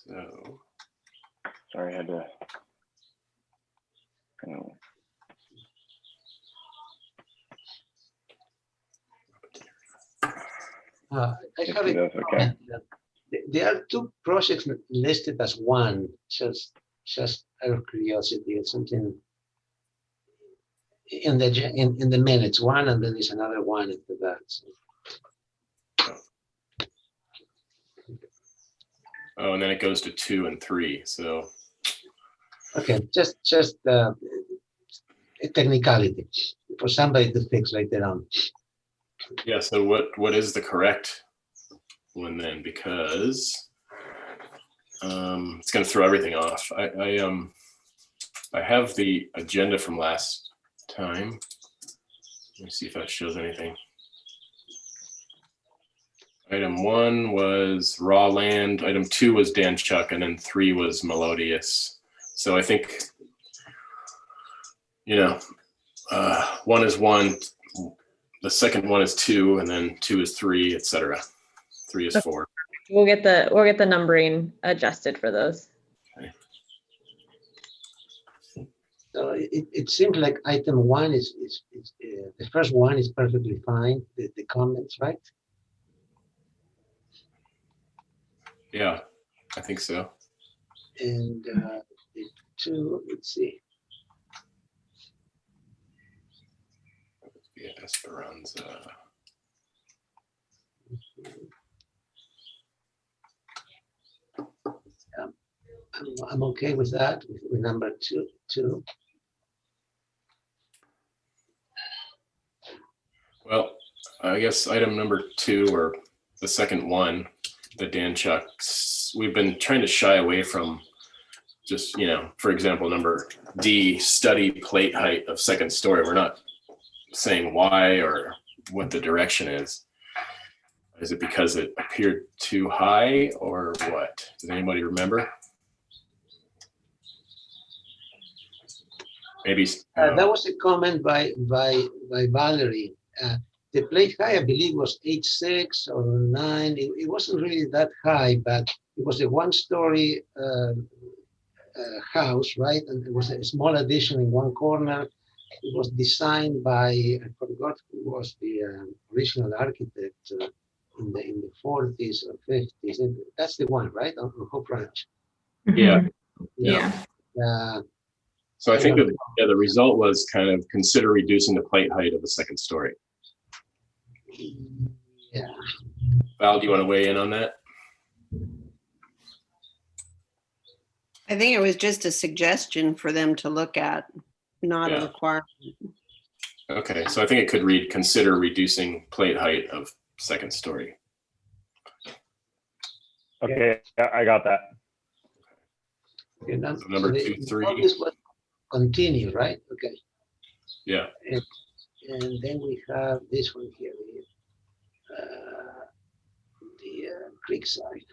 So, sorry, I had to. I have a That's okay. comment. There are two projects listed as one, just out of curiosity. It's something in the minutes, one, and then there's another one after that. So. oh, and then it goes to 2 and 3. So, Okay, just a technicality for somebody to fix later on. yeah. So what is the correct one then? Because it's going to throw everything off. I have the agenda from last time. Let me see if that shows anything. Item 1 was raw land. Item 2 was Dan Chuck, and then 3 was Melodious. So I think, 1 is 1, the second one is 2, and then 2 is 3, etc. 3 is 4. We'll get the numbering adjusted for those. Okay. So it seems like item 1 is the first one is perfectly fine. The comments, right? Yeah, I think so. And the 2, let's see. Yeah, Esperanza. I'm okay with that. With number 2. Well, I guess item number 2, or the second one, the Dan Chucks, we've been trying to shy away from just, for example, number D, study plate height of second story. We're not saying why or what the direction is. Is it because it appeared too high or what? Does anybody remember? Maybe. That was a comment by Valerie. The plate height, I believe, was 8.6 or 9. It wasn't really that high, but it was a one-story house, right? And it was a small addition in one corner. It was designed by, I forgot who was the original architect in the 40s or 50s. And that's the one, right? On Hope Ranch. Yeah. Yeah. So I think that the result was kind of consider reducing the plate height of the second story. Yeah. Val, do you want to weigh in on that? I think it was just a suggestion for them to look at, not a requirement. Okay, so I think it could read, consider reducing plate height of second story. Okay, I got that. Okay, So number 2, 3. This was continue, right? Okay. Yeah. And then we have this one here, the creek side.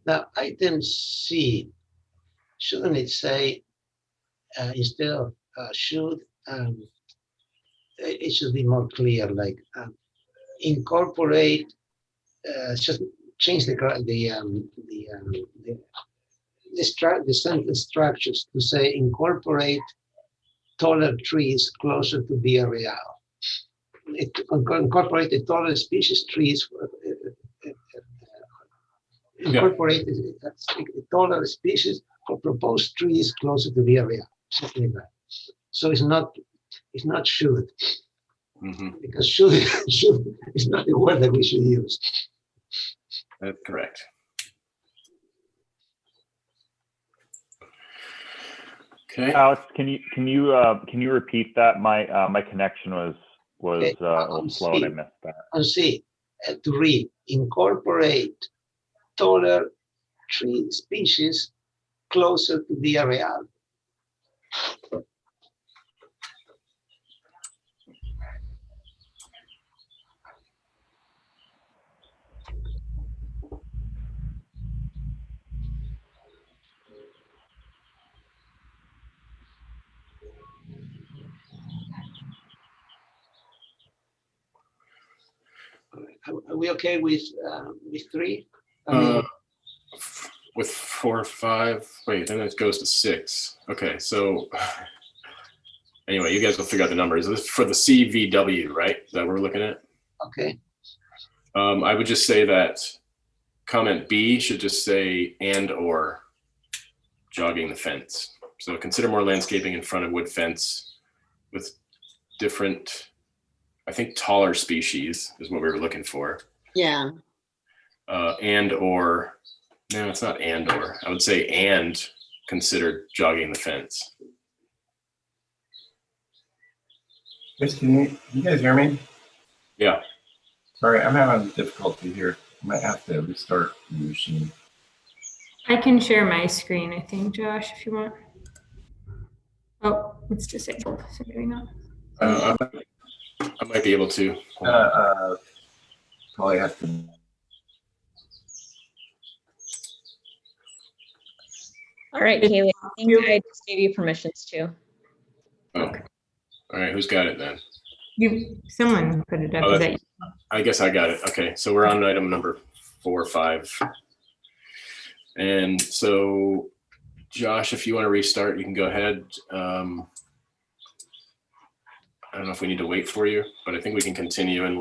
Now, item C, shouldn't it say instead of should, it should be more clear, like incorporate, just change the sentence structures to say incorporate taller trees closer to Via Real. Incorporate the taller species trees. Incorporate taller species or proposed trees closer to Via Real, something like that. So it's not should, because should is not the word that we should use. That's correct. Okay. Alex, can you repeat that? My connection was a little slow and I missed that. On C, to read, incorporate taller tree species closer to Via Real. Are we okay with 3? I mean, With 4 or 5, wait, then it goes to 6. Okay, so anyway, you guys will figure out the numbers. This is for the CVW, right? That we're looking at. okay. I would just say that comment B should just say and or jogging the fence. So consider more landscaping in front of wood fence with different, I think taller species is what we were looking for. Yeah. And or, no, it's not and or. I would say and consider jogging the fence. Chris, can you guys hear me? Yeah. Sorry, I'm having difficulty here. I might have to restart the machine. I can share my screen, I think, Josh, if you want. Oh, it's disabled, so maybe not. I might be able to. Probably have to. All right, Kaylee, I think I just gave you permissions too. Oh. All right, who's got it then? Someone put it up. Oh, Is that you? I guess I got it. Okay, so we're on item number 4 or 5. And so, Josh, if you want to restart, you can go ahead. I don't know if we need to wait for you, but I think we can continue and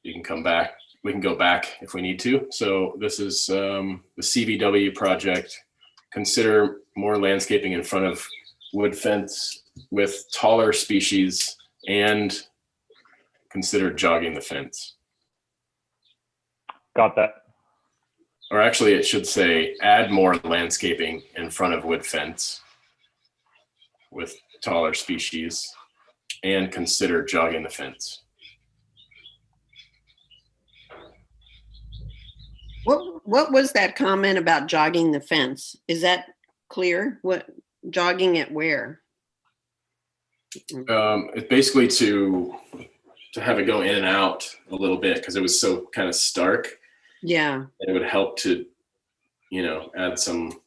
you can come back. We can go back if we need to. So this is the CVW project. Consider more landscaping in front of wood fence with taller species and consider jogging the fence. Got that. Or actually it should say add more landscaping in front of wood fence with taller species and consider jogging the fence. What was that comment about jogging the fence? Is that clear? What jogging it where? It's basically to have it go in and out a little bit because it was so kind of stark. Yeah. It would help to, add some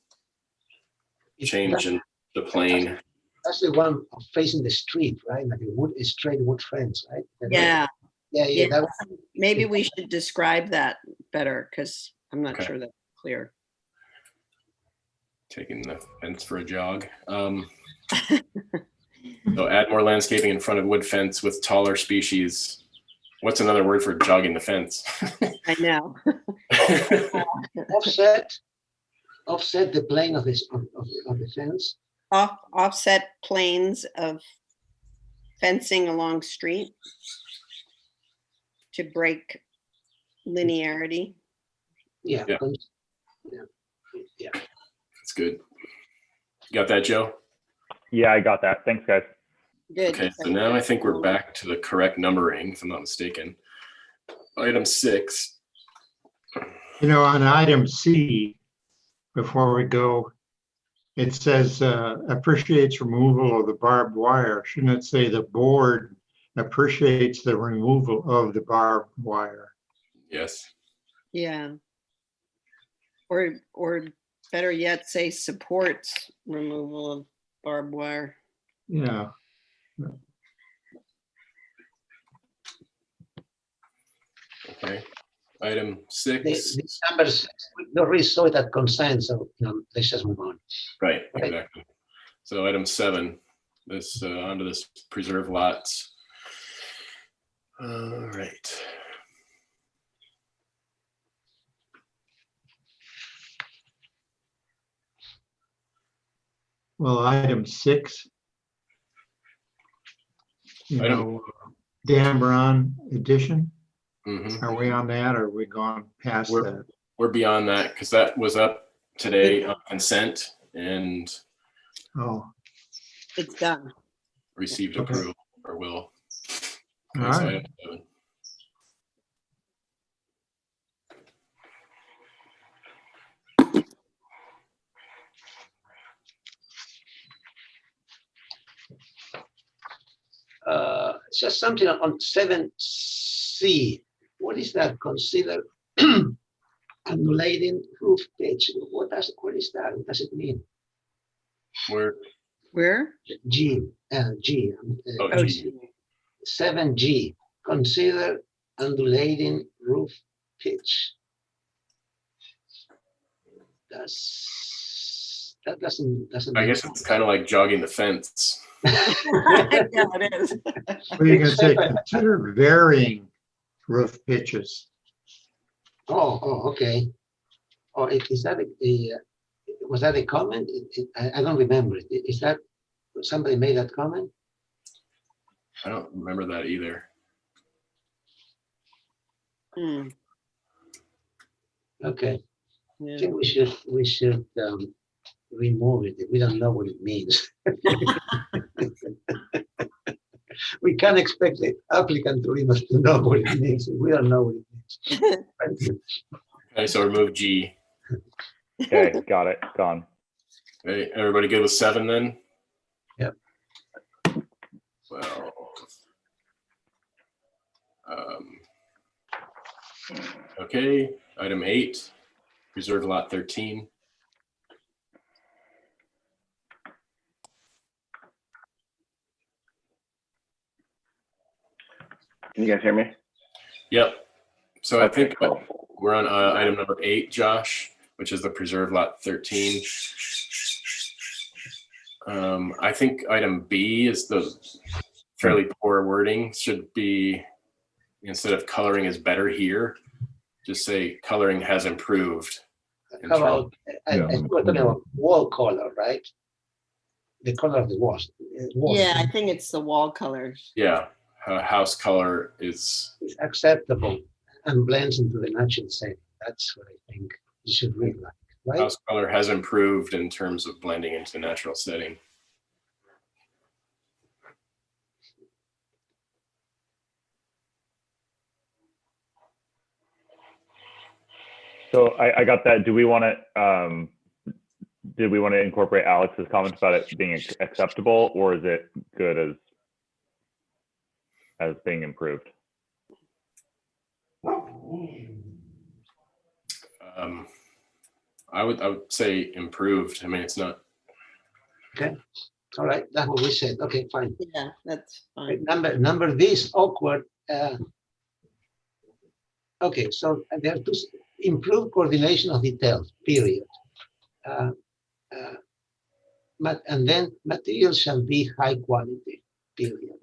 change in the plane. That's the one facing the street, right? Like a straight wood fence, right? Yeah. Yeah. That one. Maybe we should describe that better because I'm not Okay. sure that's clear. Taking the fence for a jog. So add more landscaping in front of wood fence with taller species. What's another word for jogging the fence? I know. Offset the plane of this of the fence. Offset planes of fencing along street to break linearity. Yeah. Yeah. Yeah. That's good. You got that, Joe? Yeah, I got that. Thanks, guys. Good. Okay, so now I think we're back to the correct numbering, if I'm not mistaken. Item 6. On item C, before we go, it says appreciates removal of the barbed wire. Shouldn't it say the board appreciates the removal of the barbed wire? Yes. Yeah. Or better yet, say supports removal of barbed wire. Yeah. Okay. Item 6. The number 6, we don't really saw it at consent, so let's just move on. Right, exactly. So item 7, this onto this preserve lots. All right. Well, item 6. Item- Dan Brown addition. Mhm. Are we on that or are we gone past We're- that? We're beyond that because that was up today on consent and Oh, It's done. received Okay. approval or will. all Okay, so right. item 7. Just something on 7C. What is that? Consider annulating roof pitch. What is that? What does it mean? Where? G. Oh, Oh, G. 7G. Consider undulating roof pitch. That doesn't. I guess it's kind of like jogging the fence. Yeah, it is. Well, you can say consider varying roof pitches. Oh, okay. Oh, is that was that a comment? I don't remember it. Is that, somebody made that comment? I don't remember that either. Hmm, Okay, I yeah. think we should remove it. We don't know what it means. We can't expect the applicant to even to know what it means. We don't know what it means. Okay, so remove G. Okay, got it, gone. Okay, everybody good with 7 then? Yep. Well. Okay, item 8, reserve lot 13. Can you guys hear me? Yep. So I think Cool. we're on item number 8, Josh, which is the preserve lot 13. I think item B is the fairly poor wording. Should be, instead of coloring is better here, just say coloring has improved. How about, Yeah. we're talking about wall color, right? The color of the walls. Walls Yeah, I think it's the wall colors. Yeah, house color is, is acceptable and blends into the natural setting. That's what I think you should read like, right? house color has improved in terms of blending into natural setting. So I got that. Do we want to, did we want to incorporate Alex's comments about it being acceptable, or is it good as being improved? I would say improved. I mean, it's not. All right, that's what we said. Okay, fine. Yeah, that's fine. Number B is awkward. Okay, so there are two, improve coordination of details, period. And then materials shall be high quality, period.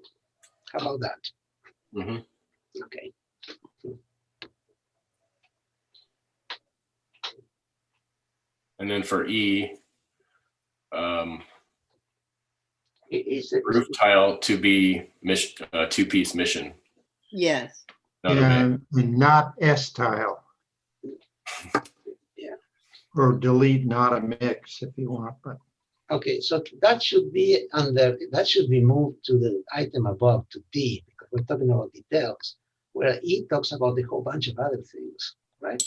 How about that? Mhm. Okay. And then for E, Is it, roof tile to be two-piece mission. Yes. Not a mix. And not S tile. Yeah. Or delete not a mix if you want, but okay, so that should be under, that should be moved to the item above, to D, because we're talking about details, where E talks about a whole bunch of other things, right?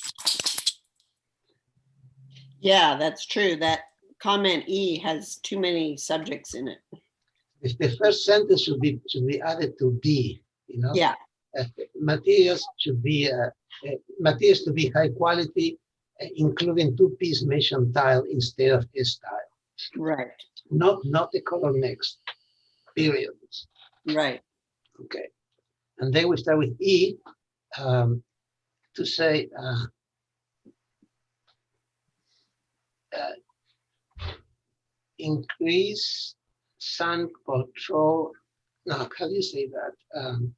Yeah, that's true. That comment E has too many subjects in it. If the first sentence should be added to D, you know? Yeah, Materials should be, materials to be high quality, including two-piece mesh tile instead of S tile. right, Not the color mix, period. right. Okay. And then we start with E, to say, increase sun control. No, how do you say that?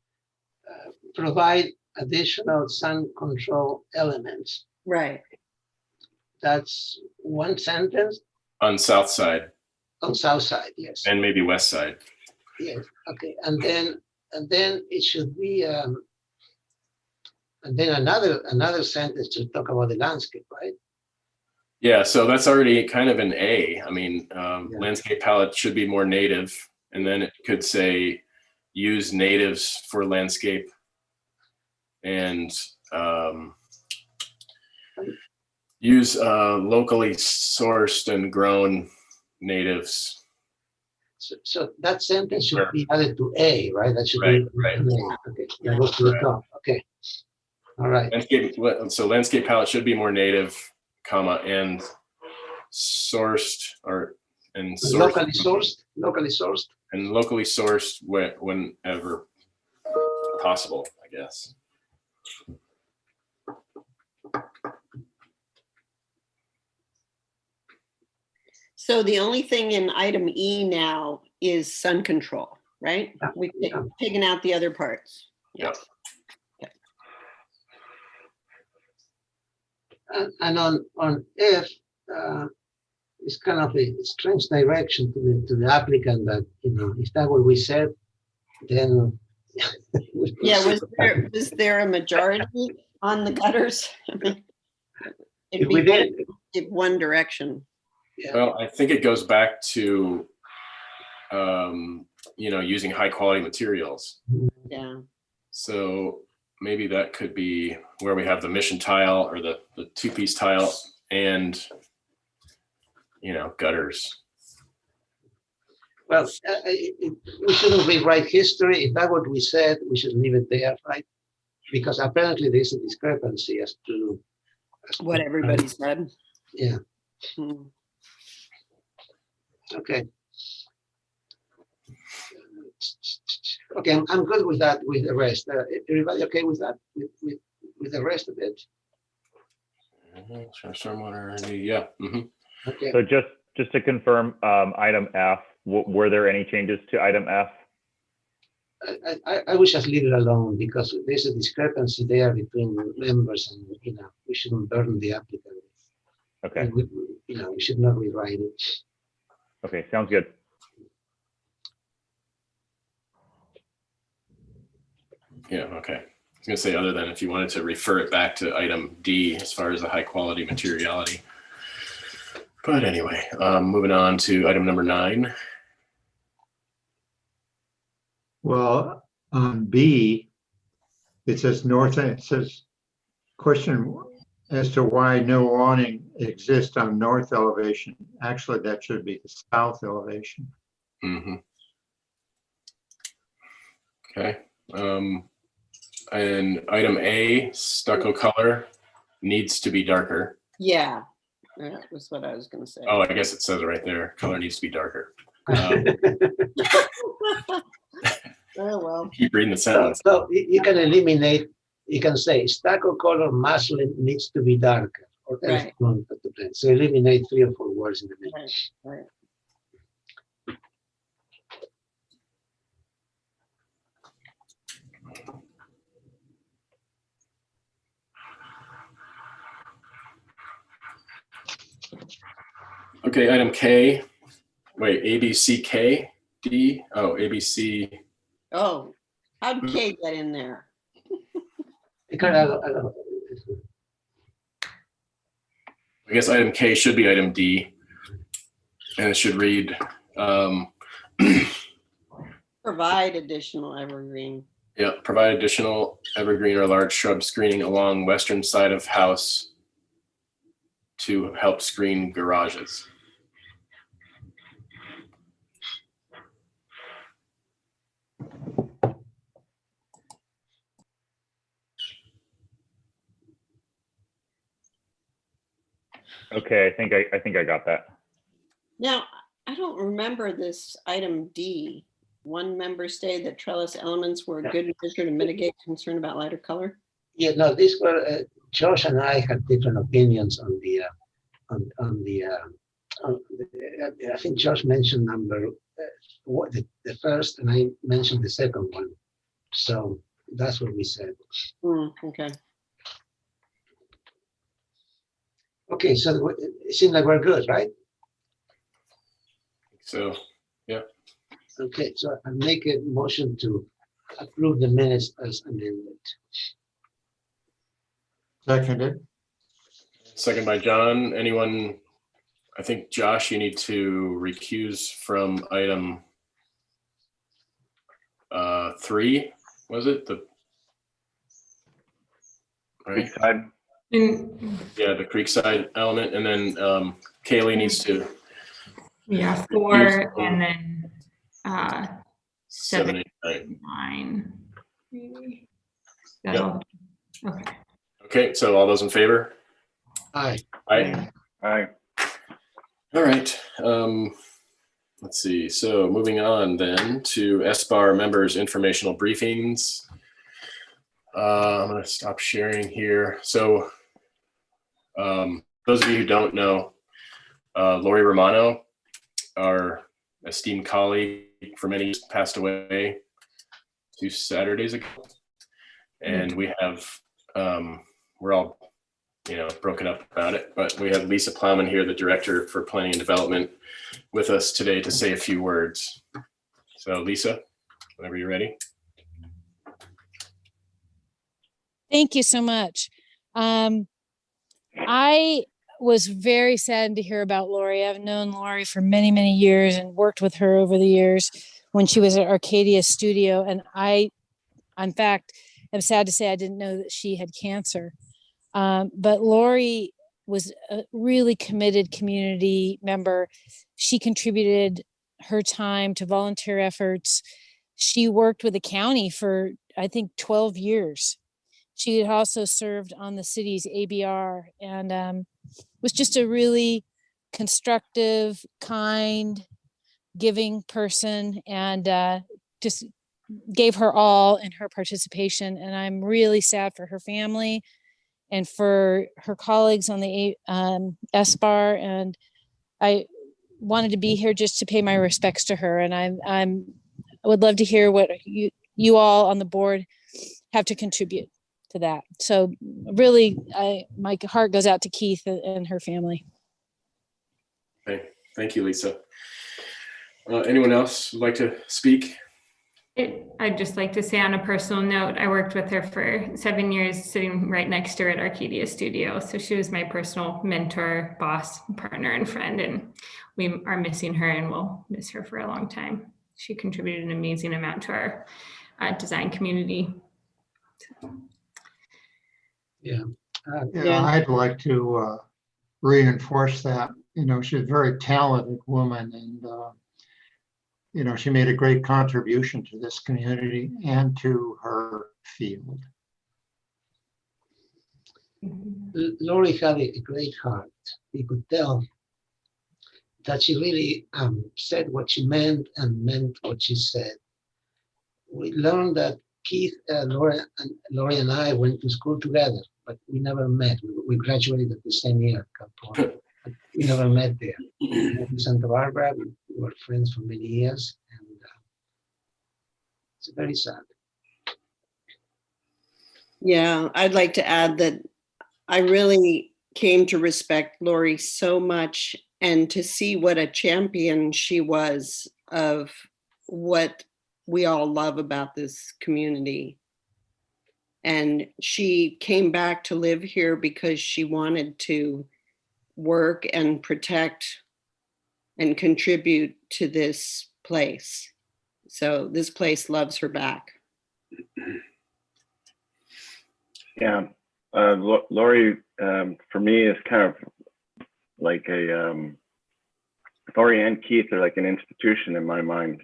Provide additional sun control elements. Right. That's one sentence On south side on south side, yes. and maybe west side. Yes, okay, and then it should be, and then another sentence to talk about the landscape, right? Yeah, so that's already kind of an A. I mean, landscape palette should be more native, and then it could say use natives for landscape and use locally sourced and grown natives. So that sentence should be added to A, right? That should Right, be. right. Okay, that goes to the top, okay. All right, So landscape palette should be more native, comma, and sourced and locally sourced, and locally sourced whenever possible, I guess. So the only thing in item E now is sun control, right? Yeah, We've yeah. taken out the other parts. Yeah. And on F, it's kind of a strange direction to the applicant that, is that what we said? Then. we'll Yeah, see was there a majority on the gutters? I mean, If it'd we be better did, if one direction. yeah, Well, I think it goes back to, using high quality materials. Yeah. So maybe that could be where we have the mission tile or the two-piece tile and, gutters. well, we shouldn't rewrite history. If that's what we said, we should leave it there, right? Because apparently there's a discrepancy as to What everybody said. Yeah, Hmm. okay. Okay, I'm good with that, with the rest. Everybody okay with that, with the rest of it? Stormwater, yeah. Okay. So just to confirm, item F, were there any changes to item F? I would just leave it alone because there's a discrepancy there between members and, we shouldn't burden the applicant. Okay, And we should not rewrite it. okay, sounds good. Yeah, okay. I was gonna say, other than if you wanted to refer it back to item D as far as the high quality materiality. But anyway, moving on to item number 9. Well, on B, it says question as to why no awning exists on north elevation. Actually, that should be the south elevation. Okay. And item A, stucco color needs to be darker. Yeah, that was what I was gonna say. Oh, I guess it says it right there. Color needs to be darker. Oh, well. Keep reading the sentence. So you can eliminate, you can say stucco color muslin needs to be darker. Or else Right. don't put the blend. So eliminate 3 or 4 words in the middle. Right, right. Okay, item K. Wait, A, B, C, K, D. Oh, A, B, C. Oh, how'd Kay get in there? Because I guess item K should be item D. And it should read, Provide additional evergreen. provide additional evergreen or large shrub screening along western side of house to help screen garages. Okay, I think I got that. Now, I don't remember this item D. One member stated that trellis elements were a good measure to mitigate concern about lighter color. yeah, no, these were Josh and I had different opinions on the I think Josh mentioned the first, and I mentioned the second one. So that's what we said. Okay. Okay, so it seems like we're good, right? So, Okay, so I make a motion to approve the minutes as amended. Seconded. second by John. Anyone? I think, Josh, you need to recuse from item 3, was it? Right? Side. And Yeah, the Creekside element. And then Kaylee needs to yeah, 4 and then 7, 8, 9. 9. Maybe. Yep. That'll- Okay. Okay, so all those in favor? Aye. Aye. Aye. All right. Let's see. So moving on then to SBAR members' informational briefings. I'm going to stop sharing here. So those of you who don't know, Lori Romano our esteemed colleague for many years passed away 2 Saturdays ago. And we have, we're all, broken up about it, but we have Lisa Plowman here, the Director for Planning and Development, with us today to say a few words. So Lisa, whenever you're ready. Thank you so much. I was very saddened to hear about Lori. I've known Lori for many, many years and worked with her over the years when she was at Arcadia Studio. And I, in fact, am sad to say I didn't know that she had cancer. But Lori was a really committed community member. She contributed her time to volunteer efforts. She worked with the county for, I think, 12 years. She had also served on the city's ABR and was just a really constructive, kind, giving person, and just gave her all in her participation. And I'm really sad for her family and for her colleagues on the SBAR. And I wanted to be here just to pay my respects to her. And I would love to hear what you all on the board have to contribute to that. So really, my heart goes out to Keith and her family. Okay. Thank you, Lisa. Anyone else would like to speak? I'd just like to say on a personal note, I worked with her for 7 years, sitting right next to her at Arcadia Studio. So she was my personal mentor, boss, partner, and friend. And we are missing her and will miss her for a long time. She contributed an amazing amount to our design community. Yeah. Yeah, I'd like to reinforce that. She's a very talented woman, and she made a great contribution to this community and to her field. Lori had a great heart. You could tell that she really said what she meant and meant what she said. We learned that Keith, Lori and I went to school together, but we never met. We graduated the same year, California. But we never met there. We met in Santa Barbara. We were friends for many years, and it's very sad. Yeah, I'd like to add that I really came to respect Lori so much, and to see what a champion she was of what we all love about this community. And she came back to live here because she wanted to work and protect and contribute to this place. So this place loves her back. Yeah, Lori, for me, is kind of like Lori and Keith are like an institution in my mind.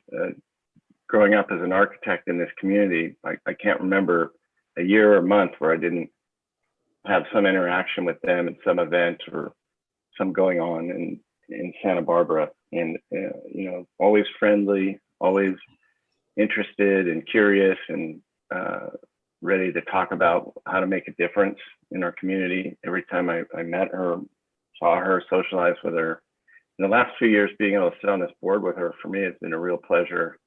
Growing up as an architect in this community, I can't remember a year or month where I didn't have some interaction with them at some event or some going on in Santa Barbara. And, always friendly, always interested and curious and ready to talk about how to make a difference in our community. Every time I met her, saw her, socialized with her. In the last few years, being able to sit on this board with her, for me, has been a real pleasure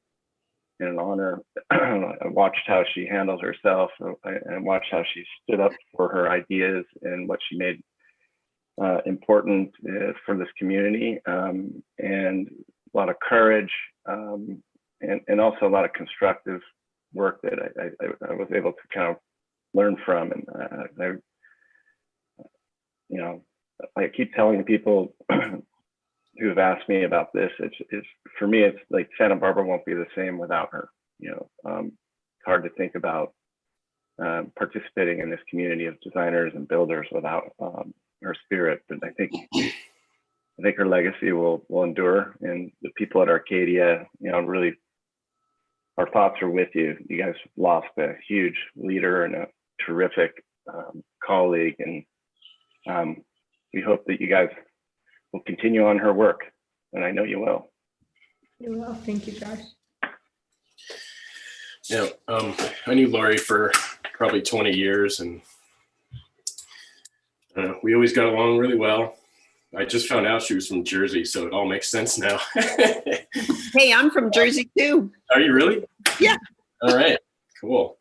and an honor. I watched how she handled herself and watched how she stood up for her ideas and what she made important for this community, and a lot of courage, and also a lot of constructive work that I was able to kind of learn from. And I keep telling people who have asked me about this, it's for me, it's like Santa Barbara won't be the same without her. It's hard to think about participating in this community of designers and builders without her spirit. But I think her legacy will endure, and the people at Arcadia, really, our thoughts are with you. You guys lost a huge leader and a terrific colleague, and we hope that you guys will continue on her work, and I know you will. You will. Thank you, Josh. Yeah, I knew Lori for probably 20 years, and we always got along really well. I just found out she was from Jersey, so it all makes sense now. Hey, I'm from Jersey too. Are you really? Yeah. All right, cool.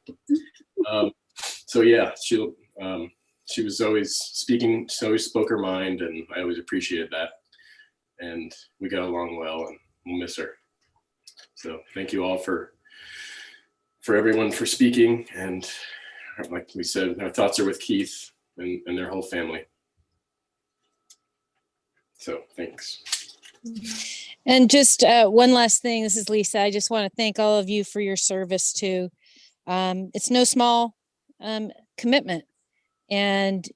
So yeah, she was always speaking, she always spoke her mind, and I always appreciated that. And we got along well, and we'll miss her. So thank you all for everyone for speaking. And like we said, our thoughts are with Keith and their whole family. So thanks. And just one last thing. This is Lisa. I just want to thank all of you for your service too. It's no small commitment, and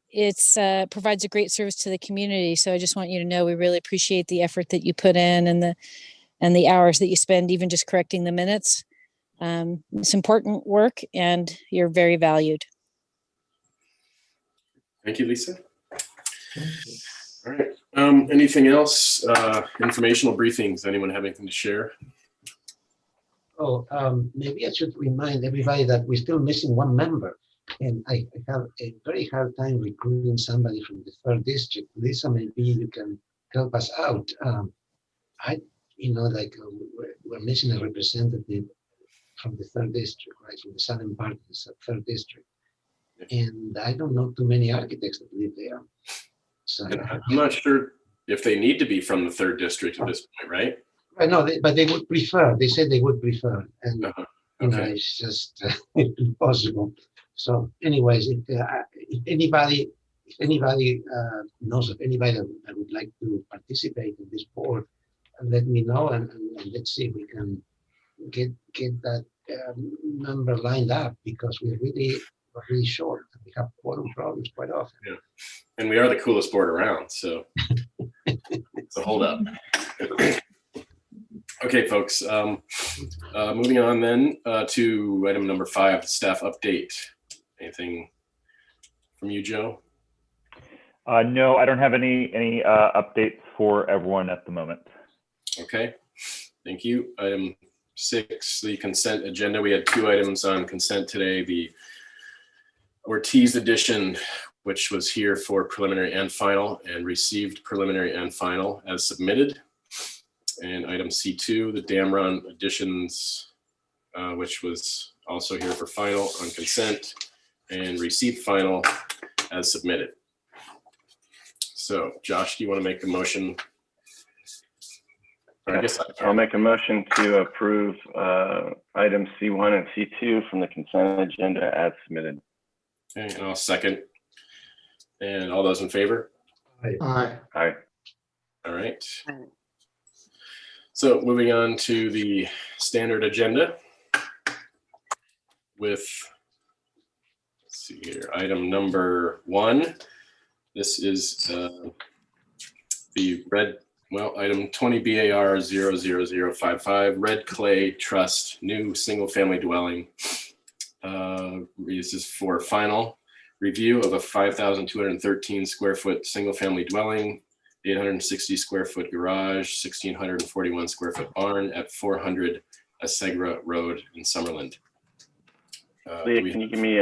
it's provides a great service to the community. So I just want you to know we really appreciate the effort that you put in and the hours that you spend even just correcting the minutes. It's important work, and you're very valued. Thank you, Lisa. All right. Anything else? Informational briefings. Anyone have anything to share? Oh, maybe I should remind everybody that we're still missing one member. And I have a very hard time recruiting somebody from the 3rd district. Lisa, maybe you can help us out. We're missing a representative from the 3rd district, right? From the southern part of the 3rd district. And I don't know too many architects that live there. So I'm not sure if they need to be from the 3rd district at this point, right? I know, but they would prefer. They said they would prefer, and Okay. it's just impossible. So, anyways, if anybody knows of anybody that would like to participate in this board, let me know, and let's see if we can get that number lined up, because we're really short. We have quorum problems quite often. Yeah. And we are the coolest board around, so it's a hold up. Okay, folks. Moving on then to item number 5, the staff update. Anything from you, Joe? No, I don't have any updates for everyone at the moment. Okay, thank you. Item 6, the consent agenda. We had 2 items on consent today. The Ortiz edition, which was here for preliminary and final, and received preliminary and final as submitted. And item C2, the Damron additions, which was also here for final on consent and received final as submitted. So Josh, do you want to make a motion? I guess I'll make a motion to approve items C1 and C2 from the consent agenda as submitted. Okay, and I'll second. And all those in favor? Aye. Aye. All right. So moving on to the standard agenda with, let's see here, item number 1. This is the item 20 BAR 00055, Red Clay Trust, new single family dwelling. This is for final review of a 5,213 square foot single family dwelling, 860 square foot garage, 1,641 square foot barn at 400 Asegra Road in Summerlin. Leah, can you give me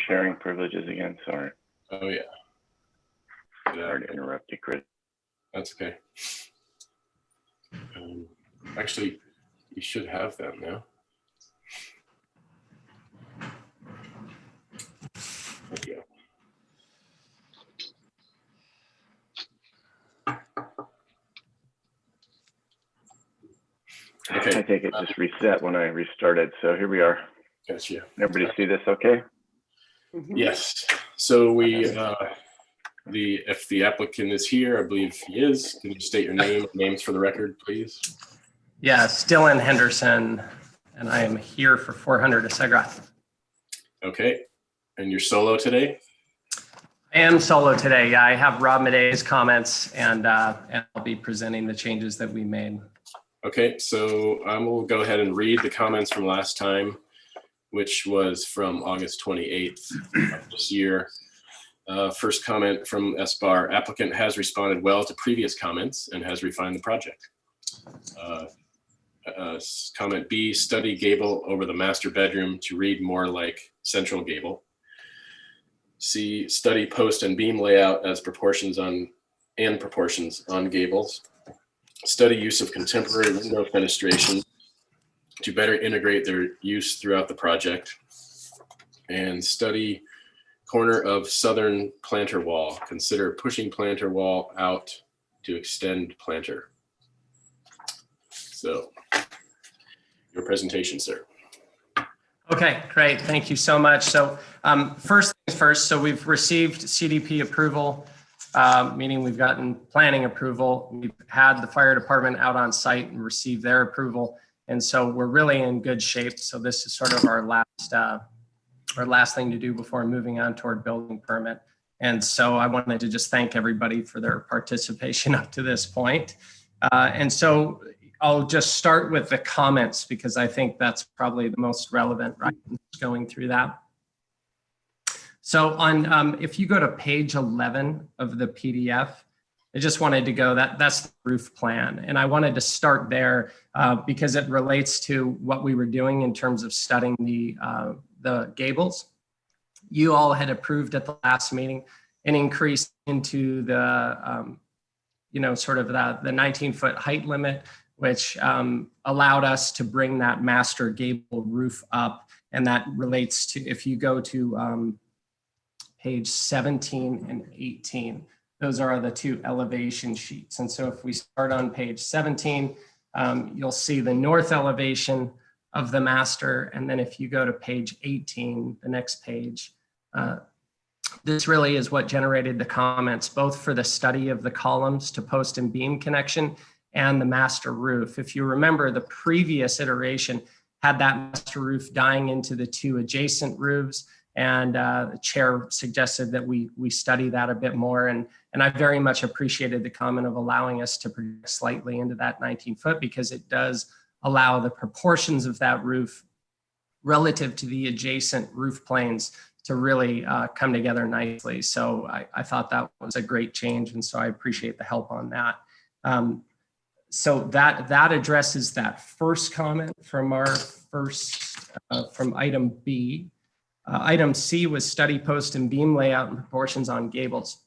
sharing privileges again? Sorry. Oh yeah. Sorry to interrupt you, Chris. That's okay. Actually, you should have them now. There you go. Okay. I think it just reset when I restarted. So here we are. Gotcha. Everybody see this okay? Yes. So we, if the applicant is here, I believe he is. Can you state your names for the record, please? Yes, Dylan Henderson, and I am here for 400 Asegra. Okay. And you're solo today? I am solo today. Yeah, I have Rob Madej's comments, and I'll be presenting the changes that we made. Okay, so I will go ahead and read the comments from last time, which was from August 28th of this year. First comment from SBAR, applicant has responded well to previous comments and has refined the project. Comment B, study gable over the master bedroom to read more like central gable. C, study post and beam layout as proportions on and proportions on gables. Study use of contemporary window fenestration to better integrate their use throughout the project. And study corner of southern planter wall. Consider pushing planter wall out to extend planter. So, your presentation, sir. Okay, great. Thank you so much. So first things first, so we've received CDP approval, meaning we've gotten planning approval. We've had the fire department out on site and received their approval. And so we're really in good shape. So this is sort of our last thing to do before moving on toward building permit. And so I wanted to just thank everybody for their participation up to this point. And so I'll just start with the comments because I think that's probably the most relevant, right? Going through that. So on, if you go to page 11 of the PDF, I just wanted to go, that's the roof plan. And I wanted to start there because it relates to what we were doing in terms of studying the gables. You all had approved at the last meeting an increase into the, sort of the 19-foot height limit, which allowed us to bring that master gable roof up. And that relates to, if you go to page 17 and 18, those are the two elevation sheets. And so if we start on page 17, you'll see the north elevation of the master. And then if you go to page 18, the next page, this really is what generated the comments, both for the study of the columns to post and beam connection and the master roof. If you remember, the previous iteration had that master roof dying into the two adjacent roofs, and the chair suggested that we study that a bit more. And I very much appreciated the comment of allowing us to project slightly into that 19-foot because it does allow the proportions of that roof relative to the adjacent roof planes to really come together nicely. So I thought that was a great change. And so I appreciate the help on that. So that addresses that first comment from our from item B. Item C was study post and beam layout and proportions on gables.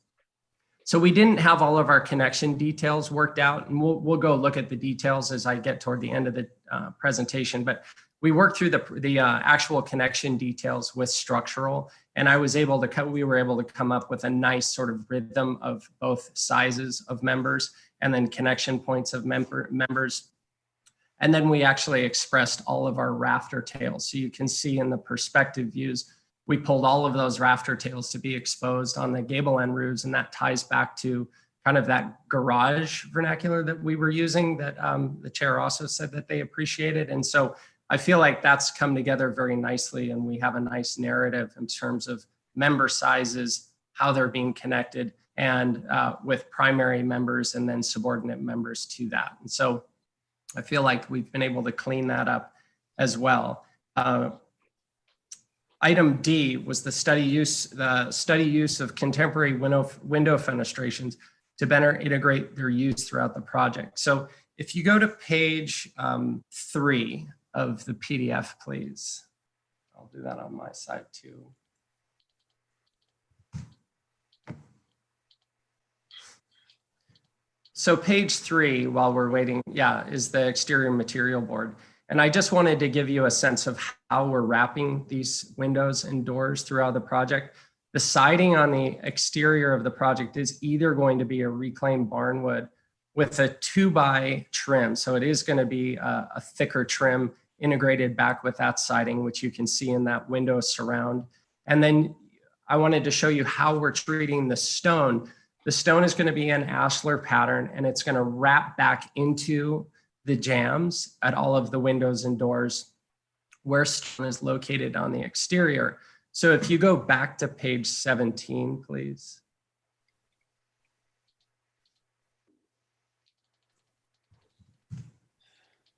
So we didn't have all of our connection details worked out, and we'll go look at the details as I get toward the end of the presentation. But we worked through the actual connection details with structural, and we were able to come up with a nice sort of rhythm of both sizes of members and then connection points of members. And then we actually expressed all of our rafter tails. So you can see in the perspective views, we pulled all of those rafter tails to be exposed on the gable end roofs. And that ties back to kind of that garage vernacular that we were using that the chair also said that they appreciated. And so I feel like that's come together very nicely. And we have a nice narrative in terms of member sizes, how they're being connected, and with primary members and then subordinate members to that. And so I feel like we've been able to clean that up as well. Item D was the study use of contemporary window fenestrations to better integrate their use throughout the project. So if you go to page 3 of the PDF, please. I'll do that on my side too. So page 3, while we're waiting, is the exterior material board. And I just wanted to give you a sense of how we're wrapping these windows and doors throughout the project. The siding on the exterior of the project is either going to be a reclaimed barnwood with a 2x trim. So it is going to be a thicker trim integrated back with that siding, which you can see in that window surround. And then I wanted to show you how we're treating the stone. The stone is going to be an ashlar pattern, and it's going to wrap back into the jambs at all of the windows and doors where stone is located on the exterior. So if you go back to page 17, please.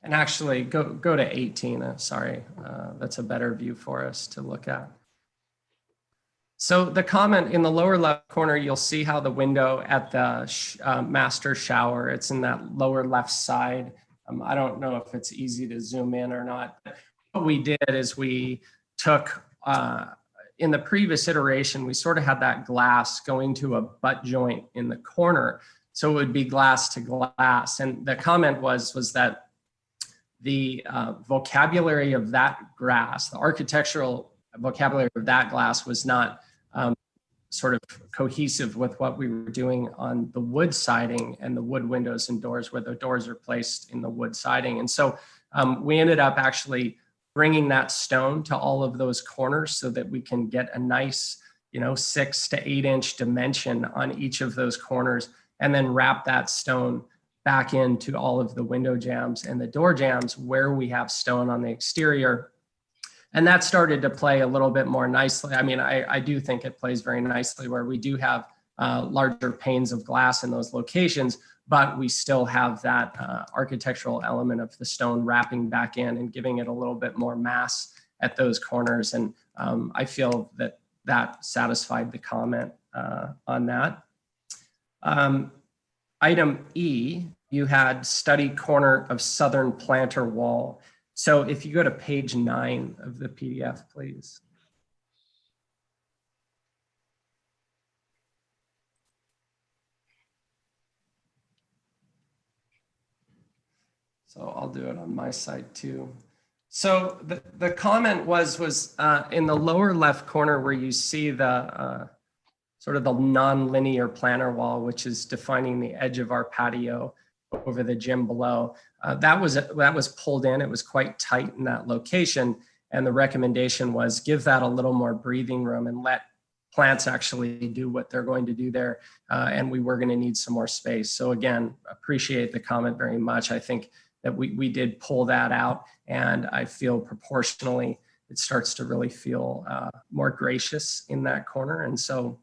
And actually go to 18, sorry, that's a better view for us to look at. So the comment in the lower left corner, you'll see how the window at the master shower, it's in that lower left side. I don't know if it's easy to zoom in or not. What we did is we took, in the previous iteration, we sort of had that glass going to a butt joint in the corner. So it would be glass to glass. And the comment was that the vocabulary of that glass, the architectural vocabulary of that glass was not sort of cohesive with what we were doing on the wood siding and the wood windows and doors, where the doors are placed in the wood siding. And so we ended up actually bringing that stone to all of those corners so that we can get a nice, 6 to 8 inch dimension on each of those corners, and then wrap that stone back into all of the window jambs and the door jambs where we have stone on the exterior. And that started to play a little bit more nicely. I mean, I do think it plays very nicely where we do have larger panes of glass in those locations, but we still have that architectural element of the stone wrapping back in and giving it a little bit more mass at those corners. And I feel that that satisfied the comment on that. Item E, you had study corner of southern planter wall. So if you go to page 9 of the PDF, please. So I'll do it on my side too. So the comment was in the lower left corner where you see the sort of the non-linear planter wall, which is defining the edge of our patio over the gym below. That was pulled in. It was quite tight in that location. And the recommendation was give that a little more breathing room and let plants actually do what they're going to do there. And we were going to need some more space. So again, appreciate the comment very much. I think that we did pull that out, and I feel proportionally it starts to really feel more gracious in that corner. And so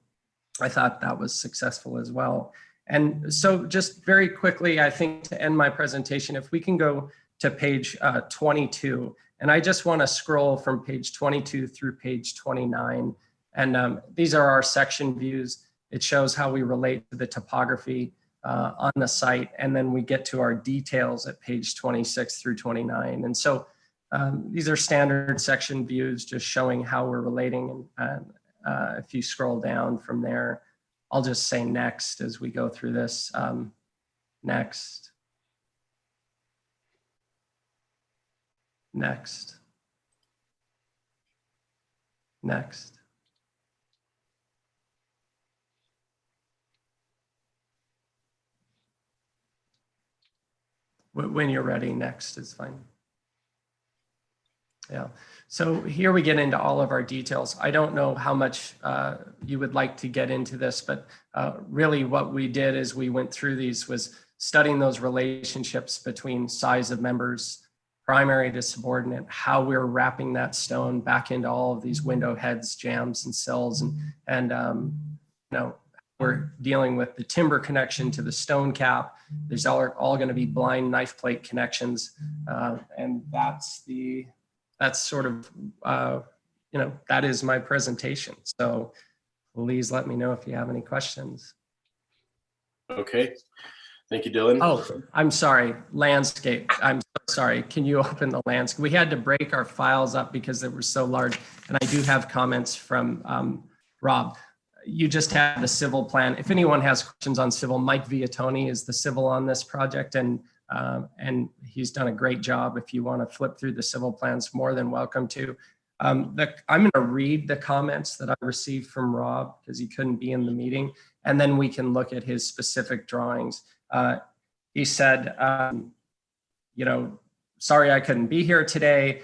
I thought that was successful as well. And so just very quickly, I think to end my presentation, if we can go to page 22, and I just want to scroll from page 22 through page 29. And these are our section views. It shows how we relate to the topography on the site. And then we get to our details at page 26 through 29. And so these are standard section views just showing how we're relating. And if you scroll down from there, I'll just say next as we go through this. Next. Next. Next. When you're ready, next is fine. Yeah, so here we get into all of our details. I don't know how much you would like to get into this, but really what we did is we went through these was studying those relationships between size of members, primary to subordinate, how we're wrapping that stone back into all of these window heads, jambs, and sills, and we're dealing with the timber connection to the stone cap. There's all going to be blind knife plate connections, and that's sort of that is my presentation. So please let me know if you have any questions. Okay, thank you, Dylan. Oh, I'm sorry, landscape. I'm so sorry. Can you open the landscape? We had to break our files up because they were so large, and I do have comments from Rob. You just had the civil plan. If anyone has questions on civil, Mike Viatoni is the civil on this project, and he's done a great job. If you want to flip through the civil plans, more than welcome to. I'm going to read the comments that I received from Rob because he couldn't be in the meeting, and then we can look at his specific drawings. He said, sorry I couldn't be here today.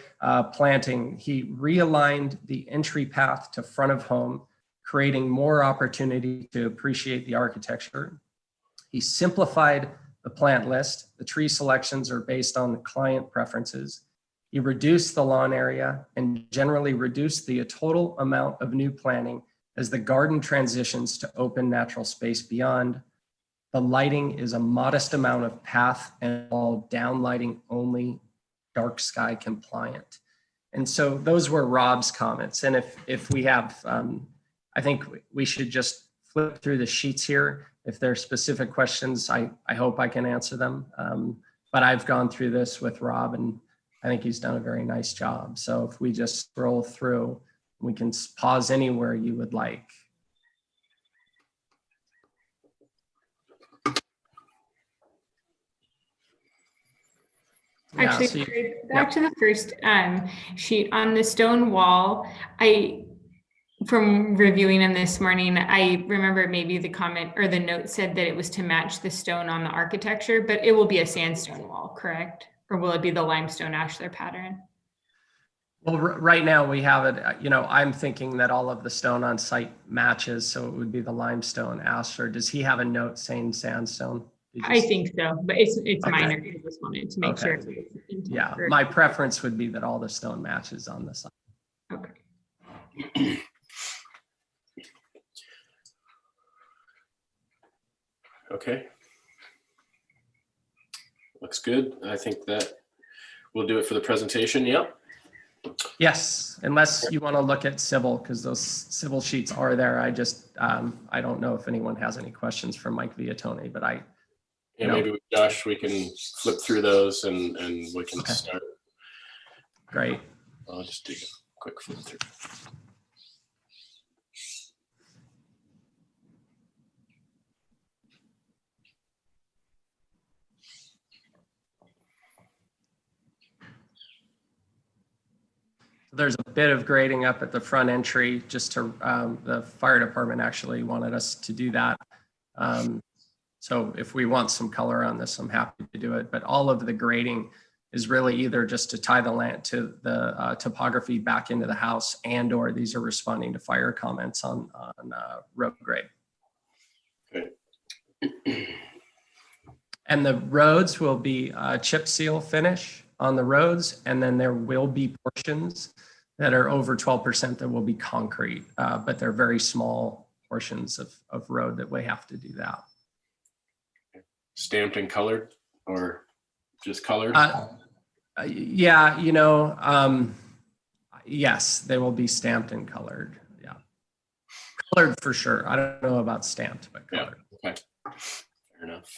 Planting, he realigned the entry path to front of home, creating more opportunity to appreciate the architecture. He simplified the plant list. The tree selections are based on the client preferences. He reduced the lawn area and generally reduced the total amount of new planting as the garden transitions to open natural space beyond. The lighting is a modest amount of path and all down lighting only, dark sky compliant. And so those were Rob's comments. And if we have, I think we should just flip through the sheets here. If there are specific questions, I hope I can answer them. But I've gone through this with Rob, and I think he's done a very nice job. So if we just scroll through, we can pause anywhere you would like. Yeah, Actually, so back to the first sheet on the stone wall, from reviewing them this morning, I remember maybe the comment or the note said that it was to match the stone on the architecture, but it will be a sandstone wall, correct? Or will it be the limestone ashlar pattern? Well, right now we have it, I'm thinking that all of the stone on site matches, so it would be the limestone ashlar. Does he have a note saying sandstone? I think so, but it's Okay. minor. I just wanted to make Okay. sure. It's intent Yeah, or- my preference would be that all the stone matches on the site. Okay. Okay. Looks good. I think that we'll do it for the presentation. Yeah. Yes, unless you want to look at civil, because those civil sheets are there. I just, I don't know if anyone has any questions for Mike Viatoni, but Yeah, maybe with Josh, we can flip through those and we can Okay. start. Great. I'll just do a quick flip through. There's a bit of grading up at the front entry, just to, the fire department actually wanted us to do that. So if we want some color on this, I'm happy to do it, but all of the grading is really either just to tie the land to the topography back into the house, and or these are responding to fire comments on road grade. Okay. And the roads will be chip seal finish on the roads, and then there will be portions that are over 12% that will be concrete, but they're very small portions of road that we have to do that. Stamped and colored, or just colored? Yeah, yes, they will be stamped and colored. Yeah, colored for sure. I don't know about stamped, but colored. Yeah. Okay. Fair enough.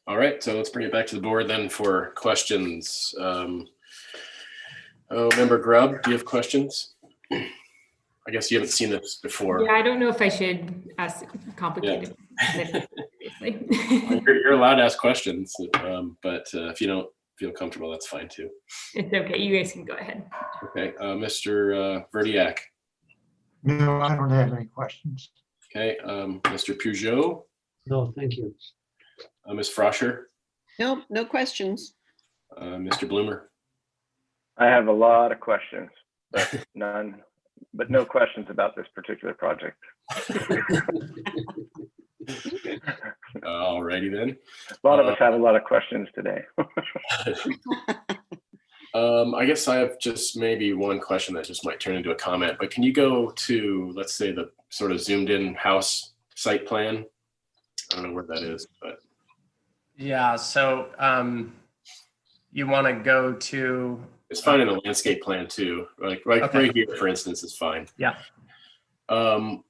All right, so let's bring it back to the board then for questions. Member Grubb, do you have questions? I guess you haven't seen this before. Yeah, I don't know if I should ask complicated. You're allowed to ask questions, but if you don't feel comfortable, that's fine too. It's okay. You guys can go ahead. Okay, Mr. Verdiak. No, I don't have any questions. Okay, Mr. Peugeot. No, thank you. Ms. Froscher. Nope, no questions. Mr. Bloomer. I have a lot of questions, but no questions about this particular project. Alrighty then. A lot of us have a lot of questions today. I guess I have just maybe one question that just might turn into a comment, but can you go to, let's say, the sort of zoomed in house site plan? I don't know where that is, but. Yeah, so you want to go to. It's fine in the landscape plan too. Like Okay. Right here, for instance, is fine. Yeah.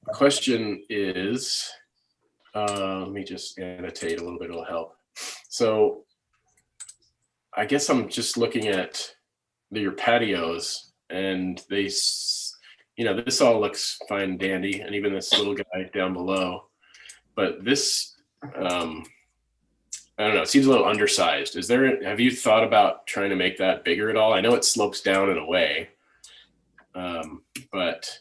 Question is, let me just annotate a little bit, it'll help. So I guess I'm just looking at your patios, and they, this all looks fine and dandy, and even this little guy down below. But this, I don't know, it seems a little undersized. Have you thought about trying to make that bigger at all? I know it slopes down in a way, but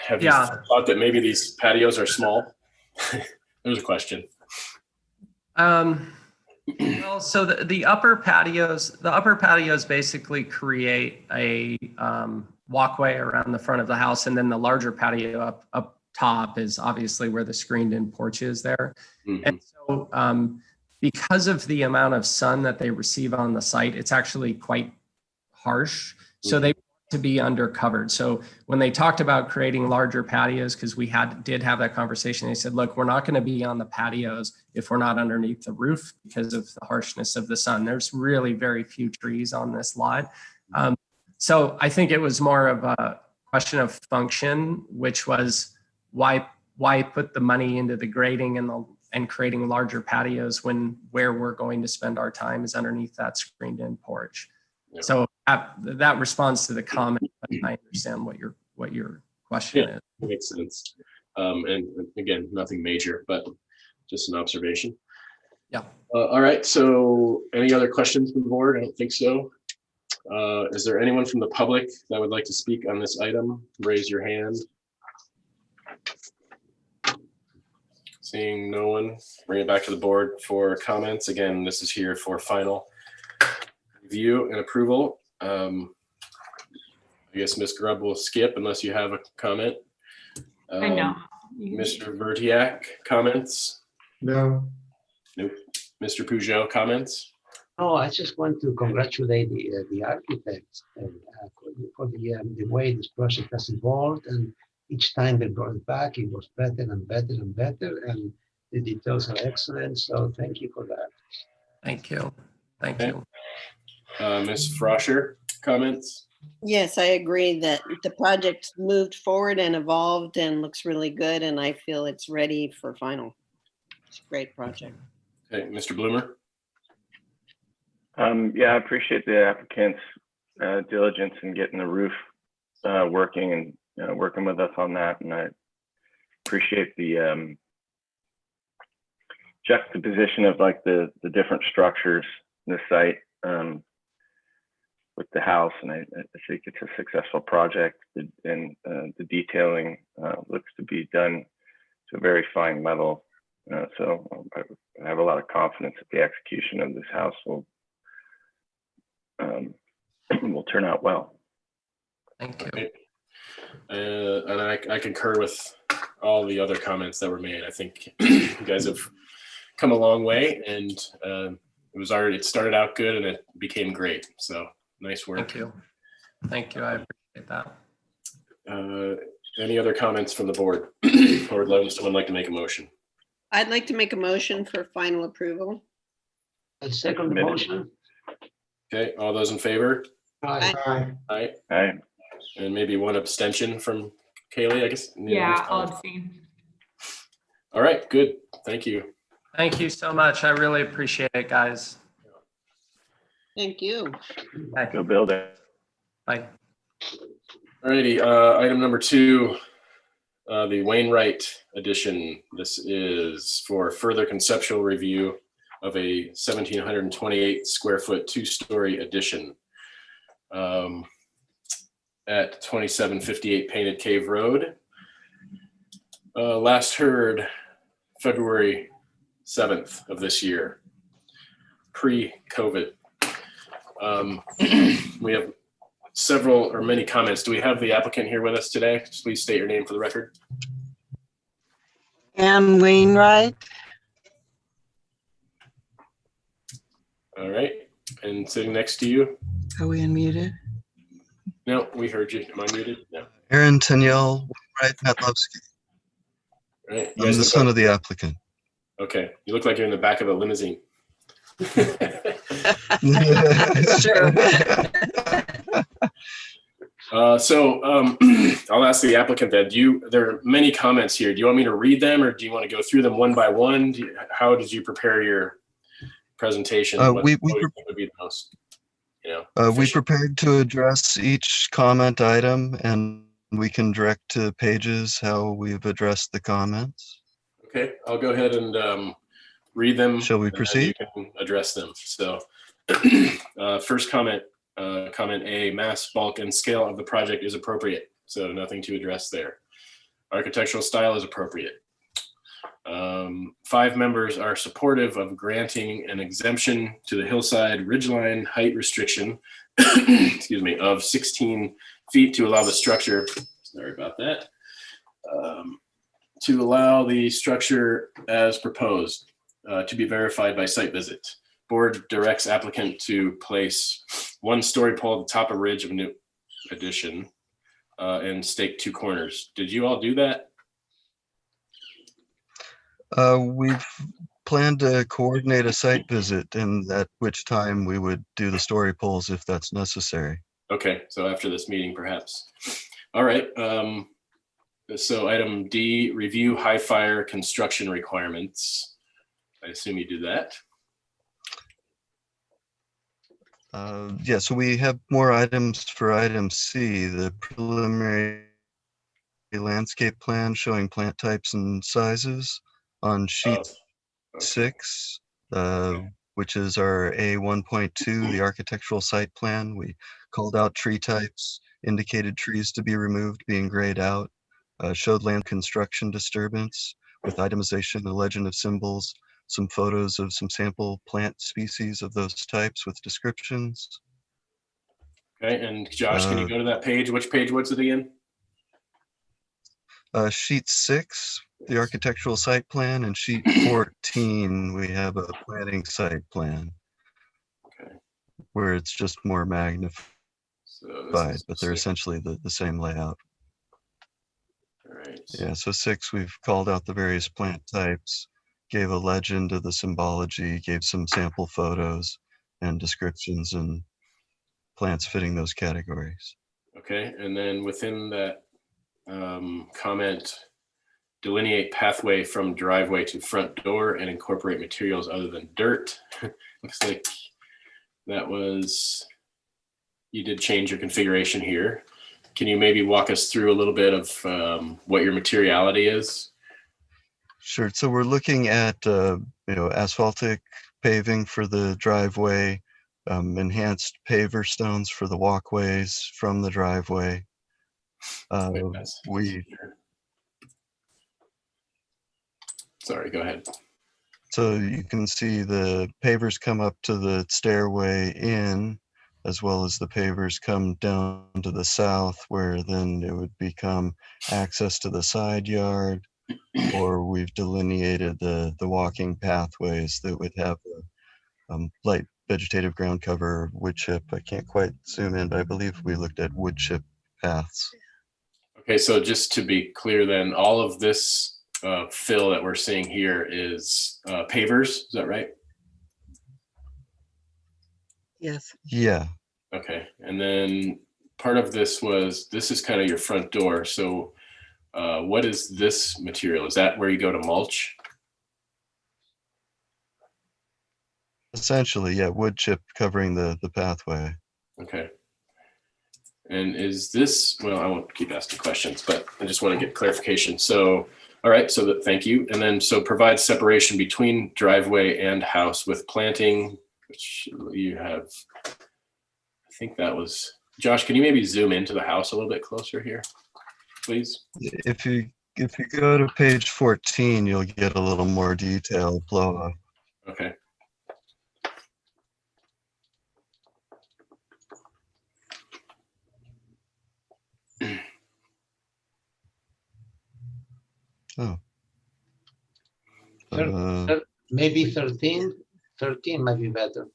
have you thought that maybe these patios are small? There's a question. Well, so the upper patios basically create a walkway around the front of the house, and then the larger patio up top is obviously where the screened in porch is there. Mm-hmm. And so because of the amount of sun that they receive on the site, it's actually quite harsh. Mm-hmm. So they want to be undercovered. So when they talked about creating larger patios, because we did have that conversation, they said, look, we're not going to be on the patios if we're not underneath the roof because of the harshness of the sun. There's really very few trees on this lot. So I think it was more of a question of function, which was, why put the money into the grading and creating larger patios when where we're going to spend our time is underneath that screened in porch. Yeah. So that responds to the comment, but I understand what your question is. Makes sense. And again, nothing major, but just an observation. Yeah. All right, so any other questions from the board? I don't think so. Is there anyone from the public that would like to speak on this item? Raise your hand. Seeing no one, bring it back to the board for comments. Again, this is here for final review and approval. I guess Ms. Grubb will skip unless you have a comment. I know. Mr. Vertiak, comments? No, Nope. Mr. Peugeot, comments? Oh, I just want to congratulate the architects for the way this project has evolved, and each time they brought it back, it was better and better and better, and the details are excellent. So thank you for that. Thank you. Thank Okay. you. Ms. Froscher, comments? Yes, I agree that the project moved forward and evolved and looks really good, and I feel it's ready for final. It's a great project. Okay, Mr. Bloomer? Yeah, I appreciate the applicant's diligence in getting the roof working and working with us on that. And I appreciate the juxtaposition of like the different structures in the site with the house. And I think it's a successful project, and the detailing looks to be done to a very fine level. So I have a lot of confidence that the execution of this house will turn out well. Thank you. Okay. And I concur with all the other comments that were made. I think you guys have come a long way, and it started out good and it became great. So nice work. Thank you. Thank you. I appreciate that. Any other comments from the board? Or would someone like to make a motion? I'd like to make a motion for final approval. And second motion. Okay, all those in favor? Aye. aye, Aye. Aye. And maybe one abstention from Kaylee, I guess. Yeah, I'll abstain. All right, good. Thank you. Thank you so much. I really appreciate it, guys. Thank you. Bye. Go build it. Bye. All righty, item number 2, the Wainwright edition. This is for further conceptual review of a 1,728 square foot 2-story addition at 2758 Painted Cave Road. Last heard February 7th of this year, pre-COVID. We have several or many comments. Do we have the applicant here with us today? Please state your name for the record. Ann Wainwright. All right, and sitting next to you? Are we unmuted? No, we heard you. Am I muted? No. Aaron Teniel Wainwright Metlovsky. All right. I'm the son of the applicant. Okay, you look like you're in the back of a limousine. Sure. I'll ask the applicant that there are many comments here. Do you want me to read them, or do you want to go through them one by one? How did you prepare your presentation? What do you think would be the most, we prepared to address each comment item, and we can direct to pages how we've addressed the comments. Okay, I'll go ahead and read them. Shall we proceed? You can address them. So first comment, comment A, mass, bulk, and scale of the project is appropriate. So nothing to address there. Architectural style is appropriate. 5 members are supportive of granting an exemption to the hillside ridgeline height restriction, excuse me, of 16 feet to allow the structure, sorry about that, to allow the structure as proposed to be verified by site visit. Board directs applicant to place 1-story pole at the top of ridge of new addition and stake 2 corners. Did you all do that? We've planned to coordinate a site visit, and at which time we would do the story poles if that's necessary. Okay, so after this meeting, perhaps. All right. So item D, review high fire construction requirements. I assume you do that. Yeah, so we have more items for item C, the preliminary landscape plan showing plant types and sizes on sheet 6. which is our A1.2, the architectural site plan. We called out tree types, indicated trees to be removed, being grayed out, showed land construction disturbance with itemization, a legend of symbols, some photos of some sample plant species of those types with descriptions. Okay, and Josh, can you go to that page? Which page was it again? Sheet 6, the architectural site plan, and sheet 14, we have a planning site plan. Okay. Where it's just more magnified, So but they're essentially the same layout. All right. Yeah, so 6, we've called out the various plant types, gave a legend of the symbology, gave some sample photos and descriptions and plants fitting those categories. Okay, and then within that comment, delineate pathway from driveway to front door and incorporate materials other than dirt. Looks like that was, you did change your configuration here. Can you maybe walk us through a little bit of what your materiality is? Sure. So we're looking at asphaltic paving for the driveway, enhanced paver stones for the walkways from the driveway. Sorry, go ahead. So you can see the pavers come up to the stairway in, as well as the pavers come down to the south, where then it would become access to the side yard, or we've delineated the walking pathways that would have a light vegetative ground cover, wood chip. I can't quite zoom in, but I believe we looked at wood chip paths. Okay, so just to be clear then, all of this fill that we're seeing here is pavers, is that right? Yes. Yeah. Okay, and then part of this is kind of your front door. So what is this material? Is that where you go to mulch? Essentially, yeah, wood chip covering the pathway. Okay. And is this, well, I won't keep asking questions, but I just want to get clarification. So, all right, so thank you. And then, so provide separation between driveway and house with planting, which you have, I think that was, Josh, can you maybe zoom into the house a little bit closer here, please? If you go to page 14, you'll get a little more detail blow up. Okay. Oh. Maybe 13. 13 might be better.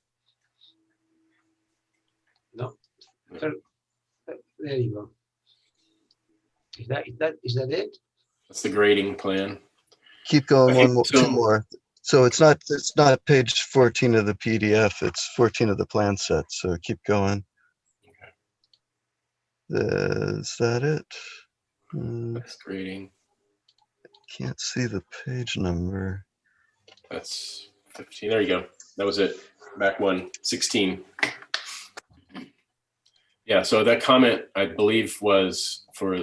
No. There you go. Is that it? That's the grading plan. Keep going, Okay, one more, two more. So it's not page 14 of the PDF, it's 14 of the plan set. So keep going. Is that it? That's grading. Can't see the page number. That's 15. There you go. That was it. Back one, 16. Yeah, so that comment, I believe, was for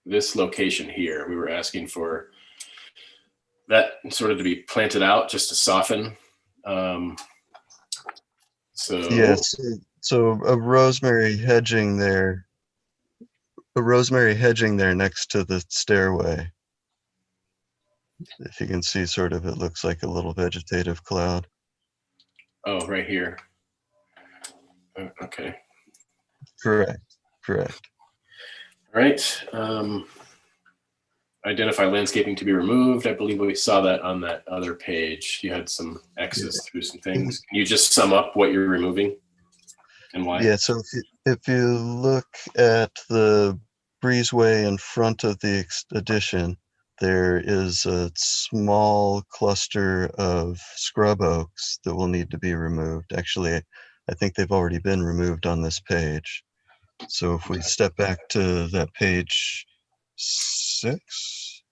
this location here. We were asking for that sort of to be planted out just to soften. Yes, so a rosemary hedging there. A rosemary hedging there next to the stairway. If you can see, sort of, it looks like a little vegetative cloud. Oh, right here. Okay. Correct. All right. Identify landscaping to be removed. I believe we saw that on that other page. You had some X's through some things. Can you just sum up what you're removing and why? Yeah, so if you look at the breezeway in front of the addition, there is a small cluster of scrub oaks that will need to be removed. Actually, I think they've already been removed on this page. So if we step back to that page 6,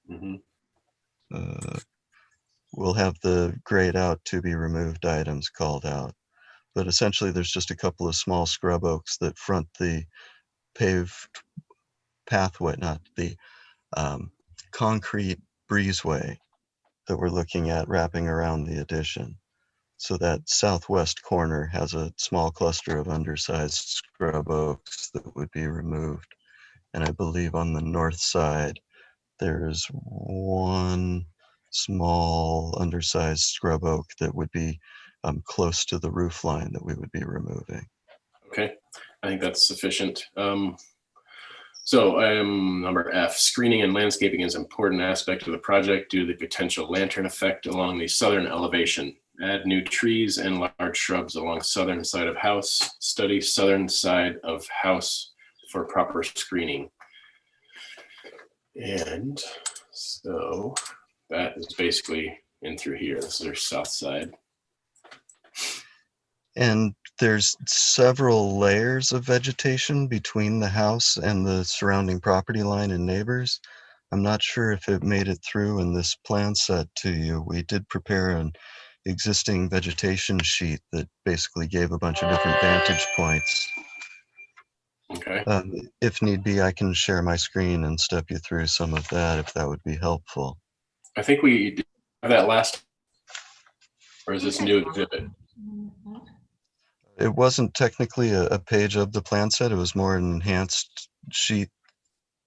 we'll have the grayed out to be removed items called out. But essentially, there's just a couple of small scrub oaks that front the paved pathway, not the concrete breezeway that we're looking at wrapping around the addition. So that southwest corner has a small cluster of undersized scrub oaks that would be removed. And I believe on the north side, there's one small undersized scrub oak that would be close to the roof line that we would be removing. Okay, I think that's sufficient. So item number F, screening and landscaping is an important aspect of the project due to the potential lantern effect along the southern elevation. Add new trees and large shrubs along southern side of house. Study southern side of house for proper screening. And so that is basically in through here. This is our south side. And there's several layers of vegetation between the house and the surrounding property line and neighbors. I'm not sure if it made it through in this plan set to you. We did prepare an existing vegetation sheet that basically gave a bunch of different vantage points. Okay. If need be, I can share my screen and step you through some of that if that would be helpful. I think we did have that last, or is this new exhibit? It wasn't technically a page of the plan set. It was more an enhanced sheet.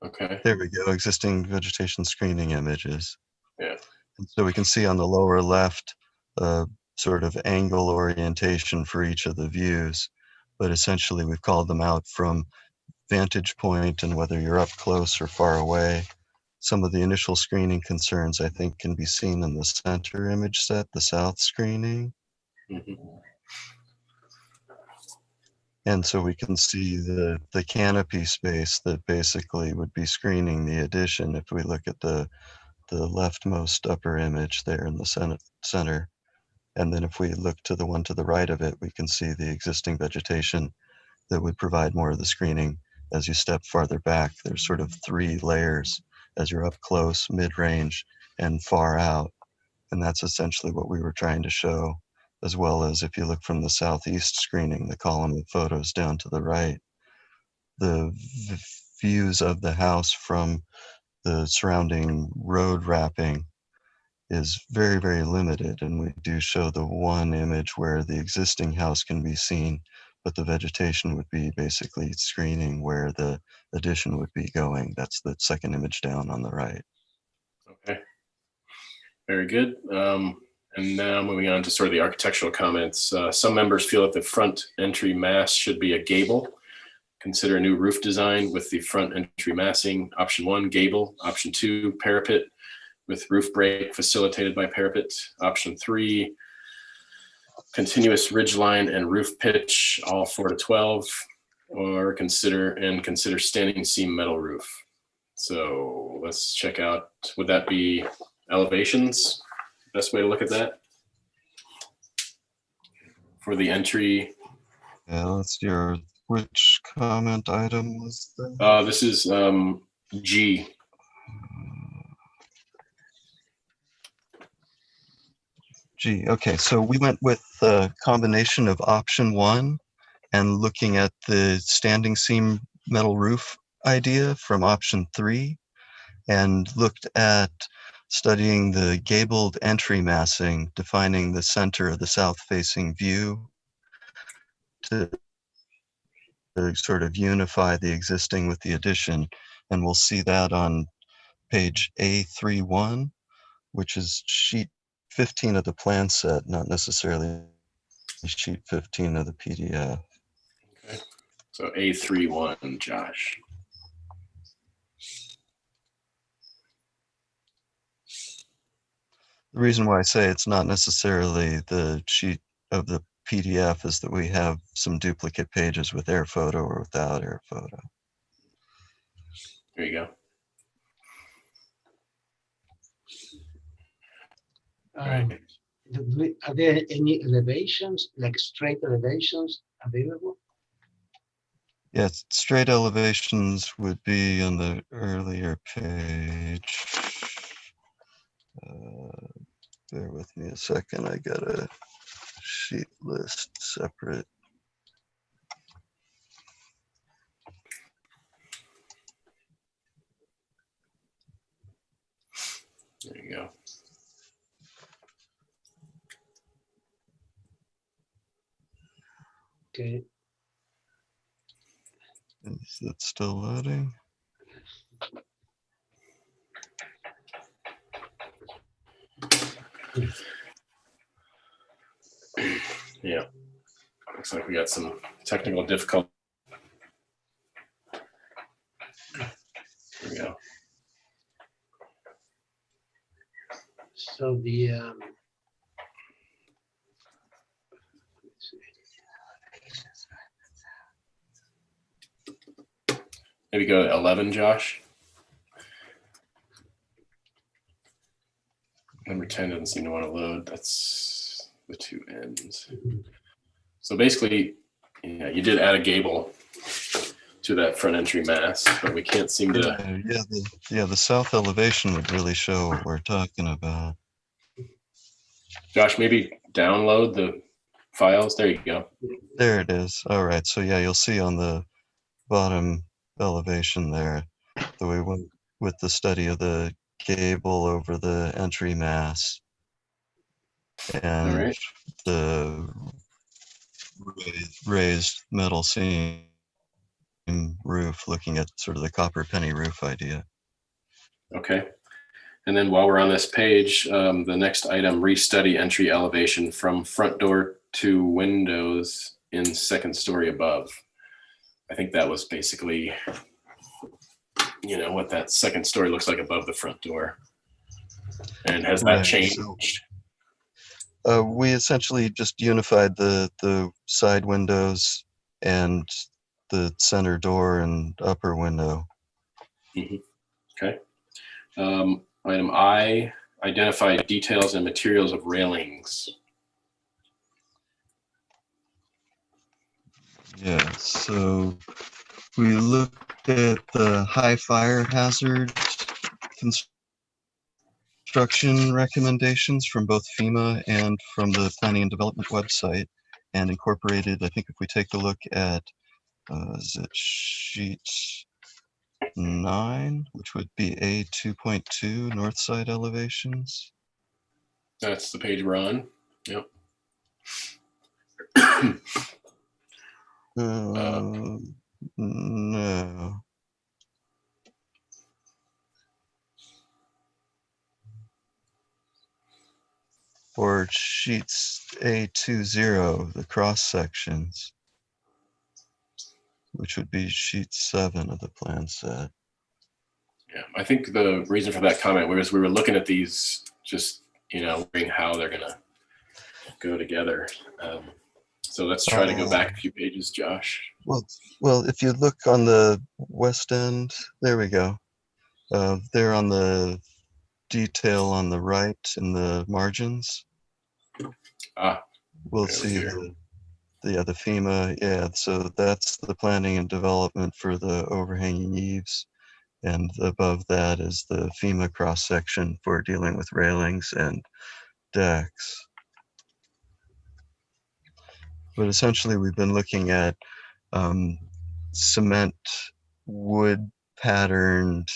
Okay. There we go, existing vegetation screening images. Yeah. And so we can see on the lower left, sort of angle orientation for each of the views, but essentially we've called them out from vantage point and whether you're up close or far away. Some of the initial screening concerns I think can be seen in the center image set, the south screening. Mm-hmm. And so we can see the canopy space that basically would be screening the addition if we look at the leftmost upper image there in the center. And then if we look to the one to the right of it, we can see the existing vegetation that would provide more of the screening. As you step farther back, there's sort of 3 layers as you're up close, mid-range, and far out. And that's essentially what we were trying to show, as well as if you look from the southeast screening, the column of photos down to the right, the views of the house from the surrounding road wrapping is very, very limited. And we do show the one image where the existing house can be seen, but the vegetation would be basically screening where the addition would be going. That's the second image down on the right. Okay. Very good. And now moving on to sort of the architectural comments. Some members feel that the front entry mass should be a gable. Consider a new roof design with the front entry massing. Option 1, gable. Option 2, parapet with roof break facilitated by parapet. Option 3, continuous ridge line and roof pitch, all 4 to 12. Or consider standing seam metal roof. So let's check out, would that be elevations? Best way to look at that for the entry. Yeah, let's see. Which comment item was that? This is G. G. Okay, so we went with a combination of option 1 and looking at the standing seam metal roof idea from option 3, and looked at studying the gabled entry massing, defining the center of the south-facing view to sort of unify the existing with the addition. And we'll see that on page A31, which is sheet 15 of the plan set, not necessarily sheet 15 of the PDF. Okay, so A31, Josh. The reason why I say it's not necessarily the sheet of the PDF is that we have some duplicate pages with AirPhoto or without AirPhoto. There you go. Right. Are there any elevations, like straight elevations available? Yes, straight elevations would be on the earlier page. Bear with me a second, I got a sheet list separate. There you go. Okay. Is it still loading? Yeah. Looks like we got some technical difficulty. There we go. So the Maybe go to 11, Josh. Number 10 doesn't seem to want to load. That's the two ends. So basically, yeah, you did add a gable to that front entry mass, but we can't seem to. The south elevation would really show what we're talking about. Josh, maybe download the files. There you go. There it is. All right. So yeah, you'll see on the bottom elevation there that we went with the study of the gable over the entry mass and the raised metal seam roof, looking at sort of the copper penny roof idea. Okay. And then while we're on this page, the next item, restudy entry elevation from front door to windows in second story above. I think that was basically, you know, what that second story looks like above the front door. And has that changed? We essentially just unified the side windows and the center door and upper window. Okay. Item I, identify details and materials of railings. Yeah, so we looked at the high fire hazard construction recommendations from both FEMA and from the Planning and Development website and incorporated, I think if we take a look at, is it sheet 9, which would be A 2.2 north side elevations. That's the page we're on. Yep. No. Or sheets A20, the cross sections, which would be sheet 7 of the plan set. Yeah, I think the reason for that comment was we were looking at these, just, you know, wondering how they're gonna go together. So let's try to go back a few pages, Josh. Well, if you look on the west end, there we go. There on the detail on the right in the margins. We'll see the FEMA. Yeah, so that's the planning and development for the overhanging eaves. And above that is the FEMA cross section for dealing with railings and decks. But essentially, we've been looking at cement, wood patterned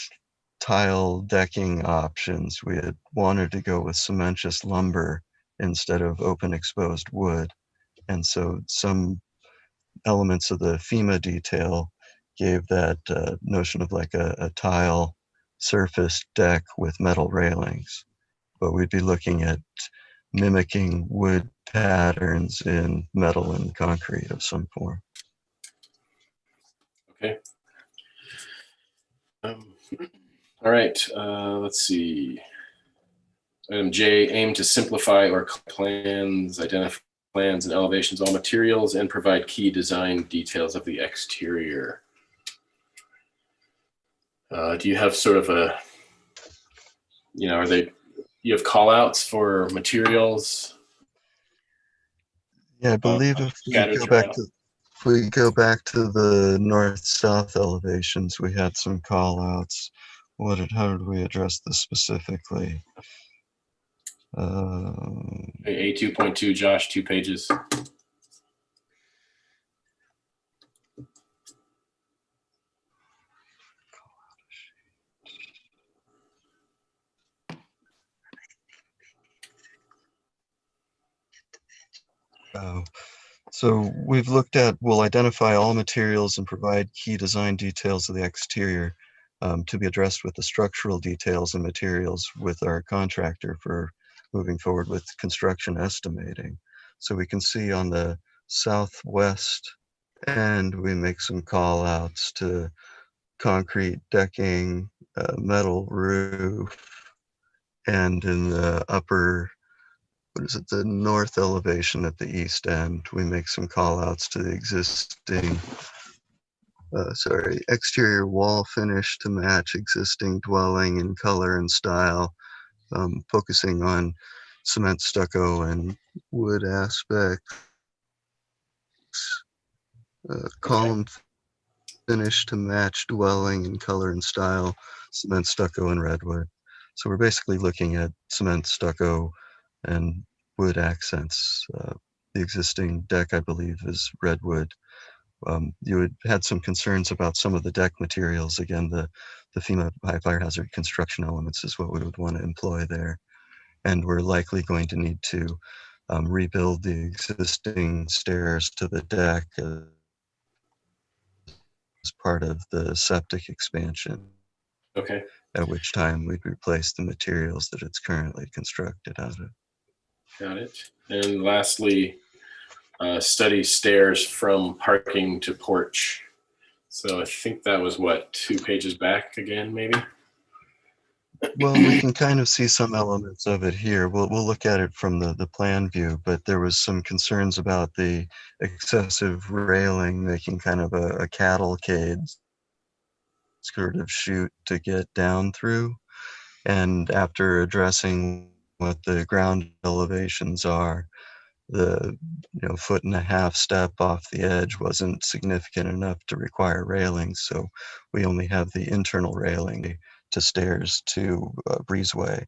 tile decking options. We had wanted to go with cementitious lumber instead of open exposed wood. And so some elements of the FEMA detail gave that notion of like a tile surface deck with metal railings. But we'd be looking at mimicking wood patterns in metal and concrete of some form. Okay. All right, let's see. Item J, aim to simplify or plans, identify plans and elevations, all materials, and provide key design details of the exterior. Do you have sort of a, you know, you have call outs for materials? Yeah, I believe if we go back to the north-south elevations, we had some call outs. How did we address this specifically? A2.2, Josh, 2 pages. So we've looked at, we'll identify all materials and provide key design details of the exterior to be addressed with the structural details and materials with our contractor for moving forward with construction estimating. So we can see on the southwest end, we make some call outs to concrete decking, metal roof, and in the upper, what is it, the north elevation at the east end, we make some call outs to the existing, exterior wall finish to match existing dwelling in color and style, focusing on cement, stucco, and wood aspects. Column finish to match dwelling in color and style, cement, stucco, and redwood. So we're basically looking at cement, stucco, and wood accents. The existing deck, I believe, is redwood. You had some concerns about some of the deck materials. Again, the FEMA high fire hazard construction elements is what we would want to employ there. And we're likely going to need to rebuild the existing stairs to the deck as part of the septic expansion. Okay. At which time we'd replace the materials that it's currently constructed out of. Got it. And lastly, study stairs from parking to porch. So I think that was what, 2 pages back again, maybe? Well, we can kind of see some elements of it here. We'll look at it from the plan view, but there was some concerns about the excessive railing making kind of a cavalcade sort of chute to get down through. And after addressing what the ground elevations are, the 1.5 foot step off the edge wasn't significant enough to require railings. So we only have the internal railing to stairs to breezeway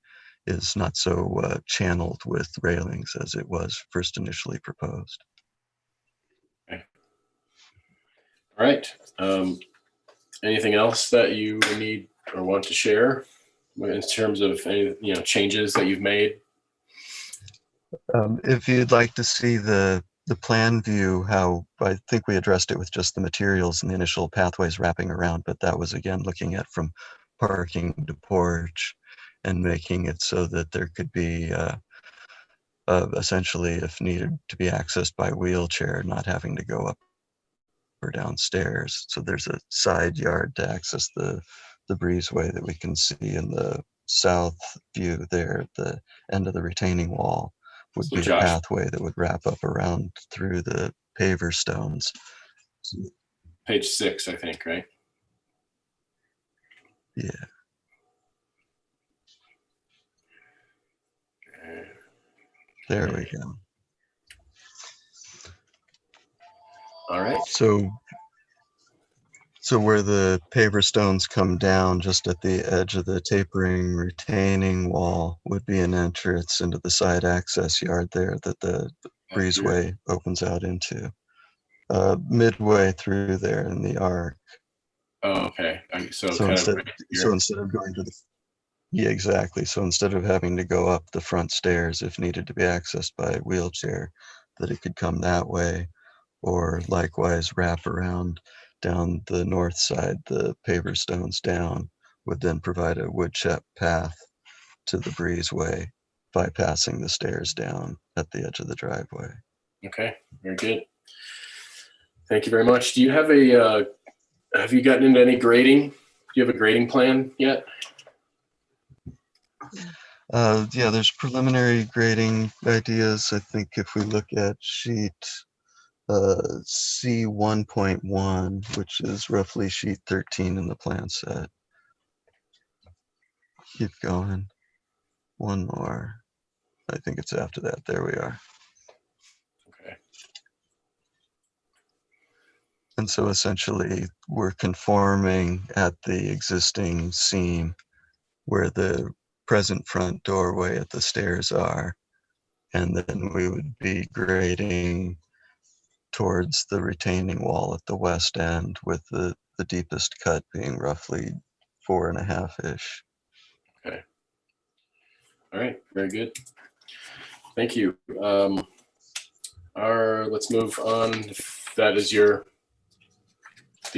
is not so channeled with railings as it was first initially proposed. Okay. All right. Anything else that you need or want to share in terms of any changes that you've made? If you'd like to see the plan view, how I think we addressed it with just the materials and the initial pathways wrapping around, but that was again looking at from parking to porch and making it so that there could be essentially, if needed, to be accessed by wheelchair, not having to go up or downstairs. So there's a side yard to access the breezeway that we can see in the south view there at the end of the retaining wall would be the pathway that would wrap up around through the paver stones. Page 6, I think, right? Yeah. There we go. All right. So where the paver stones come down just at the edge of the tapering retaining wall would be an entrance into the side access yard there that the breezeway opens out into. Midway through there in the arc. Oh, okay. So instead of going to the, yeah, exactly. So instead of having to go up the front stairs if needed to be accessed by a wheelchair, that it could come that way, or likewise wrap around down the north side, the paver stones down would then provide a wood chip path to the breezeway, bypassing the stairs down at the edge of the driveway. Okay, very good. Thank you very much. Do you have have you gotten into any grading? Do you have a grading plan yet? Yeah, there's preliminary grading ideas. I think if we look at sheet C1.1, which is roughly sheet 13 in the plan set. Keep going. One more. I think it's after that. There we are. Okay. And so essentially we're conforming at the existing seam where the present front doorway at the stairs are. And then we would be grading towards the retaining wall at the west end, with the deepest cut being roughly 4.5-ish. Okay. All right, very good. Thank you. let's move on. If that is the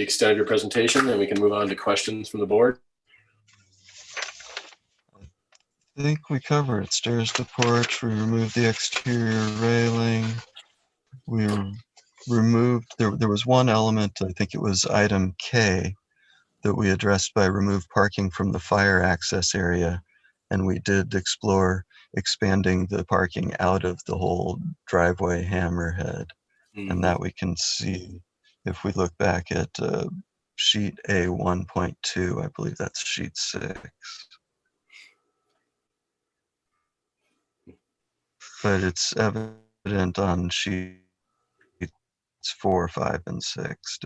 extent of your presentation, then we can move on to questions from the board. I think we covered stairs to porch. We removed the exterior railing. We removed, there was one element, I think it was item K, that we addressed by remove parking from the fire access area. And we did explore expanding the parking out of the whole driveway hammerhead. And that we can see if we look back at sheet A 1.2, I believe that's sheet 6. But it's evident on sheets 4, 5, and 6,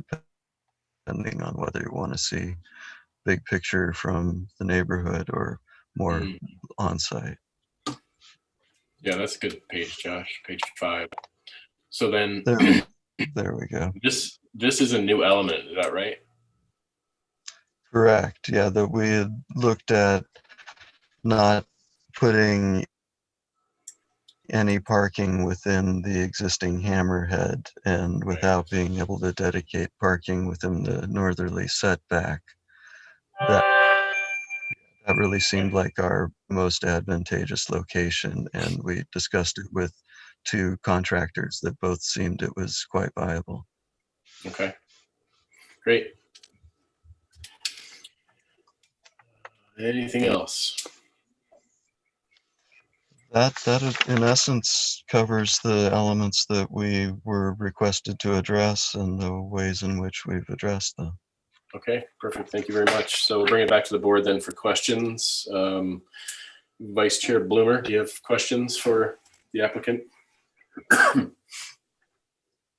depending on whether you want to see big picture from the neighborhood or more on-site. Yeah, that's a good page, Josh. Page 5. So then, there we go. This is a new element. Is that right? Correct. Yeah, that we had looked at not putting any parking within the existing hammerhead and without being able to dedicate parking within the northerly setback. That really seemed like our most advantageous location, and we discussed it with 2 contractors that both seemed it was quite viable. Okay, great. Anything else? That in essence covers the elements that we were requested to address and the ways in which we've addressed them. Okay, perfect. Thank you very much. So we'll bring it back to the board then for questions. Vice Chair Bloomer, do you have questions for the applicant?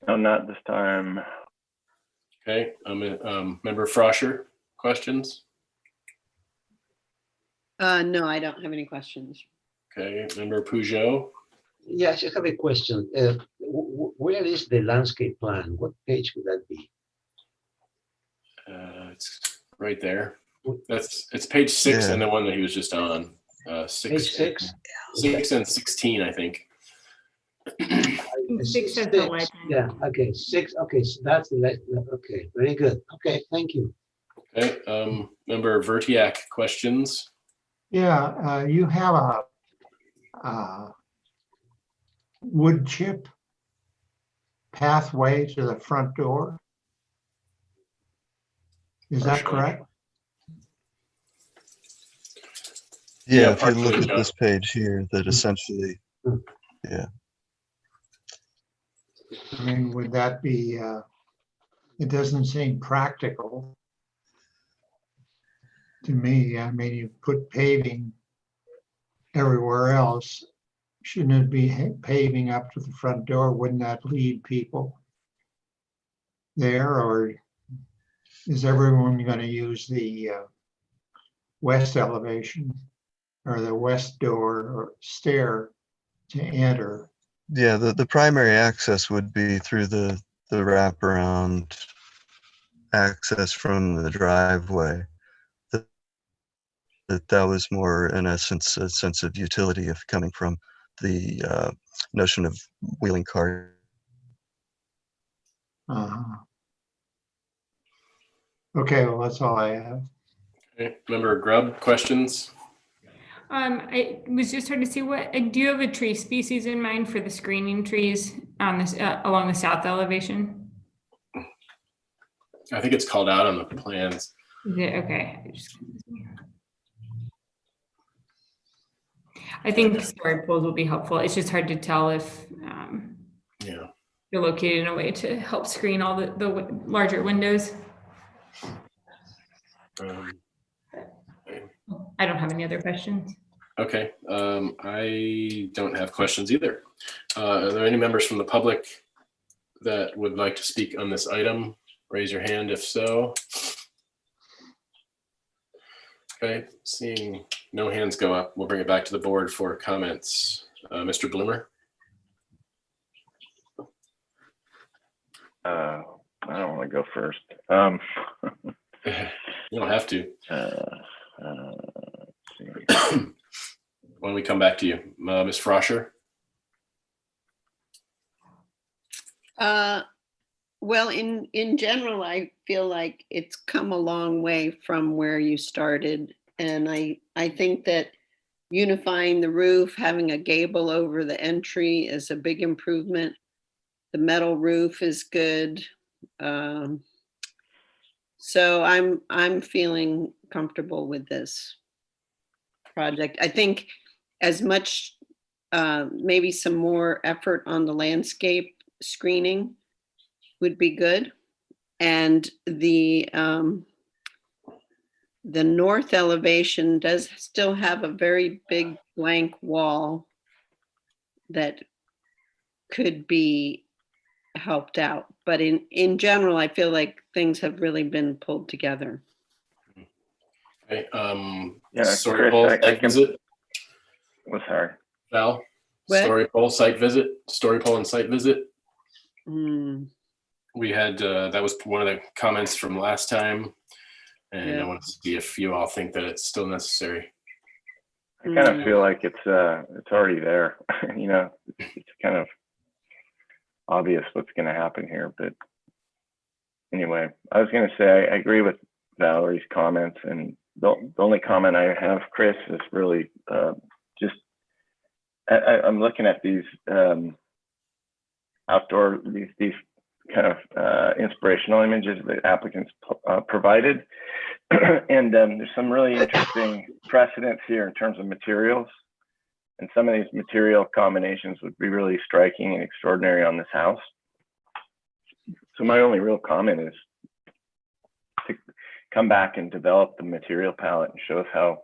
No, not this time. Okay, Member Frosher, questions? No, I don't have any questions. Okay, Member Peugeot? Yeah, I just have a question. Where is the landscape plan? What page would that be? It's right there. It's page 6 Yeah. and the one that he was just on. 6, Page 6? and 16, I think. 6 says the legend. Yeah, okay, 6, okay, so that's the legend. Okay, very good. Okay, thank you. Okay, Member Vertiak, questions? Yeah, you have a wood chip pathway to the front door. Is that Partially. correct? Yeah, if you partially look at done. this page here, that essentially, yeah. I mean, would that be, it doesn't seem practical to me. I mean, you put paving everywhere else. Shouldn't it be paving up to the front door? Wouldn't that lead people there? Or is everyone going to use the west elevation or the west door or stair to enter? Yeah, the primary access would be through the wraparound access from the driveway. That was more, in essence, a sense of utility of coming from the notion of wheeling car. Okay, well, that's all I have. Okay, Member Grubb, questions? I was just trying to see do you have a tree species in mind for the screening trees on this along the south elevation? I think it's called out on the plans. Is it okay? I think story poles will be helpful. It's just hard to tell if you're located in a way to help screen all the larger windows. I don't have any other questions. Okay, I don't have questions either. Are there any members from the public that would like to speak on this item? Raise your hand if so. Okay, seeing no hands go up, we'll bring it back to the board for comments. Mr. Bloomer? I don't want to go first. You don't have to. Let's see. Why don't we come back to you, Ms. Frosher? Well, in general, I feel like it's come a long way from where you started. And I think that unifying the roof, having a gable over the entry is a big improvement. The metal roof is good. So I'm feeling comfortable with this project. I think as much, maybe some more effort on the landscape screening would be good. And the north elevation does still have a very big blank wall that could be helped out. But in general, I feel like things have really been pulled together. Okay, Yeah, story Chris, pole I site can- visit, Well, sorry. Val? What? Story pole site visit, story pole and site visit. Hmm. We had, that was one of the comments from last time. And Yeah. I want to see if you all think that it's still necessary. I kind of feel like it's already there. You know, it's kind of obvious what's going to happen here. But anyway, I was going to say I agree with Valerie's comments, and the only comment I have, Chris, is really just I'm looking at these outdoor these kind of inspirational images that applicants provided. And there's some really interesting precedents here in terms of materials. And some of these material combinations would be really striking and extraordinary on this house. So my only real comment is to come back and develop the material palette and show us how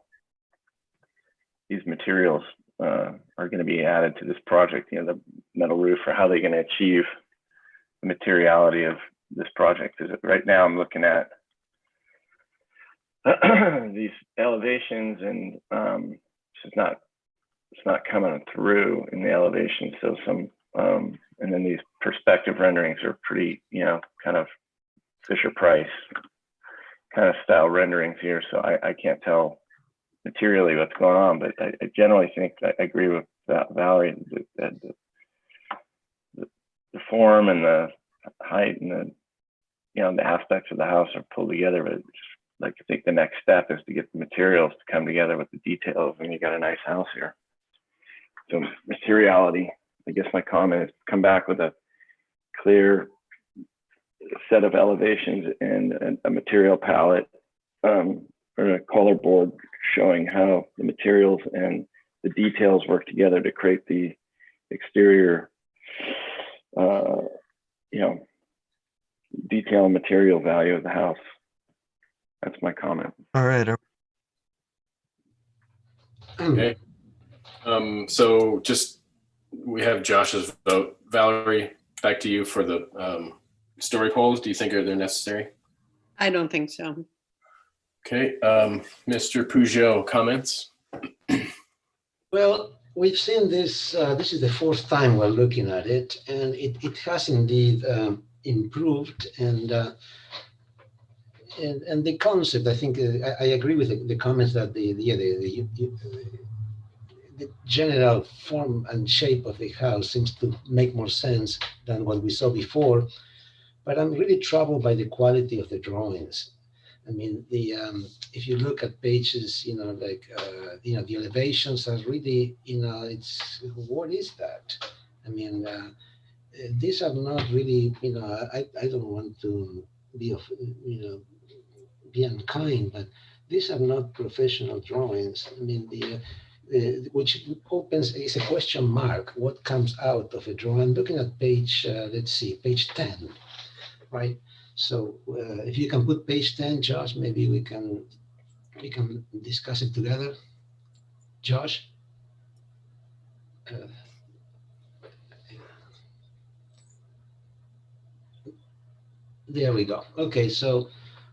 these materials are going to be added to this project, you know, the metal roof, or how they're going to achieve the materiality of this project. Because right now I'm looking at these elevations, and it's not coming through in the elevation. So some and then these perspective renderings are pretty, you know, kind of Fisher Price kind of style renderings here. So I can't tell materially what's going on, but I generally think I agree with Valerie that the form and the height and the, you know, the aspects of the house are pulled together. But like, I think the next step is to get the materials to come together with the details, and you got a nice house here. So materiality, I guess my comment is come back with a clear set of elevations and a material palette, or a color board showing how the materials and the details work together to create the exterior, you know, detail and material value of the house. That's my comment. All right. Okay. So just, we have Josh's vote. Valerie, back to you for the story polls. Do you think they're necessary? I don't think so. Okay. Mr. Peugeot, comments? Well, we've seen this, this is the fourth time we're looking at it, and it has indeed improved. And the concept, I think, I agree with the comments that the general form and shape of the house seems to make more sense than what we saw before. But I'm really troubled by the quality of the drawings. I mean, if you look at pages, you know, like, you know, the elevations are really, you know, it's, what is that? I mean, these are not really, you know, I don't want to be, you know, be unkind, but these are not professional drawings. I mean, which opens is a question mark. What comes out of a drawing? I'm looking at page, let's see, page 10, right? So if you can put page 10, Josh, maybe we can discuss it together. Josh? There we go. Okay, so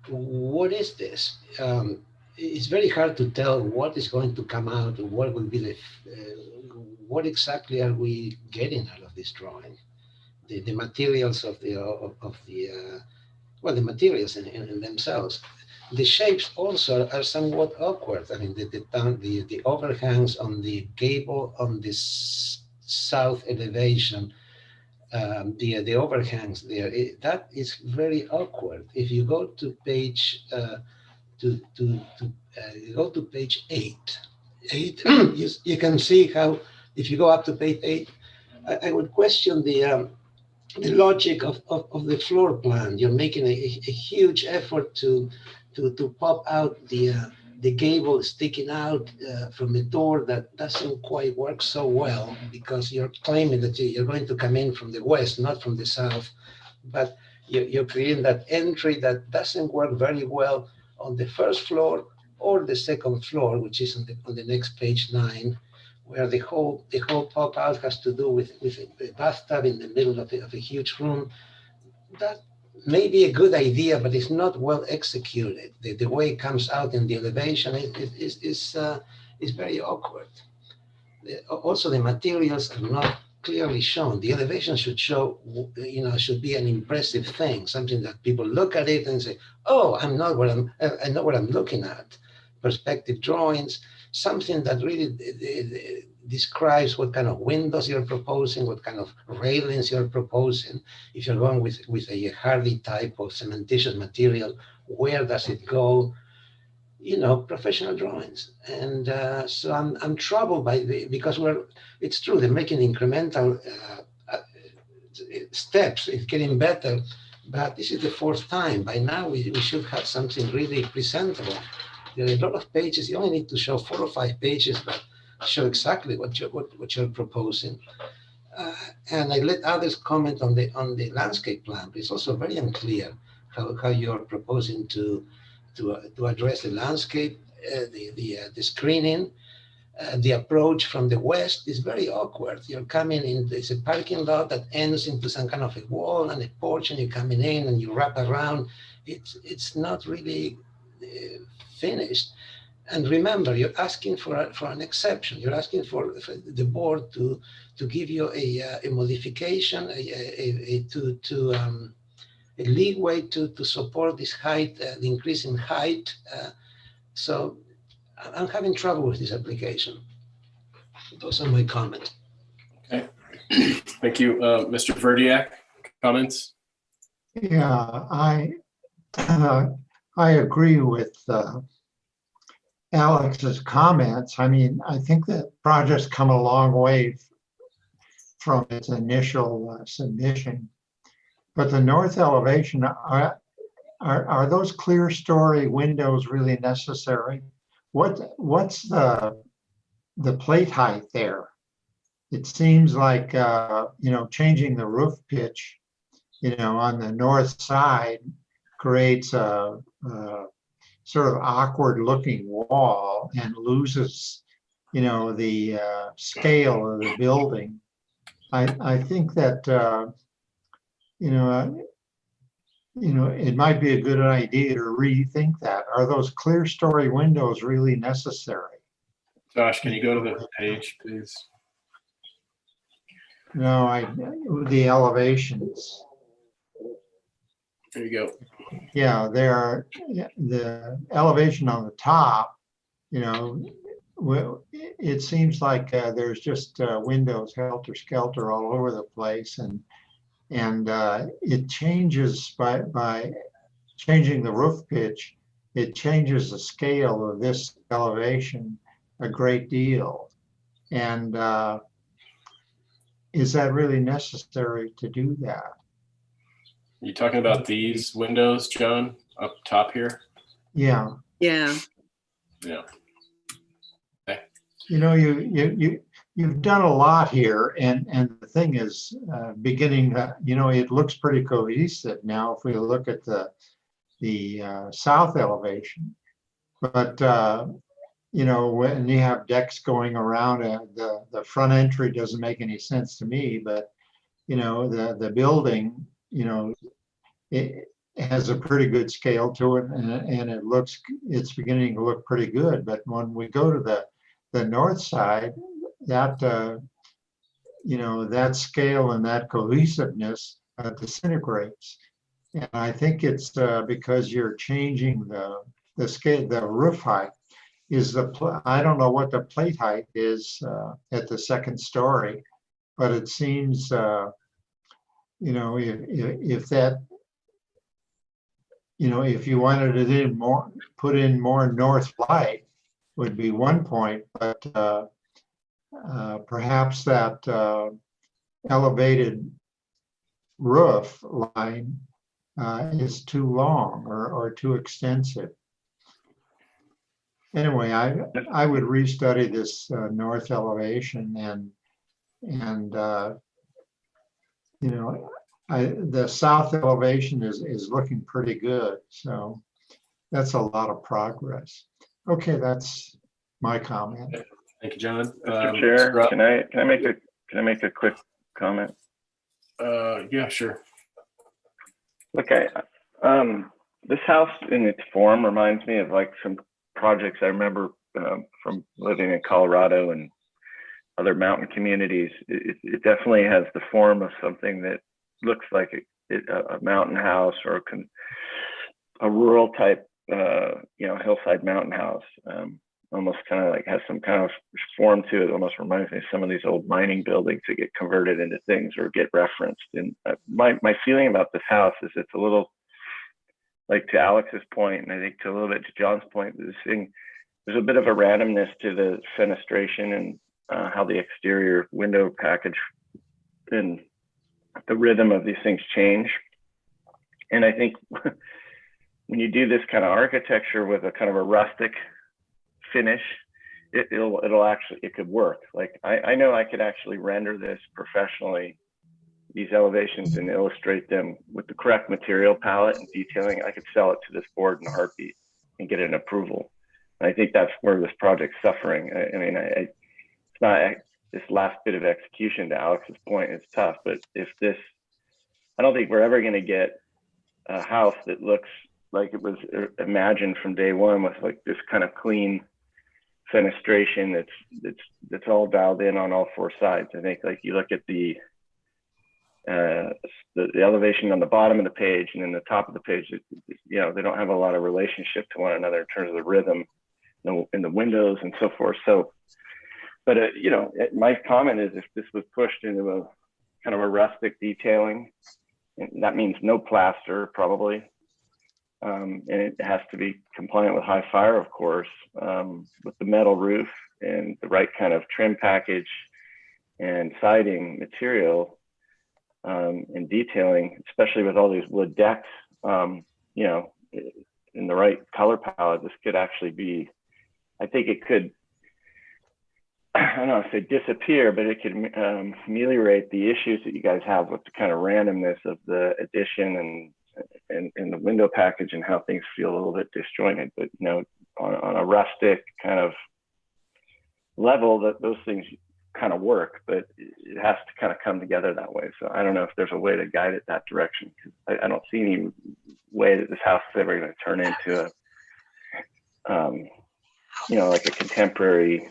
what is this? It's very hard to tell what is going to come out, or what will be the, what exactly are we getting out of this drawing? The materials of the well, the materials in themselves. The shapes also are somewhat awkward. I mean, the overhangs on the gable on this south elevation the overhangs there. That is very awkward. If you go to page go to page 8, you can see how if you go up to page 8, I would question the logic of the floor plan. You're making a huge effort to pop out the gable sticking out from the door that doesn't quite work so well, because you're claiming that you're going to come in from the west, not from the south, but you're creating that entry that doesn't work very well on the first floor or the second floor, which is on the next page 9, where the whole pop out has to do with a bathtub in the middle of a huge room. That may be a good idea, but it's not well executed. The way it comes out in the elevation is very awkward. Also, the materials are not clearly shown. The elevation should show, should be an impressive thing, something that people look at it and say, "Oh, I know what I'm looking at." Perspective drawings, something that really describes what kind of windows you're proposing, what kind of railings you're proposing. If you're going with a hardy type of cementitious material, where does it go? Professional drawings. And so I'm troubled because it's true, they're making incremental steps. It's getting better, but this is the 4th time. By now, we should have something really presentable. There are a lot of pages. You only need to show 4 or 5 pages, but show exactly what you're proposing. And I let others comment on the landscape plan, but it's also very unclear how you're proposing to address the landscape, the screening. The approach from the west is very awkward. You're coming in, there's a parking lot that ends into some kind of a wall and a porch, and you're coming in and you wrap around. It's not really finished. And remember, you're asking for an exception. You're asking for the board to give you a modification, a leeway to support this height, the increase in height. So I'm having trouble with this application. Those are my comments. Okay, thank you. Mr. Verdiak, comments? Yeah, I agree with Alex's comments. I mean, I think that project's come a long way from its initial submission. But the north elevation, are those clear story windows really necessary? What's the plate height there? It seems like changing the roof pitch, on the north side creates a sort of awkward looking wall and loses, the scale of the building. I think that it might be a good idea to rethink that. Are those clear story windows really necessary? Josh, can you go to the page, please? No, the elevations. There you go. Yeah, the elevation on the top, it seems like there's just windows helter-skelter all over the place, and it changes by changing the roof pitch. It changes the scale of this elevation a great deal. And is that really necessary to do that? You talking about these windows, John, up top here? Yeah. Yeah. Yeah. Okay. You've done a lot here, and the thing is beginning, it looks pretty cohesive now if we look at the south elevation. But when you have decks going around, the front entry doesn't make any sense to me. But the building, it has a pretty good scale to it, and it's beginning to look pretty good. But when we go to the north side, that that scale and that cohesiveness disintegrates. And I think it's because you're changing the scale, the roof height. I don't know what the plate height is at the second story, but it seems if that, if you wanted it in more, put in more north light would be one point, but perhaps that elevated roof line is too long or too extensive. Anyway, I would restudy this north elevation and the south elevation is looking pretty good. So that's a lot of progress. Okay, that's my comment. Thank you, John. Mr. Chair, can I make a quick comment? Yeah, sure. Okay. This house in its form reminds me of like some projects I remember from living in Colorado and other mountain communities. It definitely has the form of something that looks like a mountain house or a rural type, hillside mountain house. Almost kind of like has some kind of form to it. Almost reminds me of some of these old mining buildings that get converted into things or get referenced. And my feeling about this house is it's a little, like to Alex's point, and I think to a little bit to John's point, there's a bit of a randomness to the fenestration and how the exterior window package and the rhythm of these things change. And I think when you do this kind of architecture with a kind of a rustic finish, it could work. Like I know I could actually render this professionally, these elevations, and illustrate them with the correct material palette and detailing. I could sell it to this board in a heartbeat and get an approval. And I think that's where this project's suffering. It's not this last bit of execution, to Alex's point, it's tough, but I don't think we're ever going to get a house that looks like it was imagined from day one with like this kind of clean fenestration that's all dialed in on all four sides. I think like you look at the elevation on the bottom of the page and then the top of the page, they don't have a lot of relationship to one another in terms of the rhythm in the windows and so forth. So, but my comment is if this was pushed into a kind of a rustic detailing, and that means no plaster probably, and it has to be compliant with high fire, of course, with the metal roof and the right kind of trim package and siding material and detailing, especially with all these wood decks, in the right color palette. This could actually be, I think it could, I don't know if it disappear, but it could ameliorate the issues that you guys have with the kind of randomness of the addition and the window package and how things feel a little bit disjointed. But on a rustic kind of level, that those things kind of work, but it has to kind of come together that way. So I don't know if there's a way to guide it that direction, because I don't see any way that this house is ever going to turn into like a contemporary.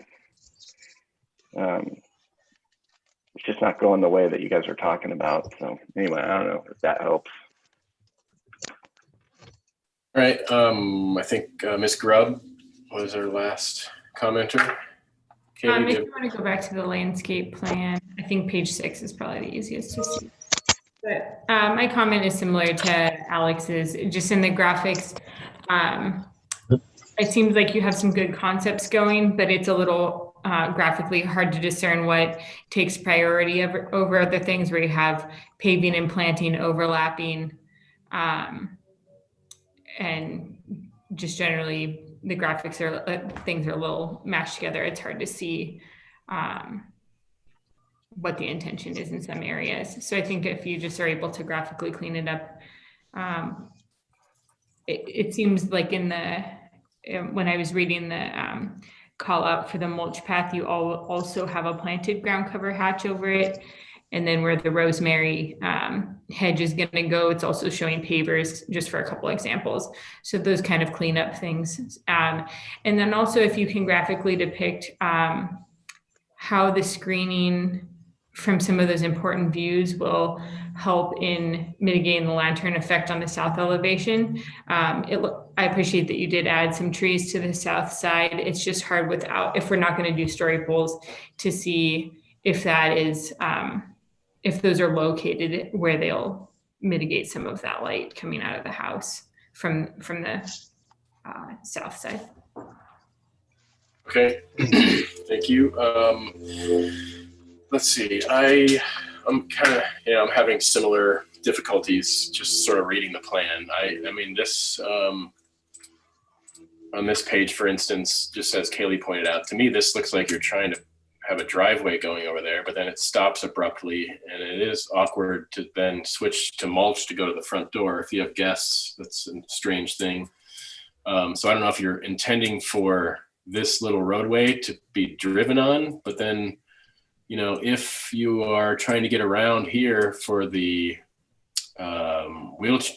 It's just not going the way that you guys are talking about. So anyway, I don't know if that helps. All right. I think Ms. Grubb was our last commenter. If you want to go back to the landscape plan, I think page 6 is probably the easiest to see. But my comment is similar to Alex's, just in the graphics. It seems like you have some good concepts going, but it's a little graphically hard to discern what takes priority over other things, where you have paving and planting overlapping, and just generally the graphics things are a little mashed together. It's hard to see what the intention is in some areas. So I think if you just are able to graphically clean it up, it seems like when I was reading the call out for the mulch path, you also have a planted ground cover hatch over it. And then where the rosemary hedge is going to go, it's also showing pavers, just for a couple examples. So those kind of clean up things. And then also if you can graphically depict how the screening from some of those important views will help in mitigating the lantern effect on the south elevation. I appreciate that you did add some trees to the south side. It's just hard if we're not going to do story poles, to see if that is if those are located where they'll mitigate some of that light coming out of the house from the south side. Okay, thank you. Let's see, I'm kind of, I'm having similar difficulties just sort of reading the plan. I mean, this, on this page, for instance, just as Kaylee pointed out, to me, this looks like you're trying to have a driveway going over there, but then it stops abruptly, and it is awkward to then switch to mulch to go to the front door. If you have guests, that's a strange thing. So I don't know if you're intending for this little roadway to be driven on, but then, if you are trying to get around here for the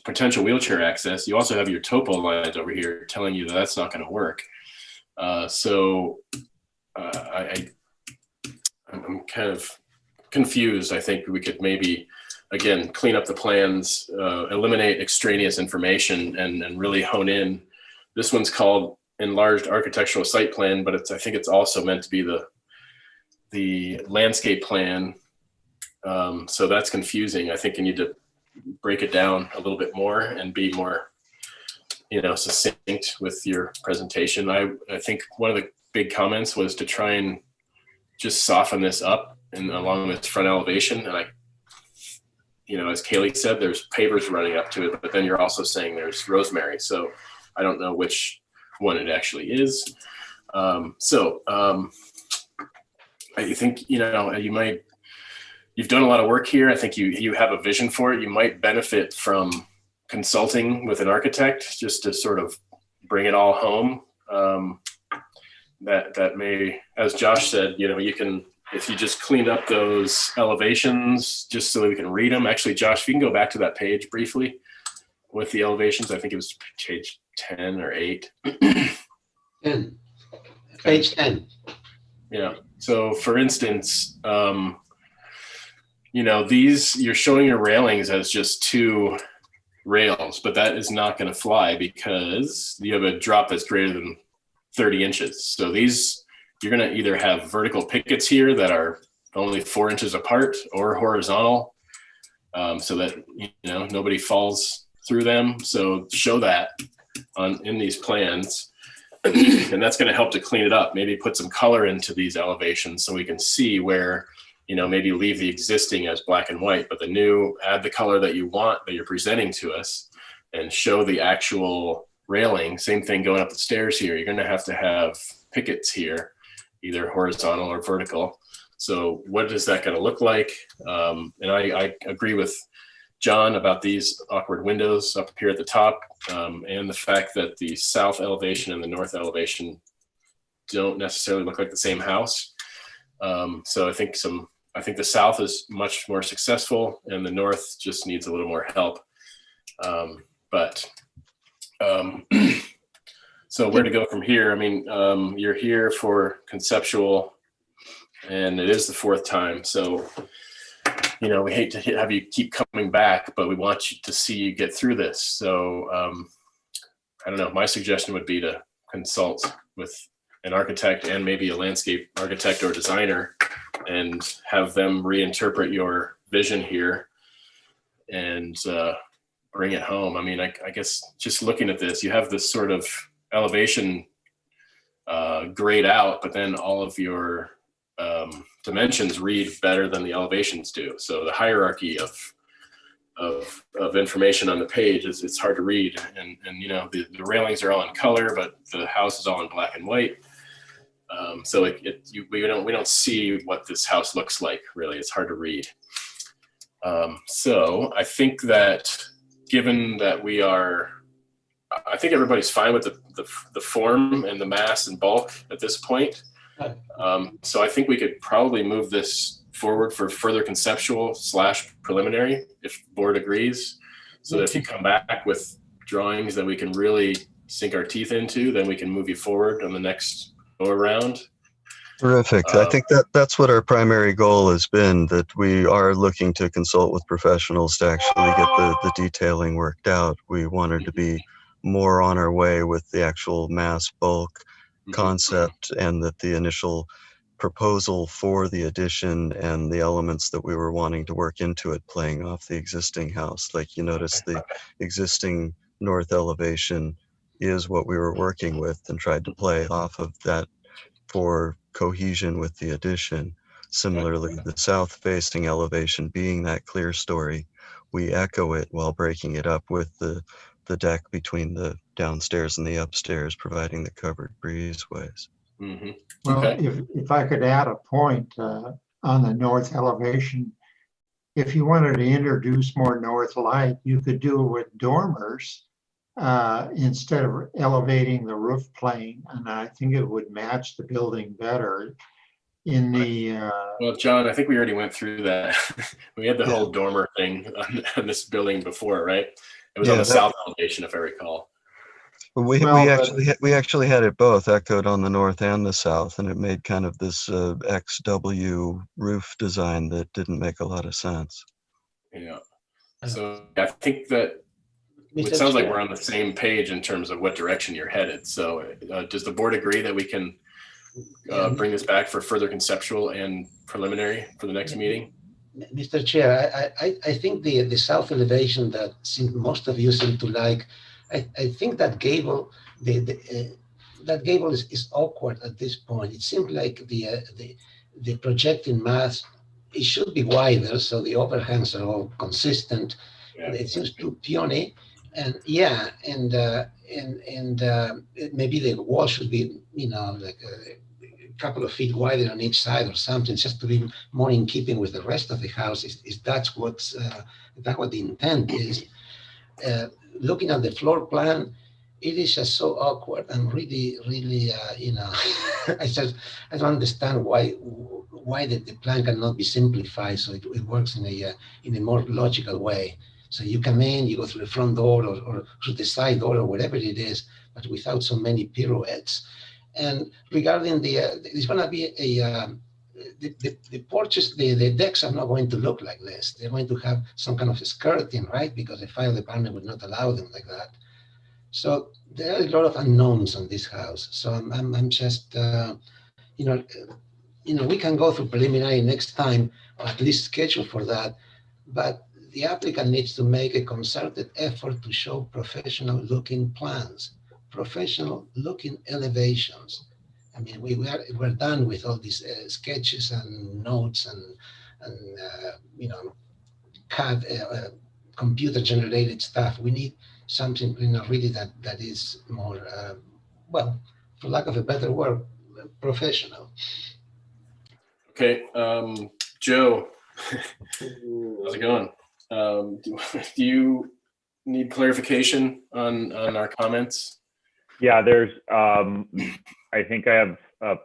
potential wheelchair access, you also have your topo lines over here telling you that that's not going to work. I'm kind of confused. I think we could maybe, again, clean up the plans, eliminate extraneous information, and really hone in. This one's called enlarged architectural site plan, but I think it's also meant to be the landscape plan. So that's confusing. I think you need to break it down a little bit more and be more, succinct with your presentation. I think one of the big comments was to try and just soften this up and along this front elevation. And as Kaylee said, there's pavers running up to it, but then you're also saying there's rosemary. So I don't know which one it actually is. I think, you've done a lot of work here. I think you have a vision for it. You might benefit from consulting with an architect just to sort of bring it all home. That may, as Josh said, you can, if you just cleaned up those elevations just so that we can read them. Actually, Josh, if you can go back to that page briefly with the elevations, I think it was page 10 or 8. 10. Page 10. Yeah. So for instance, these, you're showing your railings as just 2 rails, but that is not going to fly because you have a drop that's greater than 30 inches. So these, you're going to either have vertical pickets here that are only 4 inches apart or horizontal, so that, nobody falls through them. So show that in these plans. And that's going to help to clean it up. Maybe put some color into these elevations so we can see where, maybe leave the existing as black and white, but the new, add the color that you want, that you're presenting to us, and show the actual railing. Same thing going up the stairs here. You're going to have pickets here, either horizontal or vertical. So what is that going to look like? And I agree with John about these awkward windows up here at the top, and the fact that the south elevation and the north elevation don't necessarily look like the same house. So I think the south is much more successful and the north just needs a little more help. So where to go from here? I mean, you're here for conceptual, and it is the 4th time. So, we hate to have you keep coming back, but we want you to see you get through this. So I don't know, my suggestion would be to consult with an architect and maybe a landscape architect or designer and have them reinterpret your vision here and bring it home. I mean, I guess just looking at this, you have this sort of elevation grayed out, but then all of your dimensions read better than the elevations do. So the hierarchy of information on the page it's hard to read. And the railings are all in color, but the house is all in black and white. So we don't see what this house looks like, really. It's hard to read. So I think that given that I think everybody's fine with the form and the mass and bulk at this point. So I think we could probably move this forward for further conceptual / preliminary, if the board agrees. So that if you come back with drawings that we can really sink our teeth into, then we can move you forward on the next go around. Terrific. I think that's what our primary goal has been, that we are looking to consult with professionals to actually get the detailing worked out. We wanted to be more on our way with the actual mass bulk concept, and that the initial proposal for the addition and the elements that we were wanting to work into it, playing off the existing house. Like you notice the existing north elevation is what we were working with and tried to play off of that for cohesion with the addition. Similarly, the south facing elevation being that clear story, we echo it while breaking it up with the deck between the downstairs and the upstairs, providing the covered breezeways. Mm-hmm. Well, Okay. if I could add a point on the north elevation, if you wanted to introduce more north light, you could do it with dormers instead of elevating the roof plane, and I think it would match the building better. In the Well, John, I think we already went through that. We had the whole dormer thing on this building before, right? It was on the south elevation, if I recall. We actually had it both echoed on the north and the south, and it made kind of this XW roof design that didn't make a lot of sense. Yeah. So I think that Mr. it sounds like Chair. we're on the same page in terms of what direction you're headed. So does the board agree that we can bring this back for further conceptual and preliminary for the next meeting? Mr. Chair, I think the south elevation that most of you seem to like, I think that gable, that gable is awkward at this point. It seems like the projecting mass, it should be wider, so the overhangs are all consistent. Yeah. It seems too puny, and yeah, and maybe the wall should be, like a couple of feet wider on each side or something, just to be more in keeping with the rest of the house. Is that's what the intent is. Looking at the floor plan, it is just so awkward and really, I don't understand why the plan cannot be simplified so it works in a more logical way. So you come in, you go through the front door or through the side door or whatever it is, but without so many pirouettes. And regarding it's going to be the porches, the decks are not going to look like this. They're going to have some kind of skirting, right? Because the fire department would not allow them like that. So there are a lot of unknowns on this house. So I'm just, we can go through preliminary next time, or at least schedule for that. But the applicant needs to make a concerted effort to show professional looking plans, professional looking elevations. I mean, we're done with all these sketches and notes and CAD computer generated stuff. We need something really that is more well, for lack of a better word, professional. Okay, Joe, how's it going? Do you need clarification on our comments? Yeah, there's, I think I have a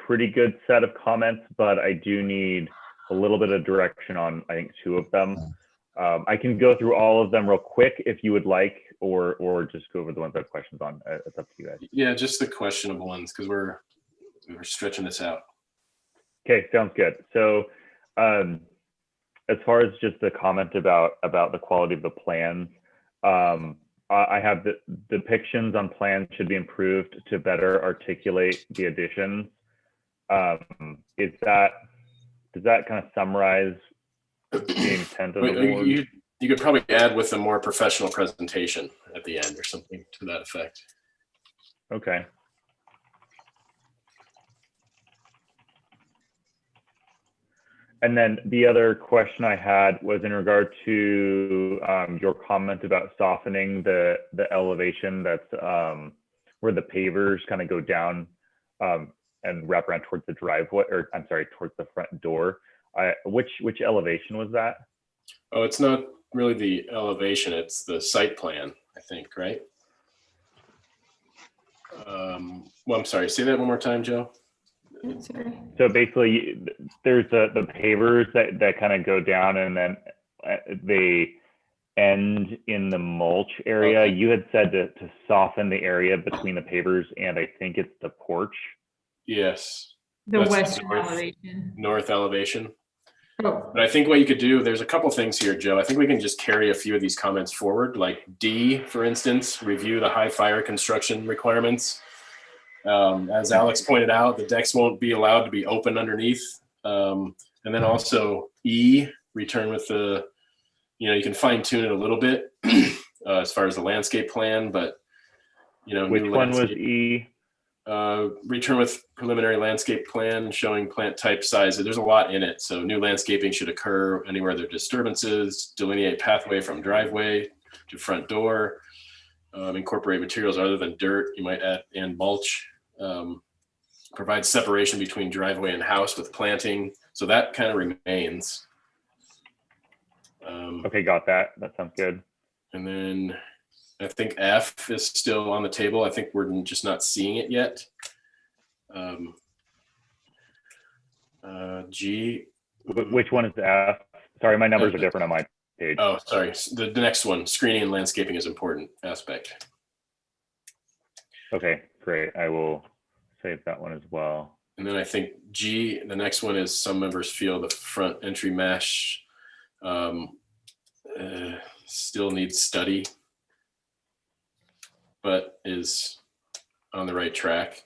pretty good set of comments, but I do need a little bit of direction on, I think, two of them. I can go through all of them real quick if you would like, or just go over the ones I have questions on. It's up to you guys. Yeah, just the questionable ones, because we're stretching this out. Okay, sounds good. So as far as just the comment about the quality of the plans, I have the depictions on plans should be improved to better articulate the additions. Does that kind of summarize the intent of the board? You could probably add with a more professional presentation at the end or something to that effect. Okay. And then the other question I had was in regard to your comment about softening the elevation that's where the pavers kind of go down and wrap around towards the driveway, or I'm sorry, towards the front door. Which elevation was that? Oh, it's not really the elevation, it's the site plan, I think, right? Well, I'm sorry, say that one more time, Joe. So basically, there's the pavers that kind of go down and then they end in the mulch area. Okay. You had said to soften the area between the pavers and I think it's the porch. Yes. The western elevation. North elevation. Oh. But I think what you could do, there's a couple things here, Joe. I think we can just carry a few of these comments forward, like D, for instance, review the high fire construction requirements. As Alex pointed out, the decks won't be allowed to be open underneath. And then also E, return with the, you can fine tune it a little bit as far as the landscape plan, but Which one was E? Return with preliminary landscape plan showing plant type size. There's a lot in it. So new landscaping should occur anywhere there are disturbances, delineate pathway from driveway to front door, incorporate materials other than dirt. You might add and mulch, provide separation between driveway and house with planting. So that kind of remains. Okay, got that. That sounds good. And then I think F is still on the table. I think we're just not seeing it yet. G. Which one is F? Sorry, my numbers are different on my page. Oh, sorry. The next one, screening and landscaping is important aspect. Okay, great. I will save that one as well. And then I think G, the next one is some members feel the front entry mesh still needs study, but is on the right track.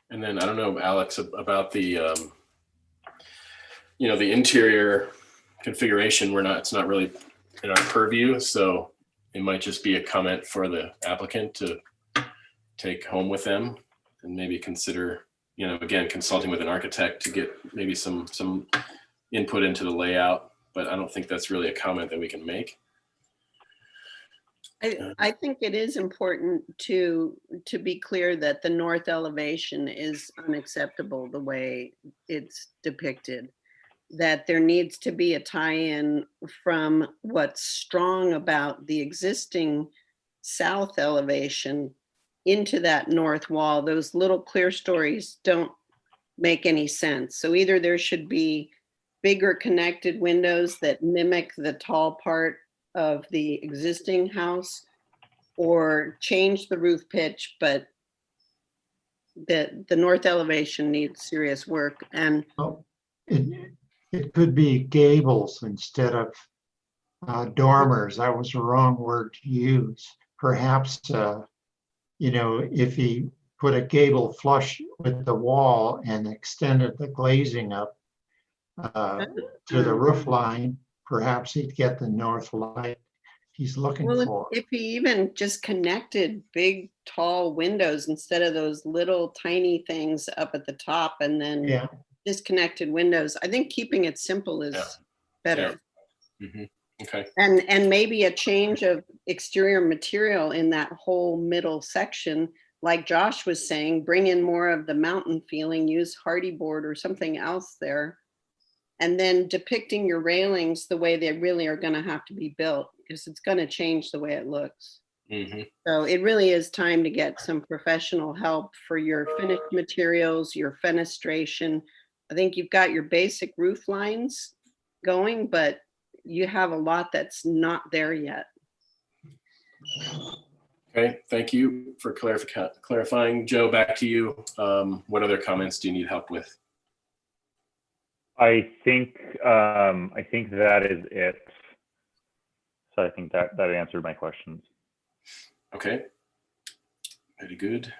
And then I don't know, Alex, about the the interior configuration. It's not really in our purview, so it might just be a comment for the applicant to take home with them and maybe consider, again, consulting with an architect to get maybe some input into the layout, but I don't think that's really a comment that we can make. I think it is important to be clear that the north elevation is unacceptable the way it's depicted, that there needs to be a tie-in from what's strong about the existing south elevation into that north wall. Those little clear stories don't make any sense. So either there should be bigger connected windows that mimic the tall part of the existing house, or change the roof pitch, but the north elevation needs serious work. And it could be gables instead of dormers. That was the wrong word to use. Perhaps, if he put a gable flush with the wall and extended the glazing up to the roof line, perhaps he'd get the north light he's looking for. If he even just connected big, tall windows instead of those little tiny things up at the top, and then disconnected windows, I think keeping it simple is better. Yeah. Mm-hmm. Okay. And maybe a change of exterior material in that whole middle section, like Josh was saying, bring in more of the mountain feeling, use hardy board or something else there. And then depicting your railings the way they really are going to have to be built, because it's going to change the way it looks. Mm-hmm. So it really is time to get some professional help for your finished materials, your fenestration. I think you've got your basic roof lines going, but you have a lot that's not there yet. Okay, thank you for clarifying. Joe, back to you. What other comments do you need help with? I think that is it. So I think that answered my questions. Okay, very good.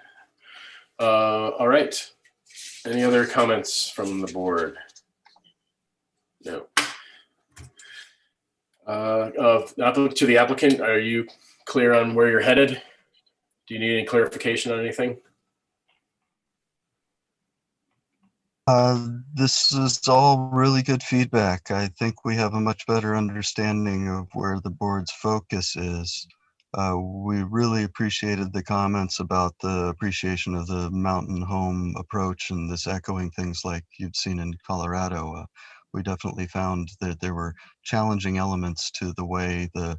All right. Any other comments from the board? No. To the applicant, are you clear on where you're headed? Do you need any clarification on anything? This is all really good feedback. I think we have a much better understanding of where the board's focus is. We really appreciated the comments about the appreciation of the mountain home approach and this echoing things like you'd seen in Colorado. We definitely found that there were challenging elements to the way the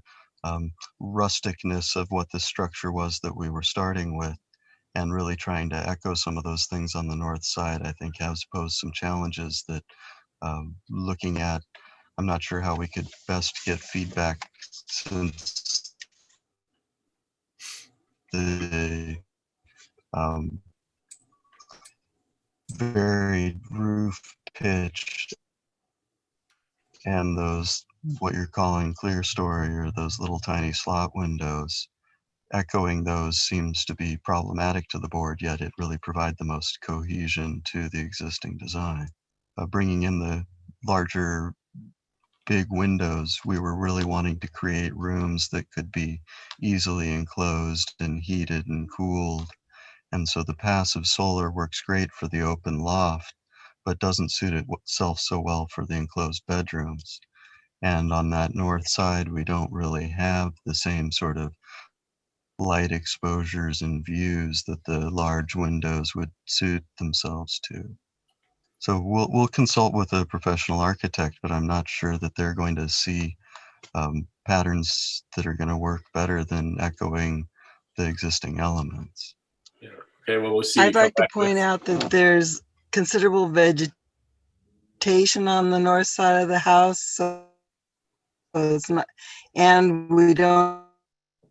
rusticness of what the structure was that we were starting with, and really trying to echo some of those things on the north side, I think has posed some challenges that looking at, I'm not sure how we could best get feedback since the varied roof pitch and those what you're calling clear story or those little tiny slot windows echoing those seems to be problematic to the board, yet it really provide the most cohesion to the existing design. Bringing in the larger big windows, we were really wanting to create rooms that could be easily enclosed and heated and cooled. And so the passive solar works great for the open loft, but doesn't suit itself so well for the enclosed bedrooms. And on that north side, we don't really have the same sort of light exposures and views that the large windows would suit themselves to. So we'll consult with a professional architect, but I'm not sure that they're going to see patterns that are going to work better than echoing the existing elements. Yeah. Okay, well, we'll see. I'd like to point out that there's considerable vegetation on the north side of the house, so it's not, and we don't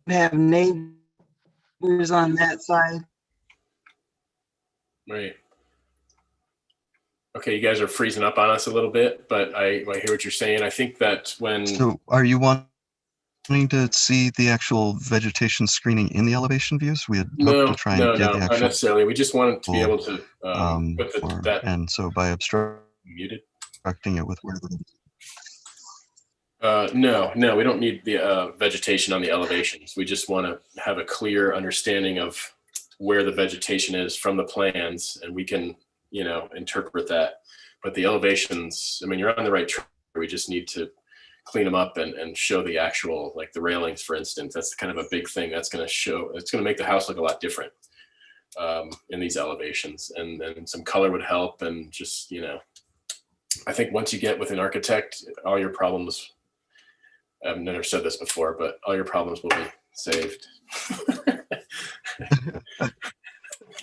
have neighbors on that side. Right. Okay, you guys are freezing up on us a little bit, but I hear what you're saying. I think that when... So are you wanting to see the actual vegetation screening in the elevation views? We had hoped to try and get the actual... not necessarily. We just wanted to be able to put that... And so by muted. obstructing it with where the... No, we don't need the vegetation on the elevations. We just want to have a clear understanding of where the vegetation is from the plans, and we can, interpret that. But the elevations, I mean, you're on the right track. We just need to clean them up and show the actual, like the railings, for instance. That's kind of a big thing. That's going to show, it's going to make the house look a lot different in these elevations. And then some color would help. And just, I think once you get with an architect, all your problems, I've never said this before, but all your problems will be saved.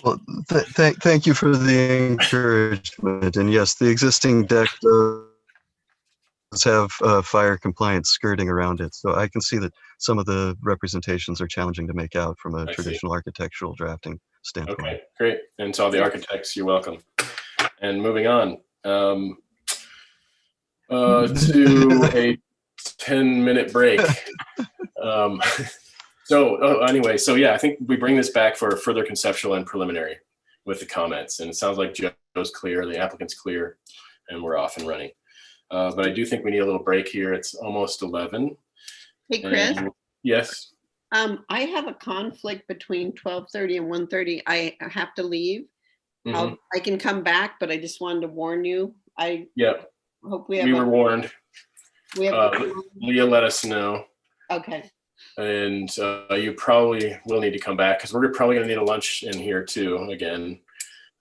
Well, thank you for the encouragement. And yes, the existing deck does have fire compliant skirting around it. So I can see that some of the representations are challenging to make out from a traditional architectural drafting standpoint. Okay, great. And to all the architects, you're welcome. And moving on to a 10-minute break. So yeah, I think we bring this back for further conceptual and preliminary with the comments. And it sounds like Joe's clear, the applicant's clear, and we're off and running. But I do think we need a little break here. It's almost 11. Hey, Chris. Yes. I have a conflict between 12:30 and 1:30. I have to leave. Mm-hmm. I can come back, but I just wanted to warn you. Hope we were warned. We have Leah let us know. Okay. And you probably will need to come back because we're probably going to need a lunch in here too again.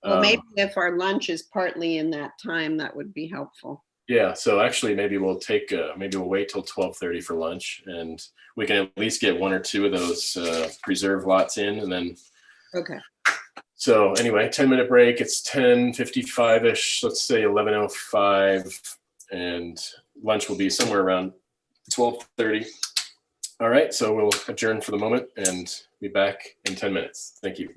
Well, maybe if our lunch is partly in that time, that would be helpful. Yeah. So actually, maybe we'll wait till 12:30 for lunch, and we can at least get one or two of those preserve lots in, and then. Okay. So anyway, 10-minute break. It's 10:55-ish. Let's say 11:05, and lunch will be somewhere around 12:30. All right, so we'll adjourn for the moment and be back in 10 minutes. Thank you.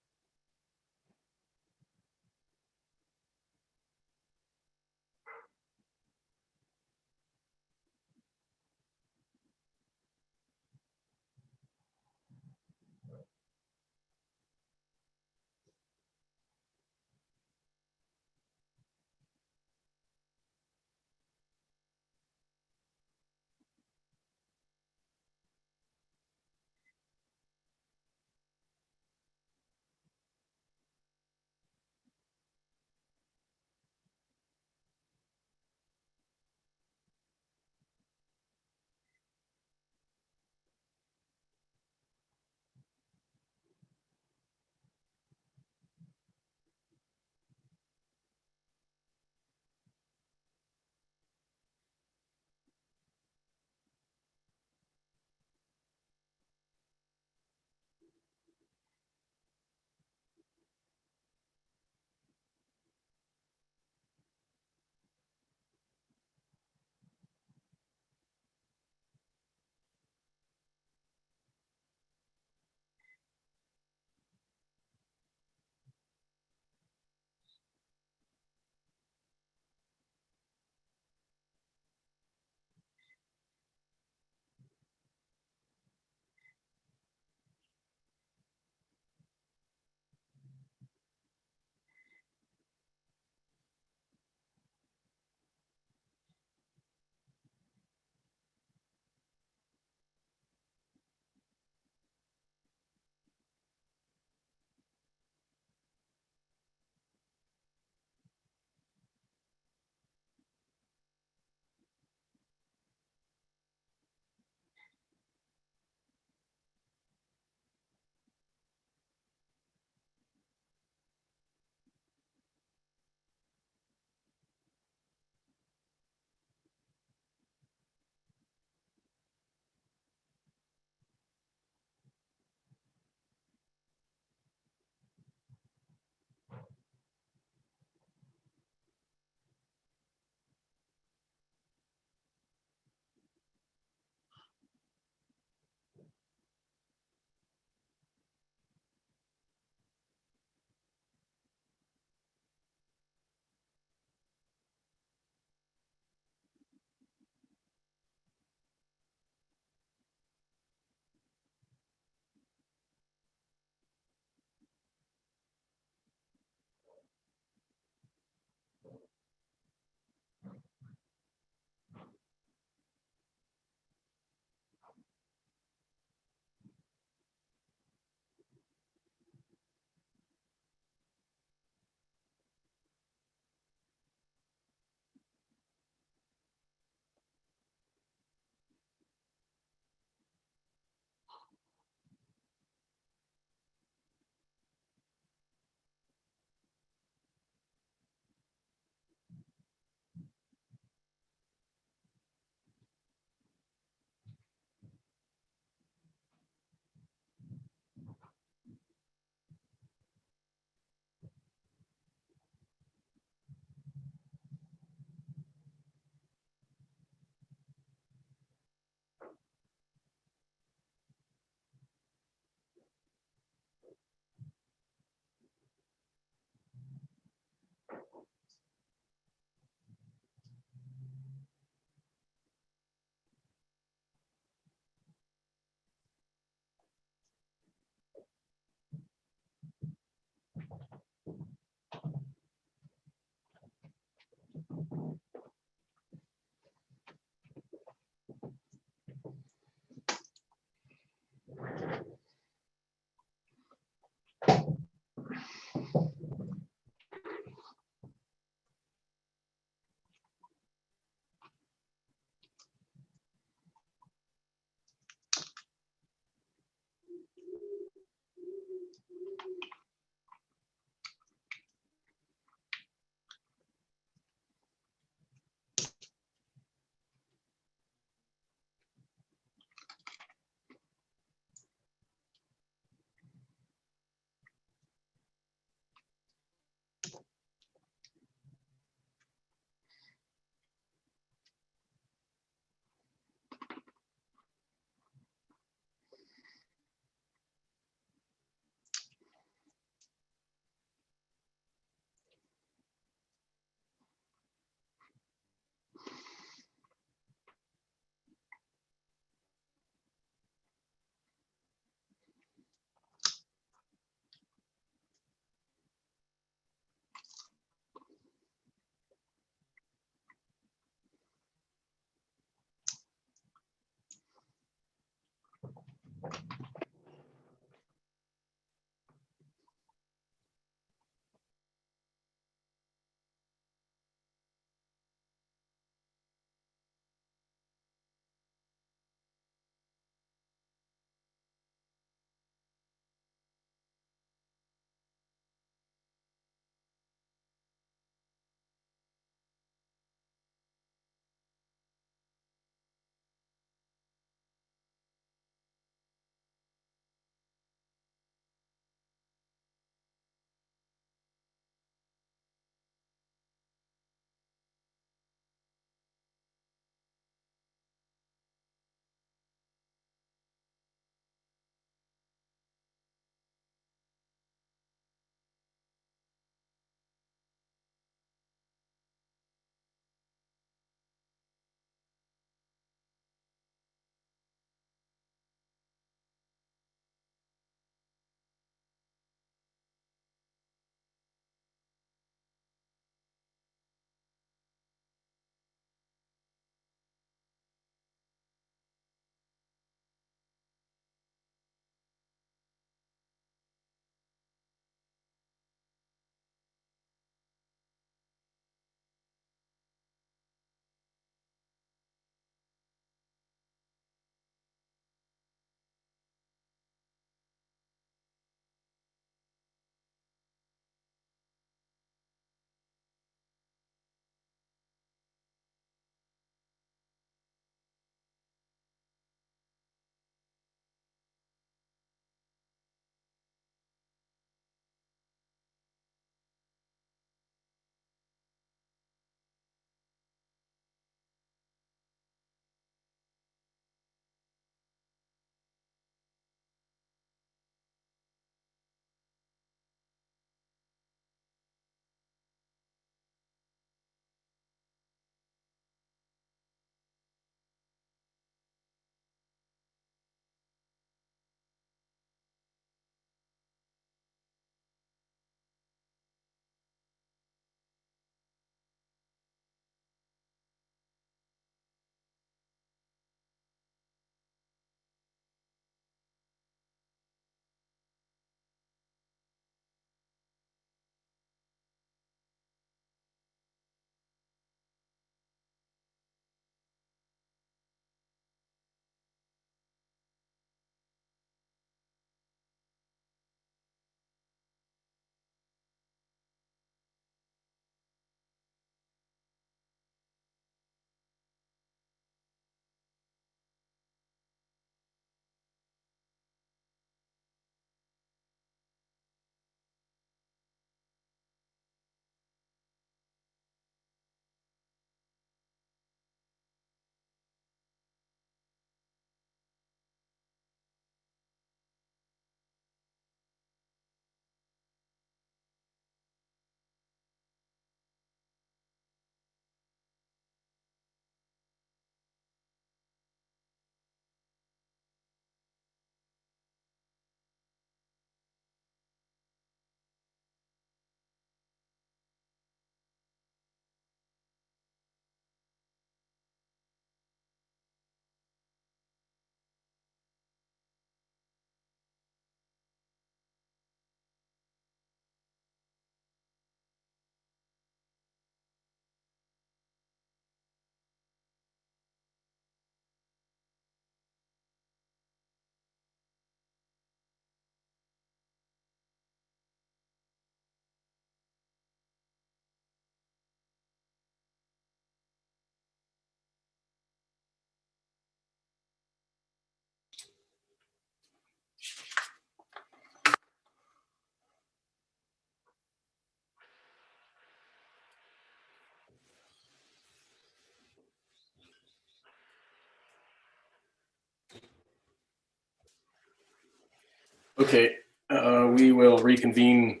Okay, we will reconvene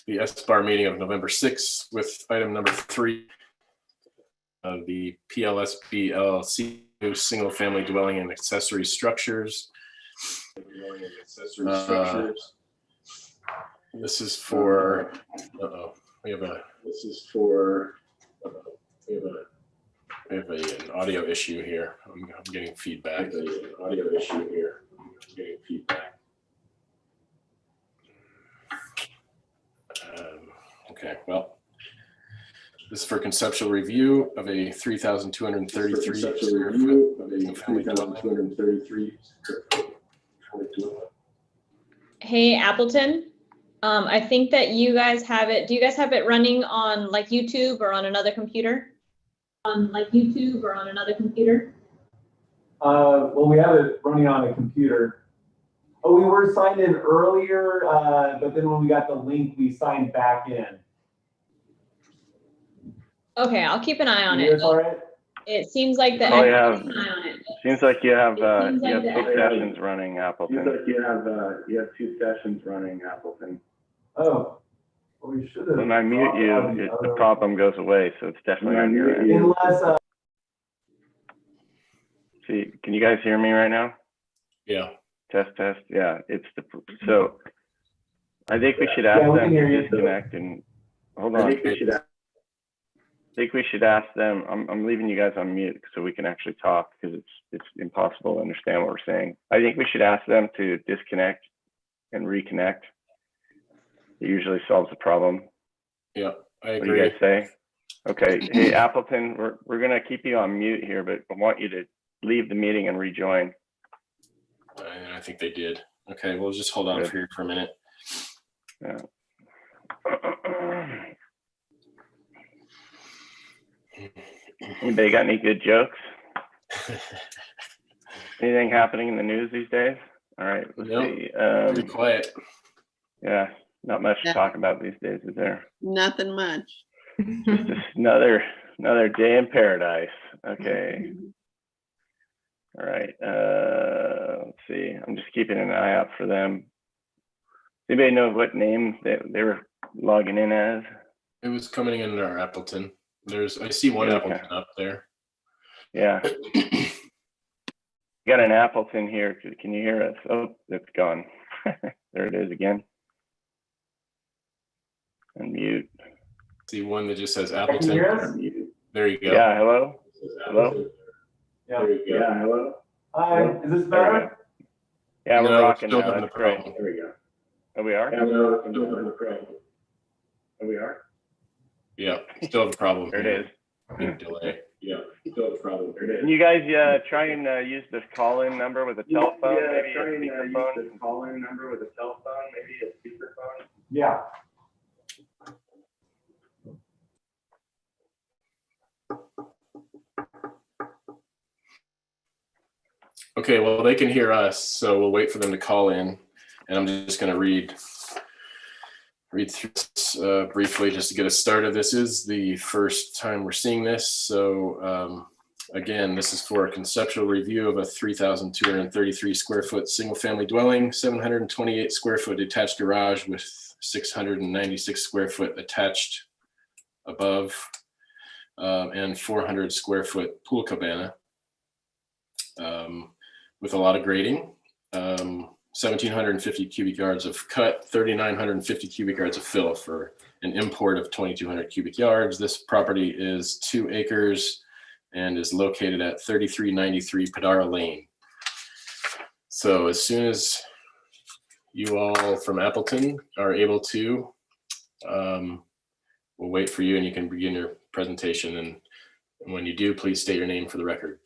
the SBAR meeting of November 6th with item number 3, the PLSB LLC, single family dwelling and accessory structures. This is for, this is for, we have an audio issue here. I'm getting feedback. Okay, well, this is for conceptual review of a 3,233 square foot family dwelling. Hey, Appleton. I think that you guys have it. Do you guys have it running on like YouTube or on another computer? Well, we have it running on a computer. Oh, we were signed in earlier, but then when we got the link, we signed back in. Okay, I'll keep an eye on You it. guys all right? It seems like that. Oh, you have, seems like you have 2 sessions running, Appleton. Seems like you have 2 sessions running, Appleton. Oh, well, we should have. When I mute you, the problem goes away, so it's definitely on your end. Unless, See, can you guys hear me right now? Yeah. Test, test. Yeah, so I think we should ask them to disconnect and hold on. I think we should ask them. I'm leaving you guys on mute so we can actually talk because it's impossible to understand what we're saying. I think we should ask them to disconnect and reconnect. It usually solves the problem. Yeah, I agree. What do you guys say? Okay. Hey, Appleton, we're gonna keep you on mute here, but I want you to leave the meeting and rejoin. And I think they did. Okay, we'll just hold on here for a minute. Yeah. Anybody got any good jokes? Anything happening in the news these days? All right, let's see. Pretty quiet. Yeah, not much to talk about these days, is there? Nothing much. Just another day in paradise. Okay. All right. Let's see. I'm just keeping an eye out for them. Anybody know what name they were logging in as? It was coming in our Appleton. I see one Appleton up there. Yeah. Got an Appleton here. Can you hear us? Oh, it's gone. There it is again. Unmute. See one that just says Appleton. There you go. Yeah, hello? Hello? Yeah, yeah, hello. Hi, is this better? Yeah, we're rocking still now. having That's the great. problem. There we go. Oh, we are? Yeah, we're still having a problem. Oh, we are? Yeah, still have a problem. There it is. Big delay. Yeah, still have a problem. There it is. Can you guys try and use this call-in number with a telephone? Maybe try a and use speakerphone? the call-in number with a cell phone, maybe a speakerphone. Yeah. Okay, well, they can hear us, so we'll wait for them to call in. And I'm just going to read through this briefly just to get us started. This is the first time we're seeing this. So again, this is for a conceptual review of a 3,233 square foot single family dwelling, 728 square foot detached garage with 696 square foot attached above, and 400 square foot pool cabana. With a lot of grading, 1,750 cubic yards of cut, 3,950 cubic yards of fill for an import of 2,200 cubic yards. This property is 2 acres and is located at 3393 Padara Lane. So as soon as you all from Appleton are able to, we'll wait for you and you can begin your presentation. And when you do, please state your name for the record.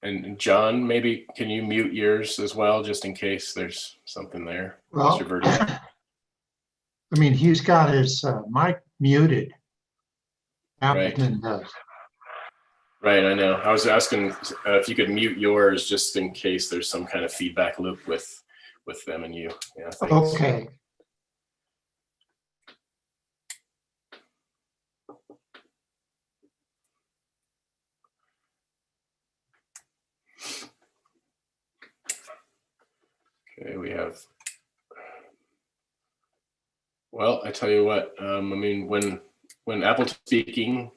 And John, maybe can you mute yours as well, just in case there's something there? Well, I mean, he's got his mic muted. Appleton does. Right, I know. I was asking if you could mute yours just in case there's some kind of feedback loop with them and you. Yeah, thanks. Okay. Okay, we have. Well, I tell you what. I mean, when Appleton speaking,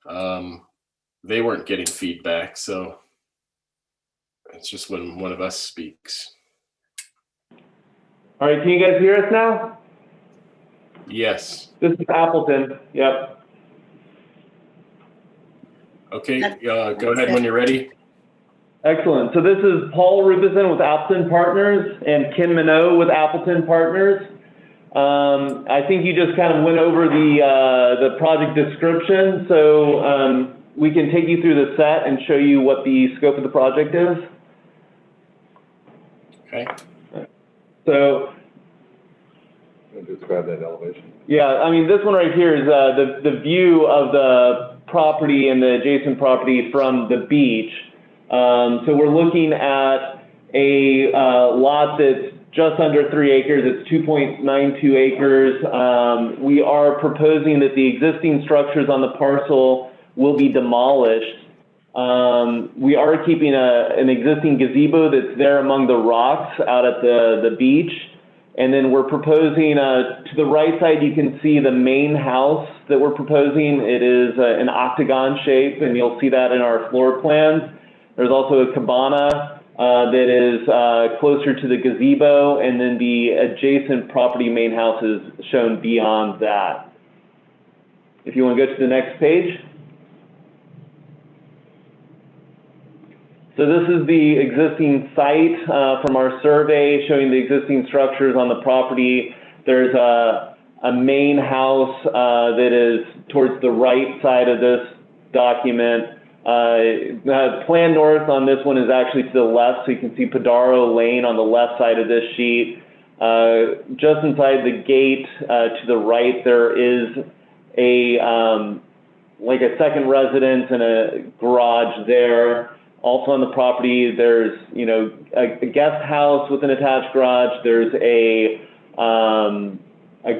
they weren't getting feedback, so it's just when one of us speaks. All right, can you guys hear us now? Yes. This is Appleton. Yep. Okay, go ahead when you're ready. Excellent. So this is Paul Rubison with Appleton Partners and Ken Minot with Appleton Partners. I think you just kind of went over the project description, so we can take you through the set and show you what the scope of the project is. Okay. So. Describe that elevation. Yeah, I mean, this one right here is the view of the property and the adjacent property from the beach. So we're looking at a lot that's just under 3 acres. It's 2.92 acres. We are proposing that the existing structures on the parcel will be demolished. We are keeping an existing gazebo that's there among the rocks out at the beach. And then we're proposing, to the right side, you can see the main house that we're proposing. It is an octagon shape, and you'll see that in our floor plans. There's also a cabana that is closer to the gazebo, and then the adjacent property main house is shown beyond that. If you want to go to the next page. So this is the existing site from our survey showing the existing structures on the property. There's a main house that is towards the right side of this document. Plan north on this one is actually to the left, so you can see Padaro Lane on the left side of this sheet. Just inside the gate to the right, there is like a second residence and a garage there. Also on the property, there's a guest house with an attached garage. There's a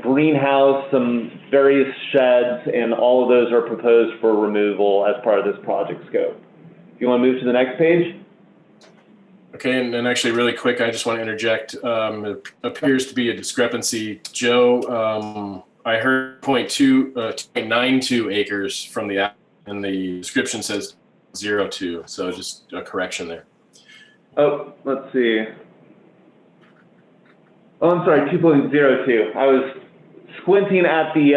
greenhouse, some various sheds, and all of those are proposed for removal as part of this project scope. If you want to move to the next page. Okay, and actually really quick, I just want to interject. It appears to be a discrepancy. Joe, I heard 0.92 acres from the app, and the description says 0.2, so just a correction there. Oh, let's see. Oh, I'm sorry, 2.02. I was squinting at the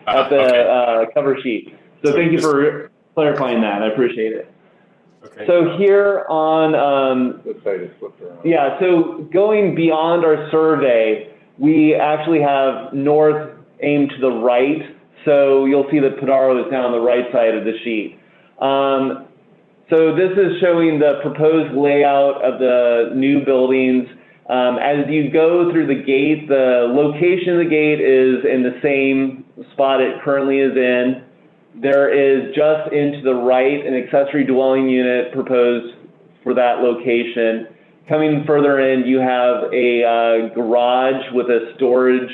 Okay. cover sheet. So thank you for clarifying that. I appreciate it. Okay. So here on, yeah, so going beyond our survey, we actually have north aimed to the right. So you'll see that Padaro is down on the right side of the sheet. So this is showing the proposed layout of the new buildings. As you go through the gate, the location of the gate is in the same spot it currently is in. There is just into the right an accessory dwelling unit proposed for that location. Coming further in, you have a garage with a storage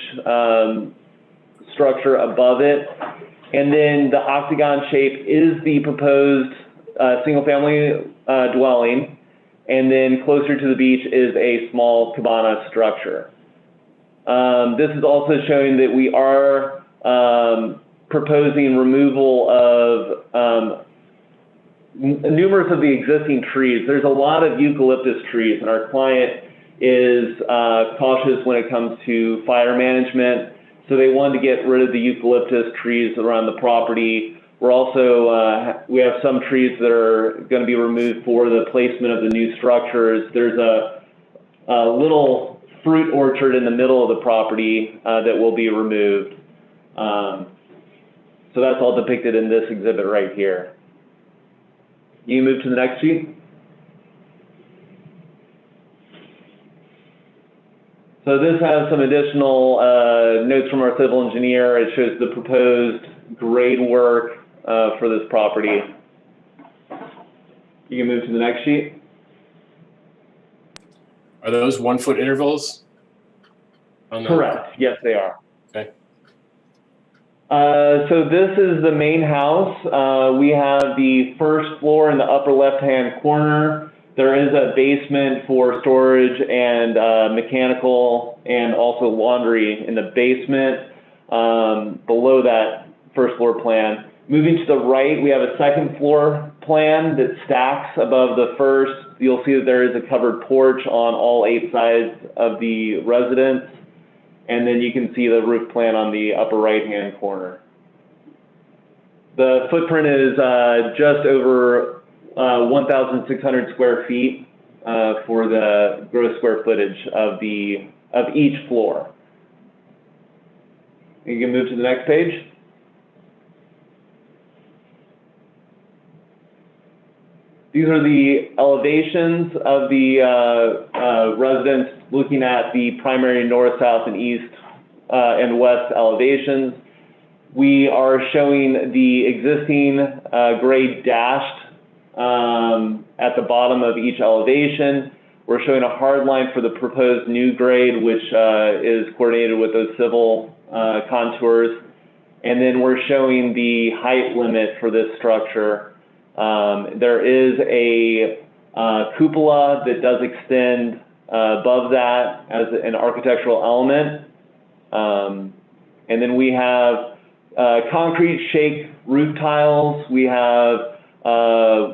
structure above it. And then the octagon shape is the proposed single-family dwelling. And then closer to the beach is a small cabana structure. This is also showing that we are proposing removal of numerous of the existing trees. There's a lot of eucalyptus trees, and our client is cautious when it comes to fire management. So they wanted to get rid of the eucalyptus trees around the property. We're also, we have some trees that are going to be removed for the placement of the new structures. There's a little fruit orchard in the middle of the property that will be removed. So that's all depicted in this exhibit right here. You move to the next sheet. So this has some additional notes from our civil engineer. It shows the proposed grade work for this property. You can move to the next sheet. Are those 1 foot intervals? Correct. Yes, they are. Okay. So this is the main house. We have the first floor in the upper left-hand corner. There is a basement for storage and mechanical and also laundry in the basement below that first floor plan. Moving to the right, we have a second floor plan that stacks above the first. You'll see that there is a covered porch on all 8 sides of the residence. And then you can see the roof plan on the upper right-hand corner. The footprint is just over 1,600 square feet for the gross square footage of each floor. You can move to the next page. These are the elevations of the residence looking at the primary north, south, and east and west elevations. We are showing the existing grade dashed at the bottom of each elevation. We're showing a hard line for the proposed new grade, which is coordinated with those civil contours. And then we're showing the height limit for this structure. There is a cupola that does extend above that as an architectural element. And then we have concrete shake roof tiles. We have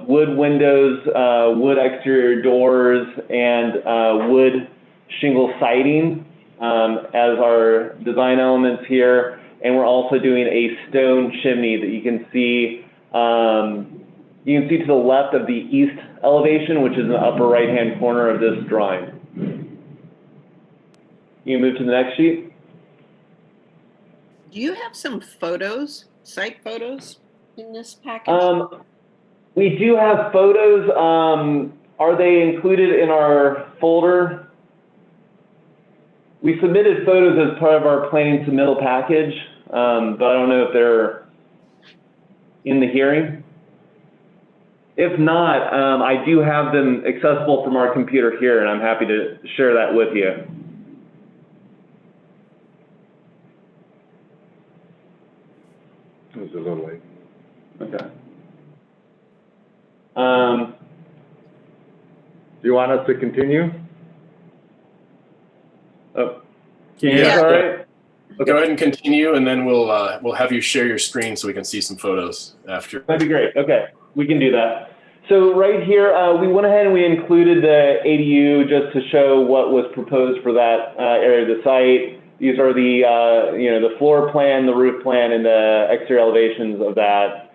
wood windows, wood exterior doors, and wood shingle siding as our design elements here. And we're also doing a stone chimney that you can see. You can see to the left of the east elevation, which is in the upper right-hand corner of this drawing. You can move to the next sheet. Do you have some photos, site photos in this package? We do have photos. Are they included in our folder? We submitted photos as part of our planning submittal package, but I don't know if they're in the hearing. If not, I do have them accessible from our computer here, and I'm happy to share that with you. It was a little late. Okay. Do you want us to continue? Oh, can you hear us all right? Okay. Go ahead and continue, and then we'll have you share your screen so we can see some photos after. That'd be great. Okay, we can do that. So right here, we went ahead and we included the ADU just to show what was proposed for that area of the site. These are the the floor plan, the roof plan, and the exterior elevations of that.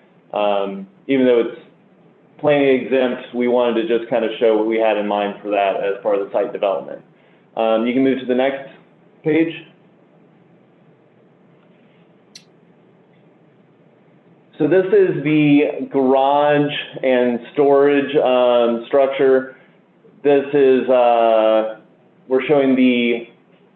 Even though it's planning exempt, we wanted to just kind of show what we had in mind for that as part of the site development. You can move to the next page. So this is the garage and storage structure. This is, we're showing the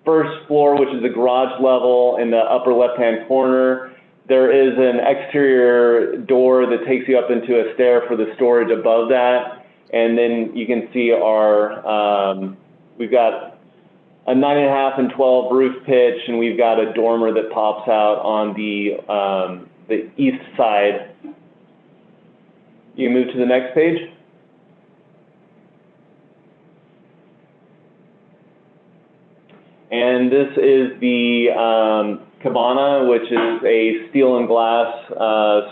first floor, which is the garage level in the upper left-hand corner. There is an exterior door that takes you up into a stair for the storage above that. And then you can see our, we've got a 9.5 and 12 roof pitch, and we've got a dormer that pops out on the east side. You can move to the next page. And this is the cabana, which is a steel and glass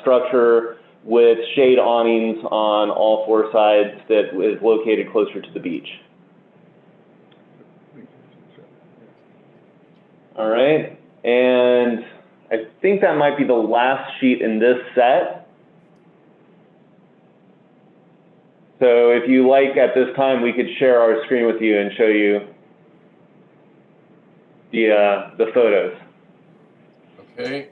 structure with shade awnings on all 4 sides that is located closer to the beach. All right, and I think that might be the last sheet in this set. So if you like, at this time, we could share our screen with you and show you the photos. Okay.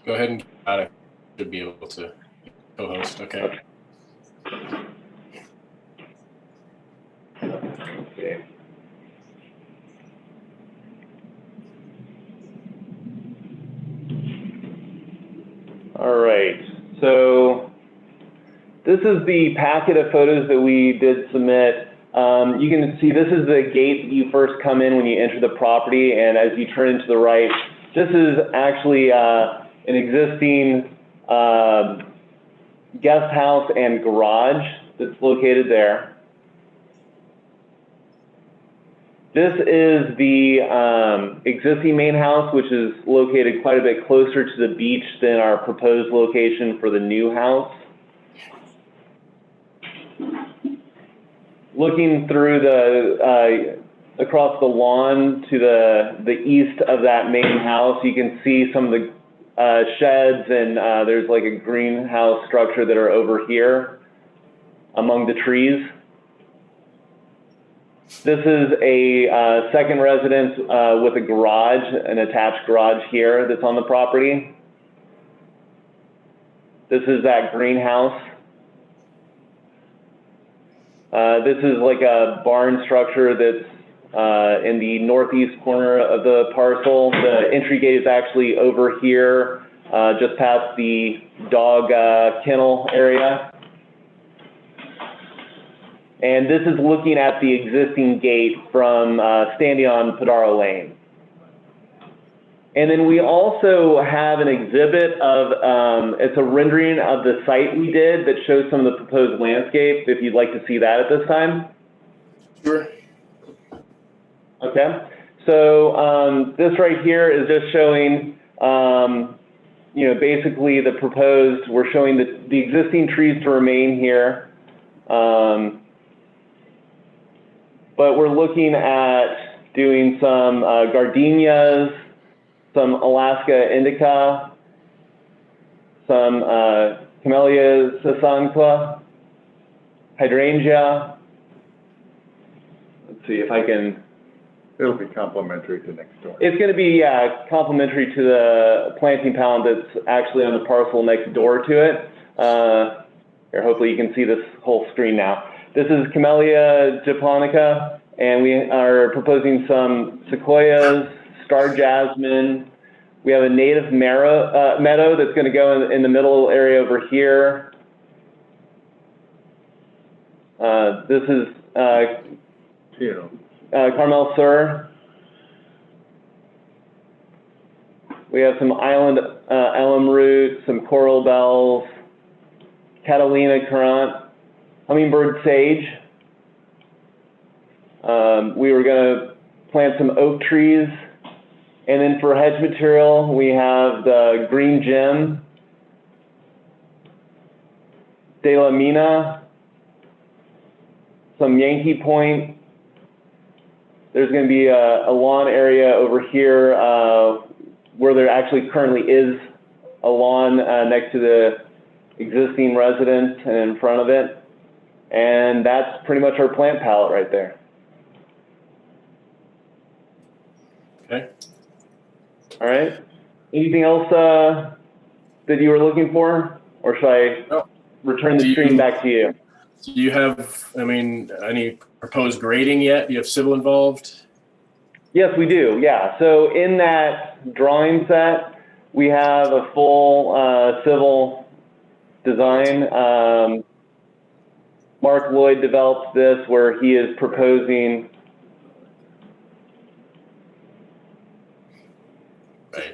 Go ahead and I should be able to co-host. Okay. Okay. All right, so this is the packet of photos that we did submit. You can see this is the gate that you first come in when you enter the property, and as you turn into the right, this is actually an existing guest house and garage that's located there. This is the existing main house, which is located quite a bit closer to the beach than our proposed location for the new house. Looking through the across the lawn to the east of that main house, you can see some of the sheds, and there's like a greenhouse structure that are over here among the trees. This is a second residence with a garage, an attached garage here that's on the property. This is that greenhouse. This is like a barn structure that's in the northeast corner of the parcel. The entry gate is actually over here, just past the dog kennel area. And this is looking at the existing gate from standing on Padaro Lane. And then we also have an exhibit of, it's a rendering of the site we did that shows some of the proposed landscape, if you'd like to see that at this time. Sure. Okay, so this right here is just showing, you know, basically the proposed, we're showing the existing trees to remain here. But we're looking at doing some gardenias, some Alaska indica, some Camellia sasanqua, hydrangea. Let's see if I can. It'll be complementary to next door. It's going to be, yeah, complementary to the planting pound that's actually on the parcel next door to it. Here, hopefully you can see this whole screen now. This is Camellia japonica, and we are proposing some sequoias, star jasmine. We have a native meadow that's going to go in the middle area over here. This is Carmel Sur. We have some island elm root, some coral bells, Catalina currant, hummingbird sage. We were going to plant some oak trees. And then for hedge material, we have the green gem, De La Mina, some Yankee Point. There's going to be a lawn area over here where there actually currently is a lawn next to the existing residence and in front of it. And that's pretty much our plant palette right there. Okay. All right. Anything else that you were looking for? Or should I return the stream back to you? Do you have, I mean, any proposed grading yet? Do you have civil involved? Yes, we do. Yeah. So in that drawing set, we have a full civil design. Mark Lloyd developed this where he is proposing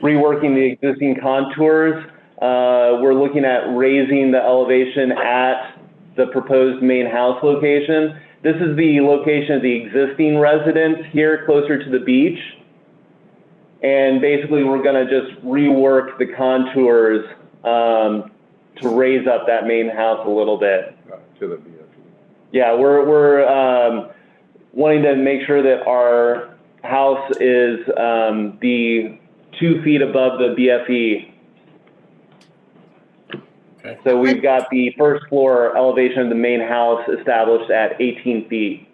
reworking the existing contours. We're looking at raising the elevation at the proposed main house location. This is the location of the existing residence here closer to the beach. And basically we're gonna just rework the contours to raise up that main house a little bit. To the BFE. Yeah, we're wanting to make sure that our house is the 2 feet above the BFE. Okay. So we've got the first floor elevation of the main house established at 18 feet.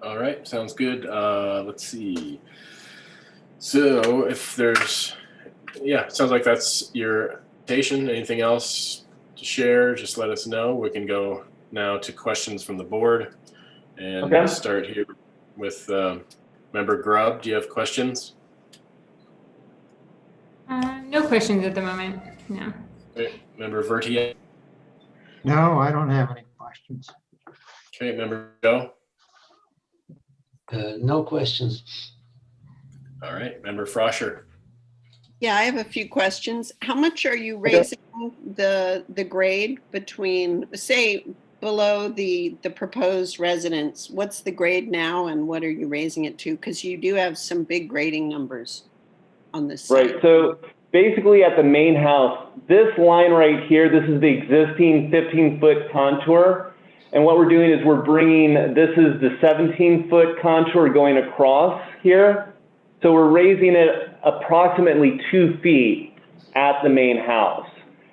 All right, sounds good. Let's see. So if there's, yeah, sounds like that's your presentation. Anything else to share, just let us know. We can go now to questions from the board. And Okay. we'll start here with Member Grubb. Do you have questions? No questions at the moment, no. Okay. Member Vertier? No, I don't have any questions. Okay, Member Joe? No questions. All right, Member Froscher? Yeah, I have a few questions. How much are you raising the grade between, say, below the proposed residence? What's the grade now and what are you raising it to? Because you do have some big grading numbers on this site. Right. So basically at the main house, this line right here, this is the existing 15-foot contour. And what we're doing is we're bringing, this is the 17-foot contour going across here. So we're raising it approximately 2 feet at the main house.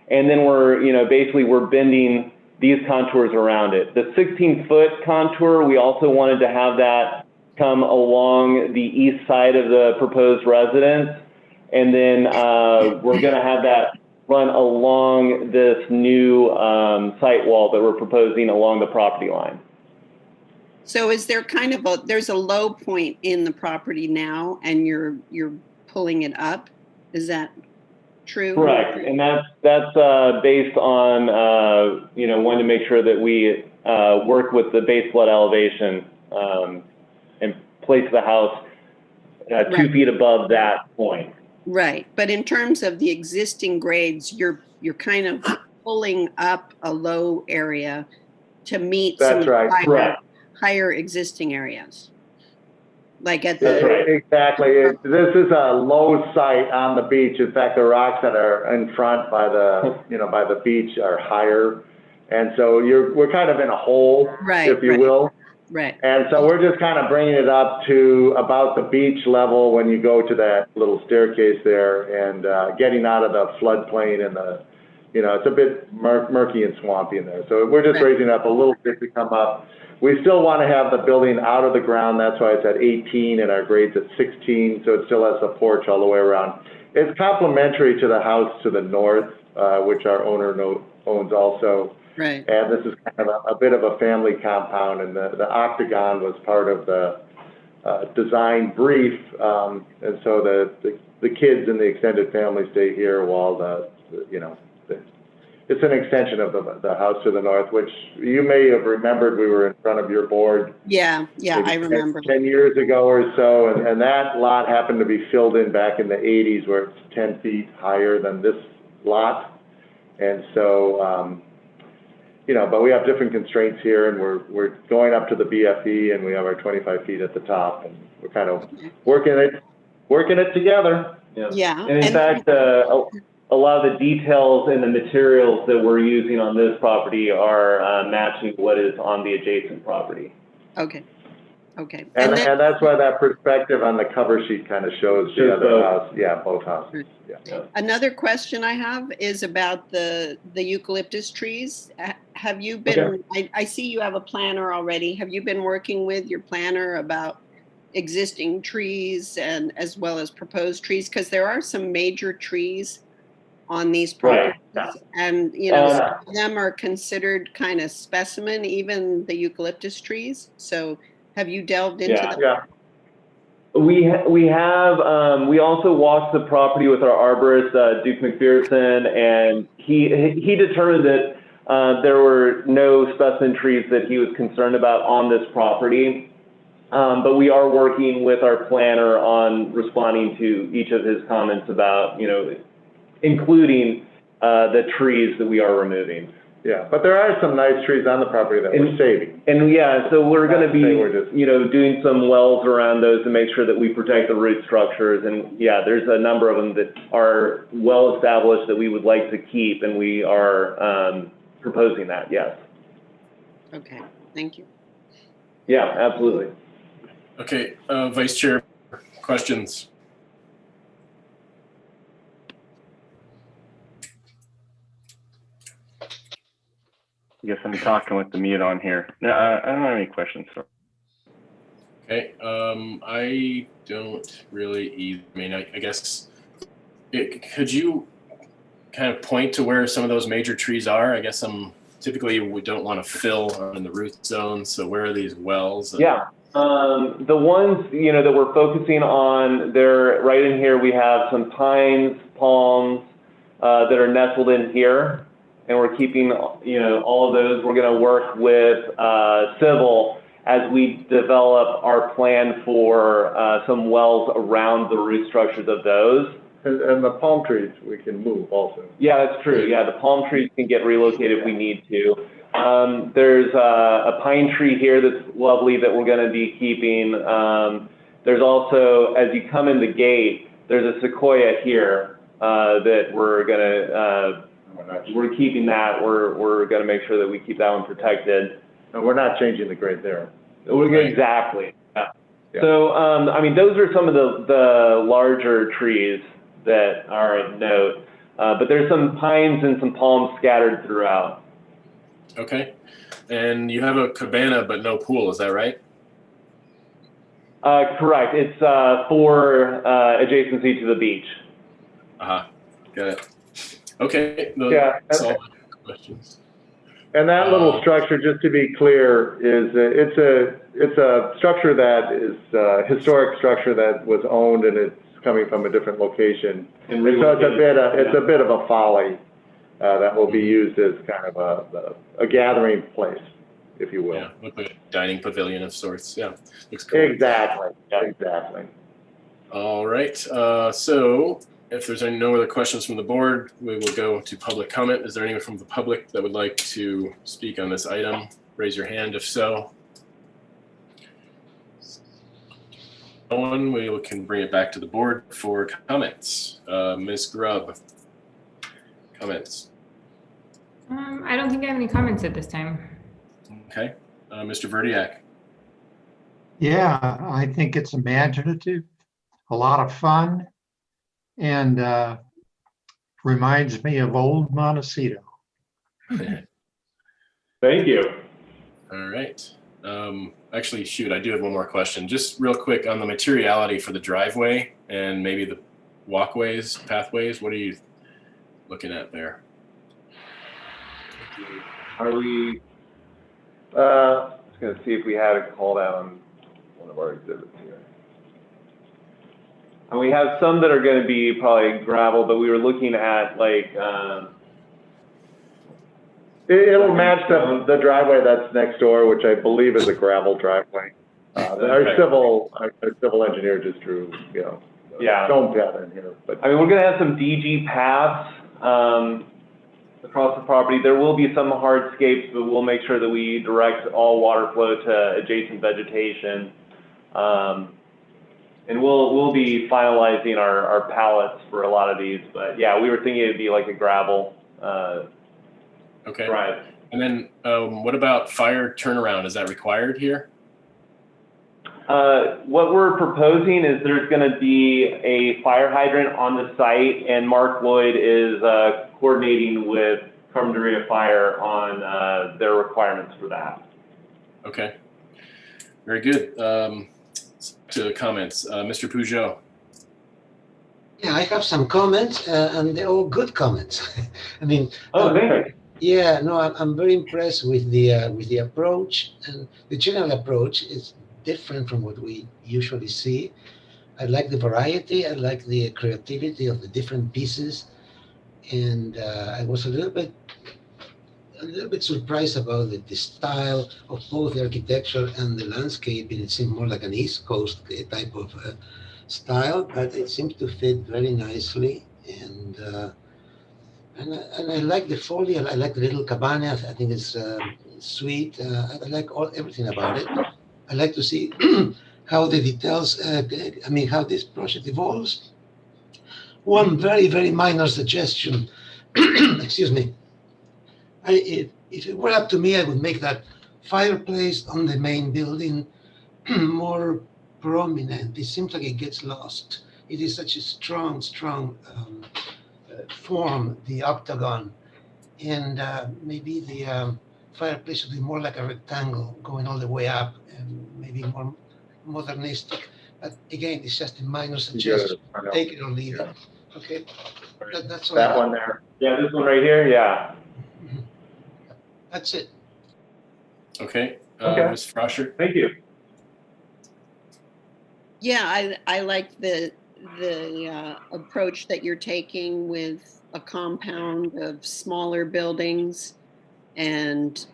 And then we're, basically we're bending these contours around it. The 16-foot contour, we also wanted to have that come along the east side of the proposed residence. And then we're gonna have that run along this new site wall that we're proposing along the property line. So is there kind of there's a low point in the property now and you're pulling it up? Is that true? Correct, and that's based on, wanting to make sure that we work with the base flood elevation and place the house 2 feet above that point. Right, but in terms of the existing grades, you're kind of pulling up a low area to meet some of the higher existing areas. Like at the That's right. Exactly. This is a low site on the beach. In fact, the rocks that are in front by the by the beach are higher, and so we're kind of in a hole, if you will. Right. And so we're just kind of bringing it up to about the beach level when you go to that little staircase there, and getting out of the floodplain and the, it's a bit murky and swampy in there. So we're just raising up a little bit to come up. We still want to have the building out of the ground. That's why it's at 18 and our grade's at 16. So it still has a porch all the way around. It's complementary to the house to the north, which our owner owns also. Right. And this is kind of a bit of a family compound, and the octagon was part of the design brief. And so the kids and the extended family stay here while it's an extension of the house to the north, which you may have remembered. We were in front of your board. Yeah, I remember. 10 years ago or so, and that lot happened to be filled in back in the 80s, where it's 10 feet higher than this lot. And so, but we have different constraints here, and we're going up to the BFE, and we have our 25 feet at the top, and we're kind of working it together. Yeah. And in fact, a lot of the details and the materials that we're using on this property are matching what is on the adjacent property. Okay. And that's why that perspective on the cover sheet kind of shows the other house. Yeah, both houses. Yeah. Another question I have is about the eucalyptus trees. Have you been, I see you have a planner already. Have you been working with your planner about existing trees and as well as proposed trees? Because there are some major trees on these properties, and some of them are considered kind of specimen, even the eucalyptus trees. So have you delved into that? Yeah. We have. We also walked the property with our arborist, Duke McPherson, and he determined that there were no specimen trees that he was concerned about on this property. But we are working with our planner on responding to each of his comments about, including the trees that we are removing. Yeah, but there are some nice trees on the property that we're saving. And so we're going to be, doing some wells around those to make sure that we protect the root structures. And there's a number of them that are well established that we would like to keep, and we are proposing that. Yes. Okay. Thank you. Yeah, absolutely. Okay, Vice Chair, questions? I guess I'm talking with the mute on here. No, I don't have any questions. So. Okay, I don't really either. I mean, I guess, could you kind of point to where some of those major trees are? I guess typically we don't want to fill in the root zone. So where are these wells? The ones, that we're focusing on, they're right in here. We have some pines, palms that are nestled in here. And we're keeping, all of those. We're going to work with Civil as we develop our plan for some wells around the root structures of those. And the palm trees, we can move also. Yeah, that's true. Yeah, the palm trees can get relocated if we need to. There's a pine tree here that's lovely that we're going to be keeping. There's also, as you come in the gate, there's a sequoia here that we're going to, we're keeping that. We're going to make sure that we keep that one protected. And we're not changing the grade there. Exactly. Yeah. So, I mean, those are some of the larger trees that are of note, but there's some pines and some palms scattered throughout. Okay. And you have a cabana, but no pool, is that right? Correct. It's for adjacency to the beach. Got it. Okay. That's all my questions. And that little structure, just to be clear, is it's a structure that is a historic structure that was owned, and it's coming from a different location. And so it's a bit of a folly that will be used as kind of a gathering place, if you will. Yeah, look like a dining pavilion of sorts. Yeah, looks cool. Exactly. Exactly. All right. So if there's no other questions from the board, we will go to public comment. Is there anyone from the public that would like to speak on this item? Raise your hand if so. No one, we can bring it back to the board for comments. Ms. Grubb, comments? I don't think I have any comments at this time. Okay. Mr. Verdiak. Yeah, I think it's imaginative, a lot of fun, and reminds me of old Montecito. Thank you. All right. Actually, shoot, I do have one more question. Just real quick on the materiality for the driveway and maybe the walkways, pathways. What are you looking at there? Are we, I was going to see if we had it called out on one of our exhibits here. And we have some that are going to be probably gravel, but we were looking at like, it'll match the driveway that's next door, which I believe is a gravel driveway. Our civil engineer just drew, stone pattern here. But I mean, we're going to have some DG paths across the property. There will be some hardscapes, but we'll make sure that we direct all water flow to adjacent vegetation. And we'll be finalizing our pallets for a lot of these. But yeah, we were thinking it'd be like a gravel. Okay. Right. And then what about fire turnaround? Is that required here? What we're proposing is there's going to be a fire hydrant on the site, and Mark Lloyd is coordinating with Carpinteria Fire on their requirements for that. Okay. Very good. To the comments, Mr. Peugeot. Yeah, I have some comments, and they're all good comments. I mean, thank you. Yeah, no, I'm very impressed with the approach, and the general approach is different from what we usually see. I like the variety. I like the creativity of the different pieces, and I was a little bit surprised about the style of both the architecture and the landscape. It seemed more like an East Coast type of style, but it seems to fit very nicely. And I like the foley. I like the little cabana. I think it's sweet. I like everything about it. I like to see how the details. How this project evolves. One very, very minor suggestion. Excuse me. If it were up to me, I would make that fireplace on the main building more prominent. It seems like it gets lost. It is such a strong form, the octagon, and maybe the fireplace should be more like a rectangle going all the way up, and maybe more modernistic. But again, it's just a minor suggestion. Take it or leave it. Okay, that's that one there. Yeah, this one right here. Yeah. That's it. Okay. Okay. Ms. Froscher. Thank you. Yeah, I like the approach that you're taking with a compound of smaller buildings, and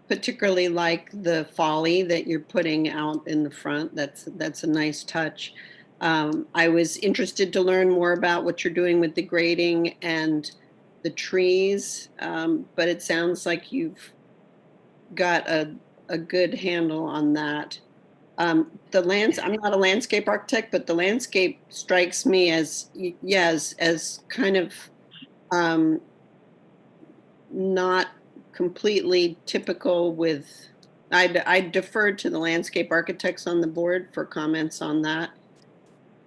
particularly like the folly that you're putting out in the front. That's a nice touch. I was interested to learn more about what you're doing with the grading and the trees, but it sounds like you've got a good handle on that. I'm not a landscape architect, but the landscape strikes me as, yes, as kind of not completely typical with, I deferred to the landscape architects on the board for comments on that.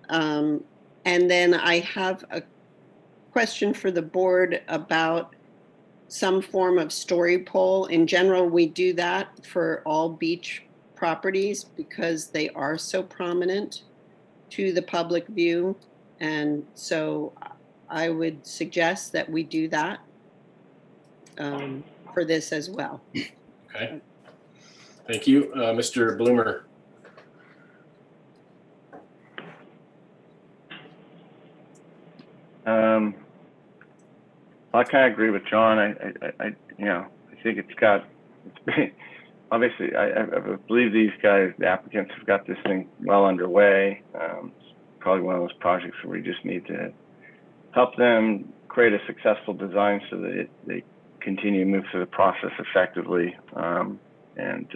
And then I have a question for the board about some form of story pole. In general, we do that for all beach properties because they are so prominent to the public view. And so I would suggest that we do that for this as well. Okay. Thank you. Mr. Bloomer. I kind of agree with John. I think obviously, I believe these guys, the applicants, have got this thing well underway. It's probably one of those projects where we just need to help them create a successful design so that they continue to move through the process effectively. It's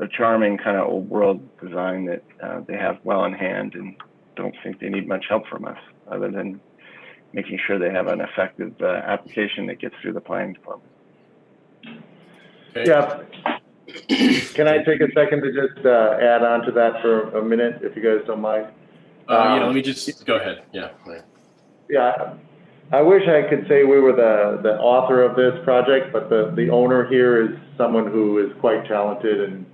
a charming kind of old world design that they have well in hand, and don't think they need much help from us other than making sure they have an effective application that gets through the planning department. Okay. Yeah. Can I take a second to just add on to that for a minute, if you guys don't mind? Let me just go ahead. Yeah. Right. Yeah. I wish I could say we were the author of this project, but the owner here is someone who is quite talented, and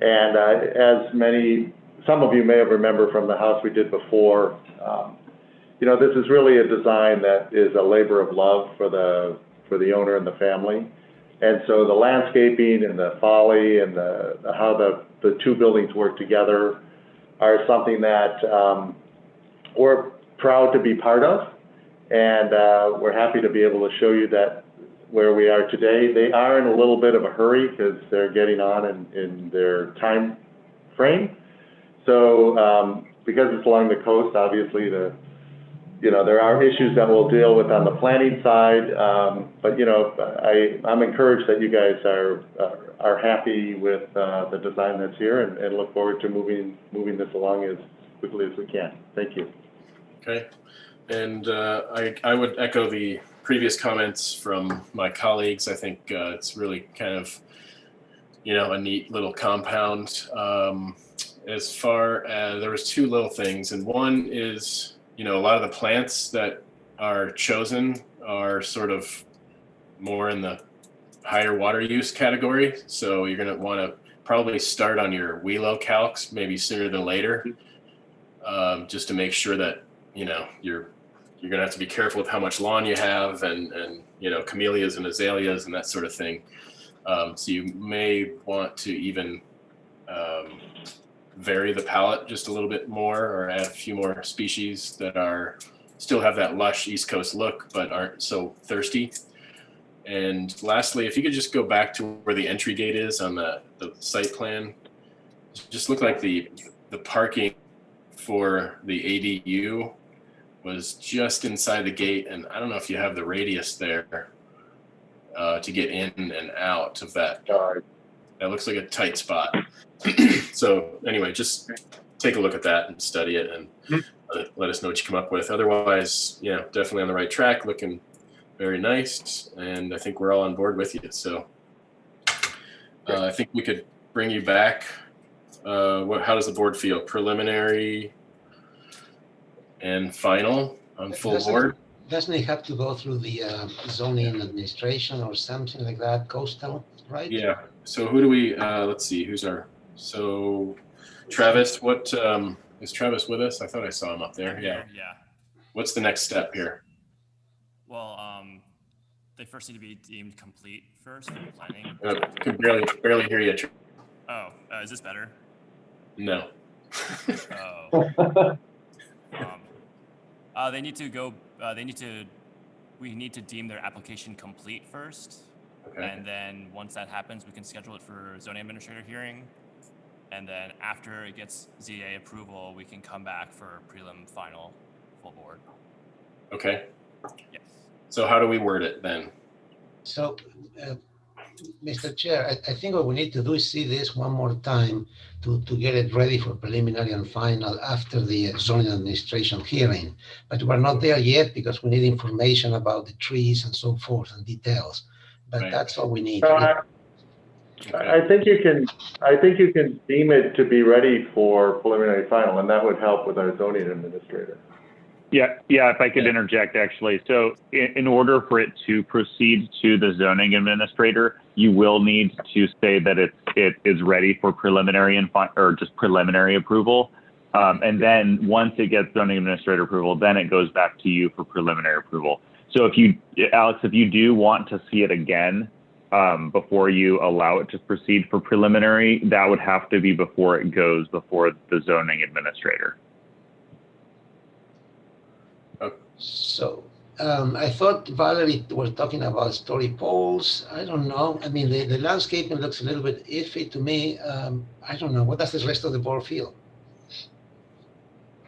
as some of you may have remembered from the house we did before, this is really a design that is a labor of love for the owner and the family. And so the landscaping and the folly and how the two buildings work together are something that we're proud to be part of. And we're happy to be able to show you that where we are today. They are in a little bit of a hurry because they're getting on in their time frame. So because it's along the coast, obviously there are issues that we'll deal with on the planning side. But I'm encouraged that you guys are happy with the design that's here, and look forward to moving this along as quickly as we can. Thank you. Okay. And I would echo the previous comments from my colleagues. I think it's really kind of, a neat little compound. As far as, there was two little things, and one is, a lot of the plants that are chosen are sort of more in the higher water use category. So you're going to want to probably start on your Welo calcs maybe sooner than later, just to make sure that, you're going to have to be careful with how much lawn you have and camellias and azaleas and that sort of thing. So you may want to even vary the palette just a little bit more, or add a few more species that still have that lush East Coast look, but aren't so thirsty. And lastly, if you could just go back to where the entry gate is on the site plan, just look like the parking for the ADU was just inside the gate, and I don't know if you have the radius there to get in and out of that. That looks like a tight spot. So anyway, just take a look at that and study it, and let us know what you come up with. Otherwise, definitely on the right track, looking very nice, and I think we're all on board with you. So I think we could bring you back. How does the board feel? Preliminary and final on full board? Doesn't it have to go through the zoning administration or something like that, coastal, right? Yeah. So who do we, let's see, so Travis, is Travis with us? I thought I saw him up there. Yeah. Yeah. What's the next step here? Well, they first need to be deemed complete first for planning. Can barely hear you. Oh, is this better? No. Oh. We need to deem their application complete first. Okay. And then once that happens, we can schedule it for zoning administrator hearing. And then after it gets ZA approval, we can come back for prelim final full board. Okay. Yes. So how do we word it then? So, Mr. Chair, I think what we need to do is see this one more time to get it ready for preliminary and final after the zoning administration hearing. But we're not there yet because we need information about the trees and so forth and details. But that's all we need. I think you can deem it to be ready for preliminary final, and that would help with our zoning administrator. Yeah, if I could interject actually. So in order for it to proceed to the zoning administrator, you will need to say that it is ready for preliminary or just preliminary approval. And then once it gets zoning administrator approval, then it goes back to you for preliminary approval. So if you, Alex, if you do want to see it again before you allow it to proceed for preliminary, that would have to be before it goes before the zoning administrator. So I thought Valerie was talking about story poles. I don't know. I mean, the landscaping looks a little bit iffy to me. I don't know. What does the rest of the board feel?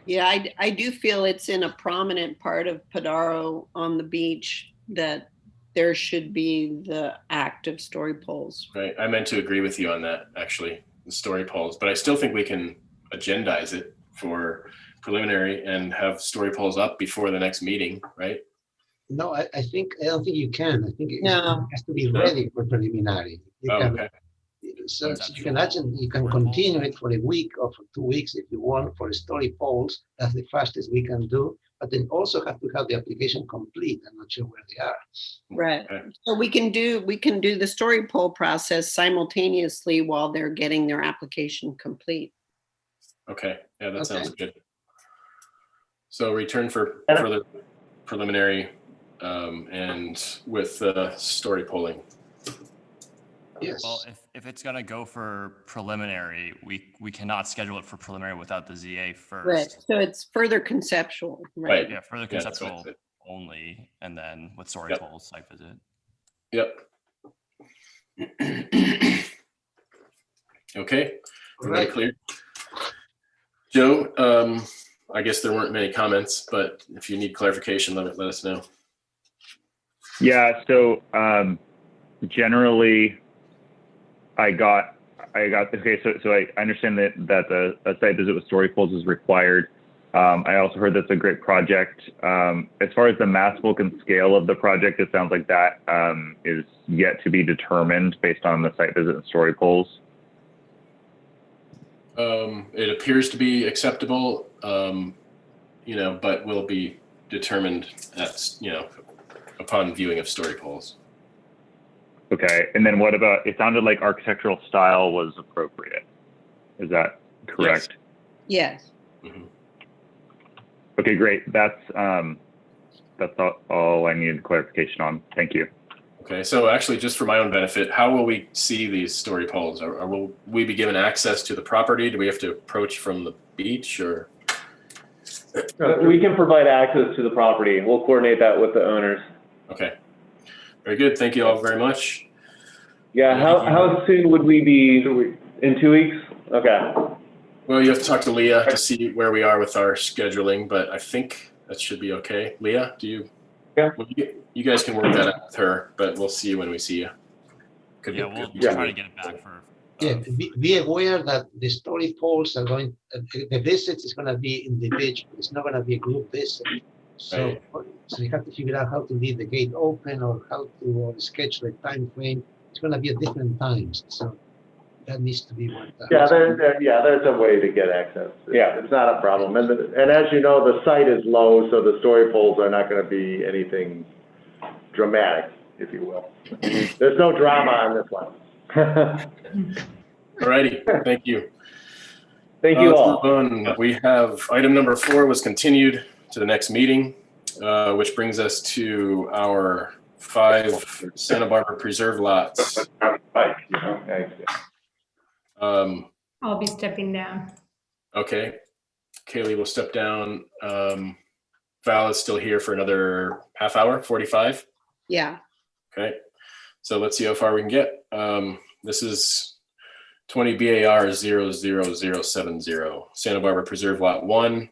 Yeah, I do feel it's in a prominent part of Padaro on the beach that there should be the active story poles. Right. I meant to agree with you on that, actually, the story poles, but I still think we can agendize it for preliminary and have story poles up before the next meeting, right? No, I don't think you can. I think it No. has to be ready for preliminary. Okay. So you can imagine you can continue it for a week or for 2 weeks if you want for story polls. That's the fastest we can do. But then also have to have the application complete. I'm not sure where they are. Right. So we can do the story poll process simultaneously while they're getting their application complete. Okay. Yeah, that sounds good. So return for further preliminary and with story polling. Yes. Well, if it's gonna go for preliminary, we cannot schedule it for preliminary without the ZA first. Right. So it's further conceptual. Right. Yeah, further conceptual only, and then with story polls, site visit. Yep. Okay. Everybody clear? Joe, I guess there weren't many comments, but if you need clarification, let us know. Yeah, so generally I got okay, so I understand that a site visit with story poles is required. I also heard that's a great project. As far as the mass bulk and scale of the project, it sounds like that is yet to be determined based on the site visit and story poles. It appears to be acceptable, but will be determined at, upon viewing of story poles. Okay, and then what about, it sounded like architectural style was appropriate. Is that correct? Yes. Mm-hmm. Okay, great. That's all I needed clarification on. Thank you. Okay, so actually, just for my own benefit, how will we see these story poles? Or will we be given access to the property? Do we have to approach from the beach, or? We can provide access to the property. We'll coordinate that with the owners. Okay, very good. Thank you all very much. Yeah, how soon would we be? In 2 weeks? Okay. Well, you have to talk to Leah to see where we are with our scheduling, but I think that should be okay. Leah, do you? Yeah. Well, you guys can work that out with her, but we'll see you when we see you. We'll try to get it back for. Be aware that the story poles are going, the visits is going to be in the beach. It's not going to be a group visit. So, so you have to figure out how to leave the gate open or how to sketch the time frame. It's going to be at different times. So that needs to be worked out. Yeah, there's a way to get access. It's not a problem. And as you know, the site is low, so the story poles are not going to be anything dramatic, if you will. There's no drama on this one. All righty, thank you. Thank you all. We have item number 4 was continued to the next meeting, which brings us to our 5 Santa Barbara Preserve lots. I'll be stepping down. Okay, Kaylee will step down. Val is still here for another half hour, 45. Yeah. Okay, so let's see how far we can get. This is 20 BAR 00070, Santa Barbara Preserve Lot 1,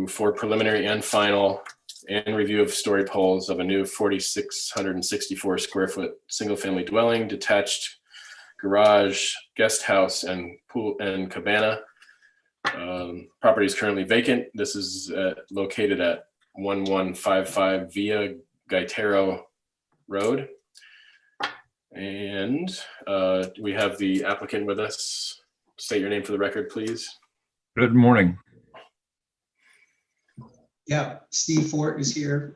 for preliminary and final and review of story poles of a new 4,664 square foot single family dwelling, detached garage, guest house, and pool and cabana. Property is currently vacant. This is located at 1155 Via Gaetero Road. And we have the applicant with us. State your name for the record, please. Good morning. Yeah, Steve Fort is here.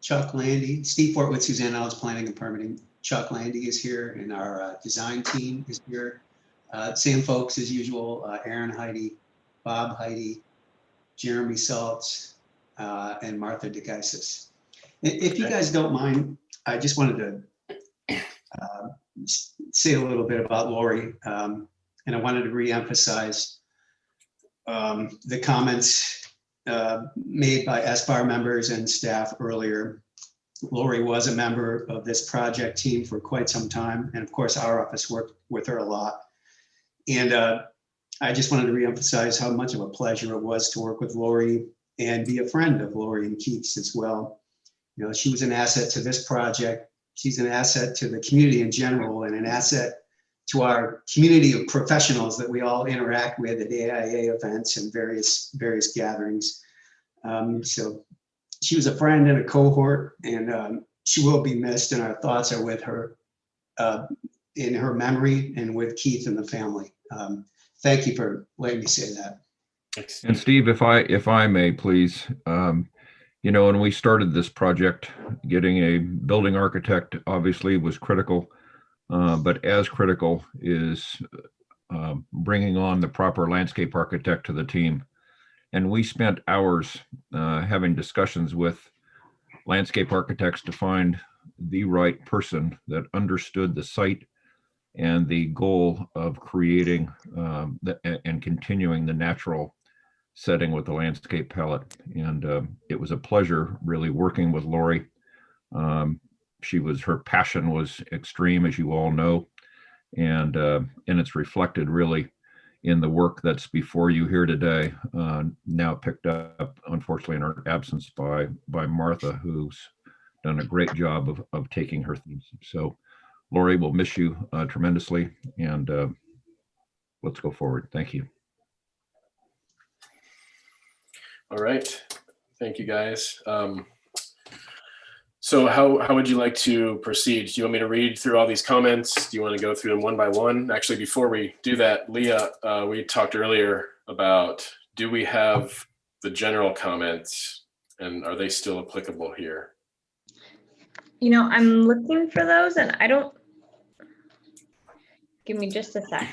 Chuck Landy, Steve Fort with Suzanne Ellis Planning and Permitting. Chuck Landy is here, and our design team is here. Same folks as usual, Aaron Heidi, Bob Heidi, Jeremy Saltz, and Martha DeGeisis. If you guys don't mind, I just wanted to say a little bit about Lori, and I wanted to reemphasize the comments made by SBAR members and staff earlier. Lori was a member of this project team for quite some time, and of course our office worked with her a lot. And I just wanted to reemphasize how much of a pleasure it was to work with Lori and be a friend of Lori and Keith's as well. You know, she was an asset to this project. She's an asset to the community in general, and an asset to our community of professionals that we all interact with at AIA events and various gatherings. So she was a friend and a cohort, and she will be missed, and our thoughts are with her in her memory and with Keith and the family. Thank you for letting me say that. And Steve, if I may, please, you know, when we started this project, getting a building architect obviously was critical, but as critical is bringing on the proper landscape architect to the team. And we spent hours having discussions with landscape architects to find the right person that understood the site and the goal of creating and continuing the natural setting with the landscape palette. And it was a pleasure really working with Lori. Her passion was extreme, as you all know, and it's reflected really in the work that's before you here today, now picked up, unfortunately, in our absence by Martha, who's done a great job of taking her themes. So Lori, we'll miss you tremendously, and let's go forward. Thank you. All right, thank you guys. So how would you like to proceed? Do you want me to read through all these comments? Do you want to go through them one by one? Actually, before we do that, Leah, we talked earlier about, do we have the general comments and are they still applicable here? You know, I'm looking for those and I don't, give me just a sec.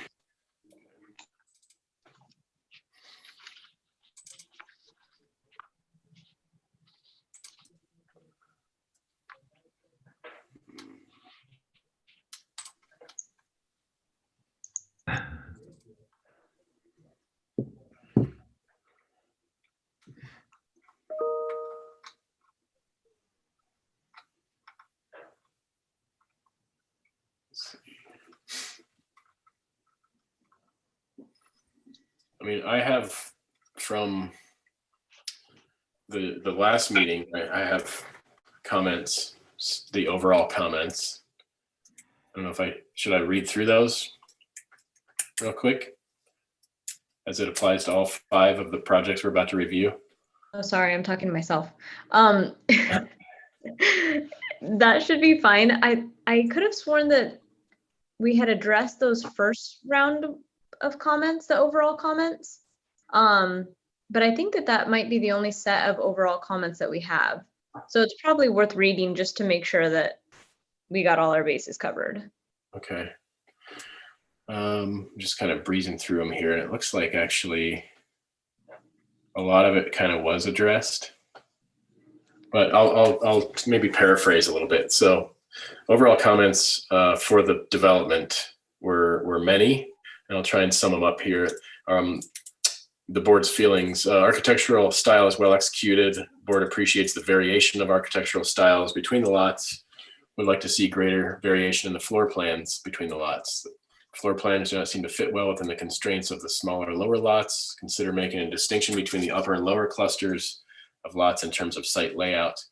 I mean, I have from the last meeting, I have comments, the overall comments. I don't know if should I read through those real quick as it applies to all 5 of the projects we're about to review? Oh, sorry, I'm talking to myself. That should be fine. I could have sworn that we had addressed those first round of comments, the overall comments. But I think that might be the only set of overall comments that we have. So it's probably worth reading just to make sure that we got all our bases covered. Okay. Just kind of breezing through them here, and it looks like actually a lot of it kind of was addressed, but I'll maybe paraphrase a little bit. So overall comments for the development were many, and I'll try and sum them up here. The board's feelings: architectural style is well executed. Board appreciates the variation of architectural styles between the lots. would like to see greater variation in the floor plans between the lots. Floor plans do not seem to fit well within the constraints of the smaller lower lots. Consider making a distinction between the upper and lower clusters of lots in terms of site layout.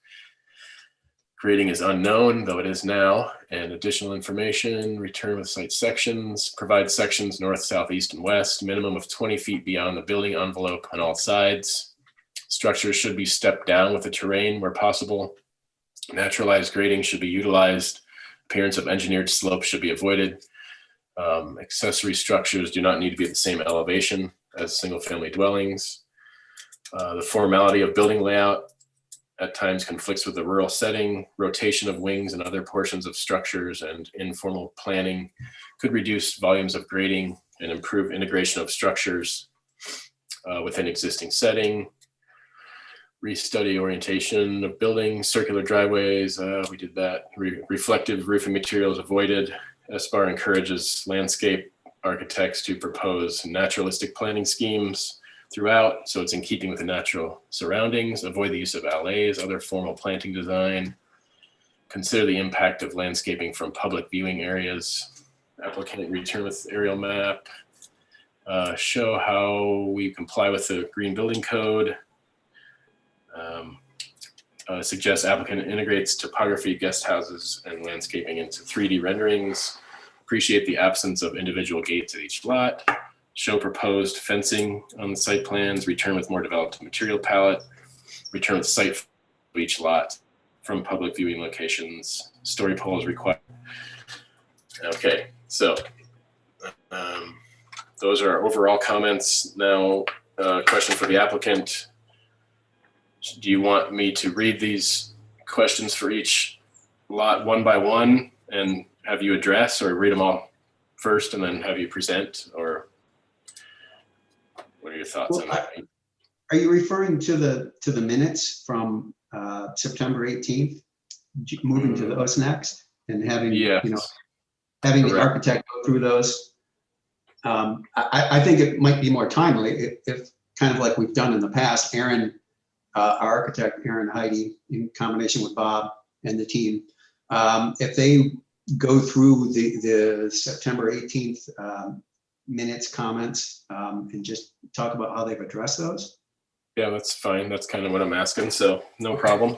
Grading is unknown, though it is now, and additional information, return with site sections, provide sections north, south, east, and west, minimum of 20 feet beyond the building envelope on all sides. Structures should be stepped down with the terrain where possible. Naturalized grading should be utilized. Appearance of engineered slope should be avoided. Accessory structures do not need to be at the same elevation as single-family dwellings. The formality of building layout at times conflicts with the rural setting. Rotation of wings and other portions of structures and informal planning could reduce volumes of grading and improve integration of structures within existing setting. Restudy orientation of buildings, circular driveways, we did that. Reflective roofing materials avoided. SBAR encourages landscape architects to propose naturalistic planning schemes throughout, so it's in keeping with the natural surroundings. Avoid the use of alleys, other formal planting design. Consider the impact of landscaping from public viewing areas. Applicant return with aerial map. Show how we comply with the green building code. Suggest applicant integrates topography, guest houses, and landscaping into 3D renderings. Appreciate the absence of individual gates at each lot. Show proposed fencing on the site plans. Return with more developed material palette. Return with site of each lot from public viewing locations. Story poles required. Okay, so those are our overall comments. Now, question for the applicant. Do you want me to read these questions for each lot one by one and have you address, or read them all first and then have you present, or what are your thoughts on that? Are you referring to the minutes from September 18th, moving to those next and having, having the architect go through those? I think it might be more timely if kind of like we've done in the past, Aaron, our architect, Aaron Heidi, in combination with Bob and the team, if they go through the September 18th minutes, comments, and just talk about how they've addressed those. Yeah, that's fine. That's kind of what I'm asking, so no problem.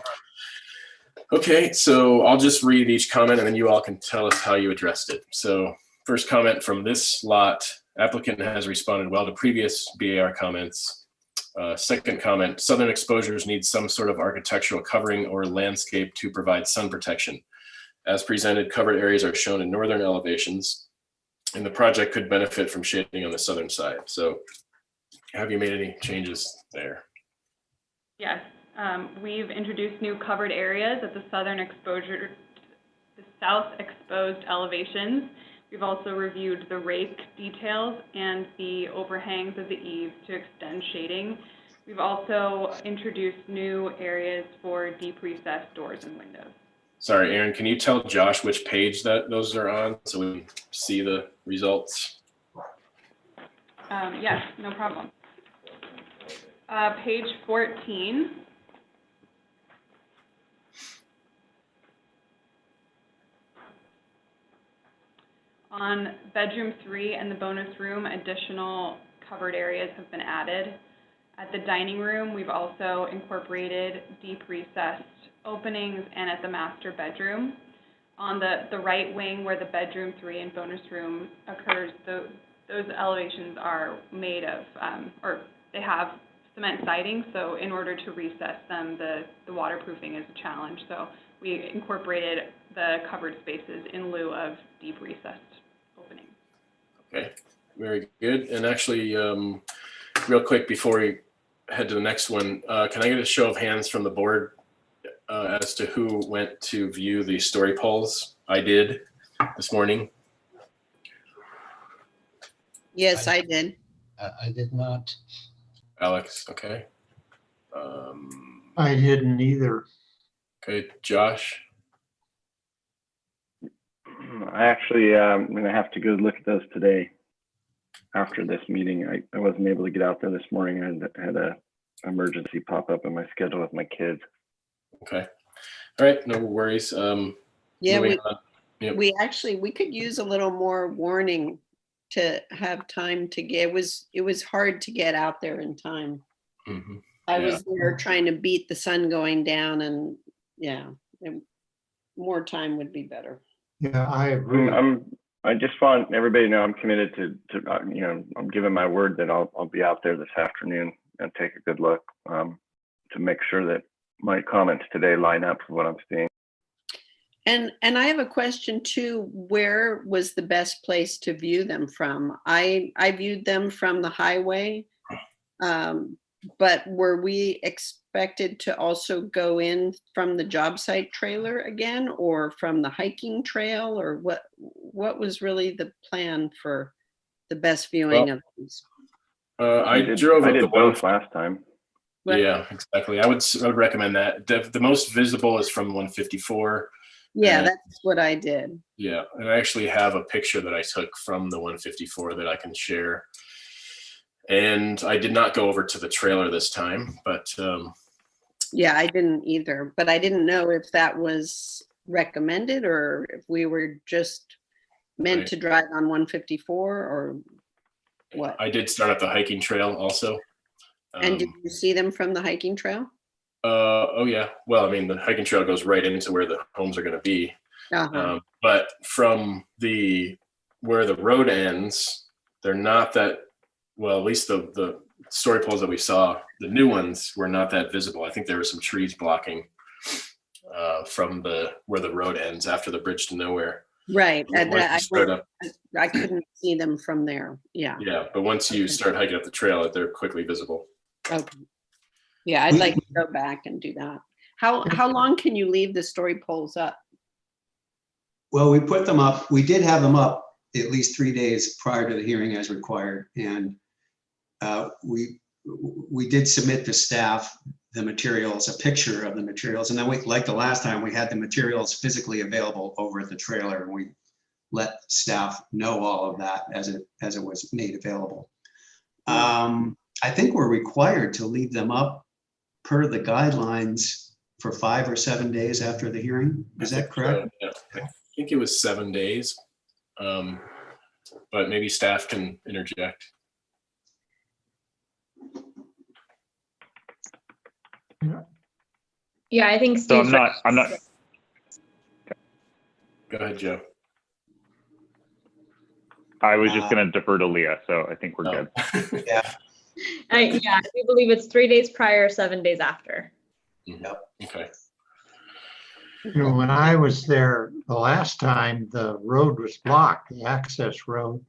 Okay, so I'll just read each comment and then you all can tell us how you addressed it. So first comment from this lot, applicant has responded well to previous BAR comments. Second comment, southern exposures need some sort of architectural covering or landscape to provide sun protection. As presented, covered areas are shown in northern elevations, and the project could benefit from shading on the southern side. So have you made any changes there? Yes, we've introduced new covered areas at the southern exposure, the south exposed elevations. We've also reviewed the rake details and the overhangs of the eaves to extend shading. We've also introduced new areas for deep recessed doors and windows. Sorry, Aaron, can you tell Josh which page that those are on so we can see the results? Yes, no problem. Page 14. On bedroom 3 and the bonus room, additional covered areas have been added. At the dining room, we've also incorporated deep recessed openings, and at the master bedroom. On the right wing where the bedroom 3 and bonus room occurs, those elevations are made of, or they have cement siding, so in order to recess them, the waterproofing is a challenge. So we incorporated the covered spaces in lieu of deep recessed openings. Okay, very good. And actually, real quick before we head to the next one, can I get a show of hands from the board as to who went to view the story poles? I did this morning. Yes, I did. I did not. Alex, okay. I didn't either. Okay, Josh. I actually, I'm going to have to go look at those today after this meeting. I wasn't able to get out there this morning. I had a emergency pop up in my schedule with my kids. Okay. All right, no worries. Yeah, Moving on. Yep. we could use a little more warning to have time to get, it was hard to get out there in time. Mhm. I Yeah. was there trying to beat the sun going down and more time would be better. Yeah, I agree. I just want everybody to know I'm committed to I'm giving my word that I'll be out there this afternoon and take a good look to make sure that my comments today line up with what I'm seeing. And I have a question too. Where was the best place to view them from? I viewed them from the highway, but were we expected to also go in from the job site trailer again, or from the hiking trail, or what was really the plan for the best viewing of these? I did both last time. Yeah, exactly. I would recommend that. The most visible is from 154. Yeah, and, that's what I did. Yeah, and I actually have a picture that I took from the 154 that I can share. And I did not go over to the trailer this time, but yeah, I didn't either. But I didn't know if that was recommended or if we were just meant to drive on 154 or what. I did start at the hiking trail also. And did you see them from the hiking trail? Oh yeah. Well, I mean, the hiking trail goes right into where the homes are going to be. But from where the road ends, they're not that, well, at least the story poles that we saw, the new ones were not that visible. I think there were some trees blocking from where the road ends after the bridge to nowhere. Right. I couldn't see them from there. Yeah. Yeah. But once you start hiking up the trail, they're quickly visible. Okay. Yeah, I'd like to go back and do that. How long can you leave the story poles up? Well, we put them up. We did have them up at least 3 days prior to the hearing as required. And we did submit to staff the materials, a picture of the materials. And then like the last time, we had the materials physically available over at the trailer, and we let staff know all of that as it was made available. I think we're required to leave them up per the guidelines for 5 or 7 days after the hearing. Is that correct? Yeah. I think it was 7 days, but maybe staff can interject. Yeah, I think So Steve. I'm not. Go ahead, Joe. I was just going to defer to Leah, so I think we're good. Yeah. I do believe it's 3 days prior, 7 days after. Yep. Okay. You know, when I was there the last time, the road was blocked. The access road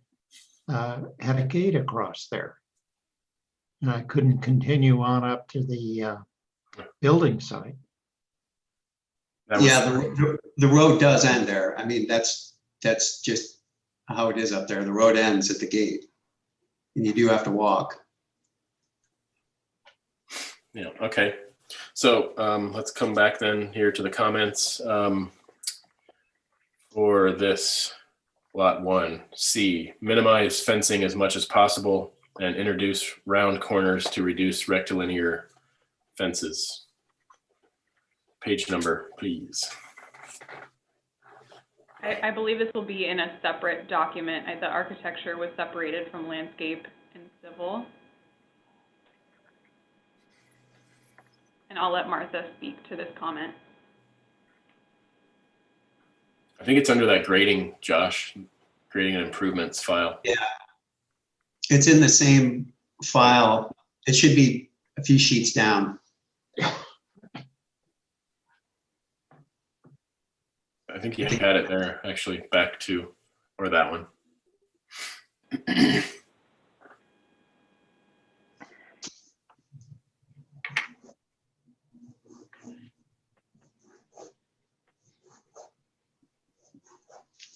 had a gate across there. And I couldn't continue on up to the building site. Yeah, the road does end there. I mean, that's just how it is up there. The road ends at the gate, and you do have to walk. Yeah, okay. So let's come back then here to the comments for this lot 1C. Minimize fencing as much as possible and introduce round corners to reduce rectilinear fences. Page number, please. I believe this will be in a separate document. The architecture was separated from landscape and civil. And I'll let Martha speak to this comment. I think it's under that grading, Josh, grading and improvements file. Yeah. It's in the same file. It should be a few sheets down. I think you had it there, actually, back to, or that one.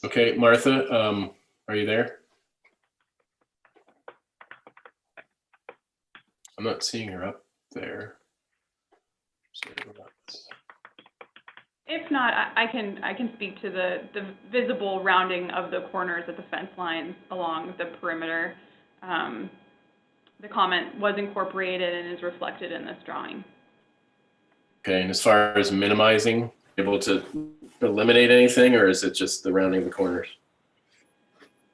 Okay, Martha, are you there? I'm not seeing her up there. If not, I can speak to the visible rounding of the corners of the fence lines along the perimeter. The comment was incorporated and is reflected in this drawing. Okay, and as far as minimizing able to eliminate anything, or is it just the rounding of the corners?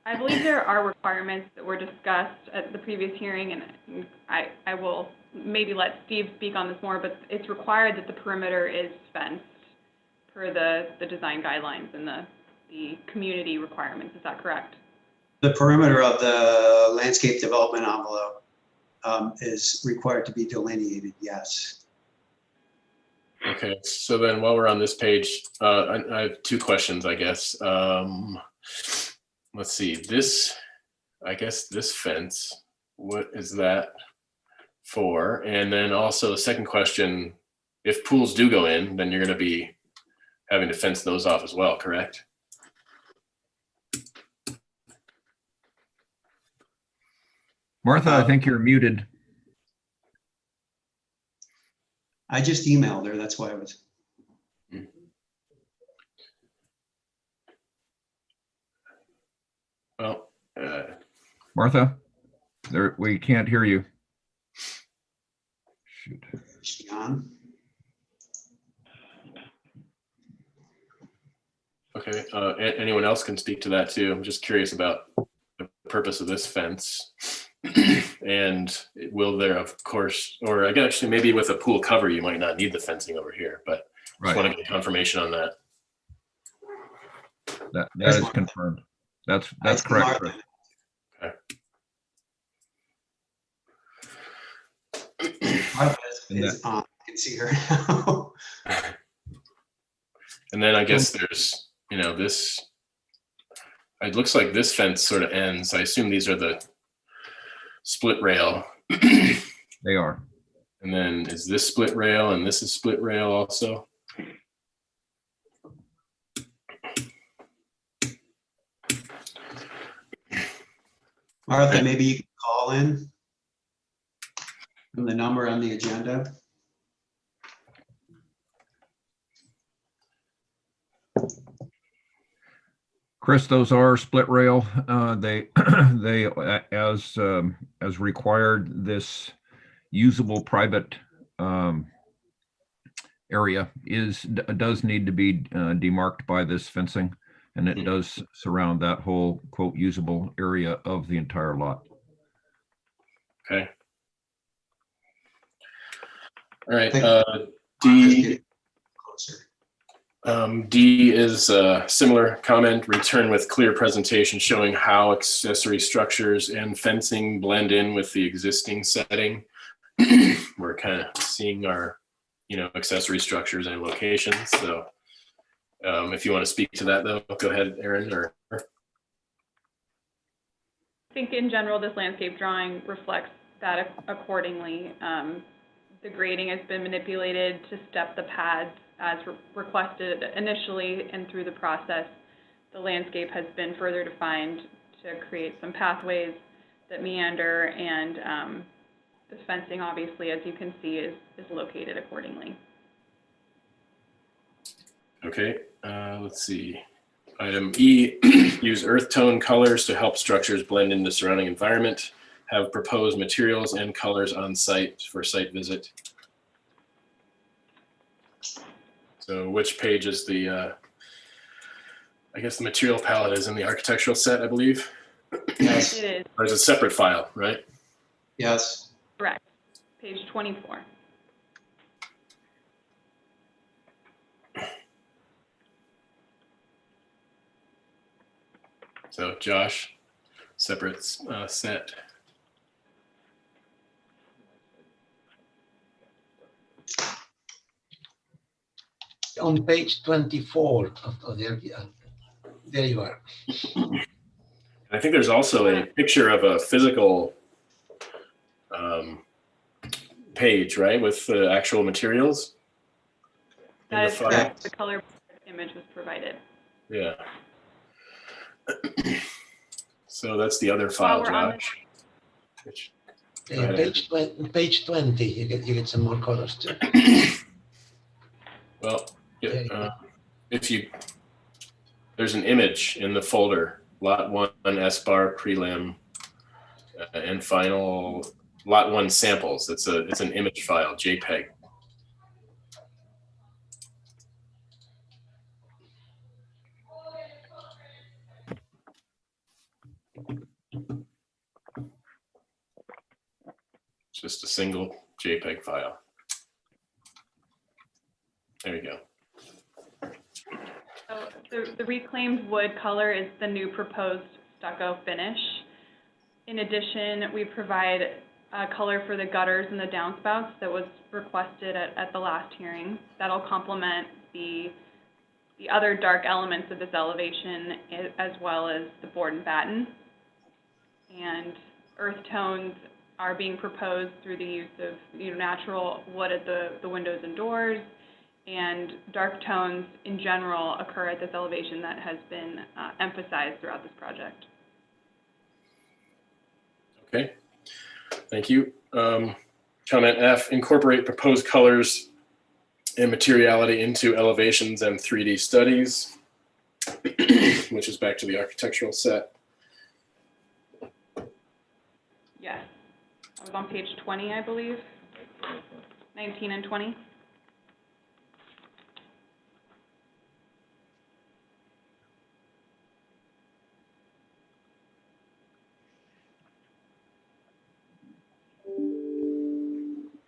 I believe there are requirements that were discussed at the previous hearing, and I will maybe let Steve speak on this more, but it's required that the perimeter is fenced per the design guidelines and the community requirements. Is that correct? The perimeter of the landscape development envelope is required to be delineated, yes. Okay, so then while we're on this page, I have two questions, I guess. Let's see, I guess this fence, what is that for? And then also the second question, if pools do go in, then you're gonna be having to fence those off as well, correct? Martha, I think you're muted. I just emailed her, that's why I was. Well, Martha, we can't hear you. Shoot. Is she on? okay, anyone else can speak to that too. I'm just curious about the purpose of this fence. And will there, of course, or I guess actually maybe with a pool cover, you might not need the fencing over here, but just want to get confirmation on that. That is confirmed. That's correct. Chris. Martha is on. I can see her now. And then I guess there's, this, it looks like this fence sort of ends. I assume these are the split rail. They are. And then is this split rail and this is split rail also? Martha, maybe you can call in from the number on the agenda. Chris, those are split rail. They as required, this usable private area does need to be demarked by this fencing, and it does surround that whole quote usable area of the entire lot. Okay. All right. D. D is a similar comment, return with clear presentation showing how accessory structures and fencing blend in with the existing setting. We're kind of seeing our, accessory structures and locations. So if you want to speak to that though, go ahead, Aaron. I think in general, this landscape drawing reflects that accordingly. The grading has been manipulated to step the pads as requested initially, and through the process, the landscape has been further defined to create some pathways that meander, and the fencing, obviously, as you can see, is located accordingly. Okay, let's see. Item E, use earth tone colors to help structures blend in the surrounding environment. Have proposed materials and colors on site for site visit. So which page is the, I guess the material palette is in the architectural set, I believe? Yes. It is. Or is it a separate file, right? Yes. Correct. Page 24. So Josh, separate set. On page 24 of the, there you are. I think there's also a picture of a physical page, right, with the actual materials. That is correct. The color image was provided. Yeah. So that's the other file, Josh. Yeah, page 20, you get some more colors too. Well, there's an image in the folder, lot 1 SBAR prelim and final lot 1 samples. It's an image file, JPEG. just a single JPEG file. There you go. So the reclaimed wood color is the new proposed stucco finish. In addition, we provide color for the gutters and the downspouts that was requested at the last hearing. That'll complement the other dark elements of this elevation, as well as the board and batten. And earth tones are being proposed through the use of natural wood at the windows and doors, and dark tones in general occur at this elevation that has been emphasized throughout this project. Okay, thank you. Comment F, incorporate proposed colors and materiality into elevations and 3D studies, which is back to the architectural set. Yes, I was on page 20, I believe, 19 and 20.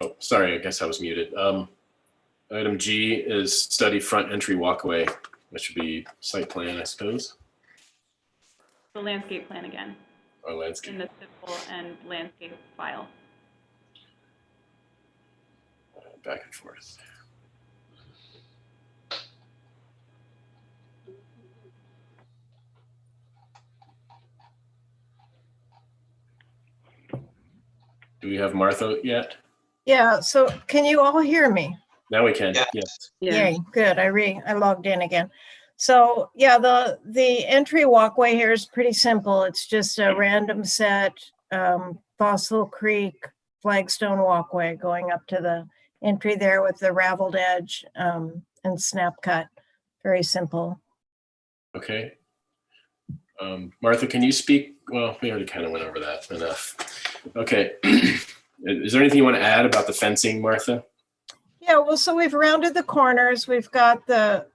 Oh, sorry, I guess I was muted. Item G is study front entry walkway, which would be site plan, I suppose. The landscape plan again. Or landscape. In the civil and landscape file. Back and forth. Do we have Martha yet? Yeah, so can you all hear me? Now we can, yes. Yay, good. I logged in again. So yeah, the entry walkway here is pretty simple. It's just a random set Fossil Creek flagstone walkway going up to the entry there with the raveled edge and snap cut. Very simple. Okay. Martha, can you speak? Well, we already kind of went over that enough. Okay. Is there anything you want to add about the fencing, Martha? Yeah, well, so we've rounded the corners. We've got the,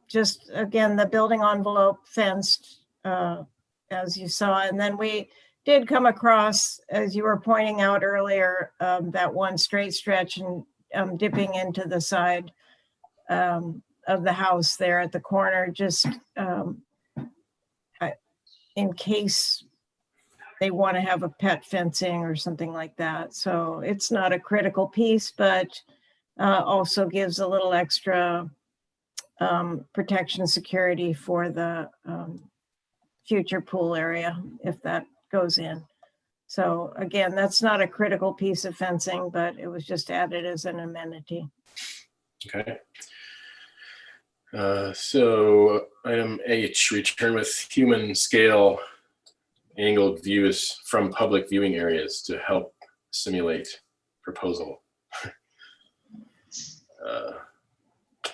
just again, the building envelope fenced, as you saw. And then we did come across, as you were pointing out earlier, that one straight stretch and dipping into the side of the house there at the corner, just in case they want to have a pet fencing or something like that. So it's not a critical piece, but also gives a little extra protection security for the future pool area if that goes in. So again, that's not a critical piece of fencing, but it was just added as an amenity. Okay. So item H, return with human scale angled views from public viewing areas to help simulate proposal.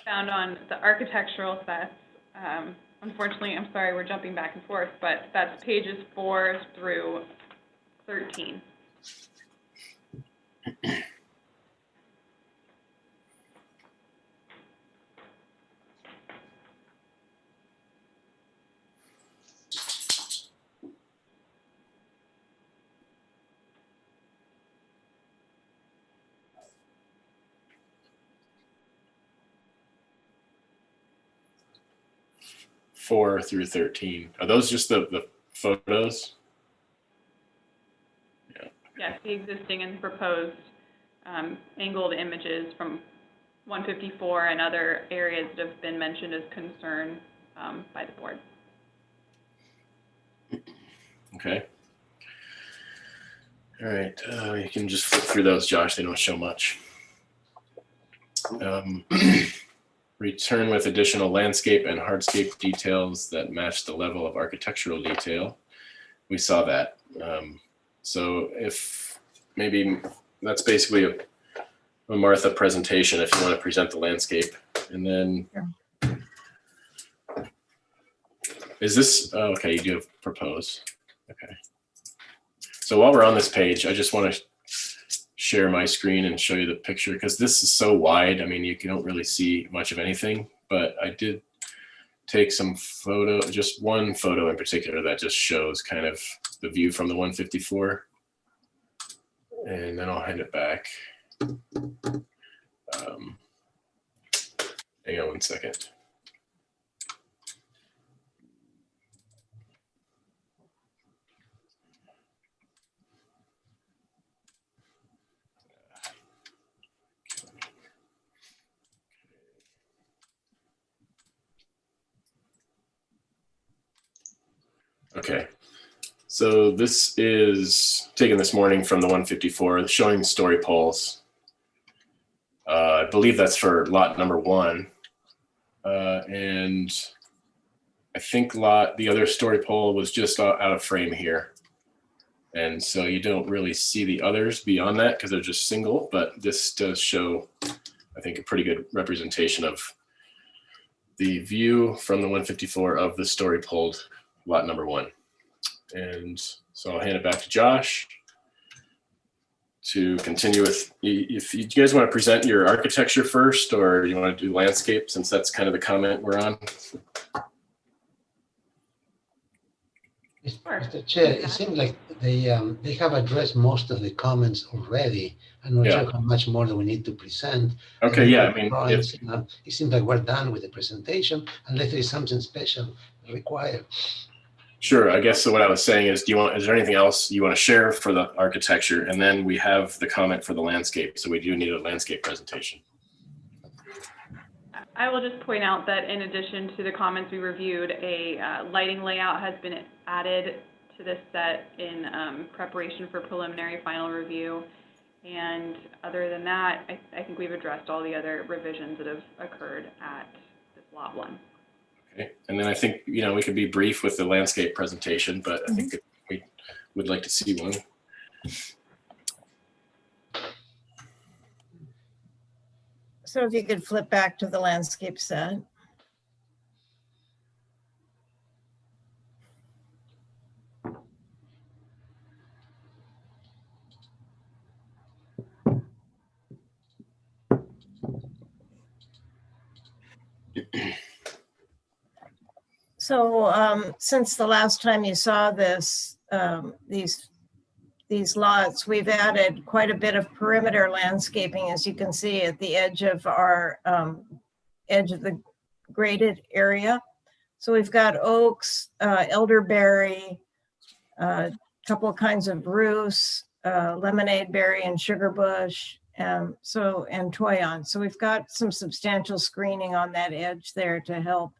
Found on the architectural sets. Unfortunately, I'm sorry, we're jumping back and forth, but that's pages 4 through 13. Four through 13. Are those just the photos? Yes, the existing and proposed angled images from 154 and other areas that have been mentioned as concern by the board. Okay. All right, you can just flip through those, Josh. They don't show much. Return with additional landscape and hardscape details that match the level of architectural detail. We saw that. So if maybe that's basically a Martha presentation if you want to present the landscape. And then is this, oh, okay, you do have propose. Okay. So while we're on this page, I just want to share my screen and show you the picture because this is so wide. I mean, you don't really see much of anything, but I did take some photo, just one photo in particular that just shows kind of the view from the 154. And then I'll hand it back. Hang on one second. Okay, so this is taken this morning from the 154, showing story poles. I believe that's for lot number 1. And I think the other story pole was just out of frame here. And so you don't really see the others beyond that because they're just single, but this does show, I think, a pretty good representation of the view from the 154 of the story poled lot number 1. And so I'll hand it back to Josh to continue with, if you guys want to present your architecture first, or you want to do landscape, since that's kind of the comment we're on. Mr. Chair, it seems like they have addressed most of the comments already. I'm not sure how much more do we need to present. Okay, yeah, I mean, it seems like we're done with the presentation, unless there is something special required. Sure, I guess so. What I was saying is, is there anything else you want to share for the architecture? And then we have the comment for the landscape. So we do need a landscape presentation. I will just point out that in addition to the comments we reviewed, a lighting layout has been added to this set in preparation for preliminary final review. And other than that, I think we've addressed all the other revisions that have occurred at this lot 1. Okay. And then I think, we could be brief with the landscape presentation, but I think that we would like to see one. So if you could flip back to the landscape set. So since the last time you saw this, these lots, we've added quite a bit of perimeter landscaping, as you can see at the edge of our edge of the graded area. So we've got oaks, elderberry, a couple of kinds of spruce, lemonade berry and sugar bush, and toyon. So we've got some substantial screening on that edge there to help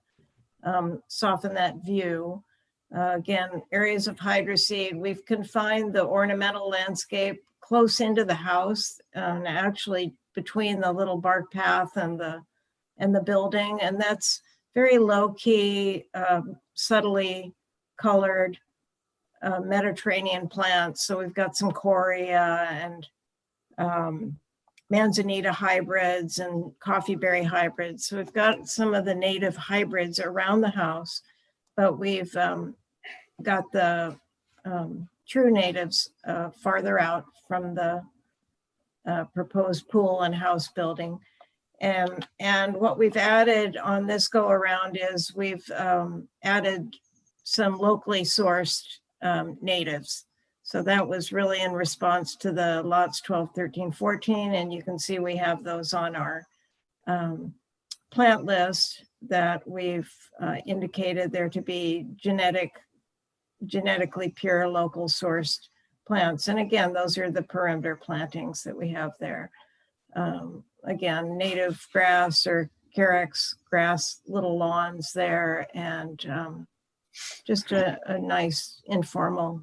soften that view. Again, areas of hydroseed. We've confined the ornamental landscape close into the house, actually between the little bark path and the building, and that's very low key, subtly colored Mediterranean plants. So we've got some Coria and manzanita hybrids and coffeeberry hybrids. So we've got some of the native hybrids around the house, but we've got the true natives farther out from the proposed pool and house building. And what we've added on this go around is we've added some locally sourced natives. So that was really in response to the lots 12, 13, 14. And you can see we have those on our plant list that we've indicated there to be genetically pure local sourced plants. And again, those are the perimeter plantings that we have there. Again, native grass or carex grass, little lawns there, and just a nice informal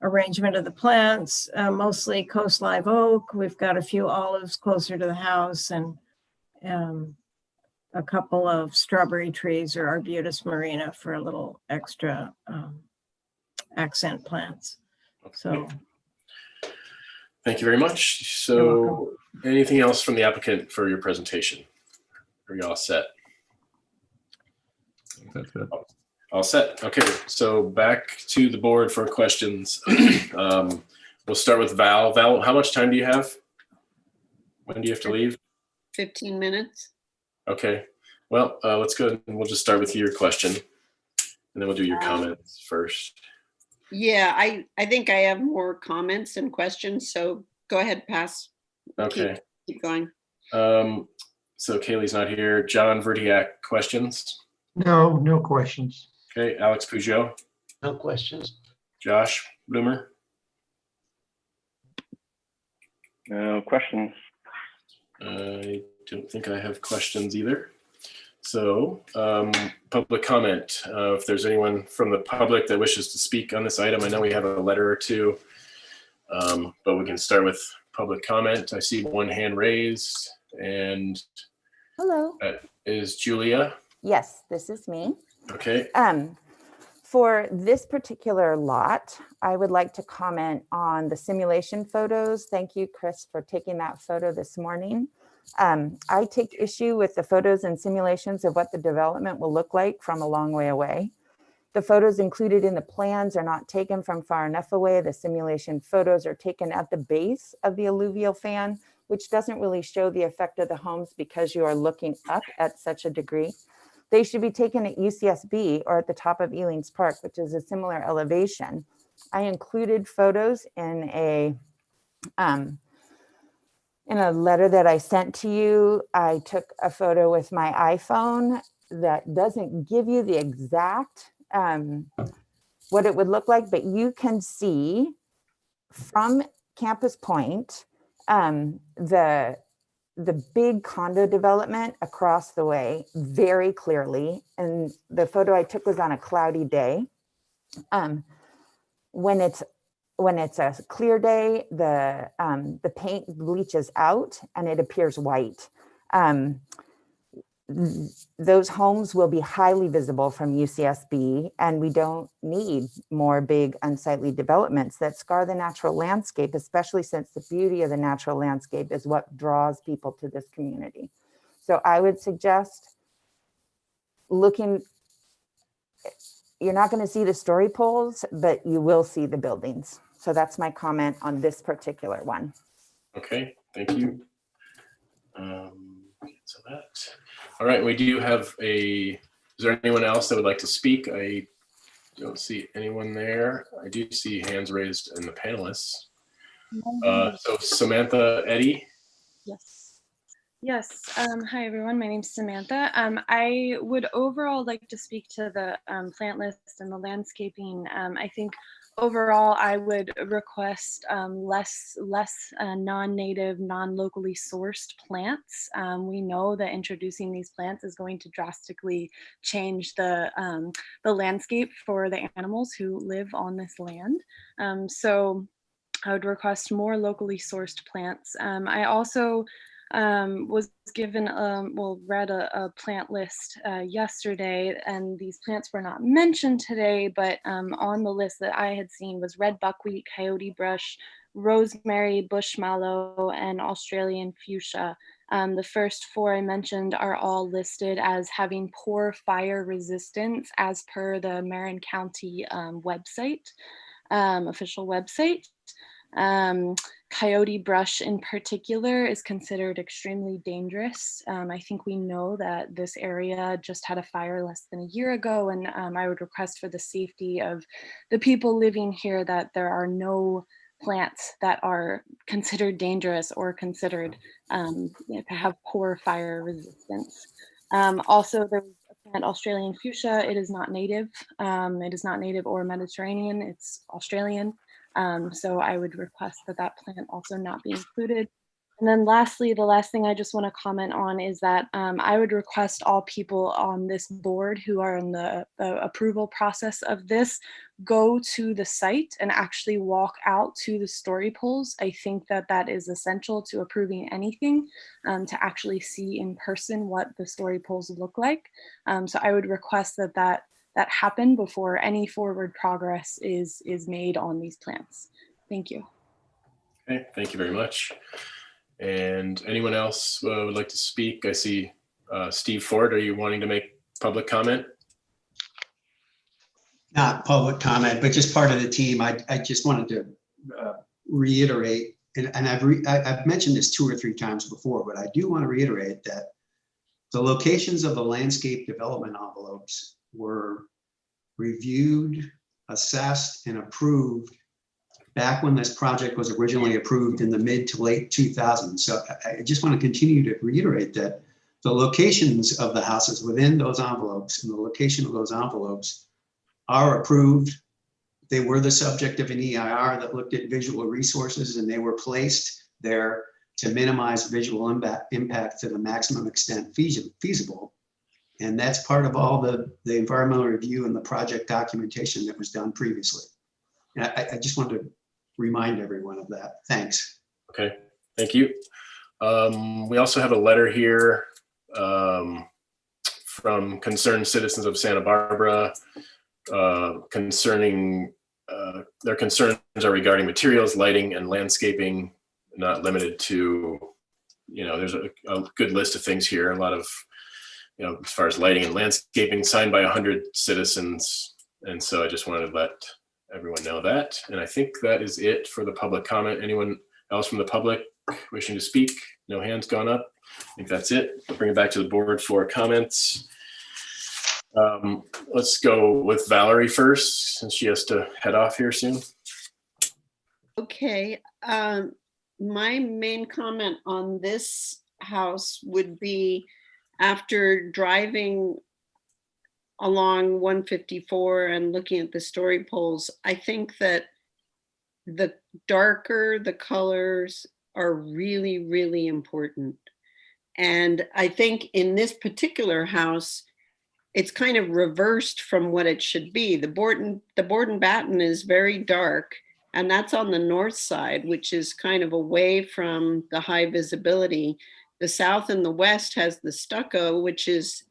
arrangement of the plants, mostly coast live oak. We've got a few olives closer to the house and a couple of strawberry trees or Arbutus marina for a little extra accent plants. So. Thank you very much. So anything else from the applicant for your presentation? Are you all set? That's it. All set. Okay, so back to the board for questions. We'll start with Val. Val, how much time do you have? When do you have to leave? 15 minutes. Okay, well, let's go and we'll just start with your question and then we'll do your comments first. Yeah, I think I have more comments and questions, so go ahead, pass. Okay. Keep going. So Kaylee's not here. John Verdiak, questions? No, no questions. Okay, Alex Peugeot, No questions. Josh Bloomer, No questions. I don't think I have questions either. So, public comment. If there's anyone from the public that wishes to speak on this item, I know we have a letter or two, but we can start with public comment. I see one hand raised, and Hello. that is Julia. Yes, this is me. Okay. For this particular lot, I would like to comment on the simulation photos. Thank you, Chris, for taking that photo this morning. I take issue with the photos and simulations of what the development will look like from a long way away. The photos included in the plans are not taken from far enough away. The simulation photos are taken at the base of the alluvial fan, which doesn't really show the effect of the homes because you are looking up at such a degree. They should be taken at UCSB or at the top of Elings Park, which is a similar elevation. I included photos in a letter that I sent to you. I took a photo with my iPhone that doesn't give you the exact what it would look like, but you can see from Campus Point the big condo development across the way very clearly. And the photo I took was on a cloudy day. When it's a clear day, the paint bleaches out and it appears white. Those homes will be highly visible from UCSB, and we don't need more big unsightly developments that scar the natural landscape, especially since the beauty of the natural landscape is what draws people to this community. So I would suggest looking, you're not going to see the story poles, but you will see the buildings. So that's my comment on this particular one. Okay, thank you. So that. All right, we do have is there anyone else that would like to speak? I don't see anyone there. I do see hands raised in the panelists. So Samantha Eddy. Yes. Yes. Hi, everyone. My name's Samantha. I would overall like to speak to the plant list and the landscaping. I think overall, I would request less non-native, non-locally sourced plants. We know that introducing these plants is going to drastically change the landscape for the animals who live on this land. So I would request more locally sourced plants. I also was given, read a plant list yesterday, and these plants were not mentioned today, but on the list that I had seen was red buckwheat, coyote brush, rosemary, bush mallow, and Australian fuchsia. The first four I mentioned are all listed as having poor fire resistance as per the Marin County website, official website. Coyote brush in particular is considered extremely dangerous. I think we know that this area just had a fire less than a year ago, and I would request for the safety of the people living here that there are no plants that are considered dangerous or considered to have poor fire resistance. Also, there's a plant, Australian fuchsia. It is not native. It is not native or Mediterranean. It's Australian. So I would request that that plant also not be included. And then lastly, the last thing I just want to comment on is that I would request all people on this board who are in the approval process of this go to the site and actually walk out to the story poles. I think that that is essential to approving anything, to actually see in person what the story poles look like. So I would request that that happen before any forward progress is made on these plants. Thank you. Okay, thank you very much. And anyone else would like to speak? I see Steve Ford. Are you wanting to make public comment? Not public comment, but just part of the team. I just wanted to reiterate, and I've mentioned this 2 or 3 times before, but I do want to reiterate that the locations of the landscape development envelopes were reviewed assessed and approved back when this project was originally approved in the mid to late 2000s. So I just want to continue to reiterate that the locations of the houses within those envelopes and the location of those envelopes are approved. They were the subject of an EIR that looked at visual resources, and they were placed there to minimize visual impact to the maximum extent feasible. And that's part of all the environmental review and the project documentation that was done previously. And I just wanted to remind everyone of that. Thanks. Okay, thank you. We also have a letter here from concerned citizens of Santa Barbara concerning their concerns are regarding materials, lighting, and landscaping, not limited to, there's a good list of things here, a lot of, as far as lighting and landscaping, signed by 100 citizens. And so I just wanted to let everyone know that. And I think that is it for the public comment. Anyone else from the public wishing to speak? No hands gone up. I think that's it. I'll bring it back to the board for comments. Let's go with Valerie first, since she has to head off here soon. Okay. My main comment on this house would be, after driving along 154 and looking at the story poles, I think that the darker the colors are really, really important. And I think in this particular house, it's kind of reversed from what it should be. The board and batten is very dark, and that's on the north side, which is kind of away from the high visibility. The south and the west has the stucco, which is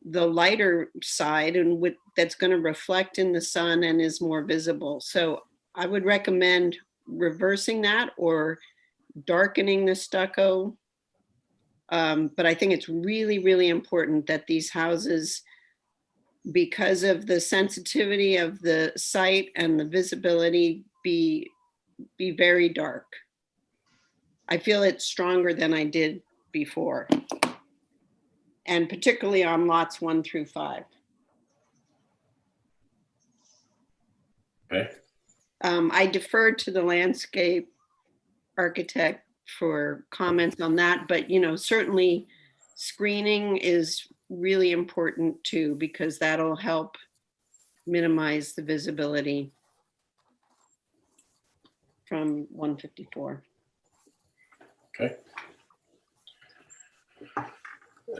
the lighter side, and that's going to reflect in the sun and is more visible. So I would recommend reversing that or darkening the stucco. But I think it's really, really important that these houses, because of the sensitivity of the site and the visibility, be very dark. I feel it's stronger than I did before, and particularly on lots 1 through 5. Okay. I deferred to the landscape architect for comments on that, but certainly screening is really important too, because that'll help minimize the visibility from 154. Okay.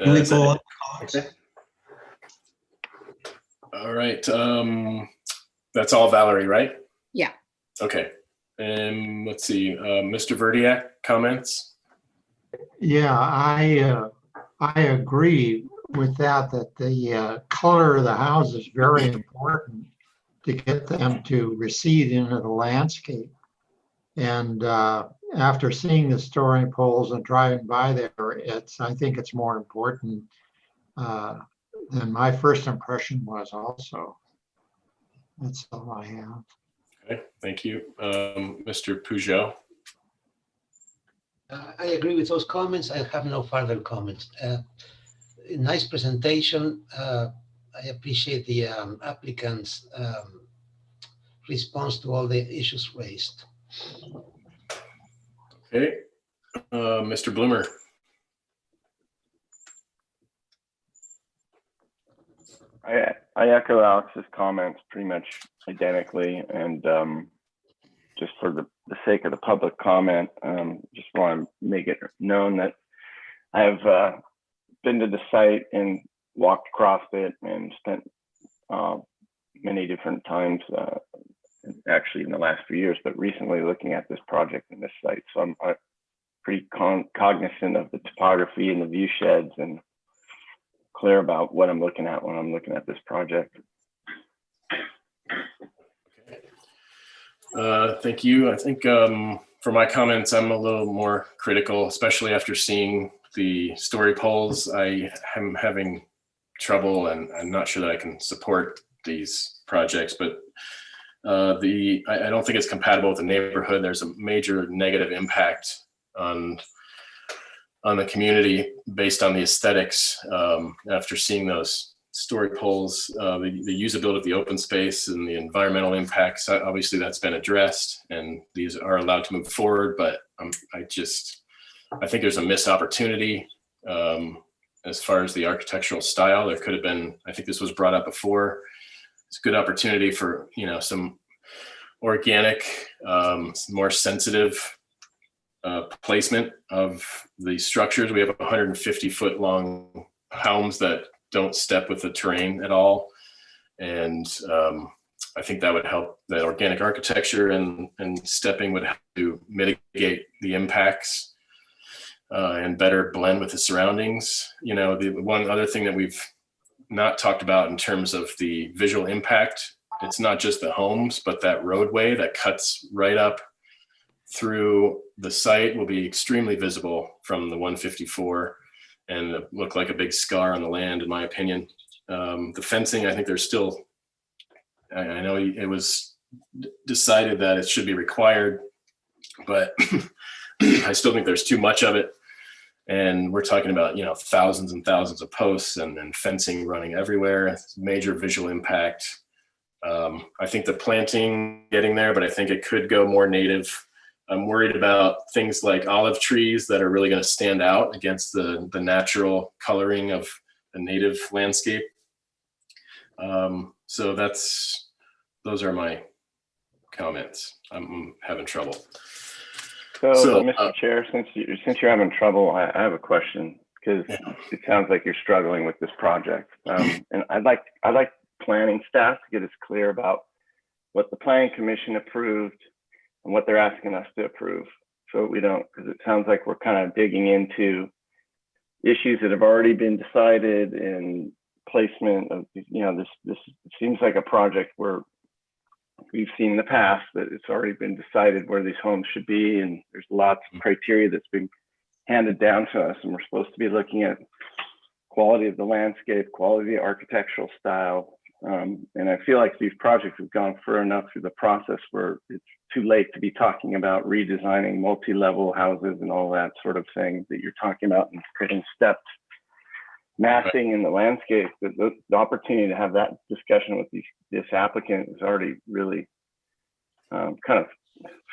Really cool. Okay. All right. That's all Valerie, right? Yeah. Okay. And let's see, Mr. Verdiak, comments? Yeah, I agree with that the color of the house is very important to get them to recede into the landscape. And after seeing the story poles and driving by there, I think it's more important than my first impression was also. That's all I have. Okay, thank you. Mr. Peugeot. I agree with those comments. I have no further comments. Nice presentation. I appreciate the applicant's response to all the issues raised. Okay, Mr. Bloomer. I echo Alex's comments pretty much identically, and just for the sake of the public comment, just want to make it known that I have been to the site and walked across it and spent many different times, actually in the last few years, but recently looking at this project and this site. So I'm pretty cognizant of the topography and the view sheds, and clear about what I'm looking at when I'm looking at this project. Thank you. I think for my comments, I'm a little more critical, especially after seeing the story poles. I am having trouble, and I'm not sure that I can support these projects, but I don't think it's compatible with the neighborhood. There's a major negative impact on the community based on the aesthetics after seeing those story poles, the usability of the open space and the environmental impacts. Obviously, that's been addressed, and these are allowed to move forward. But I think there's a missed opportunity as far as the architectural style. There could have been. I think this was brought up before. It's a good opportunity for some organic, more sensitive placement of the structures. We have 150-foot long homes that don't step with the terrain at all. And I think that would help. The organic architecture and stepping would help to mitigate the impacts and better blend with the surroundings. The one other thing that we've not talked about in terms of the visual impact, it's not just the homes, but that roadway that cuts right up through the site will be extremely visible from the 154 and look like a big scar on the land, in my opinion. The fencing, I think there's still, I know it was decided that it should be required, but I still think there's too much of it. And we're talking about, thousands and thousands of posts and fencing running everywhere. It's major visual impact. I think the planting getting there, but I think it could go more native. I'm worried about things like olive trees that are really going to stand out against the natural coloring of a native landscape. So those are my comments. I'm having trouble. So Mr. Chair, since you're having trouble, I have a question, because it sounds like you're struggling with this project. And I'd like planning staff to get us clear about what the planning commission approved and what they're asking us to approve, so we don't, because it sounds like we're kind of digging into issues that have already been decided and placement of, this seems like a project where we've seen in the past that it's already been decided where these homes should be, and there's lots of criteria that's been handed down to us, and we're supposed to be looking at quality of the landscape, quality of the architectural style. And I feel like these projects have gone far enough through the process where it's too late to be talking about redesigning multi-level houses and all that sort of thing that you're talking about, and creating stepped massing in the landscape. The opportunity to have that discussion with this applicant is already really kind of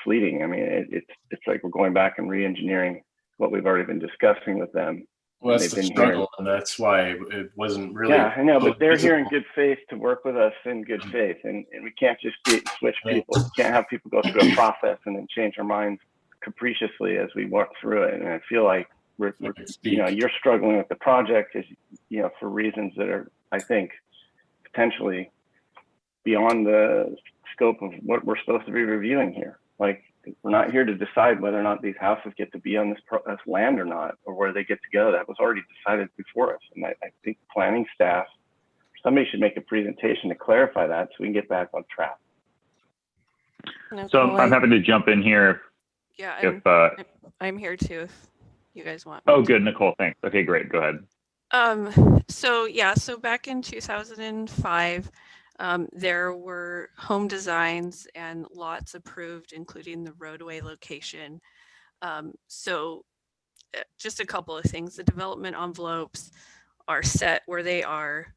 fleeting. I mean, it's like we're going back and re-engineering what we've already been discussing with them. Well, that's the struggle, and that's why it wasn't really. Yeah, I know, but they're here in good faith to work with us in good faith, and we can't just switch people. We can't have people go through a process and then change our minds capriciously as we walk through it. And I feel like you're struggling with the project, for reasons that are, I think, potentially beyond the scope of what we're supposed to be reviewing here. Like, we're not here to decide whether or not these houses get to be on this land or not, or where they get to go. That was already decided before us. And I think planning staff, somebody should make a presentation to clarify that so we can get back on track. So I'm happy to jump in here. Yeah, I'm here too, if you guys want. Oh, good, Nicole, thanks. Okay, great, go ahead. So back in 2005, there were home designs and lots approved, including the roadway location. Just a couple of things. The development envelopes are set where they are,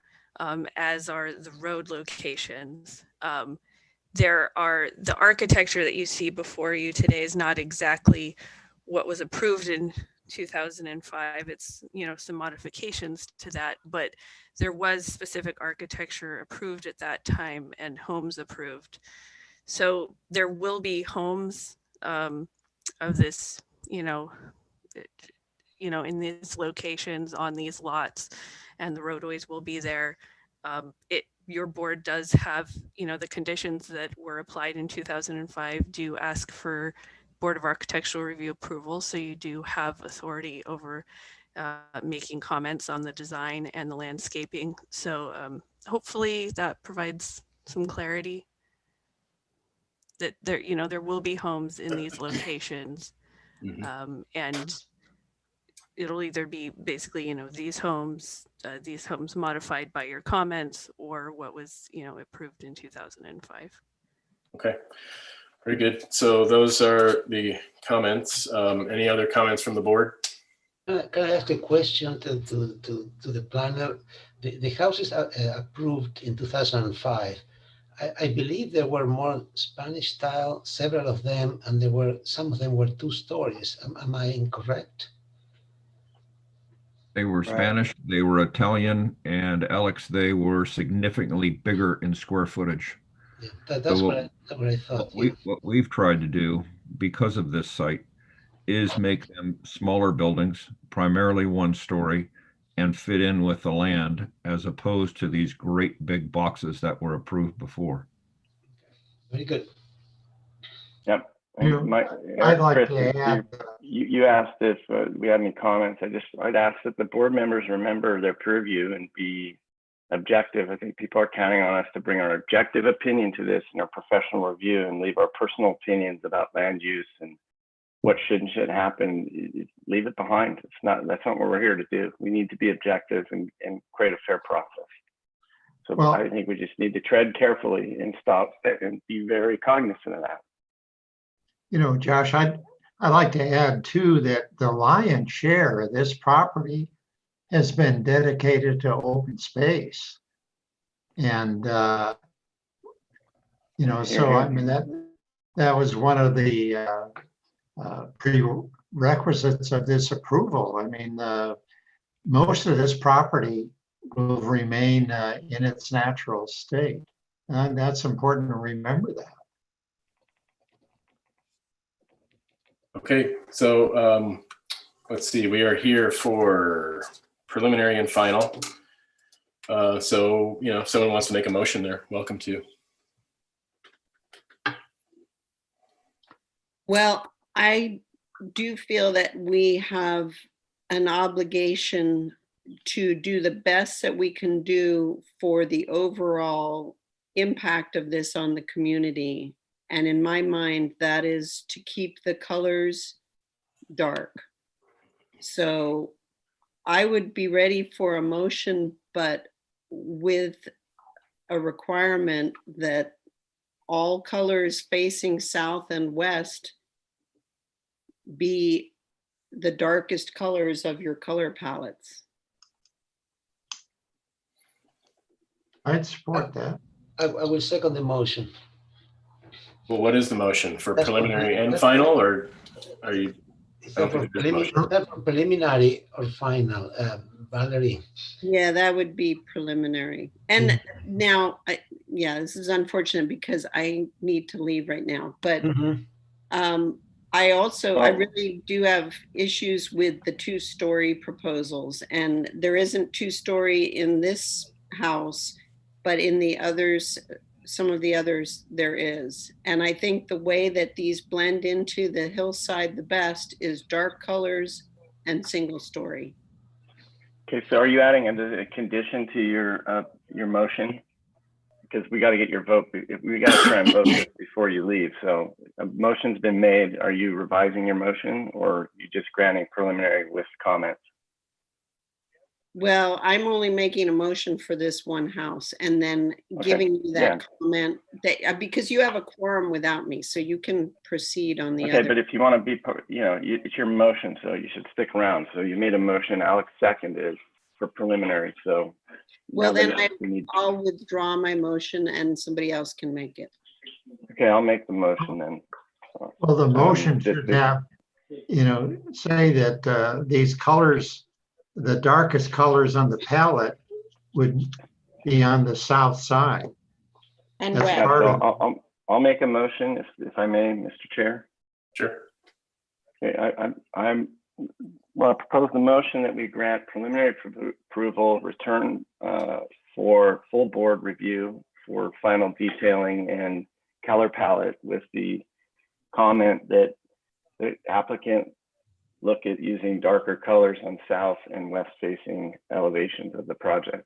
as are the road locations. The architecture that you see before you today is not exactly what was approved in 2005. It's, some modifications to that, but there was specific architecture approved at that time and homes approved. So there will be homes of this, in these locations on these lots, and the roadways will be there. Your board does have, the conditions that were applied in 2005 do ask for Board of Architectural Review approval. So you do have authority over making comments on the design and the landscaping. So hopefully that provides some clarity that there will be homes in these locations. And it'll either be basically, these homes modified by your comments, or what was, approved in 2005. Okay. Very good. So those are the comments. Any other comments from the board? Can I ask a question to the planner? The houses approved in 2005. I believe there were more Spanish style, several of them, and some of them were 2 stories. Am I incorrect? They were Spanish, they were Italian, and Alex, they were significantly bigger in square footage. Yeah, that's what I thought. What we've tried to do, because of this site, is make them smaller buildings, primarily 1 story, and fit in with the land, as opposed to these great big boxes that were approved before. Very good. Yep. I'd like Chris, to add. you asked if we had any comments. I'd ask that the board members remember their purview and be objective. I think people are counting on us to bring our objective opinion to this and our professional review, and leave our personal opinions about land use and what should and shouldn't happen. Leave it behind. That's not what we're here to do. We need to be objective and create a fair process. So I think we just need to tread carefully and stop and be very cognizant of that. You know, Josh, I'd like to add too that the lion's share of this property has been dedicated to open space. And, you know, so I mean, that was one of the prerequisites of this approval. I mean, most of this property will remain in its natural state. And that's important to remember that. Okay, so let's see, we are here for preliminary and final. So, you know, if someone wants to make a motion, they're welcome to. Well, I do feel that we have an obligation to do the best that we can do for the overall impact of this on the community. And in my mind, that is to keep the colors dark. So I would be ready for a motion, but with a requirement that all colors facing south and west be the darkest colors of your color palettes. I'd support that. I will second the motion. Well, what is the motion for That's preliminary and that's- final, or are you? Is that for preliminary or final, Valerie? Yeah, that would be preliminary. And now, yeah, this is unfortunate because I need to leave right now, but I really do have issues with the 2-story proposals, and there isn't 2-story in this house, but in the others, some of the others there is. And I think the way that these blend into the hillside the best is dark colors and single story. Okay, so are you adding a condition to your motion? Because we got to get your vote. We got to try and vote this before you leave. So a motion's been made. Are you revising your motion, or you just granting preliminary with comments? Well, I'm only making a motion for this one house and then giving you that comment that because you have a quorum without me, so you can proceed on the other. Okay, but if you want to be, it's your motion, so you should stick around. So you made a motion, Alex seconded for preliminary. So well, then I'll withdraw my motion and somebody else can make it. Okay, I'll make the motion then. Well, the motion should have, say that these colors, the darkest colors on the palette would be on the south side. And I'll make a motion if I may, Mr. Chair. Sure. Okay, I propose the motion that we grant preliminary approval, return for full board review for final detailing and color palette, with the comment that the applicant look at using darker colors on south and west facing elevations of the project.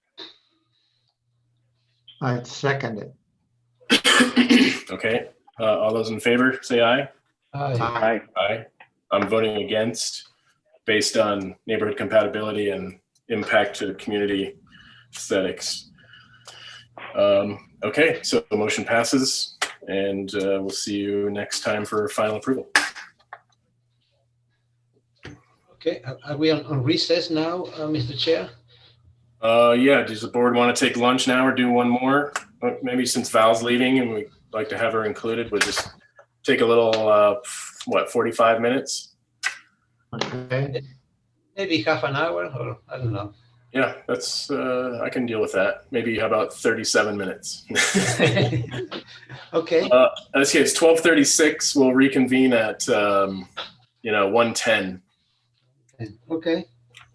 I'd second it. Okay, all those in favor, say aye. Aye. Aye. I'm voting against based on neighborhood compatibility and impact to community aesthetics. Okay, so the motion passes, and we'll see you next time for final approval. Okay, are we on recess now, Mr. Chair? Yeah, does the board want to take lunch now or do one more? Maybe since Val's leaving and we'd like to have her included, we'll just take a little, 45 minutes? Okay. Maybe half an hour, or I don't know. Yeah, that's, I can deal with that. Maybe how about 37 minutes? Okay. Let's see, it's 12:36. We'll reconvene at, 1:10. Okay.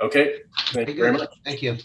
Okay, thank you very much. Thank you.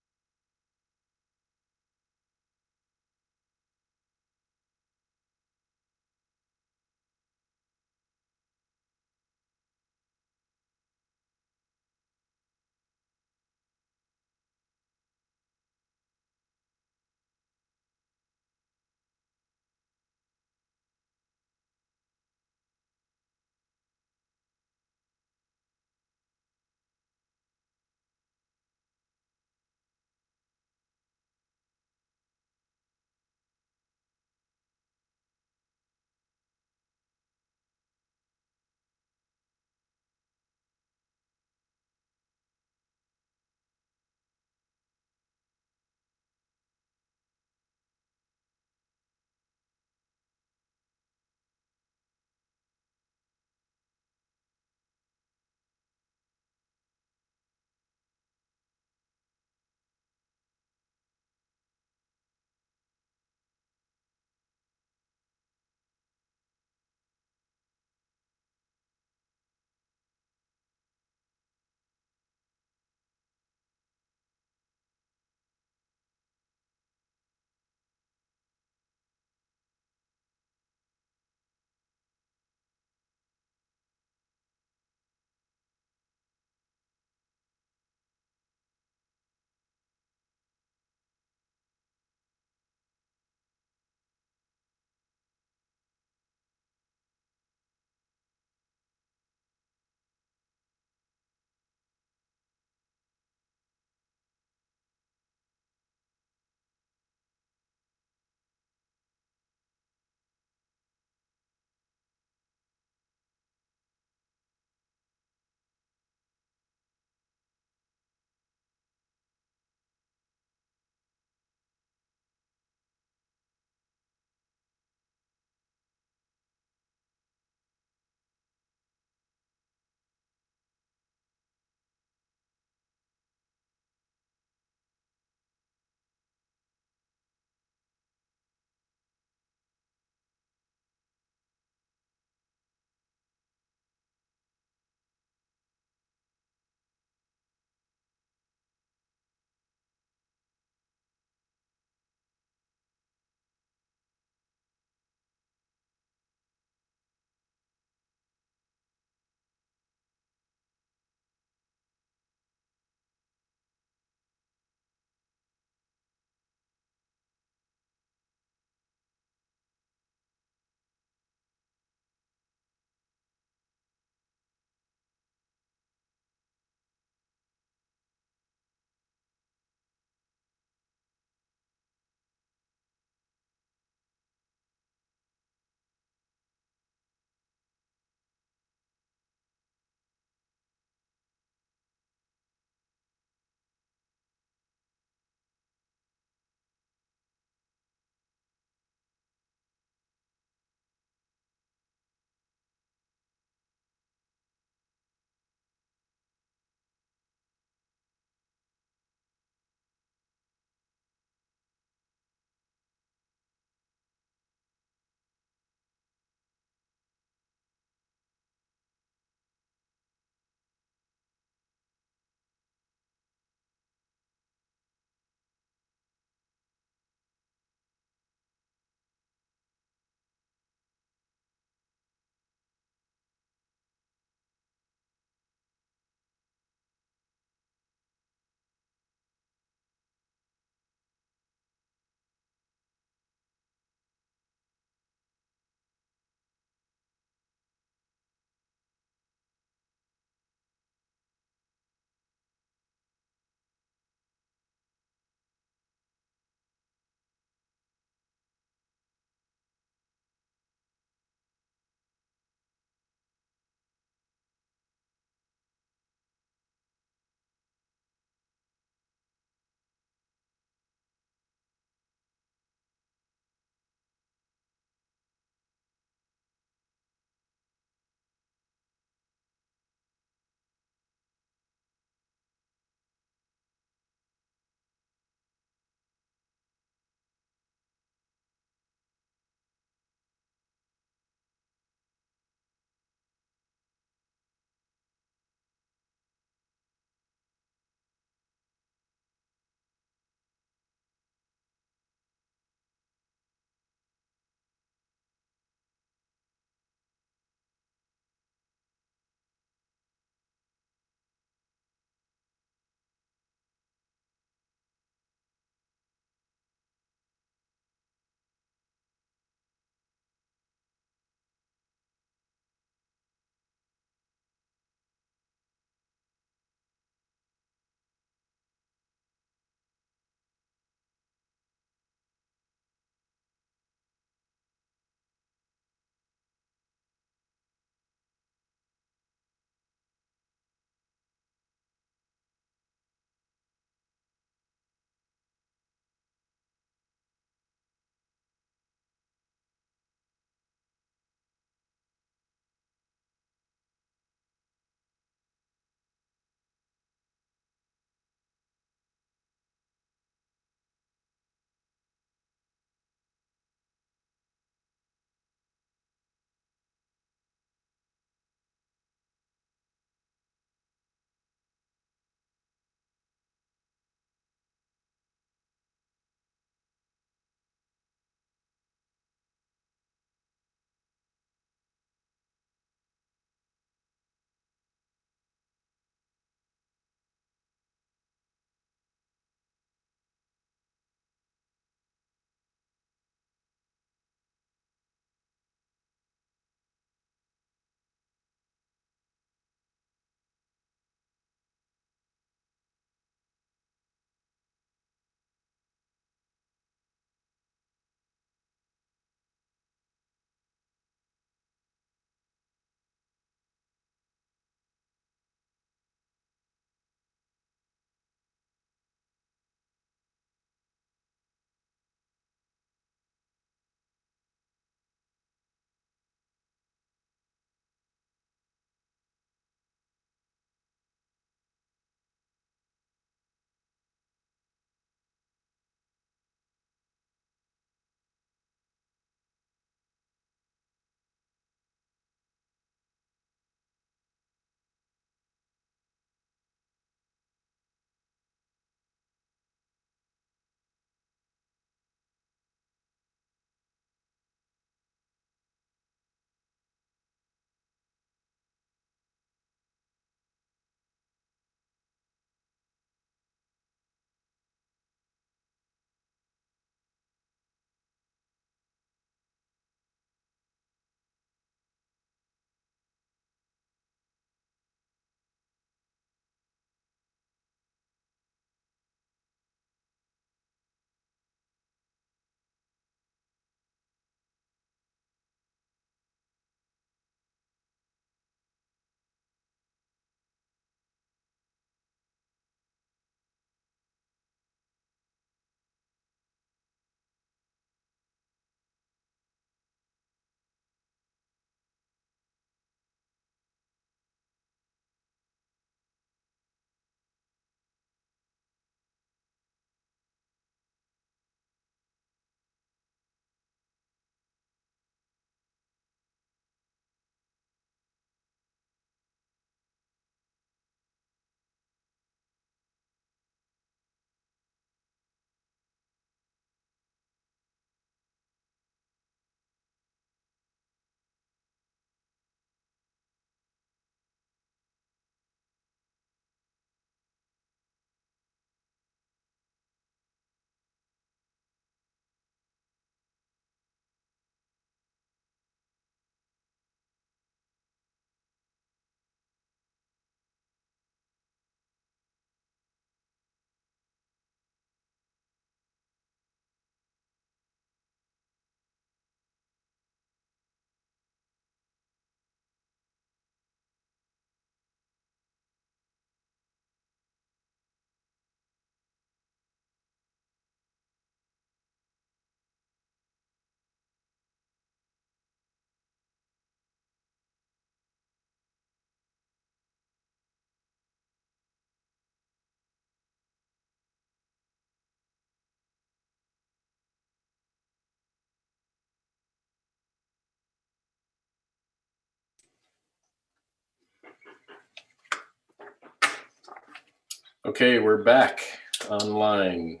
Okay, we're back online.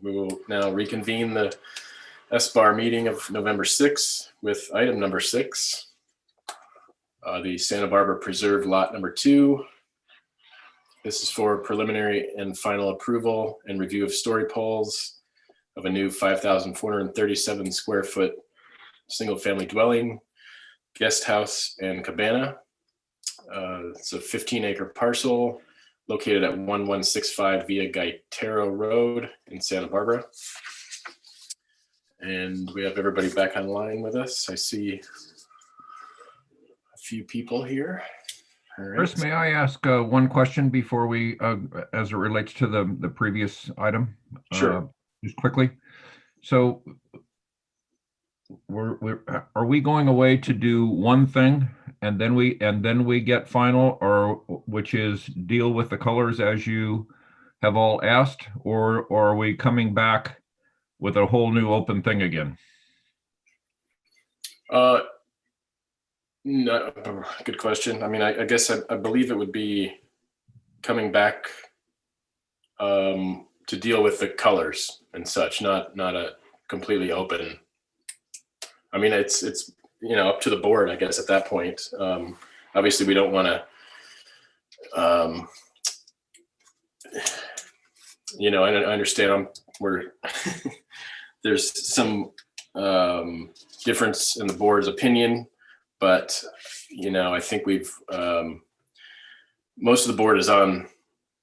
We will now reconvene the SBAR meeting of November 6th with item number 6, the Santa Barbara Preserve Lot number 2. This is for preliminary and final approval and review of story poles of a new 5,437 square foot single-family dwelling, guest house, and cabana. It's a 15-acre parcel located at 1165 Via Gaitero Road in Santa Barbara. And we have everybody back online with us. I see a few people here. All right. Chris, may I ask one question before we, as it relates to the previous item? Sure. Just quickly. So are we going away to do one thing and then we get final, or which is deal with the colors as you have all asked, or are we coming back with a whole new open thing again? No, good question. I mean, I guess I believe it would be coming back to deal with the colors and such, not a completely open. I mean, it's up to the board, I guess, at that point. Obviously, we don't want to. I understand. There's some difference in the board's opinion, but I think we've most of the board is on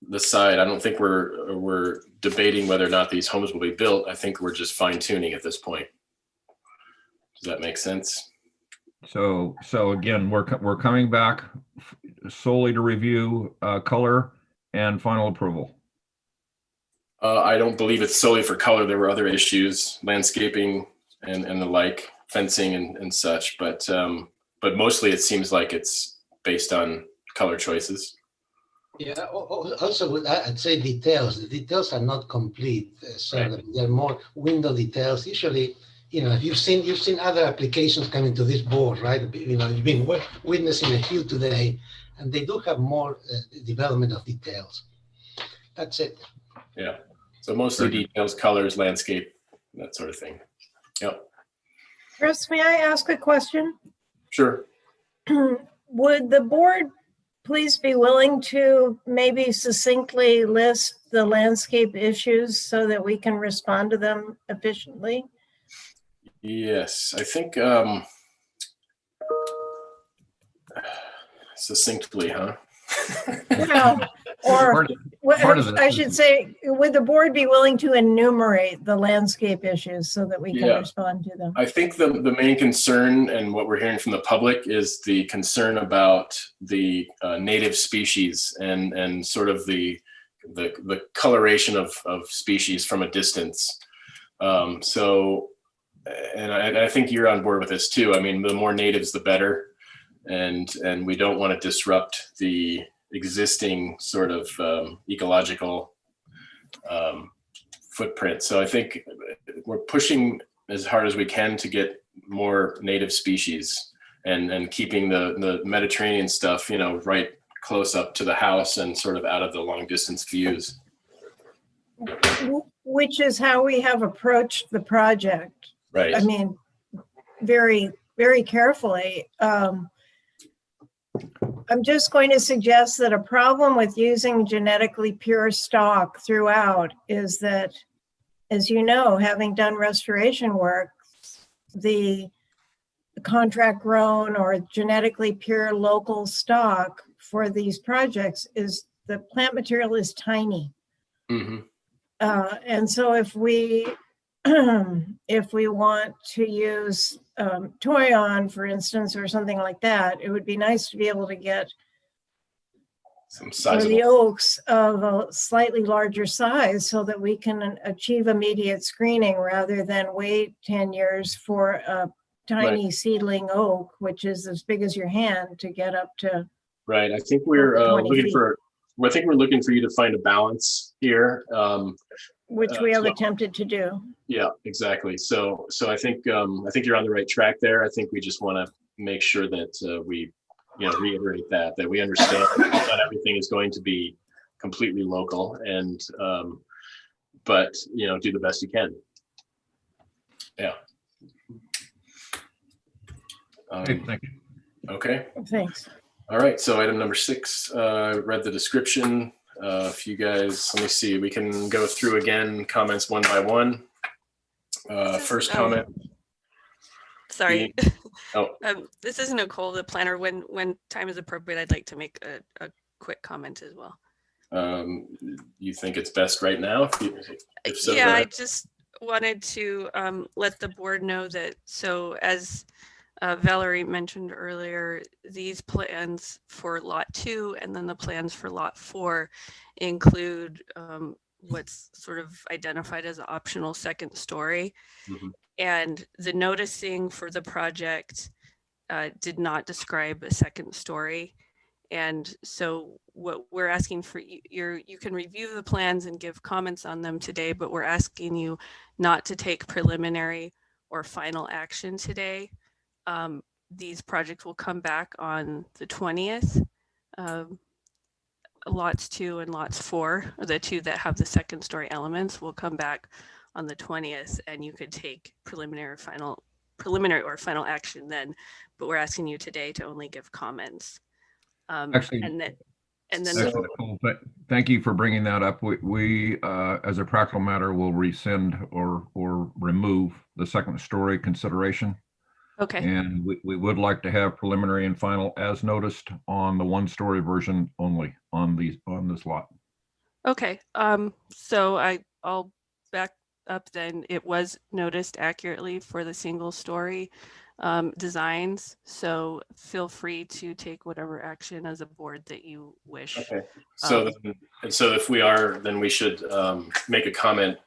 the side. I don't think we're debating whether or not these homes will be built. I think we're just fine tuning at this point. Does that make sense? So again, we're coming back solely to review color and final approval. I don't believe it's solely for color. There were other issues, landscaping and the like, fencing and such, but mostly it seems like it's based on color choices. Yeah. Also, I'd say details. The details are not complete, so Right. there are more window details. Usually, you've seen other applications coming to this board, right? You've been witnessing a few today, and they do have more development of details. That's it. Yeah. So mostly details, colors, landscape, that sort of thing. Yep. Chris, may I ask a question? Sure. Would the board please be willing to maybe succinctly list the landscape issues so that we can respond to them efficiently? Yes, I think succinctly, huh? Well, or part of I this should say, would the board be willing to enumerate the landscape issues so that we can Yeah. respond to them? I think the main concern and what we're hearing from the public is the concern about the native species and sort of the coloration of species from a distance. And I think you're on board with this too. I mean, the more natives, the better. And we don't want to disrupt the existing sort of ecological footprint. So I think we're pushing as hard as we can to get more native species and keeping the Mediterranean stuff, right close up to the house and sort of out of the long distance views. Which is how we have approached the project. Right. I mean, very, very carefully. I'm just going to suggest that a problem with using genetically pure stock throughout is that, as you know, having done restoration work, the contract grown or genetically pure local stock for these projects is the plant material is tiny. Mm-hmm. And so if we want to use Toyon, for instance, or something like that, it would be nice to be able to get some for sizable. the oaks of a slightly larger size so that we can achieve immediate screening rather than wait 10 years for a tiny Right. seedling oak, which is as big as your hand, to get up to. Right. I think we're 20 looking feet. for. I think we're looking for you to find a balance here. Which we have so- attempted to do. Yeah, exactly. So I think you're on the right track there. I think we just want to make sure that we reiterate that we understand that everything is going to be completely local, and but do the best you can. Yeah. Okay, thank you. Okay. Thanks. All right. So item number 6, read the description. If you guys, let me see, we can go through again comments one by one. First comment. Sorry. Oh. This is Nicole, the planner. When time is appropriate, I'd like to make a quick comment as well. You think it's best right now? If so, Yeah, I just wanted to let the board know that, so as Valerie mentioned earlier, these plans for lot 2 and then the plans for lot 4 include what's sort of identified as an optional second story. Mm-hmm. And the noticing for the project did not describe a second story. And so what we're asking for, you can review the plans and give comments on them today, but we're asking you not to take preliminary or final action today. These projects will come back on the 20th. Lots 2 and lots 4, or the 2 that have the second story elements, will come back on the 20th, and you could take preliminary or final action then, but we're asking you today to only give comments. Actually, Nicole, thank you for bringing that up. We as a practical matter, will rescind or remove the second story consideration. Okay. And we would like to have preliminary and final as noticed on the 1-story version only on this lot. Okay. So I'll back up then. It was noticed accurately for the single story designs. So feel free to take whatever action as a board that you wish. Okay. So so if we are, then we should make a comment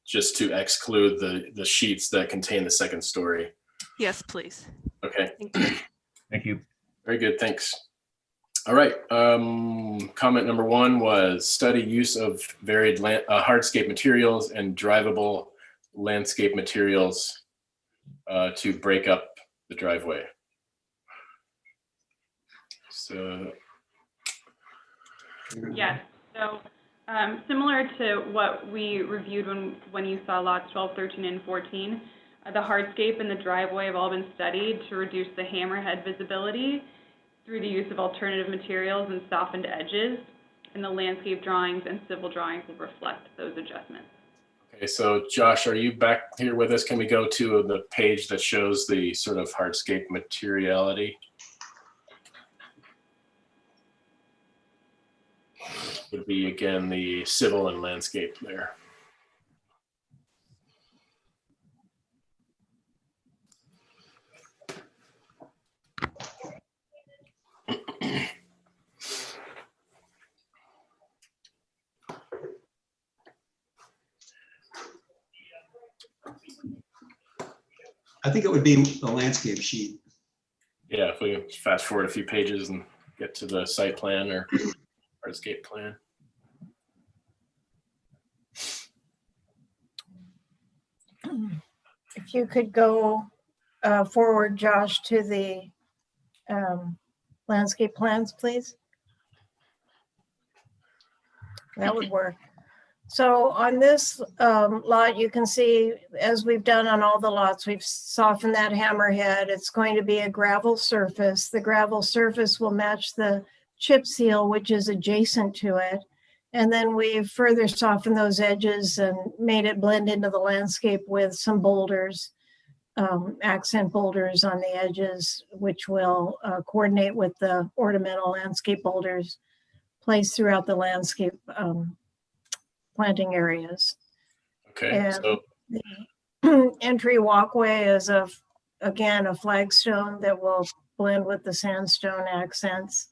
just to exclude the sheets that contain the second story. Yes, please. Okay. Thank you. Thank you. Very good. Thanks. All right. Comment number 1 was study use of varied hardscape materials and drivable landscape materials to break up the driveway. So. Yes. So similar to what we reviewed when you saw lots 12, 13, and 14, the hardscape and the driveway have all been studied to reduce the hammerhead visibility through the use of alternative materials and softened edges, and the landscape drawings and civil drawings will reflect those adjustments. Okay, so Josh, are you back here with us? Can we go to the page that shows the sort of hardscape materiality? Would be again the civil and landscape there. I think it would be the landscape sheet. Yeah, if we can fast forward a few pages and get to the site plan or hardscape plan. If you could go forward, Josh, to the landscape plans, please. That would work. So on this lot, you can see, as we've done on all the lots, we've softened that hammerhead. It's going to be a gravel surface. The gravel surface will match the chip seal, which is adjacent to it. And then we've further softened those edges and made it blend into the landscape with some boulders, accent boulders on the edges, which will coordinate with the ornamental landscape boulders placed throughout the landscape planting areas. Okay, and so the entry walkway is again a flagstone that will blend with the sandstone accents,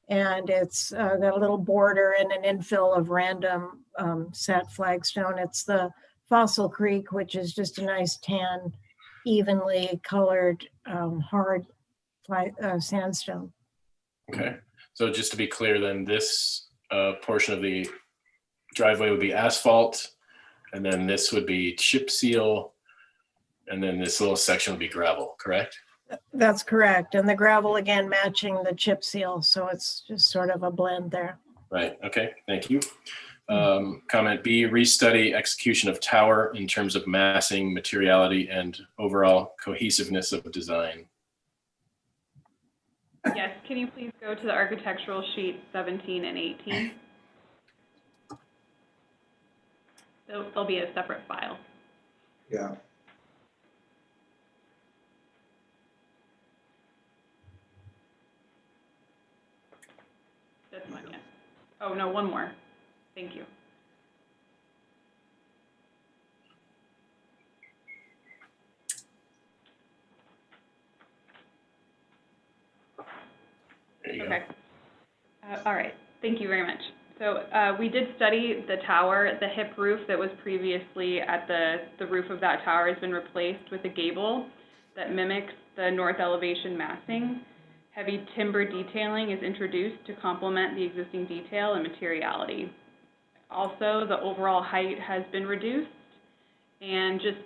and it's got a little border and an infill of random set flagstone. It's the Fossil Creek, which is just a nice tan, evenly colored hard sandstone. okay, so just to be clear, then this portion of the driveway would be asphalt, and then this would be chip seal, and then this little section would be gravel, correct? That's correct. And the gravel again matching the chip seal. So it's just sort of a blend there. Right, okay, thank you. Comment B, restudy execution of tower in terms of massing, materiality, and overall cohesiveness of design. Yes, can you please go to the architectural sheet 17 and 18? They'll be a separate file. Yeah. This one, yes. Oh, no, one more. Thank you. There you Okay. All right. Thank you very much. So we did study the tower. The hip roof that was previously at the roof of that tower has been replaced with a gable that mimics the north elevation massing. Heavy timber detailing is introduced to complement the existing detail and materiality. Also, the overall height has been reduced. And just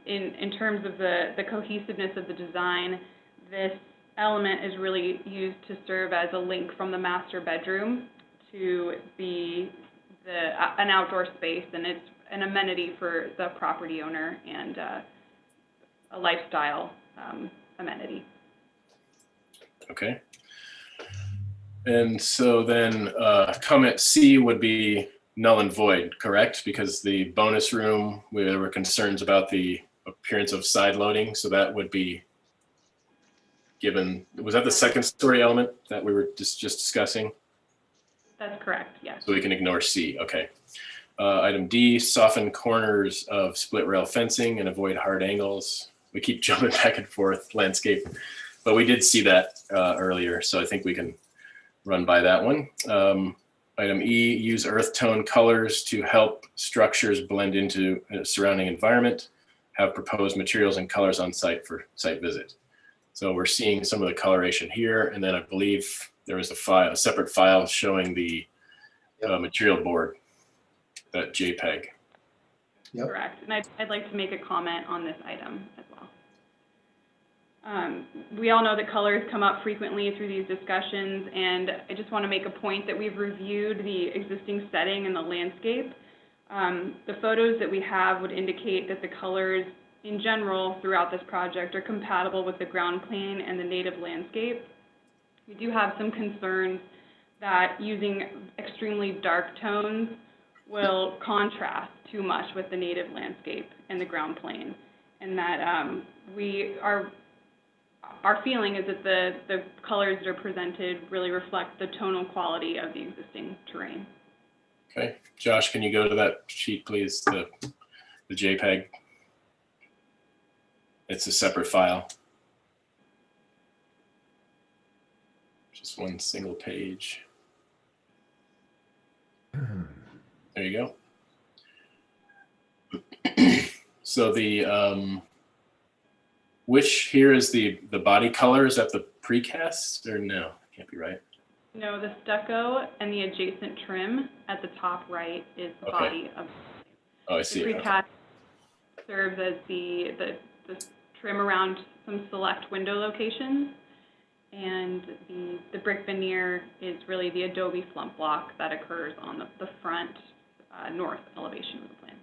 in terms of the cohesiveness of the design, this element is really used to serve as a link from the master bedroom to an outdoor space, and it's an amenity for the property owner and a lifestyle amenity. Okay. And so then comment C would be null and void, correct? Because the bonus room, there were concerns about the appearance of side loading, so that would be given. Was that the second story element that we were just discussing? That's correct, yes. So we can ignore C, okay. Item D, soften corners of split rail fencing and avoid hard angles. We keep jumping back and forth, landscape, but we did see that earlier, so I think we can run by that one. Item E, use earth tone colors to help structures blend into a surrounding environment. Have proposed materials and colors on site for site visit. So we're seeing some of the coloration here, and then I believe there is a separate file showing the material board, that JPEG. Yep. Correct, and I'd like to make a comment on this item as well. We all know that colors come up frequently through these discussions, and I just want to make a point that we've reviewed the existing setting and the landscape. The photos that we have would indicate that the colors in general throughout this project are compatible with the ground plane and the native landscape. We do have some concerns that using extremely dark tones will contrast too much with the native landscape and the ground plane, and that our feeling is that the colors that are presented really reflect the tonal quality of the existing terrain. Okay, Josh, can you go to that sheet, please? The JPEG. It's a separate file. Just one single page. There you go. So the which here is the body color? Is that the precast or no? Can't be right. No, the stucco and the adjacent trim at the top right is the body of. Oh, I see. The precast serves as the trim around some select window locations, and the brick veneer is really the adobe flump block that occurs on the front north elevation of the plan.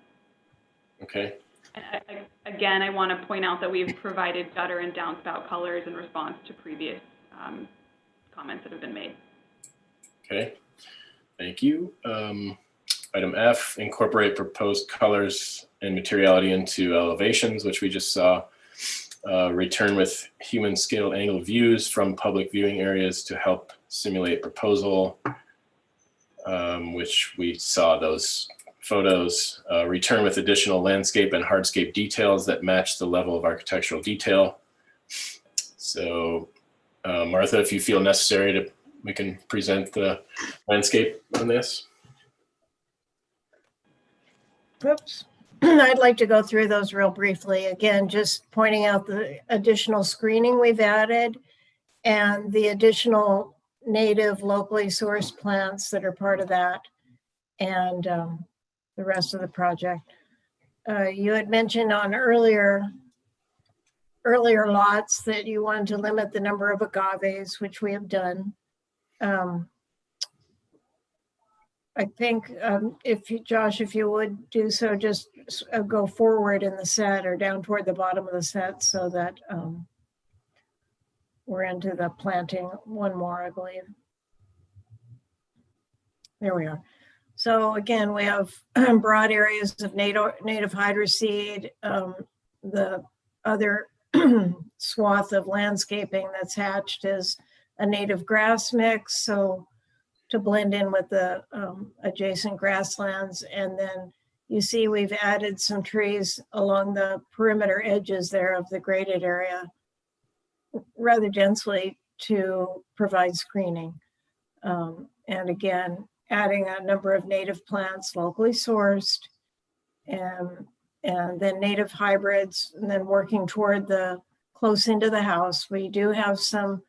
Okay. And again, I want to point out that we've provided gutter and downspout colors in response to previous comments that have been made. Okay, thank you. Item F, incorporate proposed colors and materiality into elevations, which we just saw. Return with human scale angle views from public viewing areas to help simulate proposal, which we saw those photos. Return with additional landscape and hardscape details that match the level of architectural detail. So Martha, if you feel necessary, we can present the landscape on this. Oops. I'd like to go through those real briefly. Again, just pointing out the additional screening we've added and the additional native locally sourced plants that are part of that, and the rest of the project. You had mentioned on earlier earlier lots that you wanted to limit the number of agaves, which we have done. I think if you, Josh, if you would do so, just go forward in the set or down toward the bottom of the set so that we're into the planting. One more, I believe. There we are. So again, we have broad areas of native hydro seed. The other swath of landscaping that's hatched is a native grass mix. So to blend in with the adjacent grasslands. And then you see we've added some trees along the perimeter edges there of the graded area rather densely to provide screening. And again, adding a number of native plants locally sourced and then native hybrids, and then working toward the close into the house. We do have some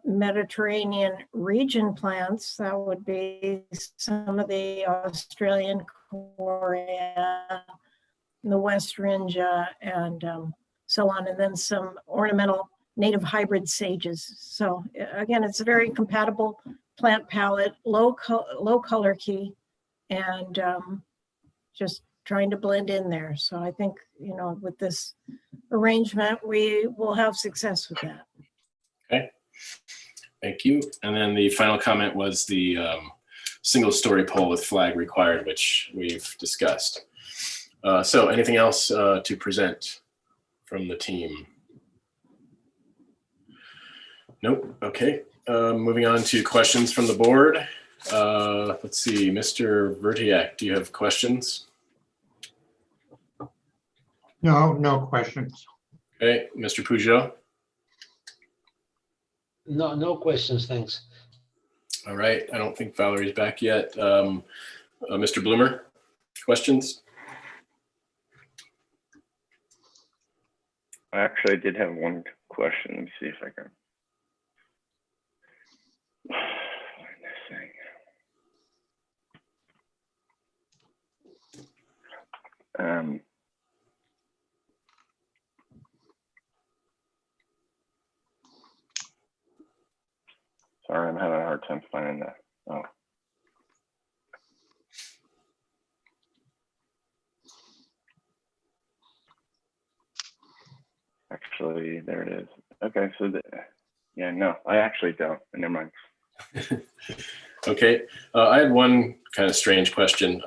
Mediterranean region plants. That would be some of the Australian Corea, the West Ringia, and so on, and then some ornamental native hybrid sages. So again, it's a very compatible plant palette, low color key, and just trying to blend in there. So I think, you know, with this arrangement, we will have success with that. Okay. Thank you. And then the final comment was the single story pole with flag required, which we've discussed. So anything else to present from the team? Nope. Okay. Moving on to questions from the board. Let's see, Mr. Vertiak, do you have questions? No questions. Okay. Mr. Peugeot? No questions, thanks. All right, I don't think Valerie's back yet. Mr. Bloomer, questions? Actually, I did have one question. Let me see if I can find this thing. Sorry, I'm having a hard time finding that. Oh. Actually, there it is. Okay, so yeah, no, I actually don't. Never mind. Okay, I had one kind of strange question.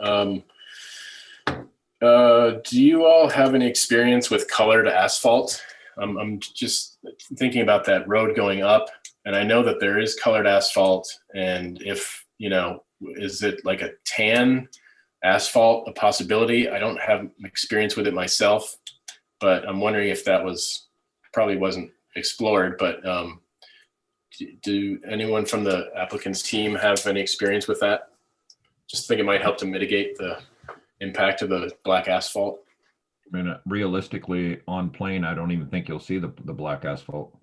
Do you all have any experience with colored asphalt? I'm just thinking about that road going up, and I know that there is colored asphalt, and if, you know, is it like a tan asphalt a possibility? I don't have experience with it myself, but I'm wondering if that probably wasn't explored, but do anyone from the applicant's team have any experience with that? Just think it might help to mitigate the impact of the black asphalt. I mean, realistically, on plane, I don't even think you'll see the black asphalt,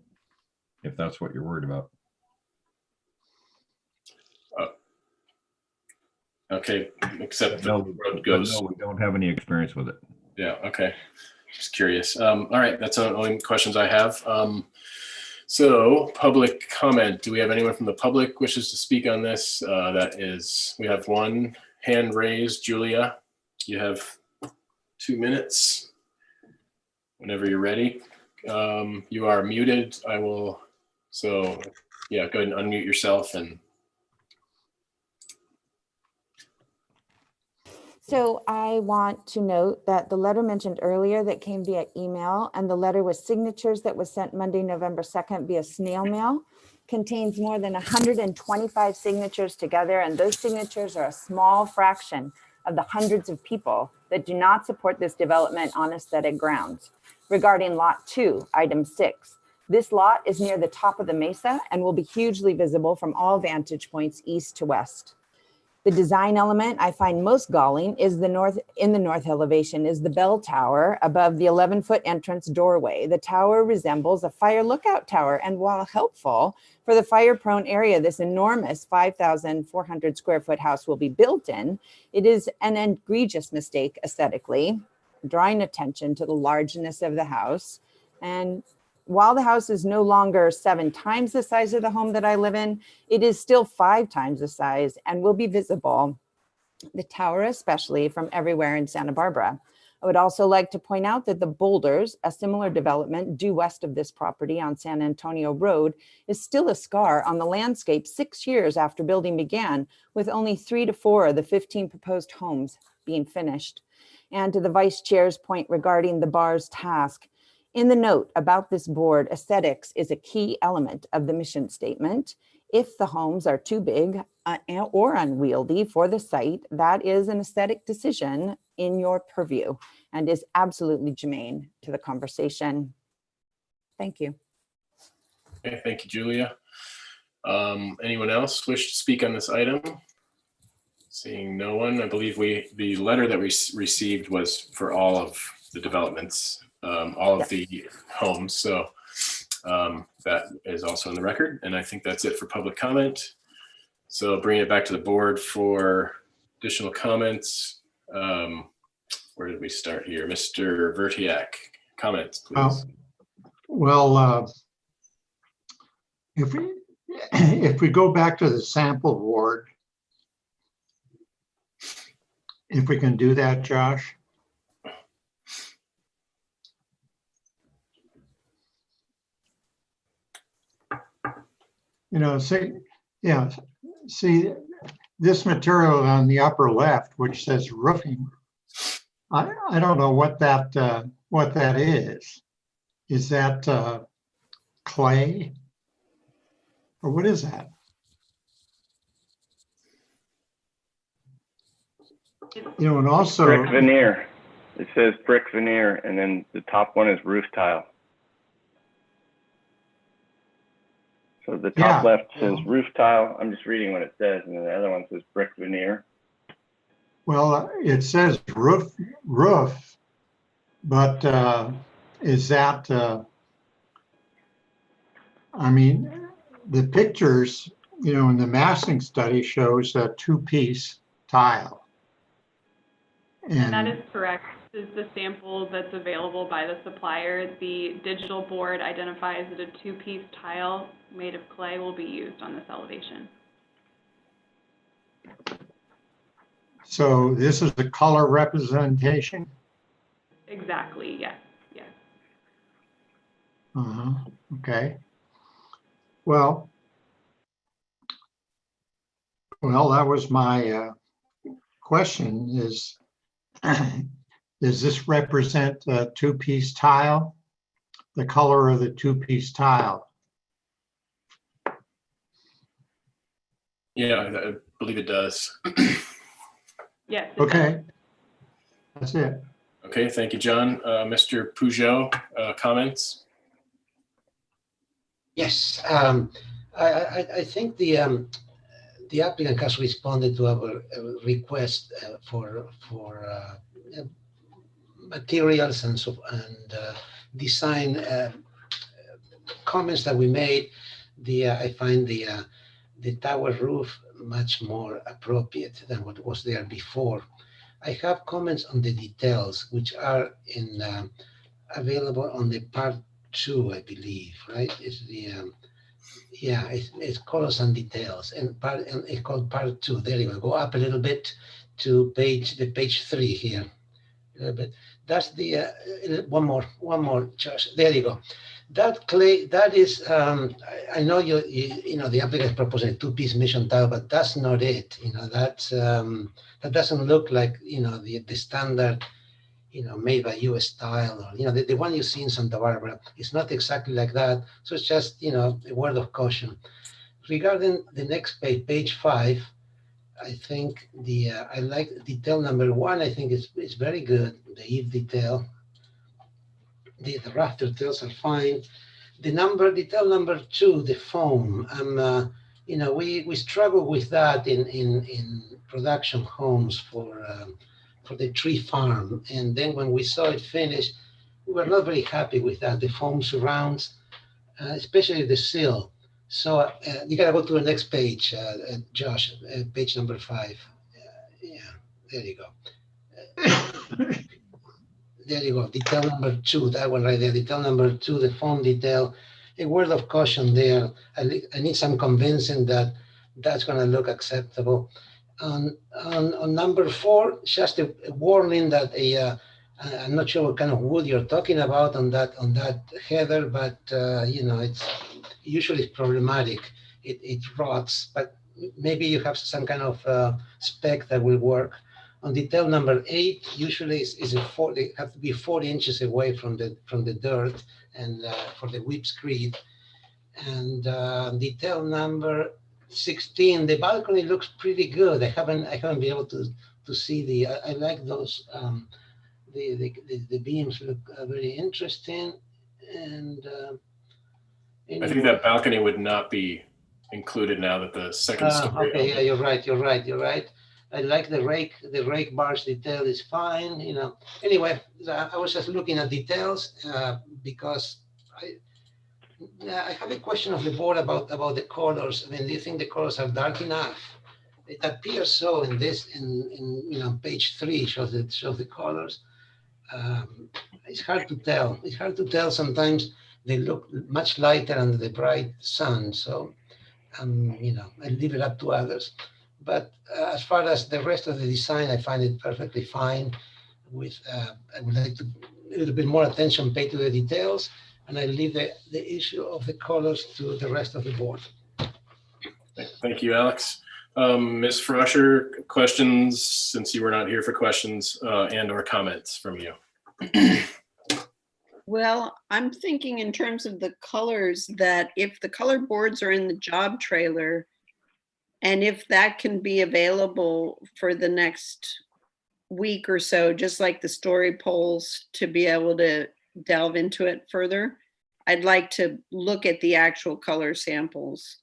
if that's what you're worried about. Okay, except the road goes. No, we don't have any experience with it. Yeah, okay. Just curious. All right, that's the only questions I have. So public comment. Do we have anyone from the public wishes to speak on this? We have one hand raised. Julia, you have 2 minutes. Whenever you're ready. You are muted. So yeah, go ahead and unmute yourself. So I want to note that the letter mentioned earlier that came via email, and the letter with signatures that was sent Monday, November 2nd via snail mail, contains more than 125 signatures together, and those signatures are a small fraction of the hundreds of people that do not support this development on aesthetic grounds. Regarding Lot 2, Item 6, this lot is near the top of the mesa and will be hugely visible from all vantage points east to west. The design element I find most galling is in the north elevation is the bell tower above the 11-foot entrance doorway. The tower resembles a fire lookout tower, and while helpful for the fire-prone area this enormous 5,400 square foot house will be built in, it is an egregious mistake aesthetically, drawing attention to the largeness of the house, And while the house is no longer 7 times the size of the home that I live in, it is still 5 times the size and will be visible, the tower especially, from everywhere in Santa Barbara. I would also like to point out that the Boulders, a similar development due west of this property on San Antonio Road, is still a scar on the landscape 6 years after building began, with only 3 to 4 of the 15 proposed homes being finished. And to the Vice Chair's point regarding the bar's task, in the note about this board, aesthetics is a key element of the mission statement. If the homes are too big or unwieldy for the site, that is an aesthetic decision in your purview and is absolutely germane to the conversation. Thank you. Okay, thank you, Julia. Anyone else wish to speak on this item? Seeing no one, I believe the letter that we received was for all of the developments, all of the homes. So that is also in the record. And I think that's it for public comment. So bring it back to the board for additional comments. Where did we start here? Mr. Vertiak, comments, please. If we go back to the sample board, if we can do that, Josh. You know, see this material on the upper left, which says roofing. I don't know what that is. Is that clay? Or what is that? You know, and also brick veneer. It says brick veneer, and then the top one is roof tile. So the top left says roof tile. I'm just reading what it says, and then the other one says brick veneer. Well, it says roof, but is that? I mean, the pictures, you know, in the massing study shows a 2-piece tile. And that is correct. This is the sample that's available by the supplier. The digital board identifies that a 2-piece tile made of clay will be used on this elevation. So this is the color representation? Exactly, yes, yes. Okay. Well, that was my question is, does this represent a 2-piece tile? The color of the 2-piece tile? Yeah, I believe it does. Yes. Okay. That's it. Okay, thank you, John. Mr. Peugeot, comments? Yes, I think the applicant has responded to our request for materials and design comments that we made. I find the tower roof much more appropriate than what was there before. I have comments on the details, which are available on the part 2, I believe, right? It's it's colors and details, and it's called part 2. There you go up a little bit to page 3 here. A little bit. That's the one more, Josh. There you go. That clay, that is, I know you know the applicant is proposing a 2-piece mission tile, but that's not it. You know, that's that doesn't look like, you know, the standard, you know, made by US tile, or, you know, the one you see in Santa Barbara. It's not exactly like that. So it's just, you know, a word of caution. Regarding the next page, page 5, I think I like detail number 1. I think it's very good. The eave detail. The rafter details are fine. Detail number 2, the foam. You know, we struggle with that in production homes for the tree farm. And then when we saw it finished, we were not very happy with that. The foam surrounds, especially the sill. So you gotta go to the next page, Josh, page number 5. Yeah, there you go. there you go, detail number 2, that one right there, detail number 2, the phone detail. A word of caution there. I need some convincing that that's going to look acceptable. On number 4, just a warning that I'm not sure what kind of wood you're talking about on that header, but it's usually it's problematic. It rots, but maybe you have some kind of spec that will work. On detail number 8, usually they have to be 4 inches away from the dirt and for the whip screed. And detail number 16, the balcony looks pretty good. I haven't been able to see I like those. The beams look very interesting. And I think that balcony would not be included now that the second story. Okay, yeah, you're right. I like the rake bars detail is fine, Anyway, I was just looking at details because I have a question of the board about the colors. I mean, do you think the colors are dark enough? It appears so in page 3 shows the colors. It's hard to tell. Sometimes they look much lighter under the bright sun. So, I leave it up to others. But as far as the rest of the design, I find it perfectly fine. I would like a little bit more attention paid to the details, and I leave the issue of the colors to the rest of the board. Thank you, Alex. Ms. Froscher, questions, since you were not here for questions and/or comments from you? Well, I'm thinking in terms of the colors that if the color boards are in the job trailer, and if that can be available for the next week or so, just like the story polls, to be able to delve into it further, I'd like to look at the actual color samples.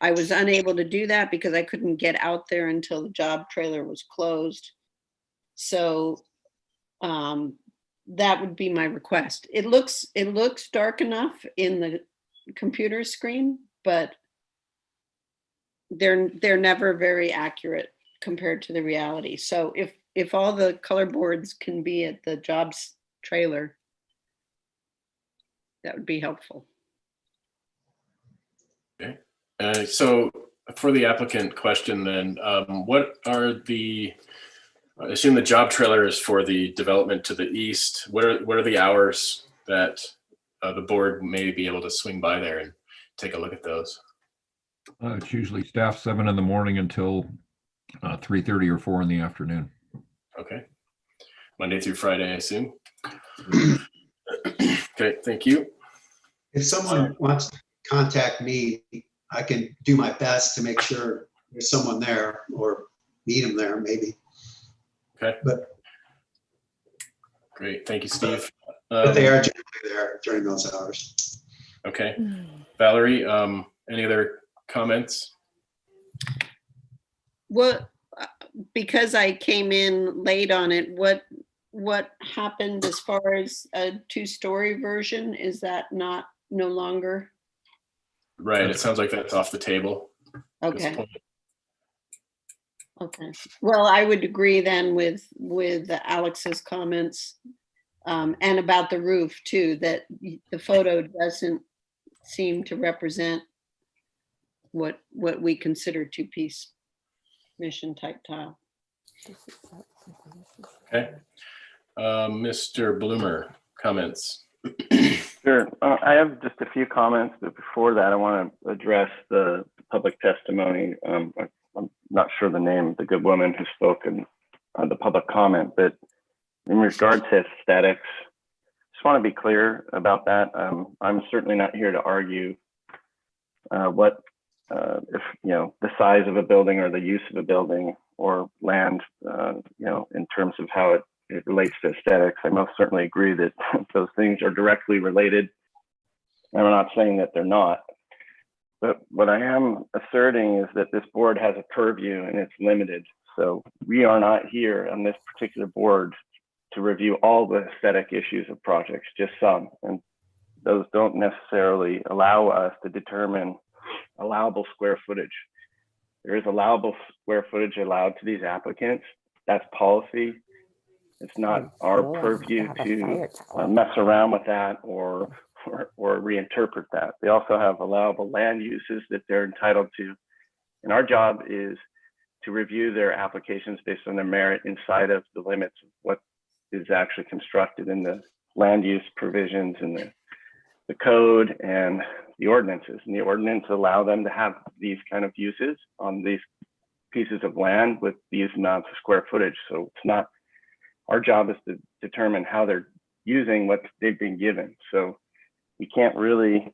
I was unable to do that because I couldn't get out there until the job trailer was closed. So that would be my request. It looks dark enough in the computer screen, but they're never very accurate compared to the reality. So if all the color boards can be at the jobs trailer, that would be helpful. Okay. So for the applicant question then, what are I assume the job trailer is for the development to the east. What are the hours that the board may be able to swing by there and take a look at those? It's usually staff 7 in the morning until 3:30 or 4 in the afternoon. Okay. Monday through Friday, I assume. Okay, thank you. If someone wants to contact me, I can do my best to make sure there's someone there or meet them there maybe. Okay. But great, thank you, Steve. But they are generally there during those hours. Okay. Valerie, any other comments? What, because I came in late on it, what happened as far as a 2-story version? Is that no longer? Right, it sounds like that's off the table. Okay. Okay. Well, I would agree then with Alex's comments and about the roof too, that the photo doesn't seem to represent what we consider 2-piece mission type tile. Okay. Mr. Bloomer, comments? Sure. I have just a few comments, but before that, I want to address the public testimony. I'm not sure the name of the good woman who spoke in the public comment, but in regard to aesthetics, just want to be clear about that. I'm certainly not here to argue if the size of a building or the use of a building or land, in terms of how it relates to aesthetics. I most certainly agree that those things are directly related. I'm not saying that they're not. But what I am asserting is that this board has a purview and it's limited. So we are not here on this particular board to review all the aesthetic issues of projects, just some. And those don't necessarily allow us to determine allowable square footage. There is allowable square footage allowed to these applicants. That's policy. It's not our purview to mess around with that or reinterpret that. They also have allowable land uses that they're entitled to. And our job is to review their applications based on their merit inside of the limits of what is actually constructed in the land use provisions and the code and the ordinances. And the ordinance allow them to have these kind of uses on these pieces of land with these amounts of square footage. So it's not, our job is to determine how they're using what they've been given. So we can't really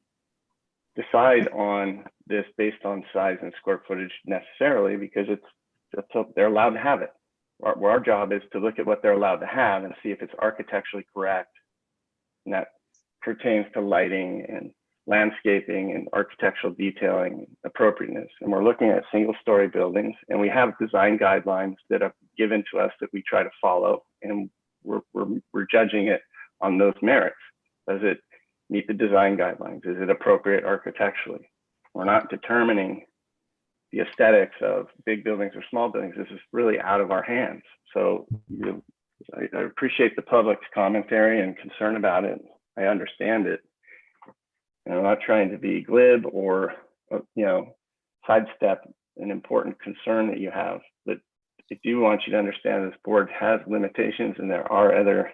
decide on this based on size and square footage necessarily, because they're allowed to have it. Our job is to look at what they're allowed to have and see if it's architecturally correct. And that pertains to lighting and landscaping and architectural detailing and appropriateness. And we're looking at single-story buildings, and we have design guidelines that are given to us that we try to follow, and we're judging it on those merits. Does it meet the design guidelines? Is it appropriate architecturally? We're not determining the aesthetics of big buildings or small buildings. This is really out of our hands. So I appreciate the public's commentary and concern about it. I understand it. And I'm not trying to be glib or, sidestep an important concern that you have, but I do want you to understand this board has limitations, and there are other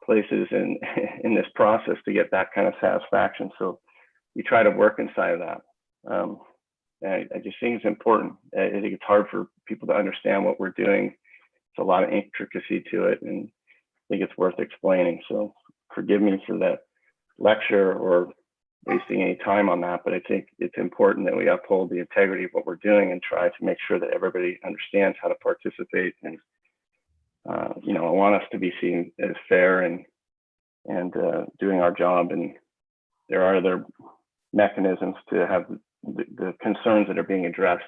places in this process to get that kind of satisfaction. So we try to work inside of that. I just think it's important. I think it's hard for people to understand what we're doing. It's a lot of intricacy to it, and I think it's worth explaining. So forgive me for that lecture or wasting any time on that, but I think it's important that we uphold the integrity of what we're doing and try to make sure that everybody understands how to participate. And I want us to be seen as fair and doing our job. And there are other mechanisms to have the concerns that are being addressed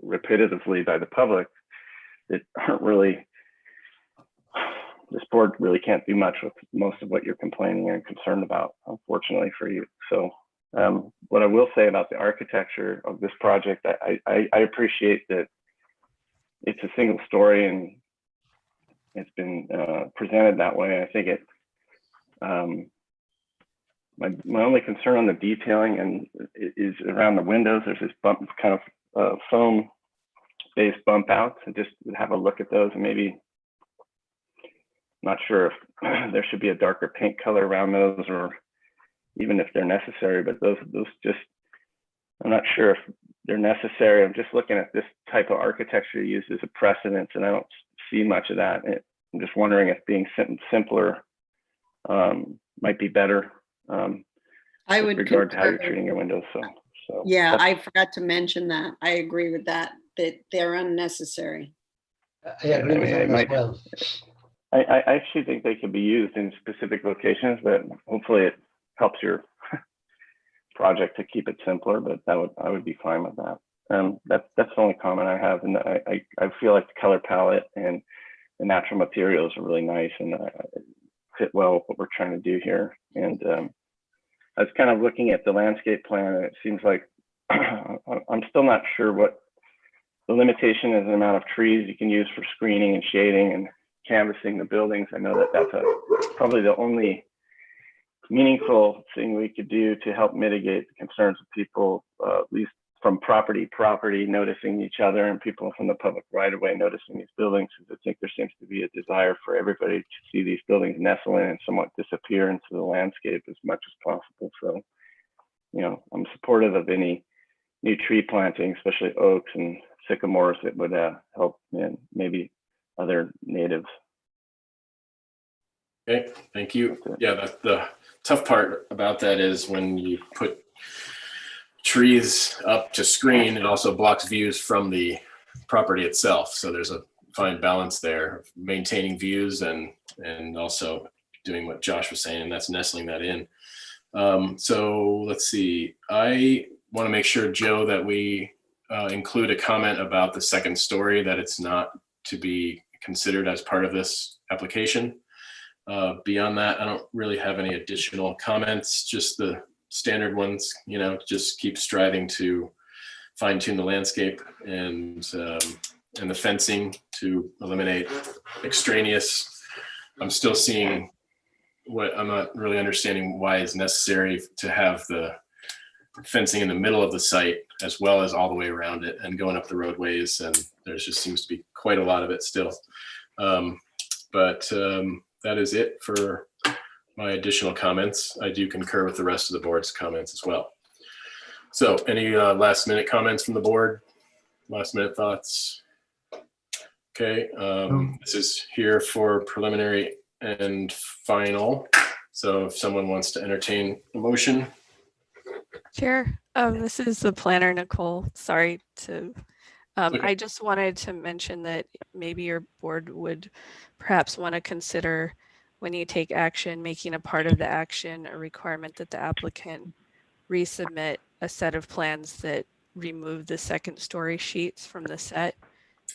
repetitively by the public that aren't really, this board really can't do much with most of what you're complaining and concerned about, unfortunately for you. So what I will say about the architecture of this project, I appreciate that it's a single story and it's been presented that way. I think my only concern on the detailing and is around the windows. There's this bump, kind of foam-based bump outs, and just have a look at those, and maybe, not sure if there should be a darker paint color around those, or even if they're necessary, but those just, I'm not sure if they're necessary. I'm just looking at this type of architecture used as a precedent, and I don't see much of that. I'm just wondering if being simpler might be better. I would with regard to how you're concur. treating your windows. So Yeah, I forgot to mention that. I agree with that they're unnecessary. I agree with that as well. I actually think they could be used in specific locations, but hopefully it helps your project to keep it simpler. But I would be fine with that. That's the only comment I have, and I feel like the color palette and the natural materials are really nice and fit well with what we're trying to do here. And I was kind of looking at the landscape plan, and it seems like I'm still not sure what the limitation is, the amount of trees you can use for screening and shading and canvassing the buildings. I know that that's probably the only meaningful thing we could do to help mitigate the concerns of people, at least from property noticing each other, and people from the public right of way noticing these buildings. Because I think there seems to be a desire for everybody to see these buildings nestle in and somewhat disappear into the landscape as much as possible. So, I'm supportive of any new tree planting, especially oaks and sycamores, that would help maybe other natives. Okay, thank you. Yeah, the tough part about that is when you put trees up to screen, it also blocks views from the property itself. So there's a fine balance there, of maintaining views and also doing what Josh was saying, and that's nestling that in. So let's see. I want to make sure, Joe, that we include a comment about the second story, that it's not to be considered as part of this application. Beyond that, I don't really have any additional comments, just the standard ones, just keep striving to fine tune the landscape and and the fencing to eliminate extraneous. I'm still seeing what I'm not really understanding why it's necessary to have the fencing in the middle of the site as well as all the way around it and going up the roadways. And there just seems to be quite a lot of it still. But that is it for my additional comments. I do concur with the rest of the board's comments as well. So any last minute comments from the board? Last minute thoughts? Okay, this is here for preliminary and final. So if someone wants to entertain a motion. Chair, this is the planner, Nicole. Sorry to, I just wanted to mention that maybe your board would perhaps want to consider when you take action, making a part of the action a requirement that the applicant resubmit a set of plans that remove the second story sheets from the set,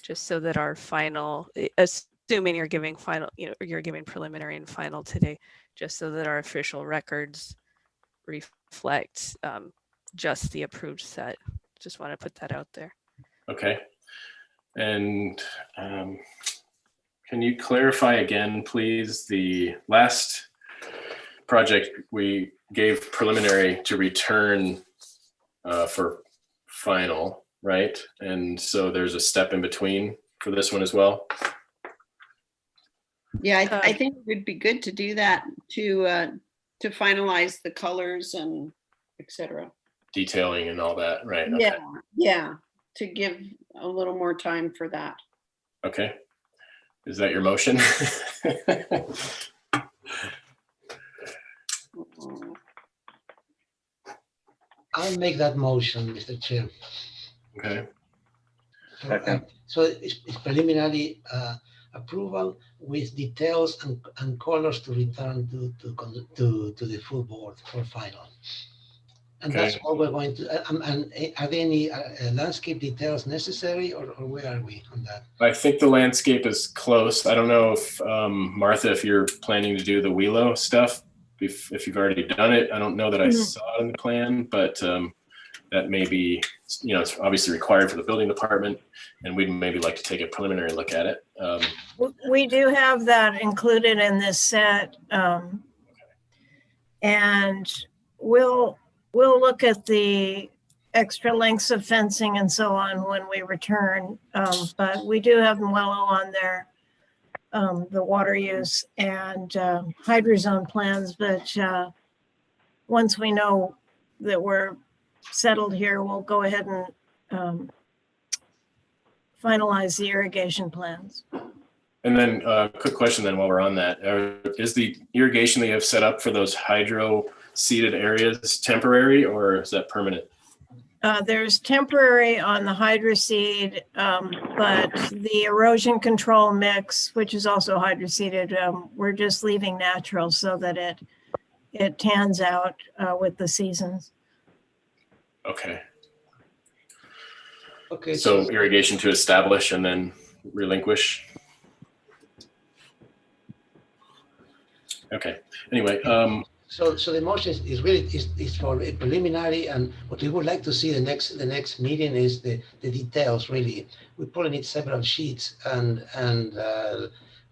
just so that our final, assuming you're giving final, you're giving preliminary and final today, just so that our official records reflect just the approved set. Just want to put that out there. Okay. And can you clarify again, please, the last project we gave preliminary to return for final, right? And so there's a step in between for this one as well? Yeah, I think it would be good to do that to finalize the colors and et cetera. Detailing and all that, right? Okay. Yeah, yeah, to give a little more time for that. Okay. Is that your motion? I'll make that motion, Mr. Chair. Okay. So it's preliminary approval with details and colors to return to the full board for final. And Okay. that's all we're going to, and are there any landscape details necessary or where are we on that? I think the landscape is close. I don't know if Martha, if you're planning to do the Wheelo stuff, if you've already done it. I don't know that I saw it in the plan, but that may be, it's obviously required for the building department, and we'd maybe like to take a preliminary look at it. We do have that included in this set. And we'll look at the extra lengths of fencing and so on when we return. But we do have Muello on there, the water use and hydrozone plans. But once we know that we're settled here, we'll go ahead and finalize the irrigation plans. And then quick question then while we're on that, is the irrigation that you have set up for those hydro seeded areas temporary or is that permanent? There's temporary on the hydroseed, but the erosion control mix, which is also hydroseeded, we're just leaving natural so that it tans out with the seasons. Okay. Okay. So irrigation to establish and then relinquish. Okay. Anyway, So the motion is really is for a preliminary, and what we would like to see the next meeting is the details. Really, we probably need several sheets and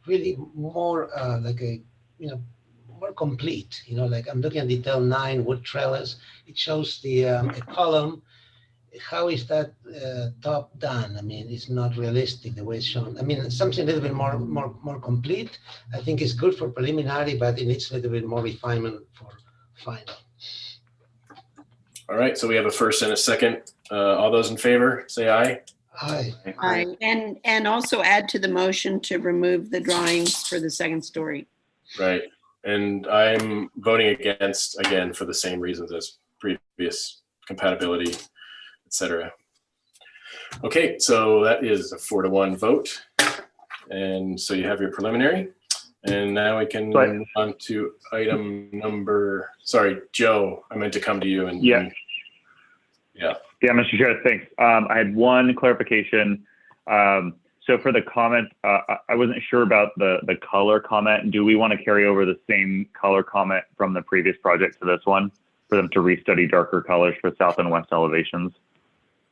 really more like a more complete. Like I'm looking at detail 9 wood trellis. It shows the a column. How is that top done? I mean, it's not realistic the way it's shown. I mean, something a little bit more complete. I think it's good for preliminary, but it needs a little bit more refinement for final. all right. So we have a first and a second. All those in favor, say aye. Aye. Aye. And also add to the motion to remove the drawings for the second story. Right. And I'm voting against, again, for the same reasons as previous compatibility, etc. Okay, so that is a 4-1 vote. And so you have your preliminary. And now we can move on to item number, sorry, Joe, I meant to come to you. And Yeah. Yeah. Yeah, Mr. Chair, thanks. I had one clarification. So for the comment, I wasn't sure about the color comment. Do we want to carry over the same color comment from the previous project to this one for them to restudy darker colors for south and west elevations?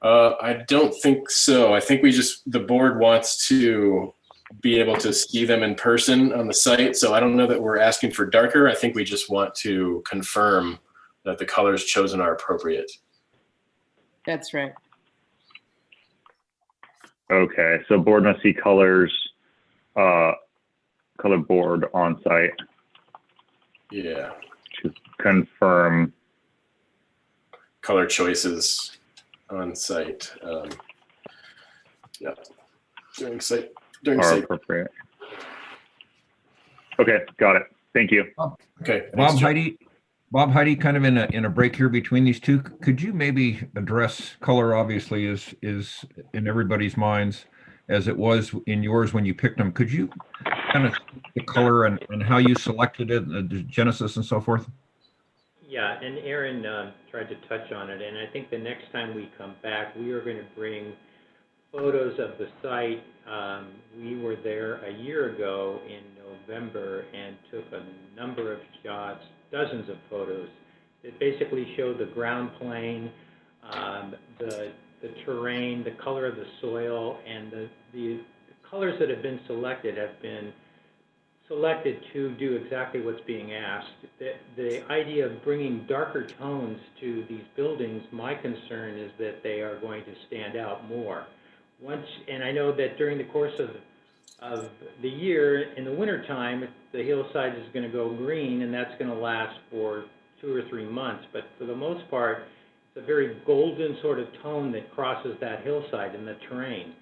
I don't think so. I think the board wants to be able to see them in person on the site. So I don't know that we're asking for darker. I think we just want to confirm that the colors chosen are appropriate. That's right. Okay, so board must see color board on site Yeah. to confirm Color choices on site. Yeah. During are site. appropriate. Okay, got it. Thank you. Okay. Bob, Heidi, kind of in a break here between these two, could you maybe address color? Obviously is in everybody's minds as it was in yours when you picked them. Could you kind of the color and how you selected it, the genesis and so forth? Yeah, and Aaron tried to touch on it, and I think the next time we come back, we are going to bring photos of the site. We were there a year ago in November and took a number of shots, dozens of photos that basically showed the ground plane, the terrain, the color of the soil, and the colors that have been selected to do exactly what's being asked. The idea of bringing darker tones to these buildings, my concern is that they are going to stand out more. And I know that during the course of the year, in the wintertime, the hillside is going to go green, and that's going to last for 2 or 3 months. But for the most part, it's a very golden sort of tone that crosses that hillside in the terrain.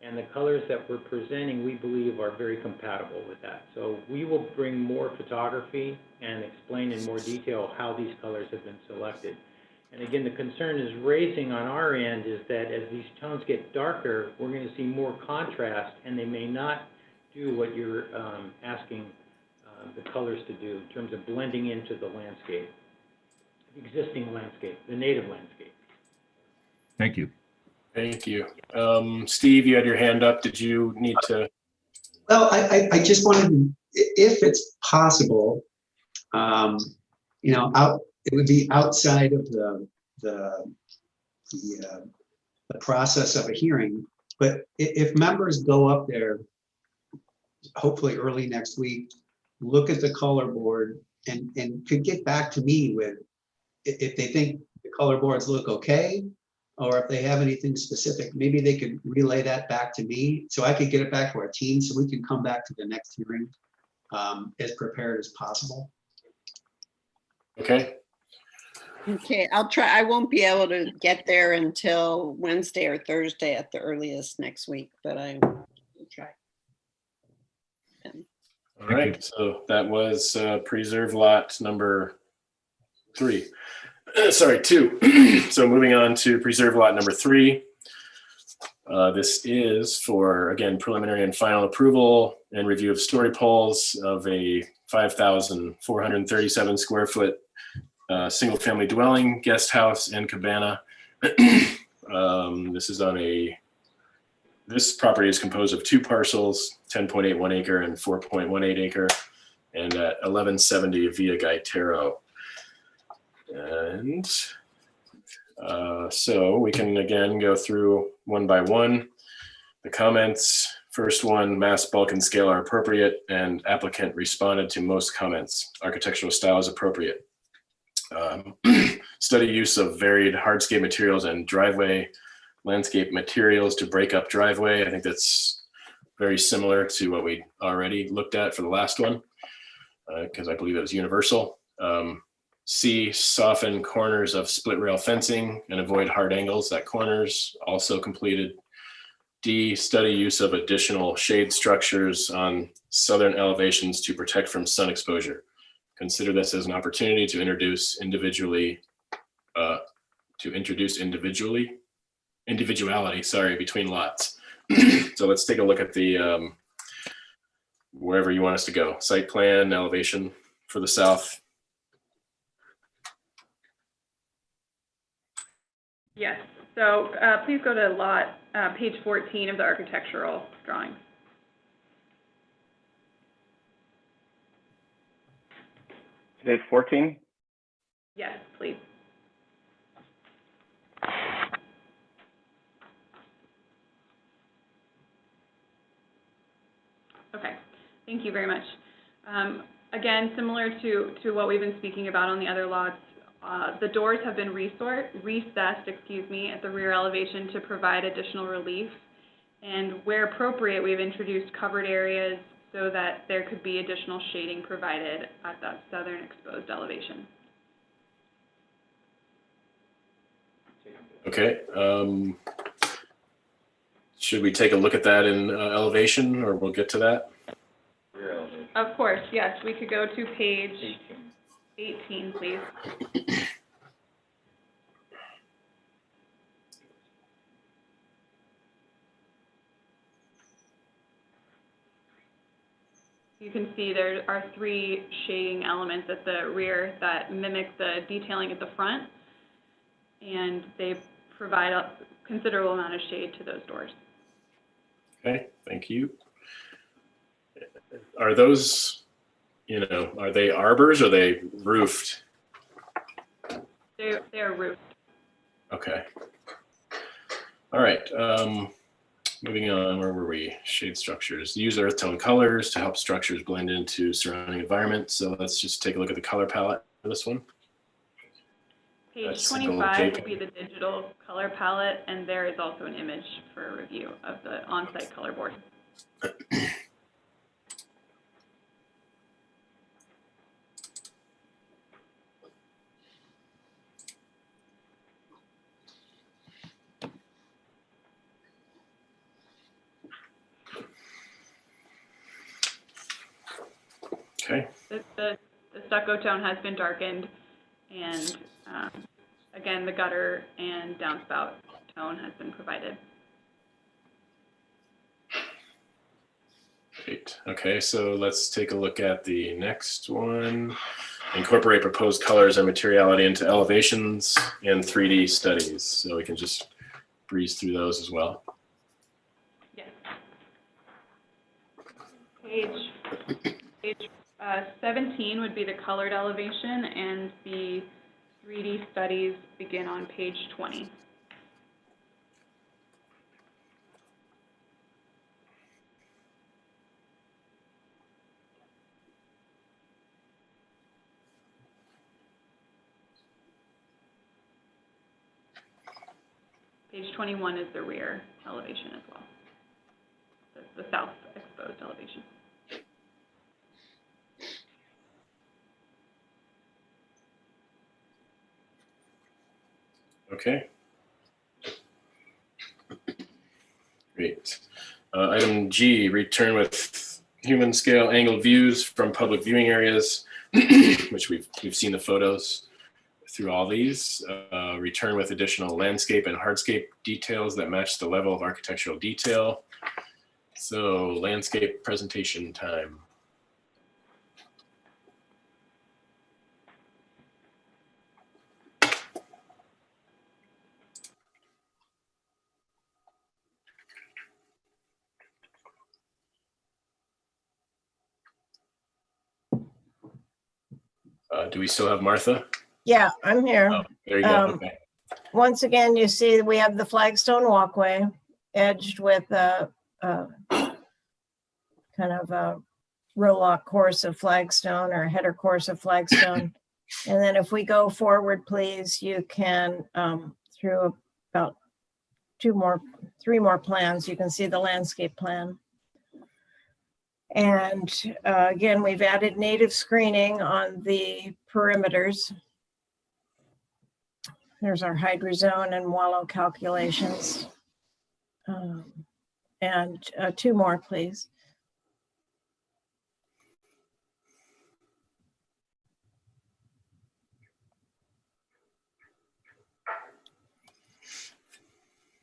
And the colors that we're presenting, we believe, are very compatible with that. So we will bring more photography and explain in more detail how these colors have been selected. And again, the concern is raising on our end is that as these tones get darker, we're going to see more contrast, and they may not do what you're asking the colors to do in terms of blending into the landscape, the existing landscape, the native landscape. Thank you. Thank you. Steve, you had your hand up. Did you need to? Well, I just wanted to, if it's possible, it would be outside of the process of a hearing. But if members go up there, hopefully early next week, look at the color board and could get back to me with if they think the color boards look okay, or if they have anything specific, maybe they could relay that back to me so I could get it back to our team so we can come back to the next hearing as prepared as possible. Okay. Okay, I'll try. I won't be able to get there until Wednesday or Thursday at the earliest next week, but I will try. All right. So that was preserve lot number 3. Sorry, 2. So moving on to preserve lot number 3. This is for, again, preliminary and final approval and review of story poles of a 5,437 square foot single family dwelling, guest house, and cabana. This property is composed of 2 parcels, 10.81 acre and 4.18 acre, and at 1170 Via Gaetero. And so we can again go through one by one. The comments, first one, mass, bulk, and scale are appropriate, and applicant responded to most comments. Architectural style is appropriate. Study use of varied hardscape materials and driveway landscape materials to break up driveway. I think that's very similar to what we already looked at for the last one, because I believe it was universal. C, soften corners of split rail fencing and avoid hard angles at corners, also completed. D, study use of additional shade structures on southern elevations to protect from sun exposure. Consider this as an opportunity to introduce individuality, between lots. So let's take a look at the, wherever you want us to go. Site plan, elevation for the south. Yes, so please go to lot, page 14 of the architectural drawings. Page 14? Yes, please. Thank you very much. Again, similar to what we've been speaking about on the other lots, the doors have been recessed, at the rear elevation to provide additional relief. And where appropriate, we've introduced covered areas so that there could be additional shading provided at that southern exposed elevation. Okay. Should we take a look at that in elevation, or we'll get to that? Of course, yes. We could go to page 18, please. You can see there are 3 shading elements at the rear that mimic the detailing at the front, and they provide a considerable amount of shade to those doors. Okay, thank you. Are those, are they arbors or are they roofed? They're roofed. Okay. All right. Moving on, where were we? Shade structures. Use earth tone colors to help structures blend into surrounding environment. So let's just take a look at the color palette for this one. Page 25 will be the digital color palette, and there is also an image for a review of the on-site color board. Okay. The stucco tone has been darkened, and again, the gutter and downspout tone has been provided. Great. Okay, so let's take a look at the next one. Incorporate proposed colors and materiality into elevations and 3D studies. So we can just breeze through those as well. Yes. Page 17 would be the colored elevation, and the 3D studies begin on page 20. Page 21 is the rear elevation as well, the south exposed elevation. Okay. Great. Item G, return with human scale angled views from public viewing areas, which we've seen the photos through all these. Return with additional landscape and hardscape details that match the level of architectural detail. So landscape presentation time. Do we still have Martha? Yeah, I'm here. Oh, there you go. Okay. Once again, you see we have the flagstone walkway edged with a kind of a row-lock course of flagstone or header course of flagstone. And then if we go forward, please, you can, through about 3 more plans, you can see the landscape plan. And again, we've added native screening on the perimeters. There's our hydrozone and wallow calculations. And 2 more, please.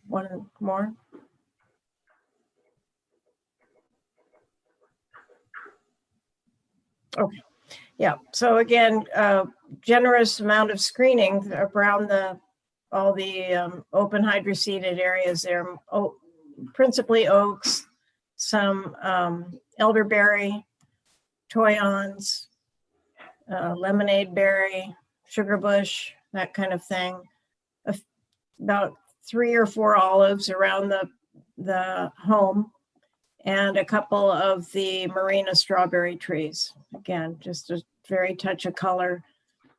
One more. Okay, yeah, so again, generous amount of screening around all the open hydroseeded areas there, principally oaks, some elderberry, toyons, lemonade berry, sugar bush, that kind of thing. About 3 or 4 olives around the home, and a couple of the Marina strawberry trees. Again, just a very touch of color.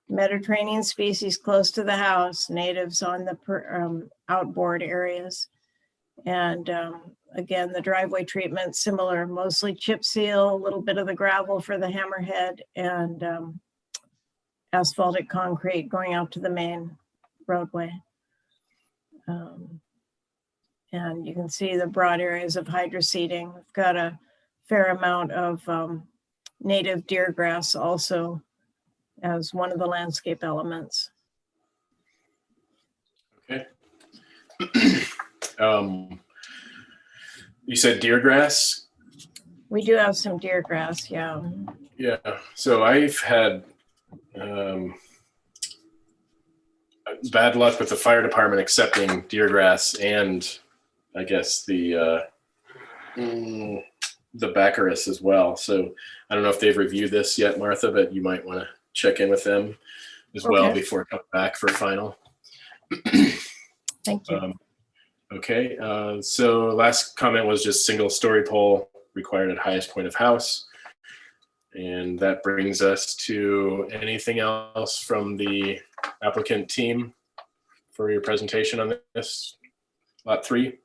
Mediterranean species close to the house, natives on the outboard areas. And again, the driveway treatment similar, mostly chip seal, a little bit of the gravel for the hammerhead, and asphaltic concrete going out to the main roadway. And you can see the broad areas of hydroseeding. We've got a fair amount of native deer grass also as one of the landscape elements. Okay. You said deer grass? We do have some deer grass, yeah. Yeah, so I've had bad luck with the fire department accepting deer grass and I guess the Baccharis as well. So I don't know if they've reviewed this yet, Martha, but you might want to check in with them as well before coming back for final. Thank you. Okay, so last comment was just single story pole required at highest point of house. And that brings us to anything else from the applicant team for your presentation on this? Lot 3?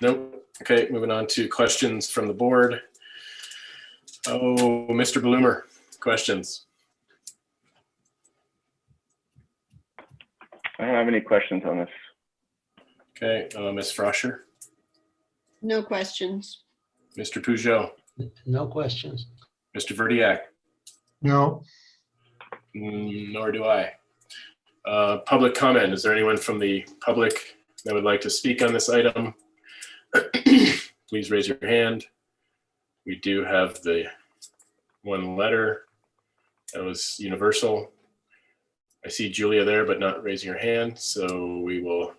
Nope. Okay, moving on to questions from the board. Oh, Mr. Bloomer, questions? I don't have any questions on this. Okay, Ms. Froscher, No questions. Mr. Peugeot, No questions. Mr. Verdiak, No, nor do I. Public comment, is there anyone from the public that would like to speak on this item? Please raise your hand. We do have the one letter that was universal. I see Julia there, but not raising her hand. So we will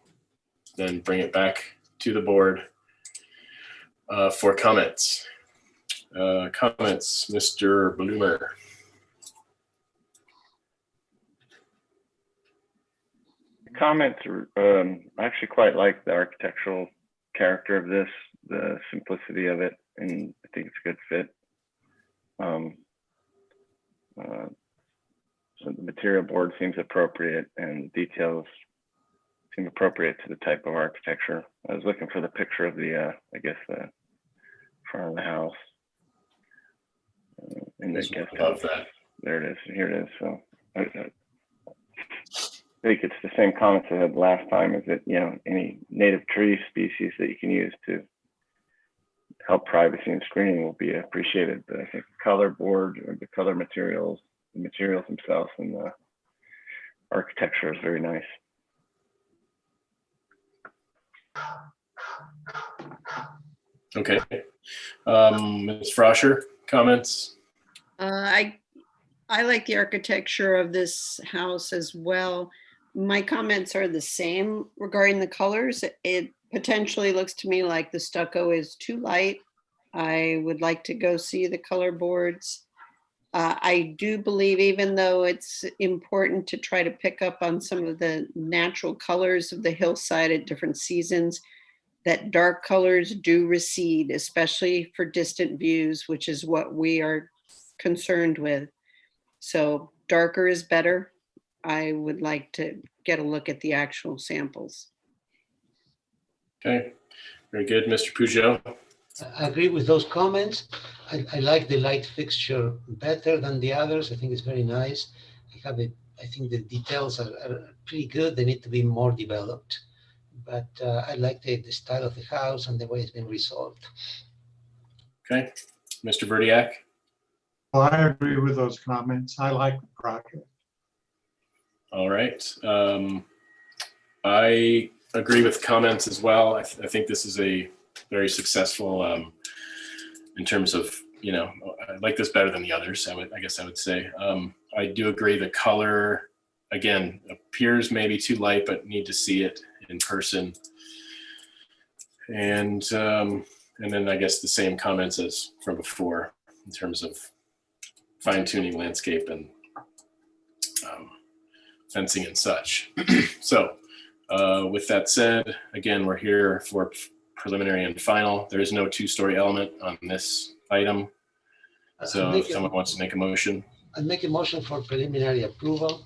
then bring it back to the board for comments. Comments, Mr. Bloomer. Comments are, I actually quite like the architectural character of this, the simplicity of it, and I think it's a good fit. So the material board seems appropriate and details seem appropriate to the type of architecture. I was looking for the picture of the, I guess, the front of the house. And the guest house. That. There it is. Here it is. So I think it's the same comments I had last time. Is that, you know, any native tree species that you can use to help privacy and screening will be appreciated. But I think the color board or the color materials, the materials themselves, and the architecture is very nice. Okay. Ms. Froscher, comments? I like the architecture of this house as well. My comments are the same regarding the colors. It potentially looks to me like the stucco is too light. I would like to go see the color boards. I do believe, even though it's important to try to pick up on some of the natural colors of the hillside at different seasons, that dark colors do recede, especially for distant views, which is what we are concerned with. So darker is better. I would like to get a look at the actual samples. Okay, very good. Mr. Peugeot? I agree with those comments. I like the light fixture better than the others. I think it's very nice. I think the details are pretty good. They need to be more developed. But I like the style of the house and the way it's been resolved. Okay, Mr. Verdiak? well, I agree with those comments. I like the project. All right. I agree with comments as well. I think this is a very successful in terms of, you know, I like this better than the others. I guess I would say. I do agree the color, again, appears maybe too light, but need to see it in person. And then I guess the same comments as from before in terms of fine-tuning landscape and fencing and such. So with that said, again, we're here for preliminary and final. There is no two-story element on this item. So if someone wants to make a motion. I'd make a motion for preliminary approval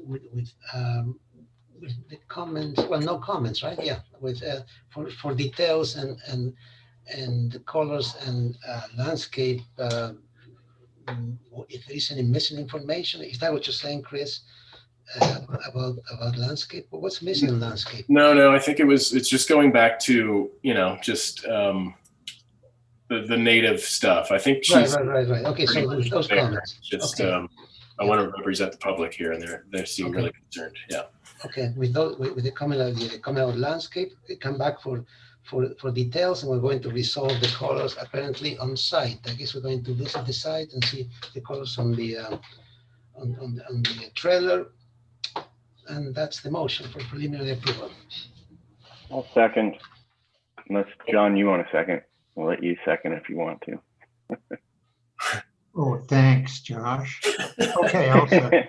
with the comments, well, no comments, right? Yeah, with for details and the colors and landscape. If there is any missing information, is that what you're saying, Chris? About landscape? Well, what's missing in landscape? No, I think it's just going back to, just the native stuff. I think she's right. Okay, so those comments. Just okay. I want to represent the public here, and they seem really concerned. Yeah. Okay, with the comment of landscape, we come back for details, and we're going to resolve the colors apparently on site. I guess we're going to visit the site and see the colors on the on the trailer, and that's the motion for preliminary approval. I'll second. Unless John, you want a second, we'll let you second if you want to. Oh, thanks, Josh. Okay, I'll second.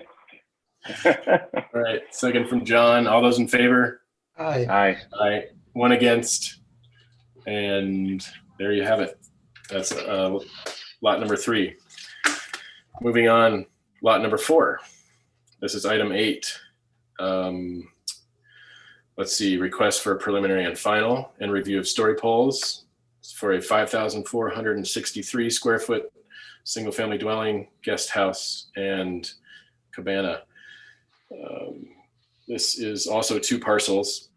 All right, second from John. All those in favor? Aye. Aye. Aye. One against. And there you have it. That's lot number 3. Moving on, lot number 4. This is item 8. Let's see, request for preliminary and final and review of story poles for a 5,463 square foot single family dwelling, guest house, and cabana. This is also 2 parcels,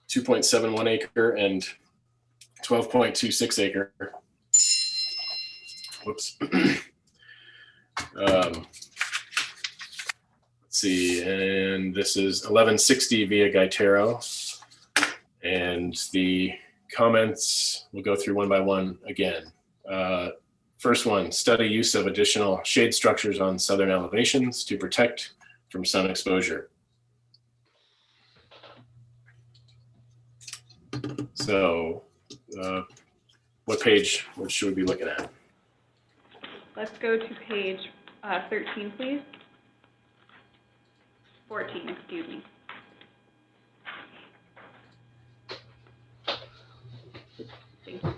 2.71 acre and 12.26 acre. Whoops. Let's see, and this is 1160 Via Gaetero. And the comments, we'll go through one by one again. First one, study use of additional shade structures on southern elevations to protect from sun exposure. So what page should we be looking at? Let's go to page 13, please. 14, excuse me. Thank you.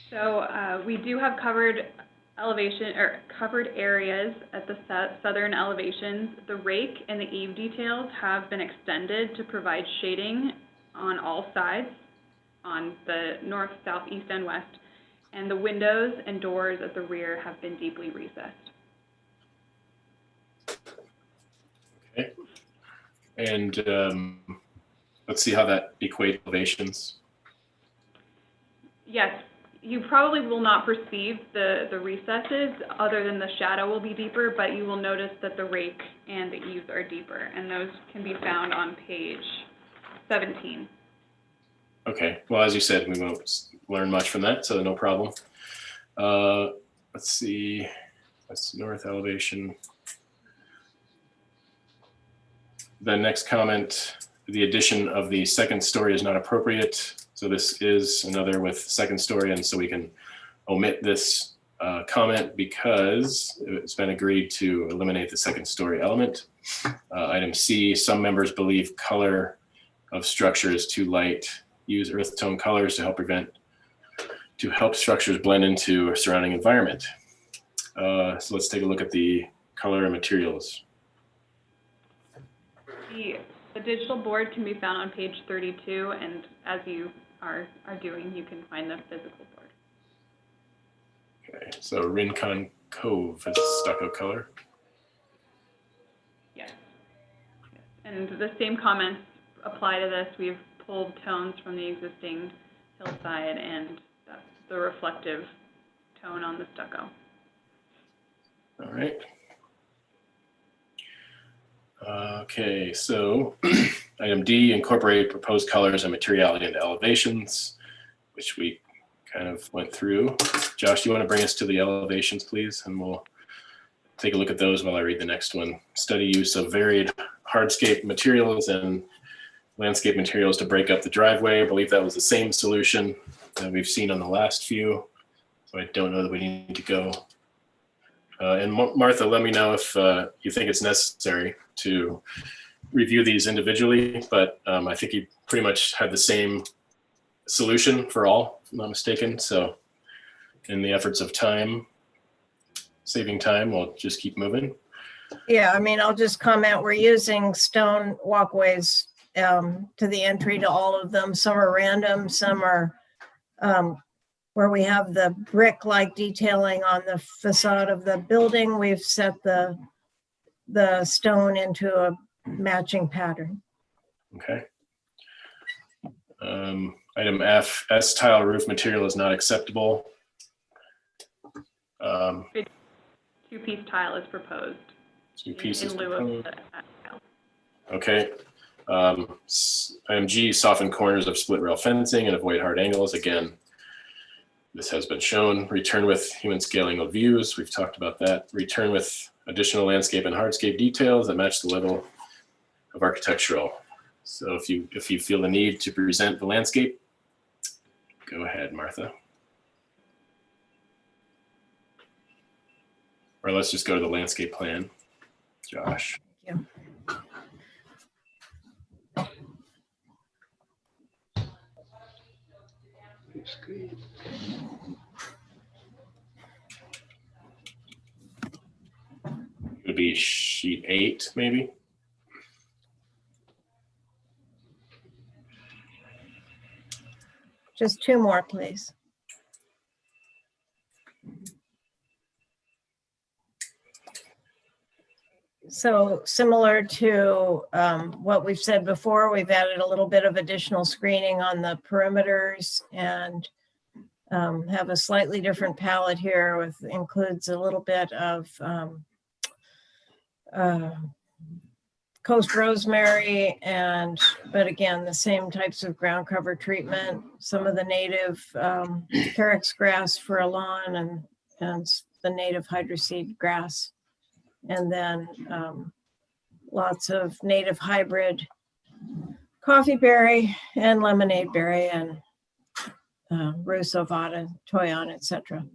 So we do have covered elevation or covered areas at the southern elevations. The rake and the eave details have been extended to provide shading on all sides, on the north, south, east, and west. And the windows and doors at the rear have been deeply recessed. Okay. And let's see how that equates elevations. Yes, you probably will not perceive the recesses other than the shadow will be deeper, but you will notice that the rake and the eaves are deeper, and those can be found on page 17. Okay, well, as you said, we won't learn much from that, so no problem. Let's see, that's north elevation. The next comment, the addition of the second story is not appropriate. So this is another with second story, and so we can omit this comment because it's been agreed to eliminate the second story element. Item C, some members believe color of structure is too light. Use earth tone colors to help structures blend into a surrounding environment. So let's take a look at the color and materials. The digital board can be found on page 32, and as you are doing, you can find the physical board. Okay, so Rincon Cove is stucco color. Yes. And the same comments apply to this. We've pulled tones from the existing hillside, and that's the reflective tone on the stucco. All right. Okay, so item D, incorporate proposed colors and materiality into elevations, which we kind of went through. Josh, do you want to bring us to the elevations, please? And we'll take a look at those while I read the next one. Study use of varied hardscape materials and landscape materials to break up the driveway. I believe that was the same solution that we've seen on the last few. So I don't know that we need to go. And Martha, let me know if you think it's necessary to review these individually, but I think you pretty much had the same solution for all, if I'm not mistaken. So in the efforts of saving time, we'll just keep moving. Yeah, I mean, I'll just comment, we're using stone walkways to the entry to all of them. Some are random, some are where we have the brick-like detailing on the facade of the building. We've set the stone into a matching pattern. Okay. Item F, S-tile roof material is not acceptable. Two-piece tile is proposed. Two pieces in lieu of proposed. the tile. Okay. Item G, soften corners of split rail fencing and avoid hard angles. Again, this has been shown. Return with human scaling of views. We've talked about that. Return with additional landscape and hardscape details that match the level of architectural. So if you feel the need to present the landscape, go ahead, Martha. Or let's just go to the landscape plan. Josh. Yeah. It would be sheet 8, maybe. Just 2 more, please. So similar to what we've said before, we've added a little bit of additional screening on the perimeters and have a slightly different palette here with includes a little bit of coast rosemary but again, the same types of ground cover treatment, some of the native carex grass for a lawn and the native hydroseed grass. And then lots of native hybrid coffee berry and lemonade berry and Russo Vada, Toyon, etc.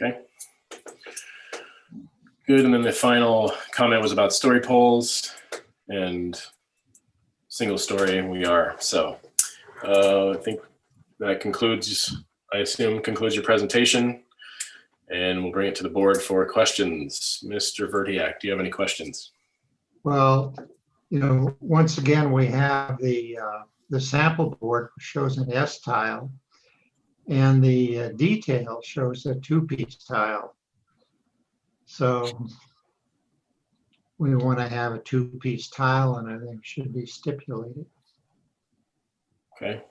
Okay. Good. And then the final comment was about story poles and single story. We are. So I think that concludes your presentation. And we'll bring it to the board for questions. Mr. Verdiak, do you have any questions? Well, once again, we have the sample board which shows an S tile, and the detail shows a 2-piece tile. So we want to have a 2-piece tile, and I think should be stipulated. Okay.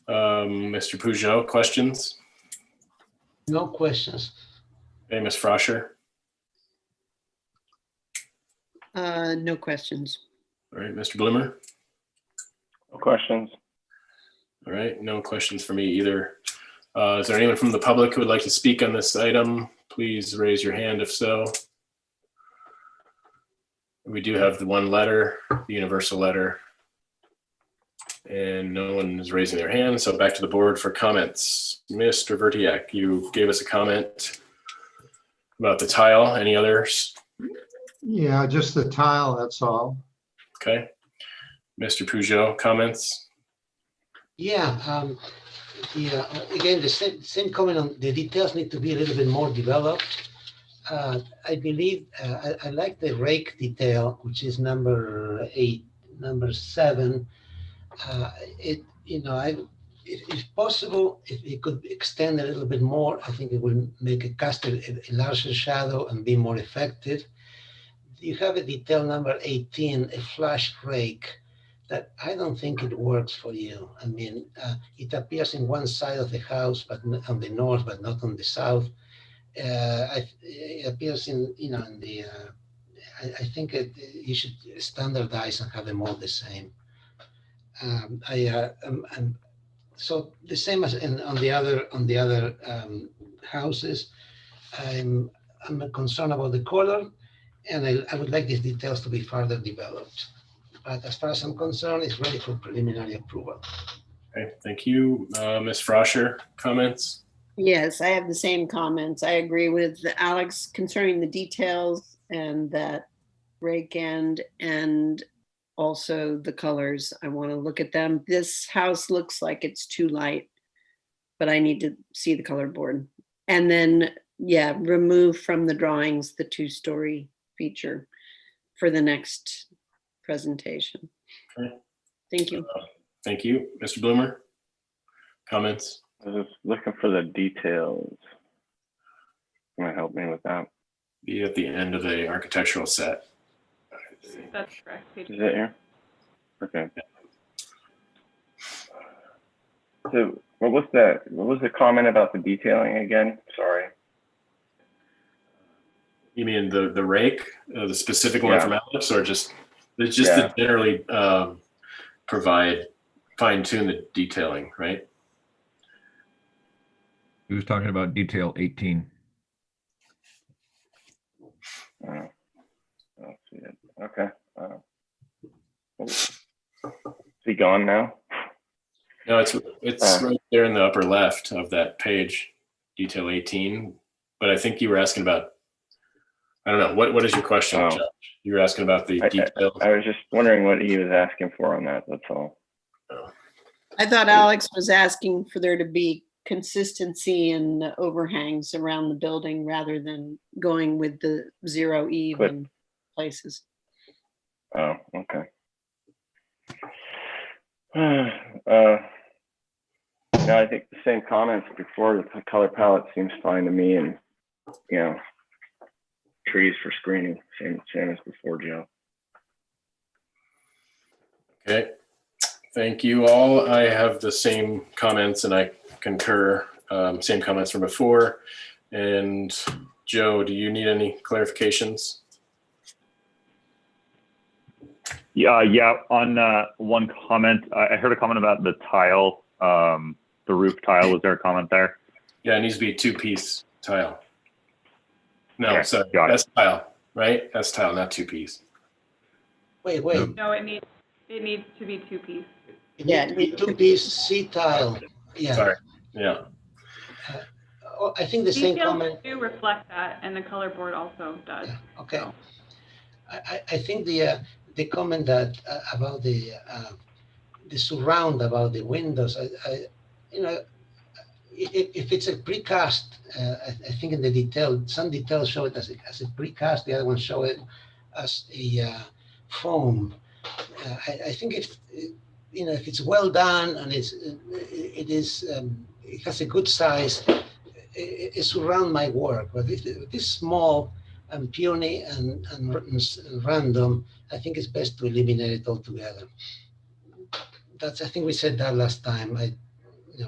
Mr. Peugeot, questions? No questions. Hey, Ms. Froscher. No questions. All right, Mr. Bloomer. No questions. All right, no questions for me either. Is there anyone from the public who would like to speak on this item? Please raise your hand if so. We do have the one letter, the universal letter. And no one is raising their hand, so back to the board for comments. Mr. Verdiak, you gave us a comment about the tile. Any others? Yeah, just the tile, that's all. Okay. Mr. Peugeot, comments? Yeah, again, the same comment on the details need to be a little bit more developed. I believe I like the rake detail, which is number 7. If possible, if it could extend a little bit more, I think it will make a cast a larger shadow and be more effective. You have a detail number 18, a flush rake, that I don't think it works for you. I mean, it appears in one side of the house, but not on the north, but not on the south. It appears in the. I think you should standardize and have them all the same. So the same as on the other houses. I'm concerned about the color, and I would like these details to be further developed. But as far as I'm concerned, it's ready for preliminary approval. Okay, thank you. Ms. Froscher, comments? Yes, I have the same comments. I agree with Alex concerning the details and that rake end, and also the colors. I want to look at them. This house looks like it's too light, but I need to see the color board. And then, yeah, remove from the drawings the 2-story feature for the next presentation. Okay. Thank you. Thank you. Mr. Bloomer, comments? I was just looking for the details. Can you help me with that? Be at the end of the architectural set. That's correct. Page Is it here? Okay. So what was that? What was the comment about the detailing again? Sorry. You mean the rake, the specific one Yeah. from Alex, or just it's just Yeah. to generally provide fine tune the detailing, right? He was talking about detail 18. I don't see it. Okay. Is he gone now? No, it's right there in the upper left of that page, detail 18. But I think you were asking about, I don't know, what is your question, Oh. Josh? You were asking about the details. I was just wondering what he was asking for on that. That's all. I thought Alex was asking for there to be consistency in the overhangs around the building rather than going with the zero eve But- in places. Oh, okay. No, I think the same comments before. The color palette seems fine to me, and you know, trees for screening, same as before, Joe. Okay. Thank you all. I have the same comments and I concur. Same comments from before. And Joe, do you need any clarifications? Yeah, on one comment, I heard a comment about the tile, the roof tile. Was there a comment there? Yeah, it needs to be a 2-piece tile. No, Okay, sorry, got it. S tile, right? S tile, not 2-piece. Wait. No, it needs to be 2-piece. Yeah, 2-piece C tile. Yeah. Sorry, yeah. I think the same Details comment. do reflect that, and the color board also does. Okay. So. I think the comment that about the surround about the windows, if it's a precast, I think in the detail, some details show it as a precast, the other ones show it as a foam. I think if it's well done and it has a good size, it's around my work. But if it is small and puny and random, I think it's best to eliminate it altogether. I think we said that last time. I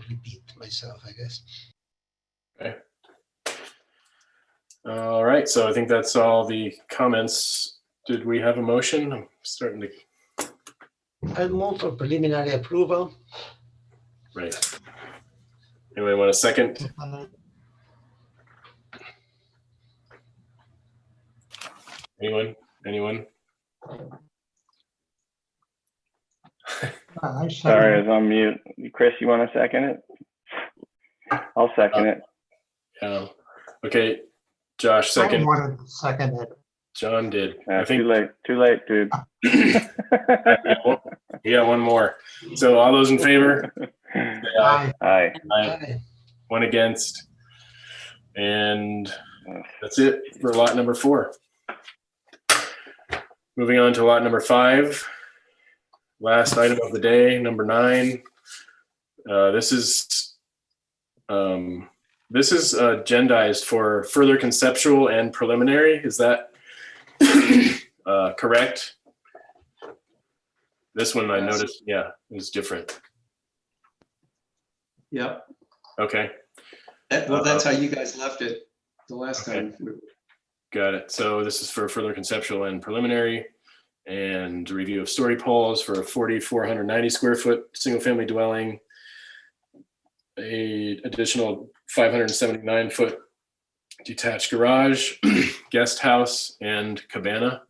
repeat myself, I guess. Okay. All right, so I think that's all the comments. Did we have a motion? I'm starting to. I'll move for preliminary approval. Right. Anyone want a second? Anyone? Sorry, I was on mute. Chris, you want to second it? I'll second it. Yeah. Okay, Josh, second. I wanted to second it. John did. I think Too late, dude. Yeah, one more. So all those in favor? Say aye. Aye. Aye. One against. And that's it for lot number 4. Moving on to lot number 5. Last item of the day, number 9. This is agendized for further conceptual and preliminary. Is that correct? This one I noticed, yeah, is different. Yep. Okay. Well, that's how you guys left it the last Okay. time. Got it. So this is for further conceptual and preliminary, and review of story poles for a 4,490 square foot single family dwelling, a additional 579 foot detached garage, guest house, and cabana.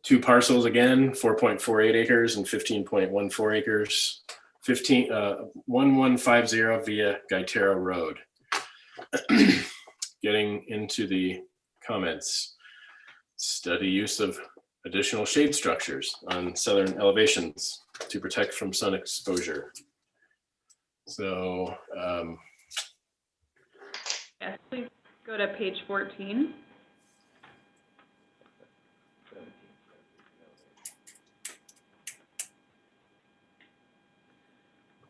2 parcels again, 4.48 acres and 15.14 acres, 1150 via Gaetero Road. Getting into the comments. Study use of additional shade structures on southern elevations to protect from sun exposure. So, Yes, please go to page 14.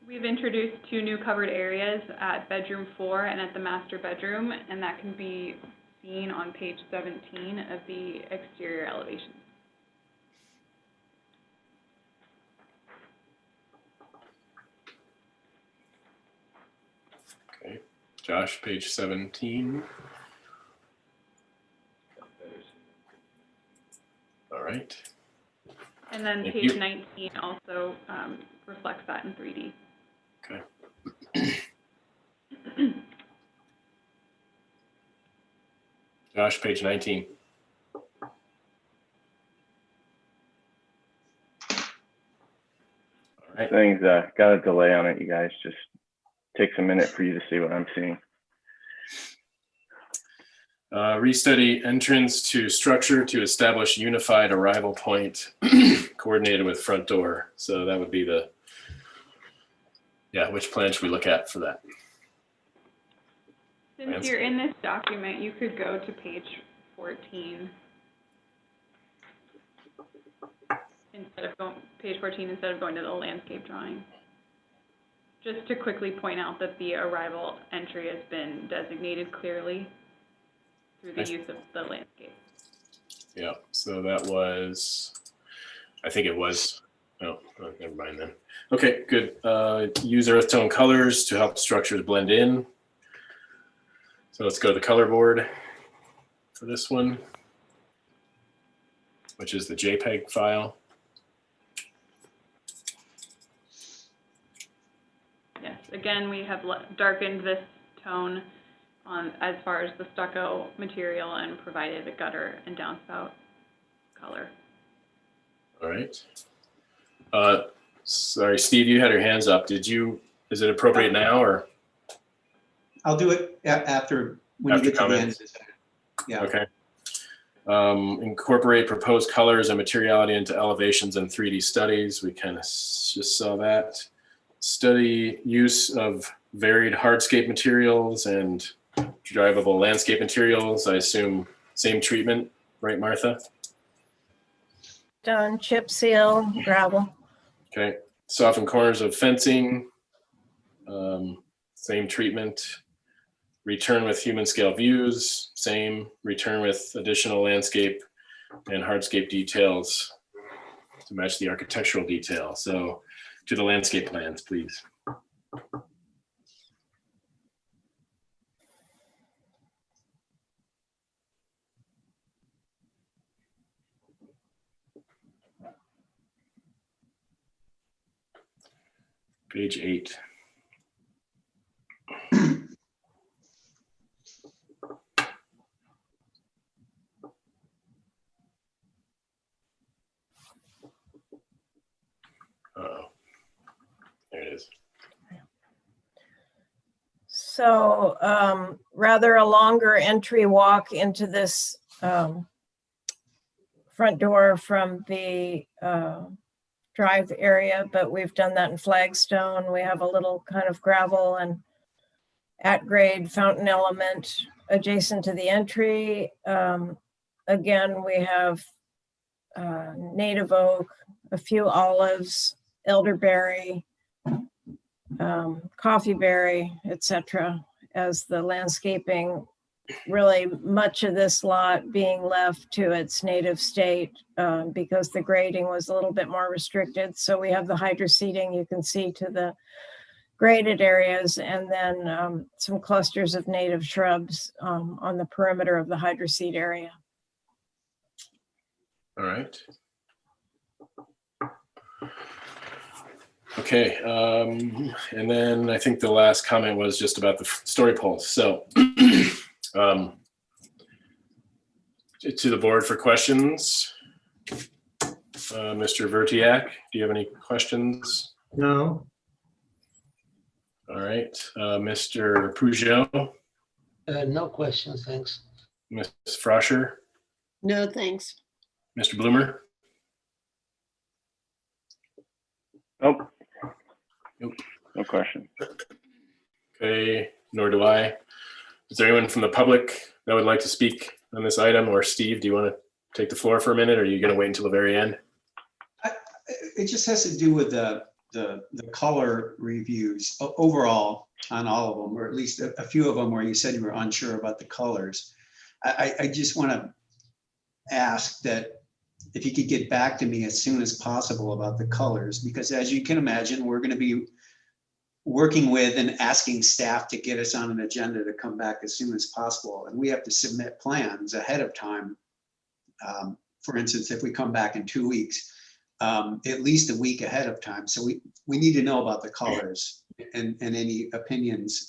We've introduced 2 new covered areas at bedroom 4 and at the master bedroom, and that can be seen on page 17 of the exterior elevations. okay, Josh, page 17. All right. And then Thank page you. 19 also reflects that in 3D. Okay. Josh, page 19. All right. Things got a delay on it, you guys. Just takes a minute for you to see what I'm seeing. Restudy entrance to structure to establish unified arrival point coordinated with front door. So that would be the, yeah, which plan should we look at for that? Since you're in this document, you could go to page 14 instead of going to the landscape drawing. Just to quickly point out that the arrival entry has been designated clearly through the use of the landscape. Yeah, so that was, I think it was, oh, never mind then. Okay, good. Use earth tone colors to help structures blend in. So let's go to the color board for this one, which is the JPEG file. Yes, again, we have darkened this tone on as far as the stucco material and provided a gutter and downspout color. All right. Sorry, Steve, you had your hands up. Is it appropriate now or? I'll do it after, when you get to the end. comments? Yeah. Okay. Incorporate proposed colors and materiality into elevations and 3D studies. We kind of just saw that. Study use of varied hardscape materials and drivable landscape materials. I assume same treatment, right, Martha? Done, chip seal, gravel. Okay. Soften corners of fencing. Same treatment. Return with human scale views. Same. Return with additional landscape and hardscape details to match the architectural detail. So to the landscape plans, please. Page 8. Uh-oh. There it is. So rather a longer entry walk into this front door from the drive area, but we've done that in flagstone. We have a little kind of gravel and at grade fountain element adjacent to the entry. Again, we have native oak, a few olives, elderberry, coffeeberry, etc. as the landscaping. Really much of this lot being left to its native state because the grading was a little bit more restricted. So we have the hydro seeding you can see to the graded areas, and then some clusters of native shrubs on the perimeter of the hydro seed area. All right. Okay, and then I think the last comment was just about the story poles. So to the board for questions. Mr. Vertiak, do you have any questions? No. All right, Mr. Peugeot, No questions, thanks. Ms. Froscher, No, thanks. Mr. Bloomer. Nope. Nope. No question. Okay, nor do I. Is there anyone from the public that would like to speak on this item? Or Steve, do you want to take the floor for a minute, or are you going to wait until the very end? It just has to do with the color reviews overall on all of them, or at least a few of them where you said you were unsure about the colors. I just want to ask that if you could get back to me as soon as possible about the colors, because as you can imagine, we're going to be working with and asking staff to get us on an agenda to come back as soon as possible. And we have to submit plans ahead of time. For instance, if we come back in 2 weeks, at least a week ahead of time. So we need to know about the colors and any opinions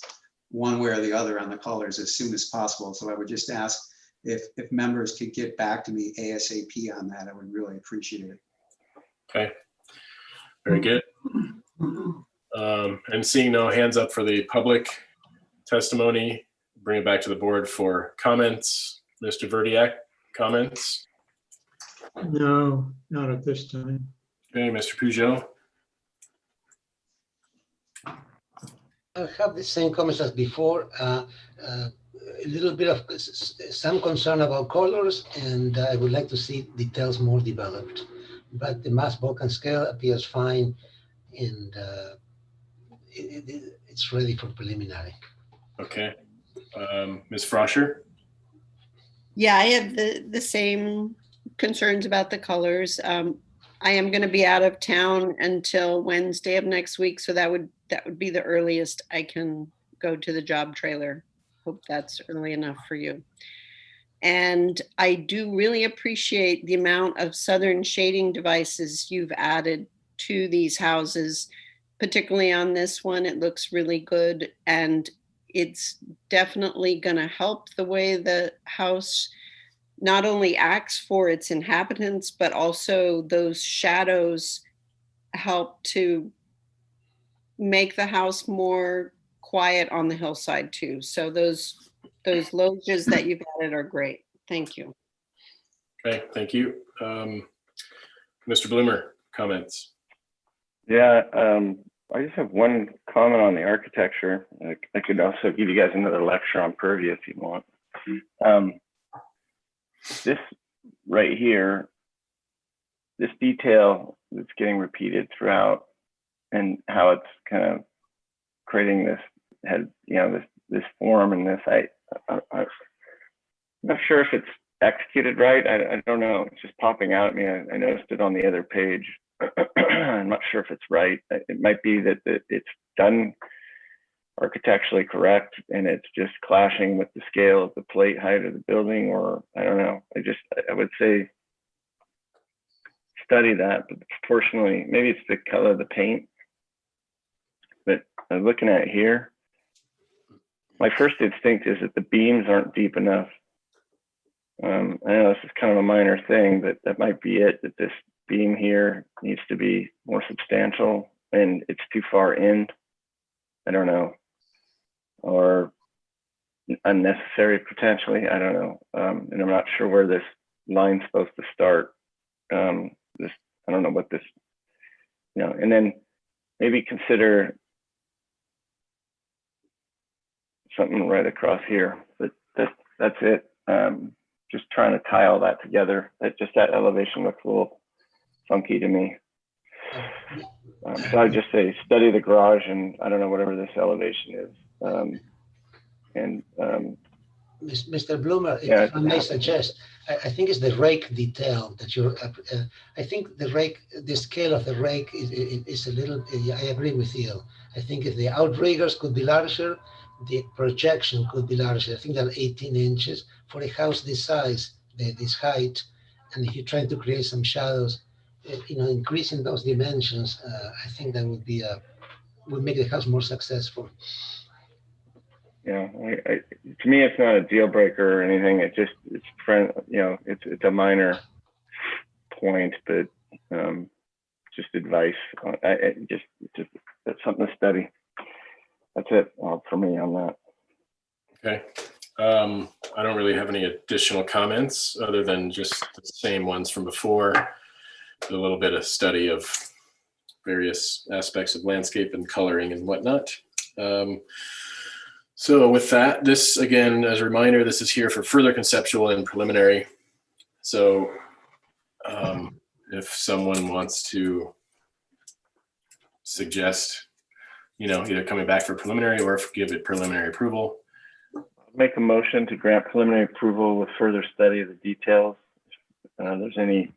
one way or the other on the colors as soon as possible. So I would just ask if members could get back to me ASAP on that, I would really appreciate it. Okay, very good. And seeing no hands up for the public testimony, bring it back to the board for comments. Mr. Verdiak, comments? No, not at this time. Okay, Mr. Peugeot? I have the same comments as before. A little bit of some concern about colors, and I would like to see details more developed. But the mass Vulcan scale appears fine, and it's ready for preliminary. Okay. Ms. Froscher? Yeah, I have the same concerns about the colors. I am going to be out of town until Wednesday of next week, so that would be the earliest I can go to the job trailer. Hope that's early enough for you. And I do really appreciate the amount of southern shading devices you've added to these houses, particularly on this one. It looks really good, and it's definitely going to help the way the house not only acts for its inhabitants, but also those shadows help to make the house more quiet on the hillside too. So those loges that you've added are great. Thank you. Okay, thank you. Mr. Bloomer, comments? Yeah, I just have one comment on the architecture. I could also give you guys another lecture on Purview if you want. This right here, this detail that's getting repeated throughout, and how it's kind of creating this this form and this. I'm not sure if it's executed right. I don't know. It's just popping out at me. I noticed it on the other page. I'm not sure if it's right. It might be that it's done architecturally correct and it's just clashing with the scale of the plate height of the building, or I don't know. I would say study that, but proportionally, maybe it's the color of the paint. But looking at it here, my first instinct is that the beams aren't deep enough. I know this is kind of a minor thing, but that might be it, that this beam here needs to be more substantial and it's too far in. I don't know. Or unnecessary potentially, I don't know. And I'm not sure where this line's supposed to start. I don't know what this, and then maybe consider something right across here, but that's it. Just trying to tie all that together. That elevation looks a little funky to me. So I'd just say study the garage and I don't know, whatever this elevation is. Mr. Bloomer, if I may suggest, I think it's the rake detail that you're, I think the scale of the rake is a little, I agree with you. I think if the outriggers could be larger, the projection could be larger. I think that 18 inches for a house this size, this height, and if you're trying to create some shadows, increasing those dimensions, I think that would make the house more successful. Yeah, to me, it's not a deal breaker or anything. It's a minor point, but just advice. That's something to study. That's it for me on that. Okay. I don't really have any additional comments other than just the same ones from before. A little bit of study of various aspects of landscape and coloring and whatnot. So with that, this again, as a reminder, this is here for further conceptual and preliminary. So if someone wants to suggest, either coming back for preliminary or give it preliminary approval. Make a motion to grant preliminary approval with further study of the details. There's any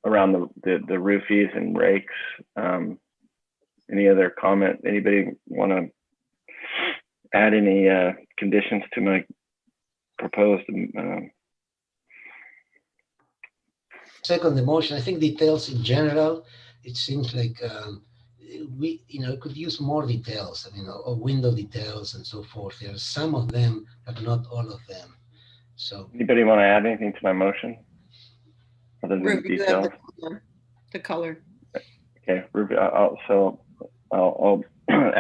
around the roofies and rakes. Any other comment? Anybody want to add any conditions to my proposed? Second, the motion. I think details in general. It seems like we, could use more details. Or window details and so forth. There are some of them, but not all of them. So. Anybody want to add anything to my motion? Other than Ruby, you details? have the color. Okay, Ruby. I'll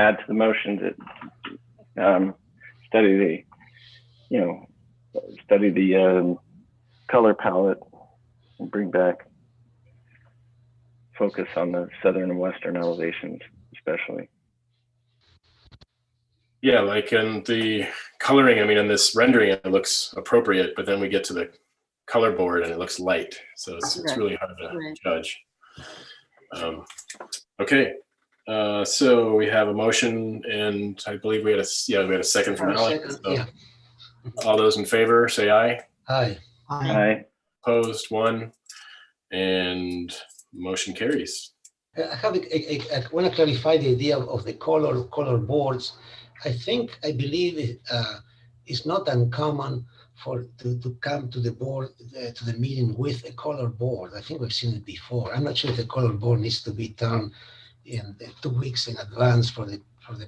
add to the motion that study the color palette and bring back focus on the southern and western elevations, especially. Yeah, like in the coloring, in this rendering, it looks appropriate, but then we get to the color board and it looks light. So it's really hard to judge. Okay. So we have a motion, and I believe we had a second from Alex. So all those in favor, say aye. Aye. Aye. Opposed, 1, and motion carries. I want to clarify the idea of the color boards. I believe it's not uncommon to come to the board, to the meeting with a color board. I think we've seen it before. I'm not sure if the color board needs to be done in 2 weeks in advance for the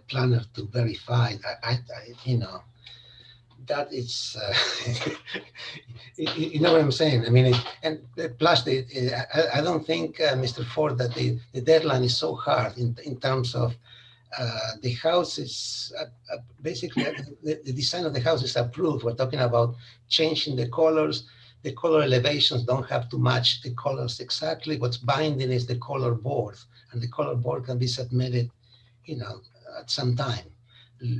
planner to verify. That it's you know what I'm saying. And plus I don't think, Mr. Ford, that the deadline is so hard in terms of the house is basically the design of the house is approved. We're talking about changing the colors. The color elevations don't have to match the colors exactly. What's binding is the color board, and the color board can be submitted, at some time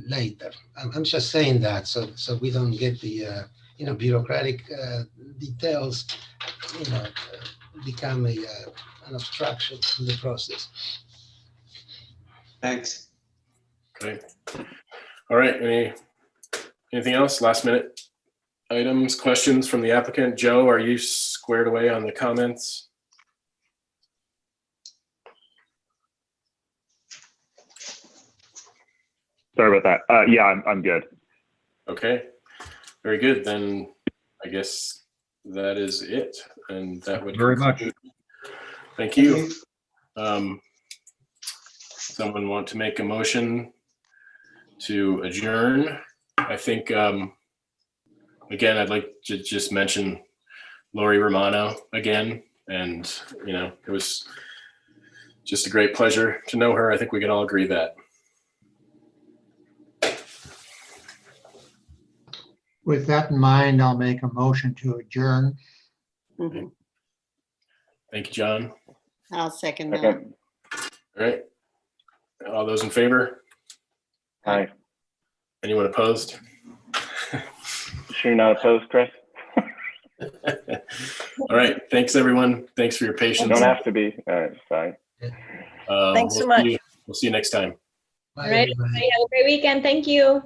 later. I'm just saying that so we don't get the bureaucratic details become an obstruction to the process. Thanks. Okay. All right. Anything else? Last minute items, questions from the applicant? Joe, are you squared away on the comments? Sorry about that. Yeah, I'm good. Okay, very good. Then I guess that is it, and that would very much. Thank you. Someone want to make a motion to adjourn? I think again, I'd like to just mention Lori Romano again, and it was just a great pleasure to know her. I think we can all agree that. With that in mind, I'll make a motion to adjourn. Mm-hmm. Thank you, John. I'll second that. Okay. All right. All those in favor? Aye. Anyone opposed? Sure you're not opposed, Chris? All right. Thanks, everyone. Thanks for your patience. You don't have to be. All right, fine. Thanks so much. We'll see you next time. All right. Everybody have a great weekend. Thank you.